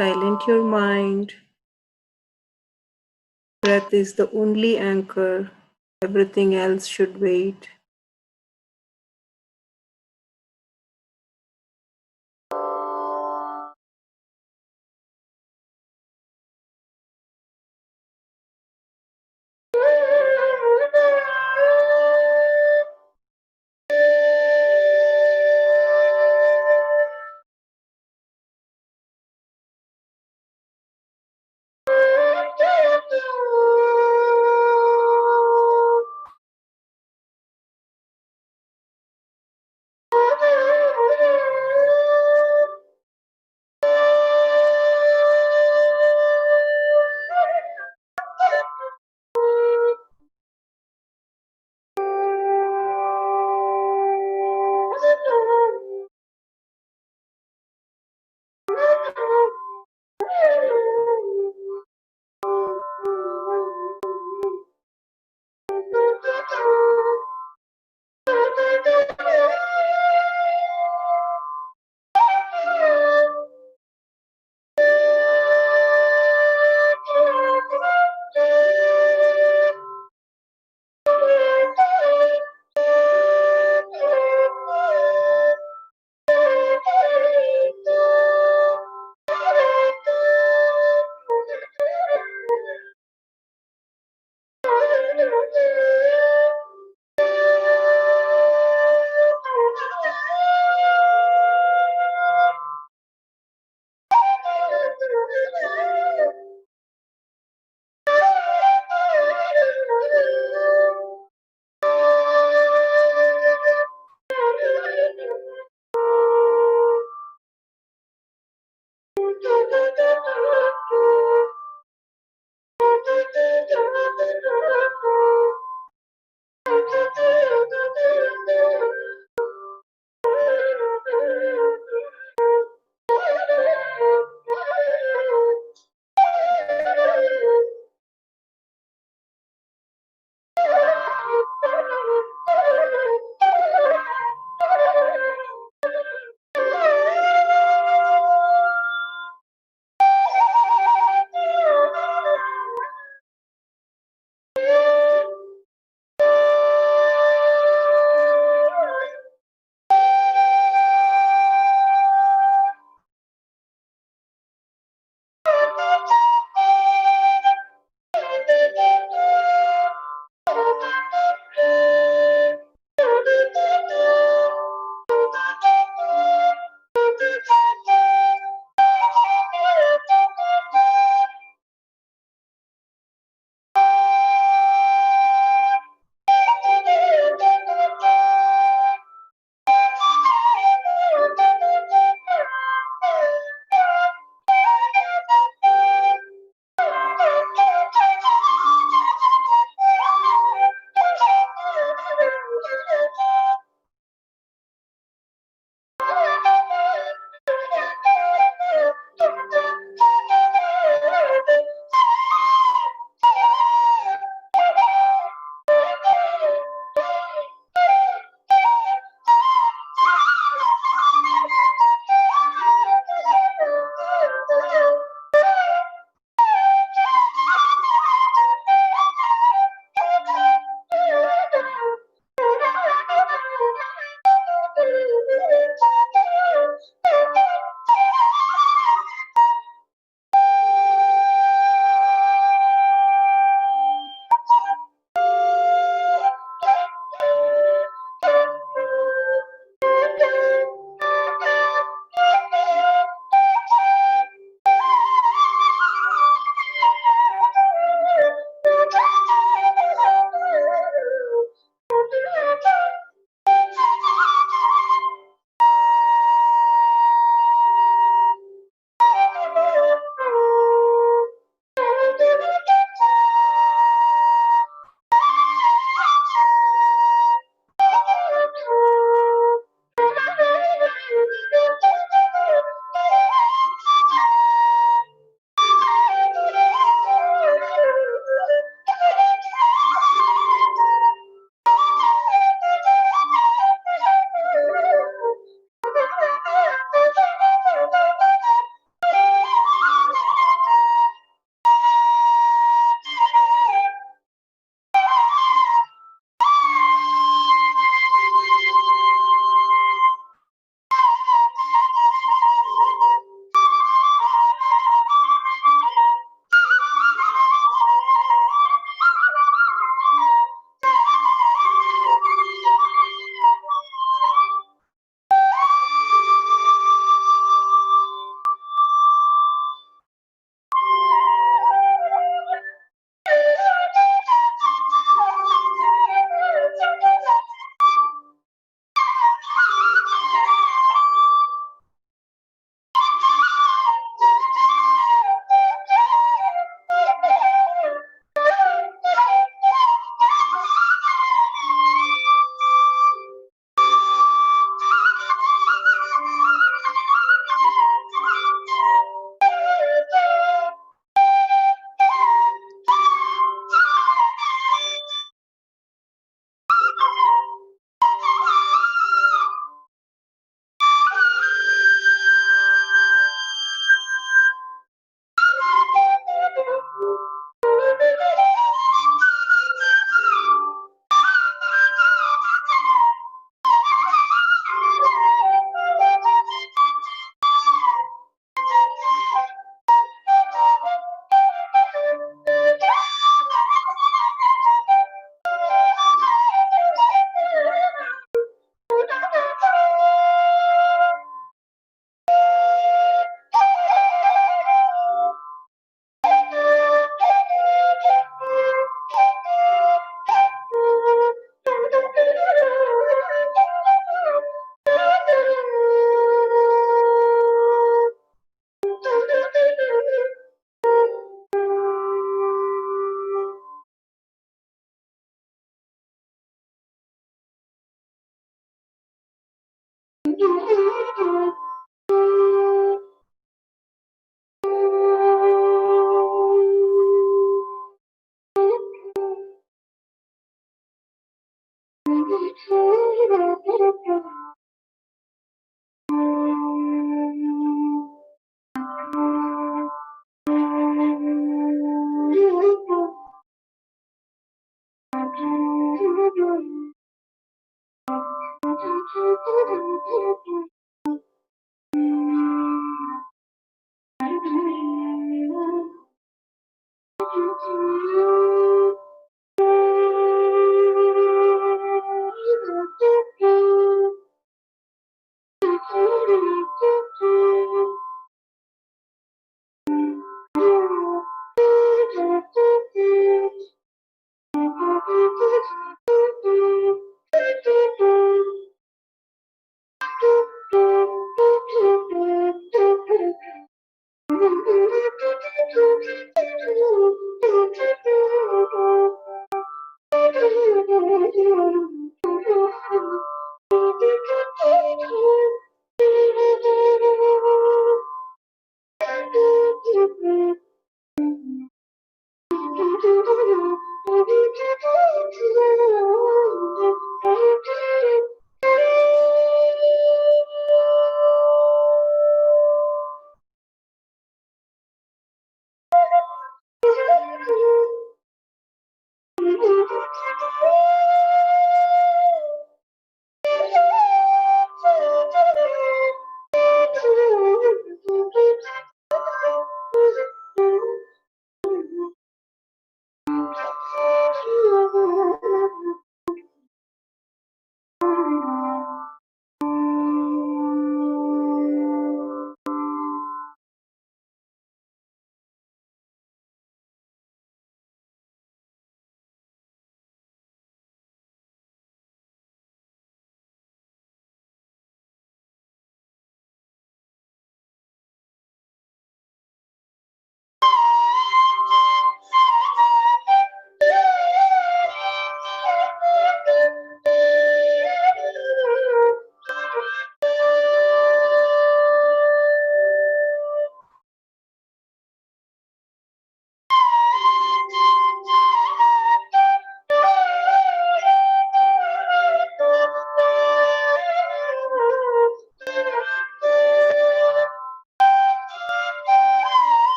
S11: Silent your mind. Breath is the only anchor. Everything else should wait.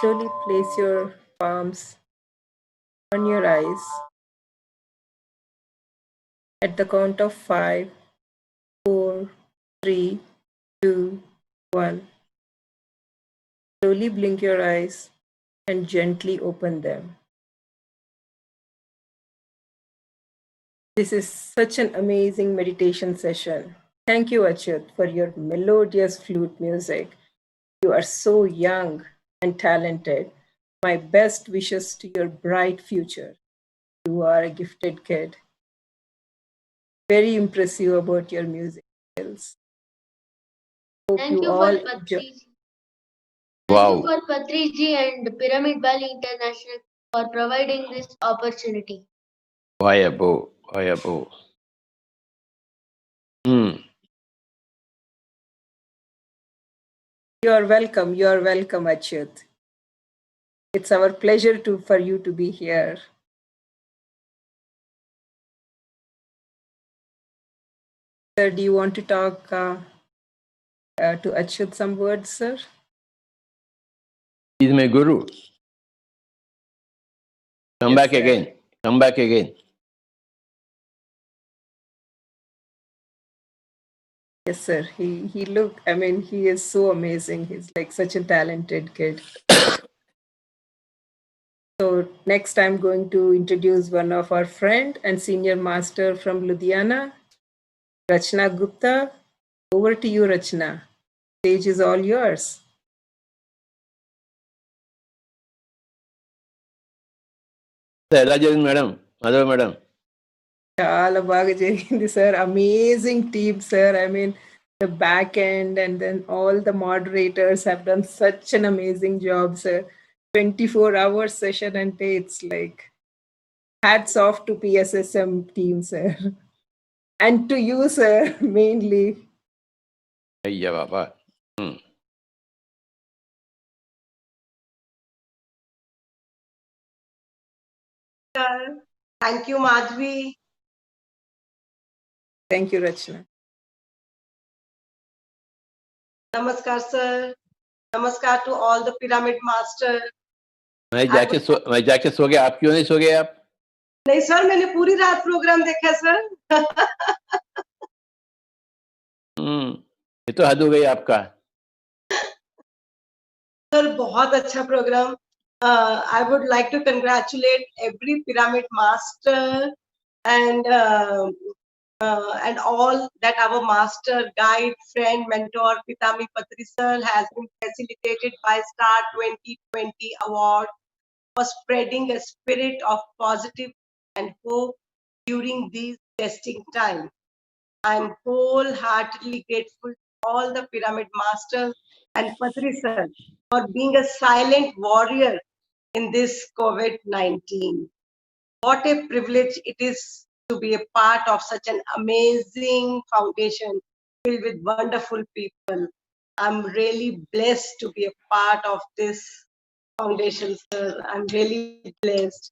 S11: slowly place your palms on your eyes. At the count of 5, 4, 3, 2, 1. Slowly blink your eyes and gently open them. This is such an amazing meditation session. Thank you, Achyut, for your melodious flute music. You are so young and talented. My best wishes to your bright future. You are a gifted kid. Very impressive about your music skills. Hope
S16: Thank
S11: you
S16: you
S11: all
S16: for
S11: enjoy.
S16: Patriji. Thank you
S2: Wow.
S16: for Patriji and Pyramid Valley International for providing this opportunity.
S2: Why above? Why above?
S11: You are welcome. You are welcome, Achyut. It's our pleasure for you to be here. Sir, do you want to talk to Achyut some words, sir?
S2: He's my guru. Come
S11: Yes,
S2: back
S11: sir.
S2: again. Come back again.
S11: Yes, sir. He he is so amazing. He's like such a talented kid. So next I'm going to introduce one of our friend and senior master from Ludhiana, Rachna Gupta. Over to you, Rachna. Stage is all yours.
S2: Rajan madam, Madhav madam.
S11: Chala baga jarigindi, sir. Amazing team, sir. I mean, the back end and then all the moderators have done such an amazing job, sir. 24-hour session and it's like hats off to PSSM team, sir. And to you, sir, mainly.
S2: Ayya Baba.
S17: Thank you, Madhvi.
S11: Thank you, Rachna.
S17: Namaskar, sir. Namaskar to all the pyramid master.
S2: मैं जाके सो गया. आप क्यों नहीं सो गए आप?
S17: नहीं sir, मैंने पूरी रात प्रोग्राम देखा सर.
S2: ये तो हद हो गई आपका.
S17: सर बहुत अच्छा programme. I would like to congratulate every pyramid master and all that our master, guide, friend, mentor, Pitami Patrisal has been facilitated by Star 2020 Award for spreading a spirit of positive and hope during these testing times. I'm wholeheartedly grateful to all the pyramid masters and Patrisal for being a silent warrior in this COVID-19. What a privilege it is to be a part of such an amazing foundation filled with wonderful people. I'm really blessed to be a part of this foundation, sir. I'm really blessed.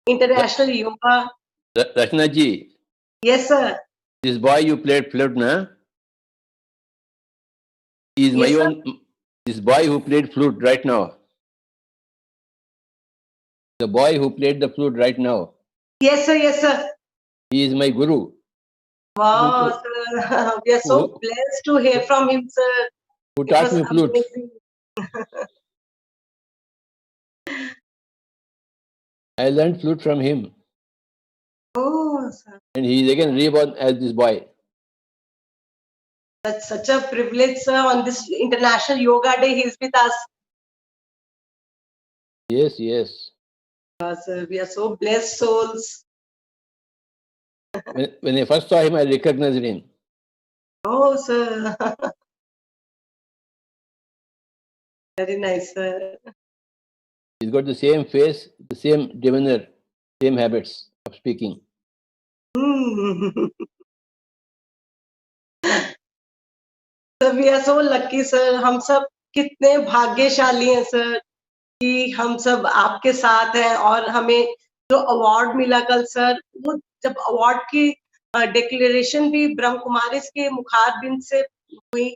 S17: International Yoga.
S2: Rachna ji.
S17: Yes, sir.
S2: This boy you played flute, na? He is
S17: Yes,
S2: my
S17: sir.
S2: own. This boy who played flute right now. The boy who played the flute right now.
S17: Yes, sir. Yes, sir.
S2: He is my guru.
S17: Wow, sir. We are so blessed to hear from him, sir.
S2: Who
S17: It
S2: taught
S17: was
S2: me flute.
S17: amazing.
S2: I learned flute from him.
S17: Oh, sir.
S2: And he is again reborn as this boy.
S17: That's such a privilege, sir. On this International Yoga Day, he's with us.
S2: Yes, yes.
S17: Sir, we are so blessed souls.
S2: When I first saw him, I recognized him.
S17: Oh, sir. Very nice, sir.
S2: He's got the same face, the same demeanor, same habits of speaking.
S17: Sir, we are so lucky, sir. हम सब कितने भाग्यशाली हैं, sir, कि हम सब आपके साथ हैं और हमें जो अवार्ड मिला कल, सर, वो जब अवार्ड की डिक्लेरेशन भी ब्रह्म कुमारीज के मुखारबिंद से हुई,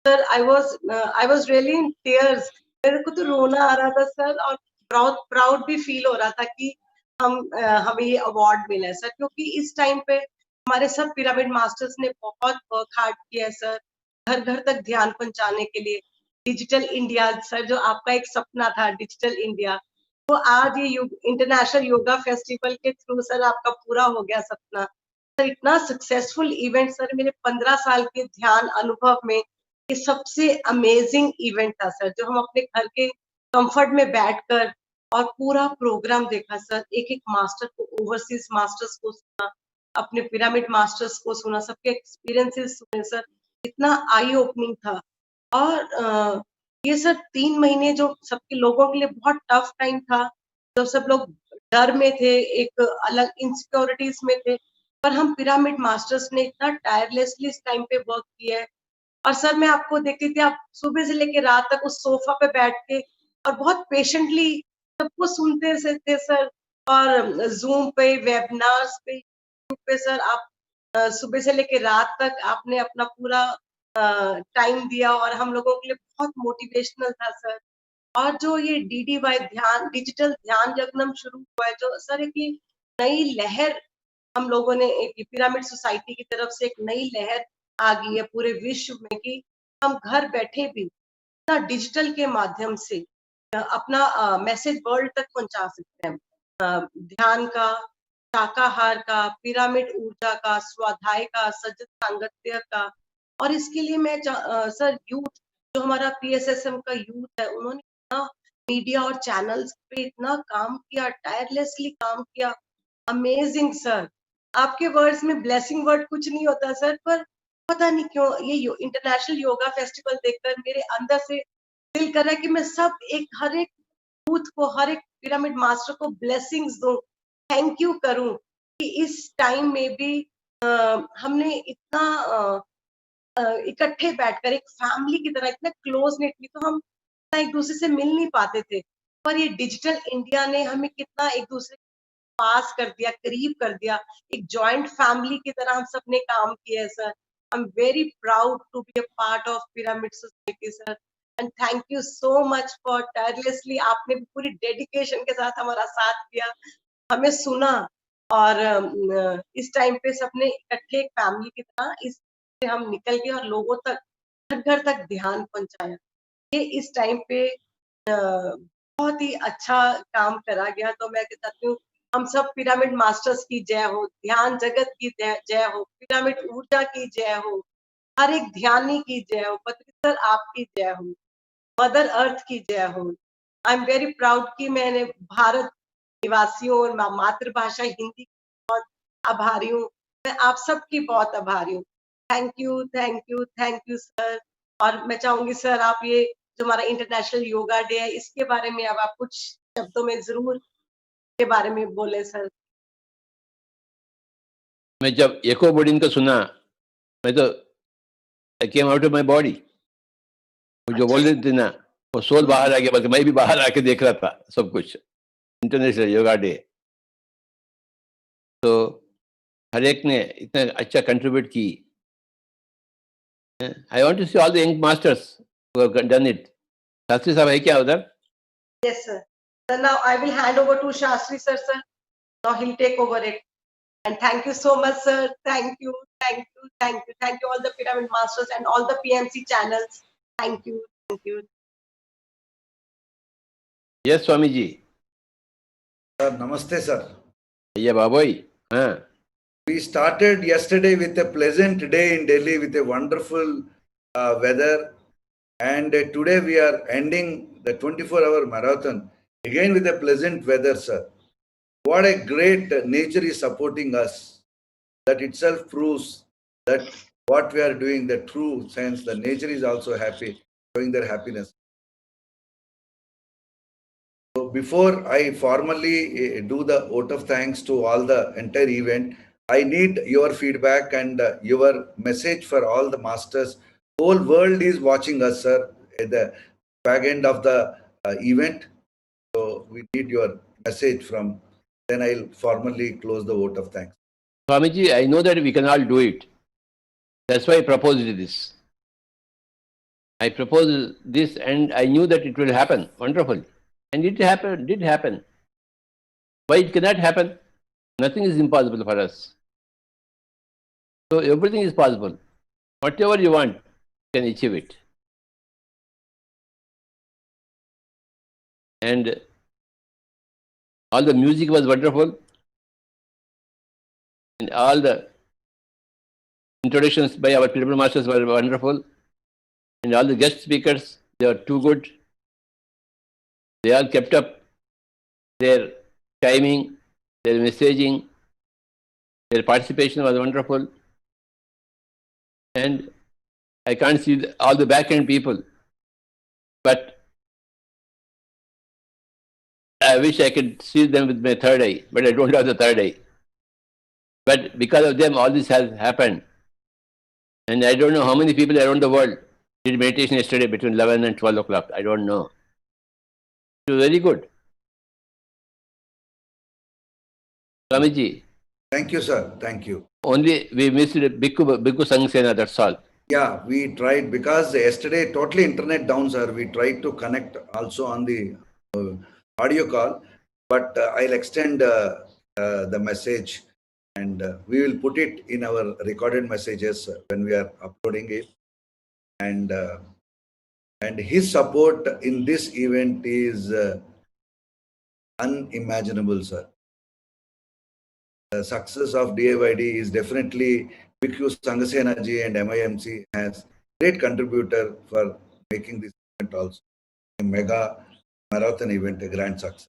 S17: sir, I was really in tears मेरे को तो रोना आ रहा था सर, और प्राउड भी फील हो रहा था कि हमें ये अवार्ड मिला है सर, क्योंकि इस टाइम पे हमारे सब पिरामिड मास्टर्स ने बहुत वर्क हार्ड किया है सर, घर घर तक ध्यान पहुंचाने के लिए। डिजिटल इंडिया सर, जो आपका एक सपना था डिजिटल इंडिया, वो आज ये इंटरनेशनल योगा फेस्टिवल के थ्रू सर आपका पूरा हो गया सपना सर। इतना सक्सेसफुल इवेंट सर, मेरे 15 साल के ध्यान अनुभव में ये सबसे अमेजिंग इवेंट था सर, जो हम अपने घर के कंफर्ट में बैठकर और पूरा प्रोग्राम देखा सर। एक एक मास्टर को, ओवरसीज मास्टर्स को सुना, अपने पिरामिड मास्टर्स को सुना, सबके एक्सपीरियंसेस सुने सर। इतना आई ओपनिंग था। और ये सर 3 महीने जो सबके लोगों के लिए बहुत टफ टाइम था, जब सब लोग डर में थे, एक अलग इनसिक्योरिटीज में थे, पर हम पिरामिड मास्टर्स ने इतना टायरलेसली इस टाइम पे वर्क किया है। और सर मैं आपको देखती थी, आप सुबह से लेकर रात तक उस सोफा पे बैठ के और बहुत पेशेंटली सबको सुनते थे सर। और जूम पे, वेबिनार्स पे, यूट्यूब पे सर आप सुबह से लेकर रात तक आपने अपना पूरा टाइम दिया, और हम लोगों के लिए बहुत मोटिवेशनल था सर। और जो ये DDY ध्यान, डिजिटल ध्यान यज्ञम शुरू हुआ है, जो सर एक ये नई लहर हम लोगों ने, एक पिरामिड सोसाइटी की तरफ से एक नई लहर आ गई है पूरे विश्व में, कि हम घर बैठे भी ना डिजिटल के माध्यम से अपना मैसेज वर्ल्ड तक पहुंचा सकते हैं। ध्यान का, शाकाहार का, पिरामिड ऊर्जा का, स्वाध्याय का, सजग सांगत्य का। और इसके लिए मैं सर यूथ, जो हमारा PSSM का यूथ है, उन्होंने इतना मीडिया और चैनल्स पे इतना काम किया, टायरलेसली काम किया। Amazing sir. आपके वर्ड्स में ब्लेसिंग वर्ड कुछ नहीं होता सर, पर पता नहीं क्यों ये इंटरनेशनल योगा फेस्टिवल देखकर मेरे अंदर से दिल कर रहा है कि मैं सब हर एक यूथ को, हर एक पिरामिड मास्टर को ब्लेसिंग्स दूं, थैंक यू करूं कि इस टाइम में भी हमने इतना इकट्ठे बैठकर एक फैमिली की तरह इतना क्लोज नेटली, तो हम एक दूसरे से मिल नहीं पाते थे, पर ये डिजिटल इंडिया ने हमें कितना एक दूसरे पास कर दिया, करीब कर दिया। एक जॉइंट फैमिली की तरह हम सब ने काम किया है sir. I am very proud to be a part of pyramid society sir, and thank you so much for tirelessly, आपने भी पूरी डेडिकेशन के साथ हमारा साथ दिया, हमें सुना, और इस टाइम पे सबने इकट्ठे एक फैमिली की तरह इस से हम निकल गए और लोगों तक, घर घर तक ध्यान पहुंचाया। ये इस टाइम पे बहुत ही अच्छा काम करा गया। तो मैं कहती हूँ, हम सब पिरामिड मास्टर्स की जय हो, ध्यान जगत की जय हो, पिरामिड ऊर्जा की जय हो, हर एक ध्यानी की जय हो, पत्रिसर आपकी जय हो, मदर अर्थ की जय हो। आई एम वेरी प्राउड कि मैंने भारत निवासियों और मातृभाषा हिंदी की बहुत आभारी हूँ। मैं आप सबकी बहुत आभारी हूँ। Thank you, thank you, thank you sir. और मैं चाहूंगी सर, आप ये जो हमारा इंटरनेशनल योगा डे है, इसके बारे में अब आप कुछ शब्दों में जरूर के बारे में बोले सर।
S2: मैं जब एको बॉडी को सुना, मैं तो I came out of my body. जो बोल रही थी ना, वो सोल बाहर आ गया, बल्कि मैं भी बाहर आके देख रहा था सब कुछ। इंटरनेशनल योगा डे, तो हर एक ने इतना अच्छा कंट्रीब्यूट की। I want to see all the young masters who have done it. Shastri साहब है क्या उधर?
S17: Yes sir. So now I will hand over to Shastri sir. Now he'll take over it. And thank you so much sir. Thank you, thank you, thank you, thank you all the pyramid masters and all the PMC channels. Thank you, thank you.
S2: Yes Swami ji.
S18: Sir, namaste sir.
S2: भैया बाबोई। हाँ,
S18: We started yesterday with a pleasant day in Delhi with a wonderful weather, and today we are ending the 24-hour marathon again with a pleasant weather, sir. What a great nature is supporting us. That itself proves that what we are doing, the true sense, the nature is also happy, showing their happiness. So before I formally do the vote of thanks to all the entire event, I need your feedback and your message for all the masters. Whole world is watching us, sir, at the back end of the event. So we need your message from. Then I'll formally close the vote of thanks.
S2: Swamiji, I know that we can all do it. That's why I proposed this. I proposed this and I knew that it will happen. Wonderful. And it happened, did happen. Why it cannot happen? Nothing is impossible for us. So everything is possible. Whatever you want, you can achieve it. And all the music was wonderful. And all the introductions by our spiritual masters were wonderful. And all the guest speakers, they were too good. They all kept up their timing, their messaging, their participation was wonderful. And I can't see all the back-end people, but I wish I could see them with my third eye, but I don't have the third eye. But because of them, all this has happened. And I don't know how many people around the world did meditation yesterday between 11 and 12 o'clock. I don't know. It was very good. Swamiji.
S18: Thank you, sir. Thank you.
S2: Only we missed Bhikkhu Sangsena, that's all.
S18: Yeah, we tried because yesterday totally internet down, sir. We tried to connect also on the audio call, but I'll extend the message and we will put it in our recorded messages when we are uploading it. And his support in this event is unimaginable, sir. The success of DAYD is definitely Bhikkhu Sangasena ji and MIMC has great contributor for making this event also a mega marathon event a grand success.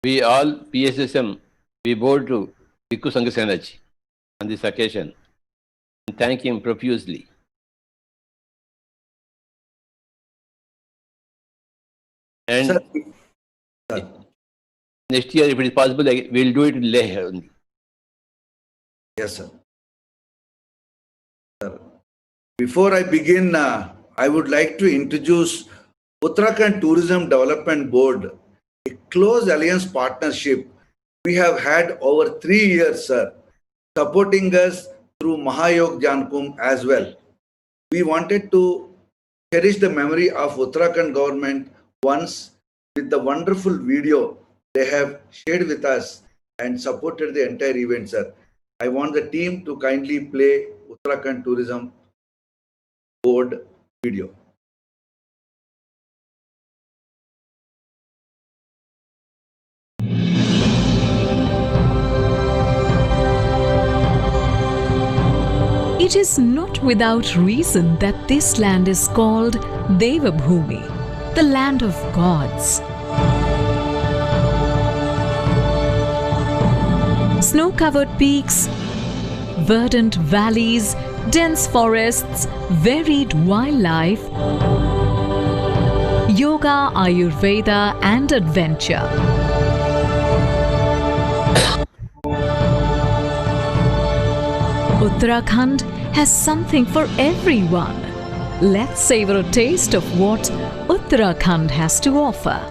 S2: We all PSSM, we bow to Bhikkhu Sangasena ji on this occasion and thank him profusely. And
S18: sir.
S2: Next year, if it is possible, we'll do it in Leh only.
S18: Yes, sir. Sir. Before I begin, I would like to introduce Uttarakhand Tourism Development Board, a close alliance partnership we have had over 3 years, sir, supporting us through Mahayog Jankum as well. We wanted to cherish the memory of Uttarakhand government once with the wonderful video they have shared with us and supported the entire event, sir. I want the team to kindly play Uttarakhand Tourism Board video.
S19: It is not without reason that this land is called Devabhumi, the land of gods. Snow-covered peaks, verdant valleys, dense forests, varied wildlife, yoga, Ayurveda, and adventure. Uttarakhand has something for everyone. Let's savor a taste of what Uttarakhand has to offer.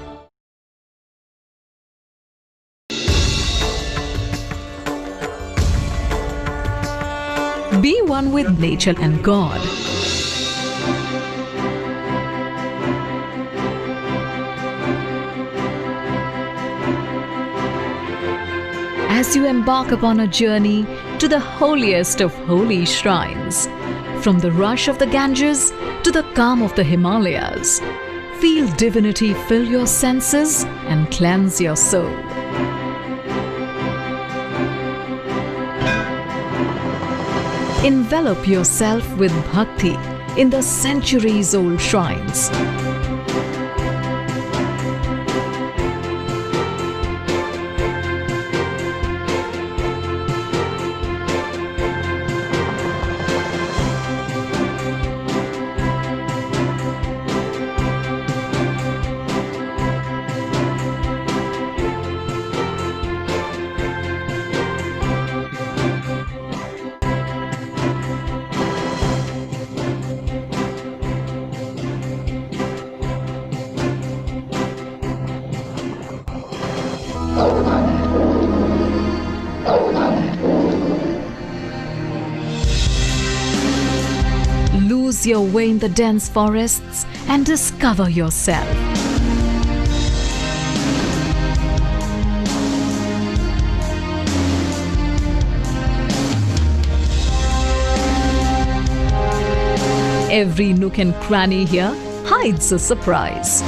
S19: Be one with nature and God. As you embark upon a journey to the holiest of holy shrines, from the rush of the Ganges to the calm of the Himalayas, feel divinity fill your senses and cleanse your soul. Envelop yourself with bhakti in the centuries-old shrines. Ease your way in the dense forests and discover yourself. Every nook and cranny here hides a surprise.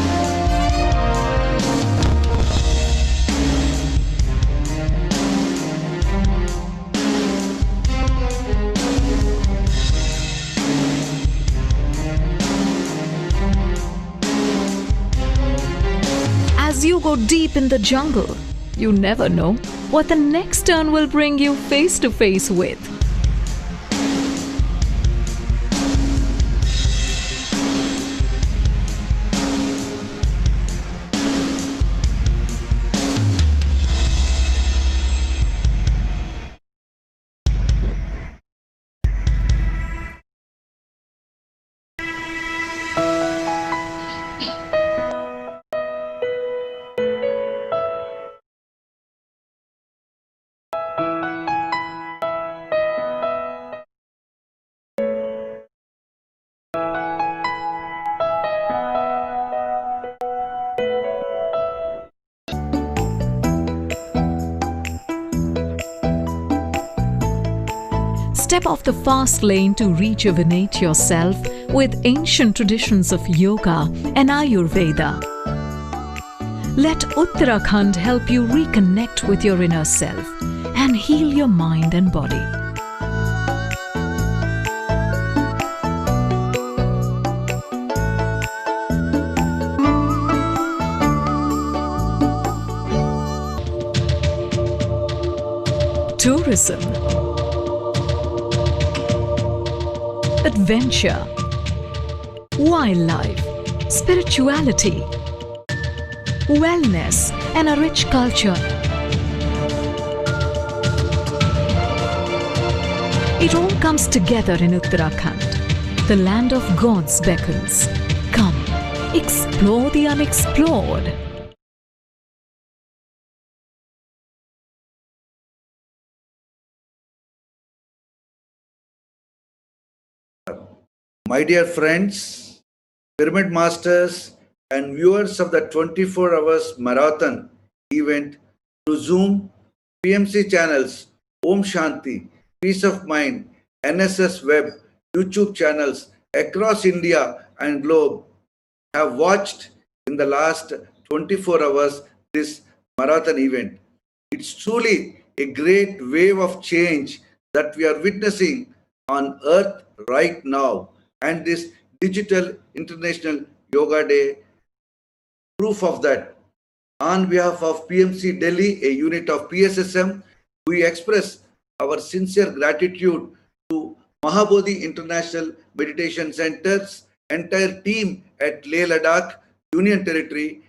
S19: As you go deep in the jungle, you never know what the next turn will bring you face to face with. Step off the fast lane to rejuvenate yourself with ancient traditions of yoga and Ayurveda. Let Uttarakhand help you reconnect with your inner self and heal your mind and body. Tourism, adventure, wildlife, spirituality, wellness, and a rich culture. It all comes together in Uttarakhand, the land of gods beckons. Come, explore the unexplored.
S18: My dear friends, Pyramid Masters, and viewers of the 24 hours marathon event through Zoom, PMC channels, Om Shanti, Peace of Mind, NSS Web, YouTube channels across India and globe have watched in the last 24 hours this marathon event. It's truly a great wave of change that we are witnessing on earth right now, and this digital International Yoga Day proof of that. On behalf of PMC Delhi, a unit of PSSM, we express our sincere gratitude to Mahabodhi International Meditation Center's entire team at Leh Ladakh, Union Territory,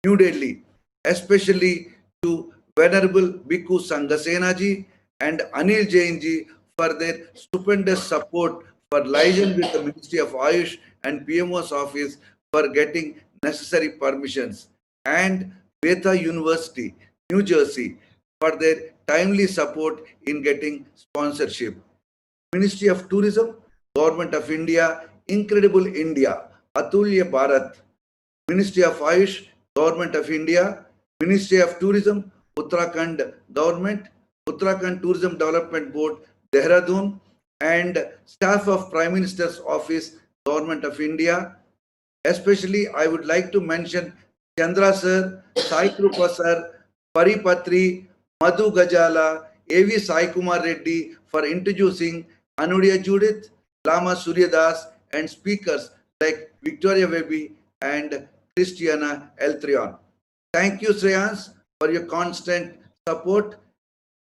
S18: New Delhi, especially to Venerable Bhikkhu Sangasena ji and Anil Jain ji for their stupendous support, for liaison with the Ministry of Ayush and PMO's office for getting necessary permissions, and Beta University, New Jersey, for their timely support in getting sponsorship. Ministry of Tourism, Government of India, Incredible India, Atulya Bharat, Ministry of Ayush, Government of India, Ministry of Tourism, Uttarakhand Government, Uttarakhand Tourism Development Board, Dehradun, and staff of Prime Minister's Office, Government of India. Especially, I would like to mention Chandra sir, Sai Krupa sir, Paripatri, Madhu Gajala, A.V. Sai Kumar Reddy for introducing Anudia Judith, Lama Suryadas, and speakers like Victoria Webby and Christiana Eltrion. Thank you, Shreyans, for your constant support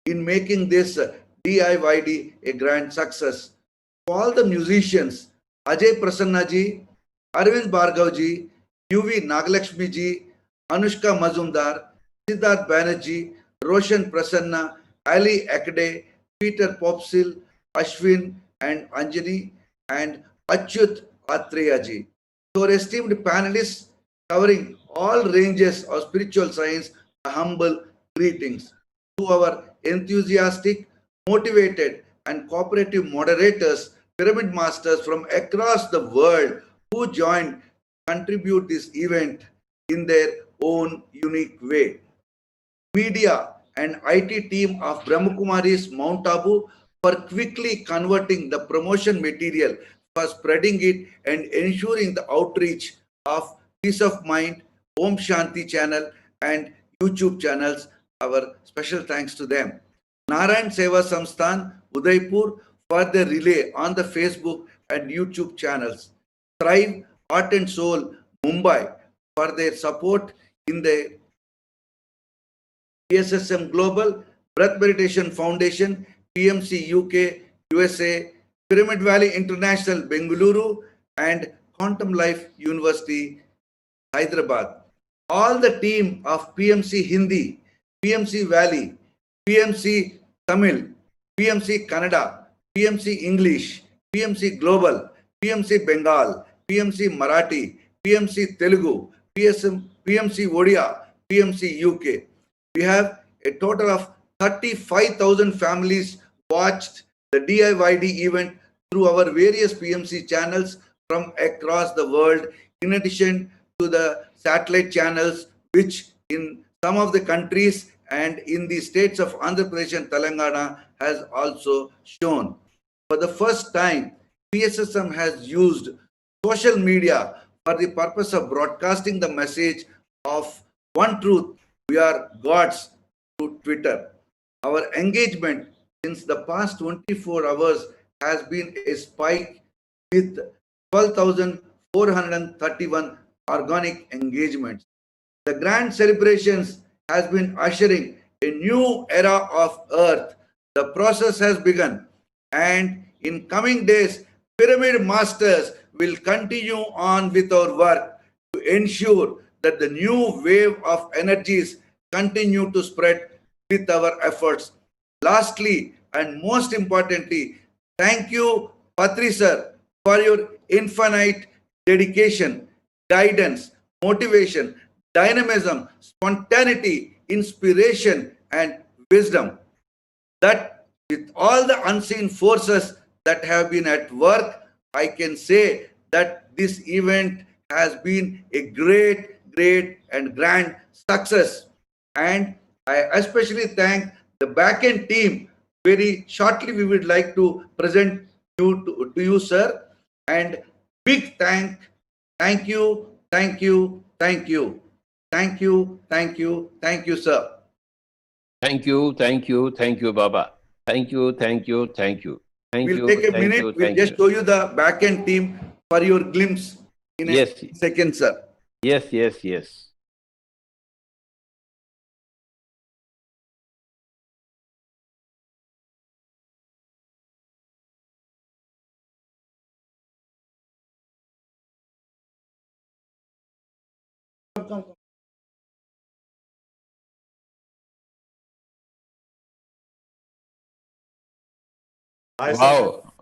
S18: in making this DIYD a grand success. For all the musicians, Ajay Prasanna ji, Arvind Bhargav ji, UV Nagalakshmi ji, Anushka Mazumdar, Siddharth Banerjee, Roshan Prasanna, Ali Akde, Peter Popsil, Ashwin and Anjani, and Achyut Atreya ji. To our esteemed panelists covering all ranges of spiritual science, humble greetings. To our enthusiastic, motivated, and cooperative moderators pyramid masters from across the world who joined contribute this event in their own unique way. Media and IT team of Brahmakumari's Mount Abu for quickly converting the promotion material, for spreading it and ensuring the outreach of Peace of Mind, Om Shanti channel and YouTube channels. Our special thanks to them. Narayan Seva Samsthan, Udaipur for their relay on the Facebook and YouTube channels. Thrive Heart and Soul, Mumbai for their support in the PSSM Global, Breath Meditation Foundation, PMC UK, USA, Pyramid Valley International, Bengaluru, and Quantum Life University, Hyderabad. All the team of PMC Hindi, PMC Valley, PMC Tamil, PMC Kannada, PMC English, PMC Global, PMC Bengal, PMC Marathi, PMC Telugu, PMC Odia, PMC UK. We have a total of 35,000 families watched the DIYD event through our various PMC channels from across the world, in addition to the satellite channels, which in some of the countries and in the states of Andhra Pradesh and Telangana has also shown. For the first time, PSSM has used social media for the purpose of broadcasting the message of one truth: we are gods, through Twitter. Our engagement since the past 24 hours has been a spike with 12,431 organic engagements. The grand celebrations has been ushering a new era of Earth. The process has begun, and in coming days, Pyramid Masters will continue on with our work to ensure that the new wave of energies continue to spread with our efforts. Lastly, and most importantly, thank you, Patri sir, for your infinite dedication, guidance, motivation, dynamism, spontaneity, inspiration, and wisdom. That with all the unseen forces that have been at work, I can say that this event has been a great, and grand success. And I especially thank the back-end team. Very shortly, we would like to present to you, sir. And big thank you, thank you, thank you, thank you, thank you, thank you, sir.
S2: Thank you, Baba. Thank you.
S18: We'll take a minute. We'll just show you the back-end team for your glimpse in a second, sir.
S2: Yes.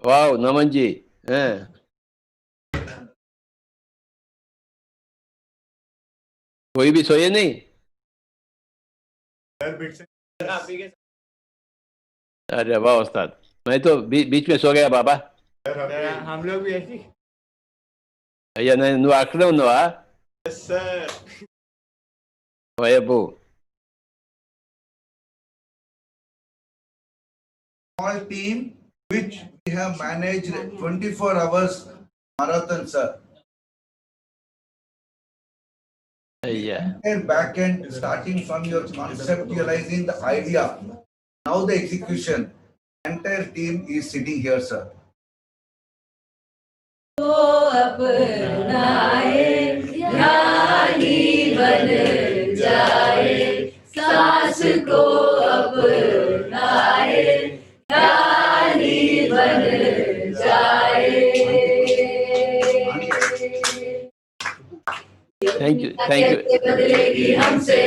S2: Wow, Naman ji. कोई भी सोए नहीं? अरे वाह उस्ताद, मैं तो बीच में सो गया बाबा.
S5: हम लोग भी ऐसी.
S2: अయ్యా నువ్వు అక్కడే ఉన్నావా?
S5: Yes sir.
S2: ఓయబ్బో.
S18: Small team which we have managed 24 hours marathon, sir. Entire back end, starting from your conceptualizing the idea, now the execution. Entire team is sitting here, sir.
S20: सांस को अपनाए, ज्ञानी बन जाए.
S2: Thank you.
S20: कैसे बदलेगी हमसे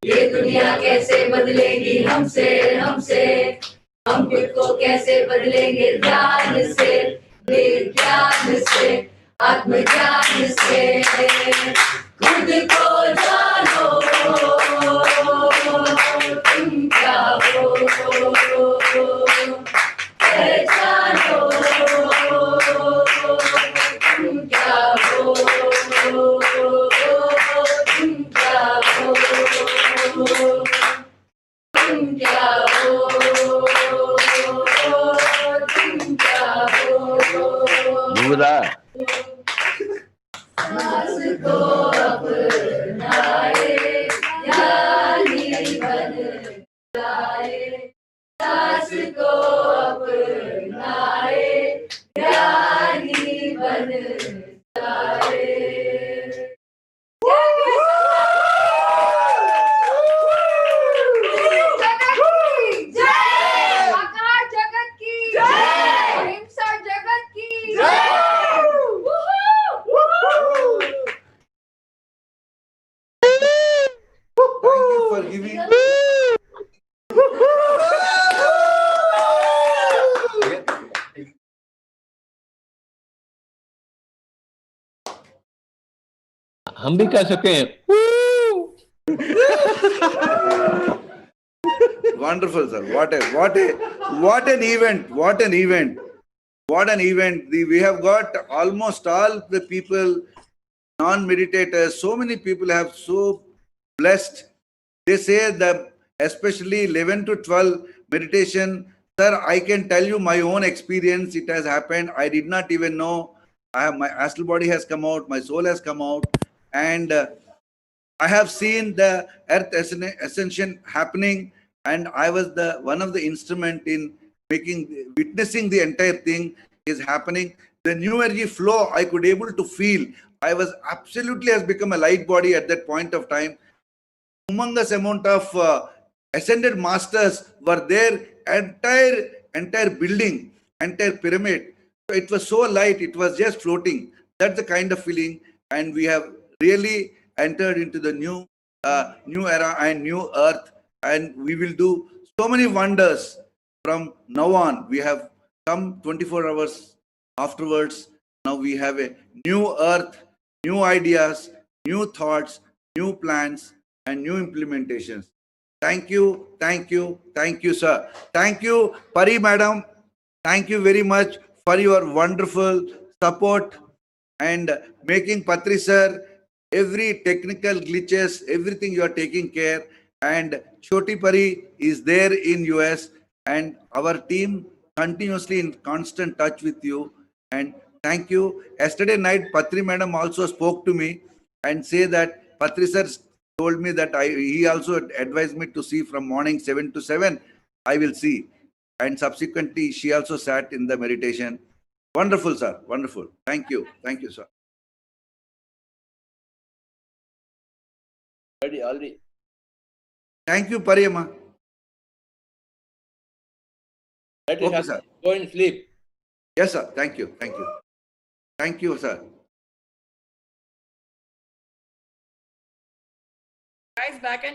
S20: ये दुनिया, कैसे बदलेगी हमसे हम खुद को कैसे बदलेंगे ध्यान से, विज्ञान से, आत्मज्ञान से. खुद को जानो तुम क्या हो, पहचानो को अपनाए, ज्ञानी बन जाए, सास को अपनाए, ज्ञानी बन जाए।
S18: Thank you for giving.
S2: हम भी कर सकते हैं।
S18: Wonderful, sir. What an event! What an event! What an event! We have got almost all the people, non-meditators. So many people have so blessed. They say that especially 11 to 12 meditation. Sir, I can tell you my own experience. It has happened. I did not even know. My astral body has come out. My soul has come out, and I have seen the earth ascension happening, and I was the one of the instrument in witnessing the entire thing is happening. The new energy flow I could able to feel. I was absolutely has become a light body at that point of time. Humongous amount of ascended masters were there. Entire building, entire pyramid. So it was so light. It was just floating. That's the kind of feeling, and we have really entered into the new era and new earth, and we will do so many wonders from now on. We have come 24 hours afterwards. Now we have a new earth, new ideas, new thoughts, new plans, and new implementations. Thank you, sir. Thank you, Pari madam. Thank you very much for your wonderful support and making Patri sir every technical glitches, everything you are taking care. And Choti Pari is there in US, and our team continuously in constant touch with you. And thank you. Yesterday night, Patri madam also spoke to me and say that Patri sir told me that he also advised me to see from morning 7 to 7. I will see. And subsequently, she also sat in the meditation. Wonderful, sir. Wonderful. Thank you, sir.
S2: Already.
S18: Thank you, Pariyama.
S2: Okay,
S18: sir.
S2: Go and sleep.
S18: Yes, sir. Thank you, Thank you, sir.
S11: Guys, back and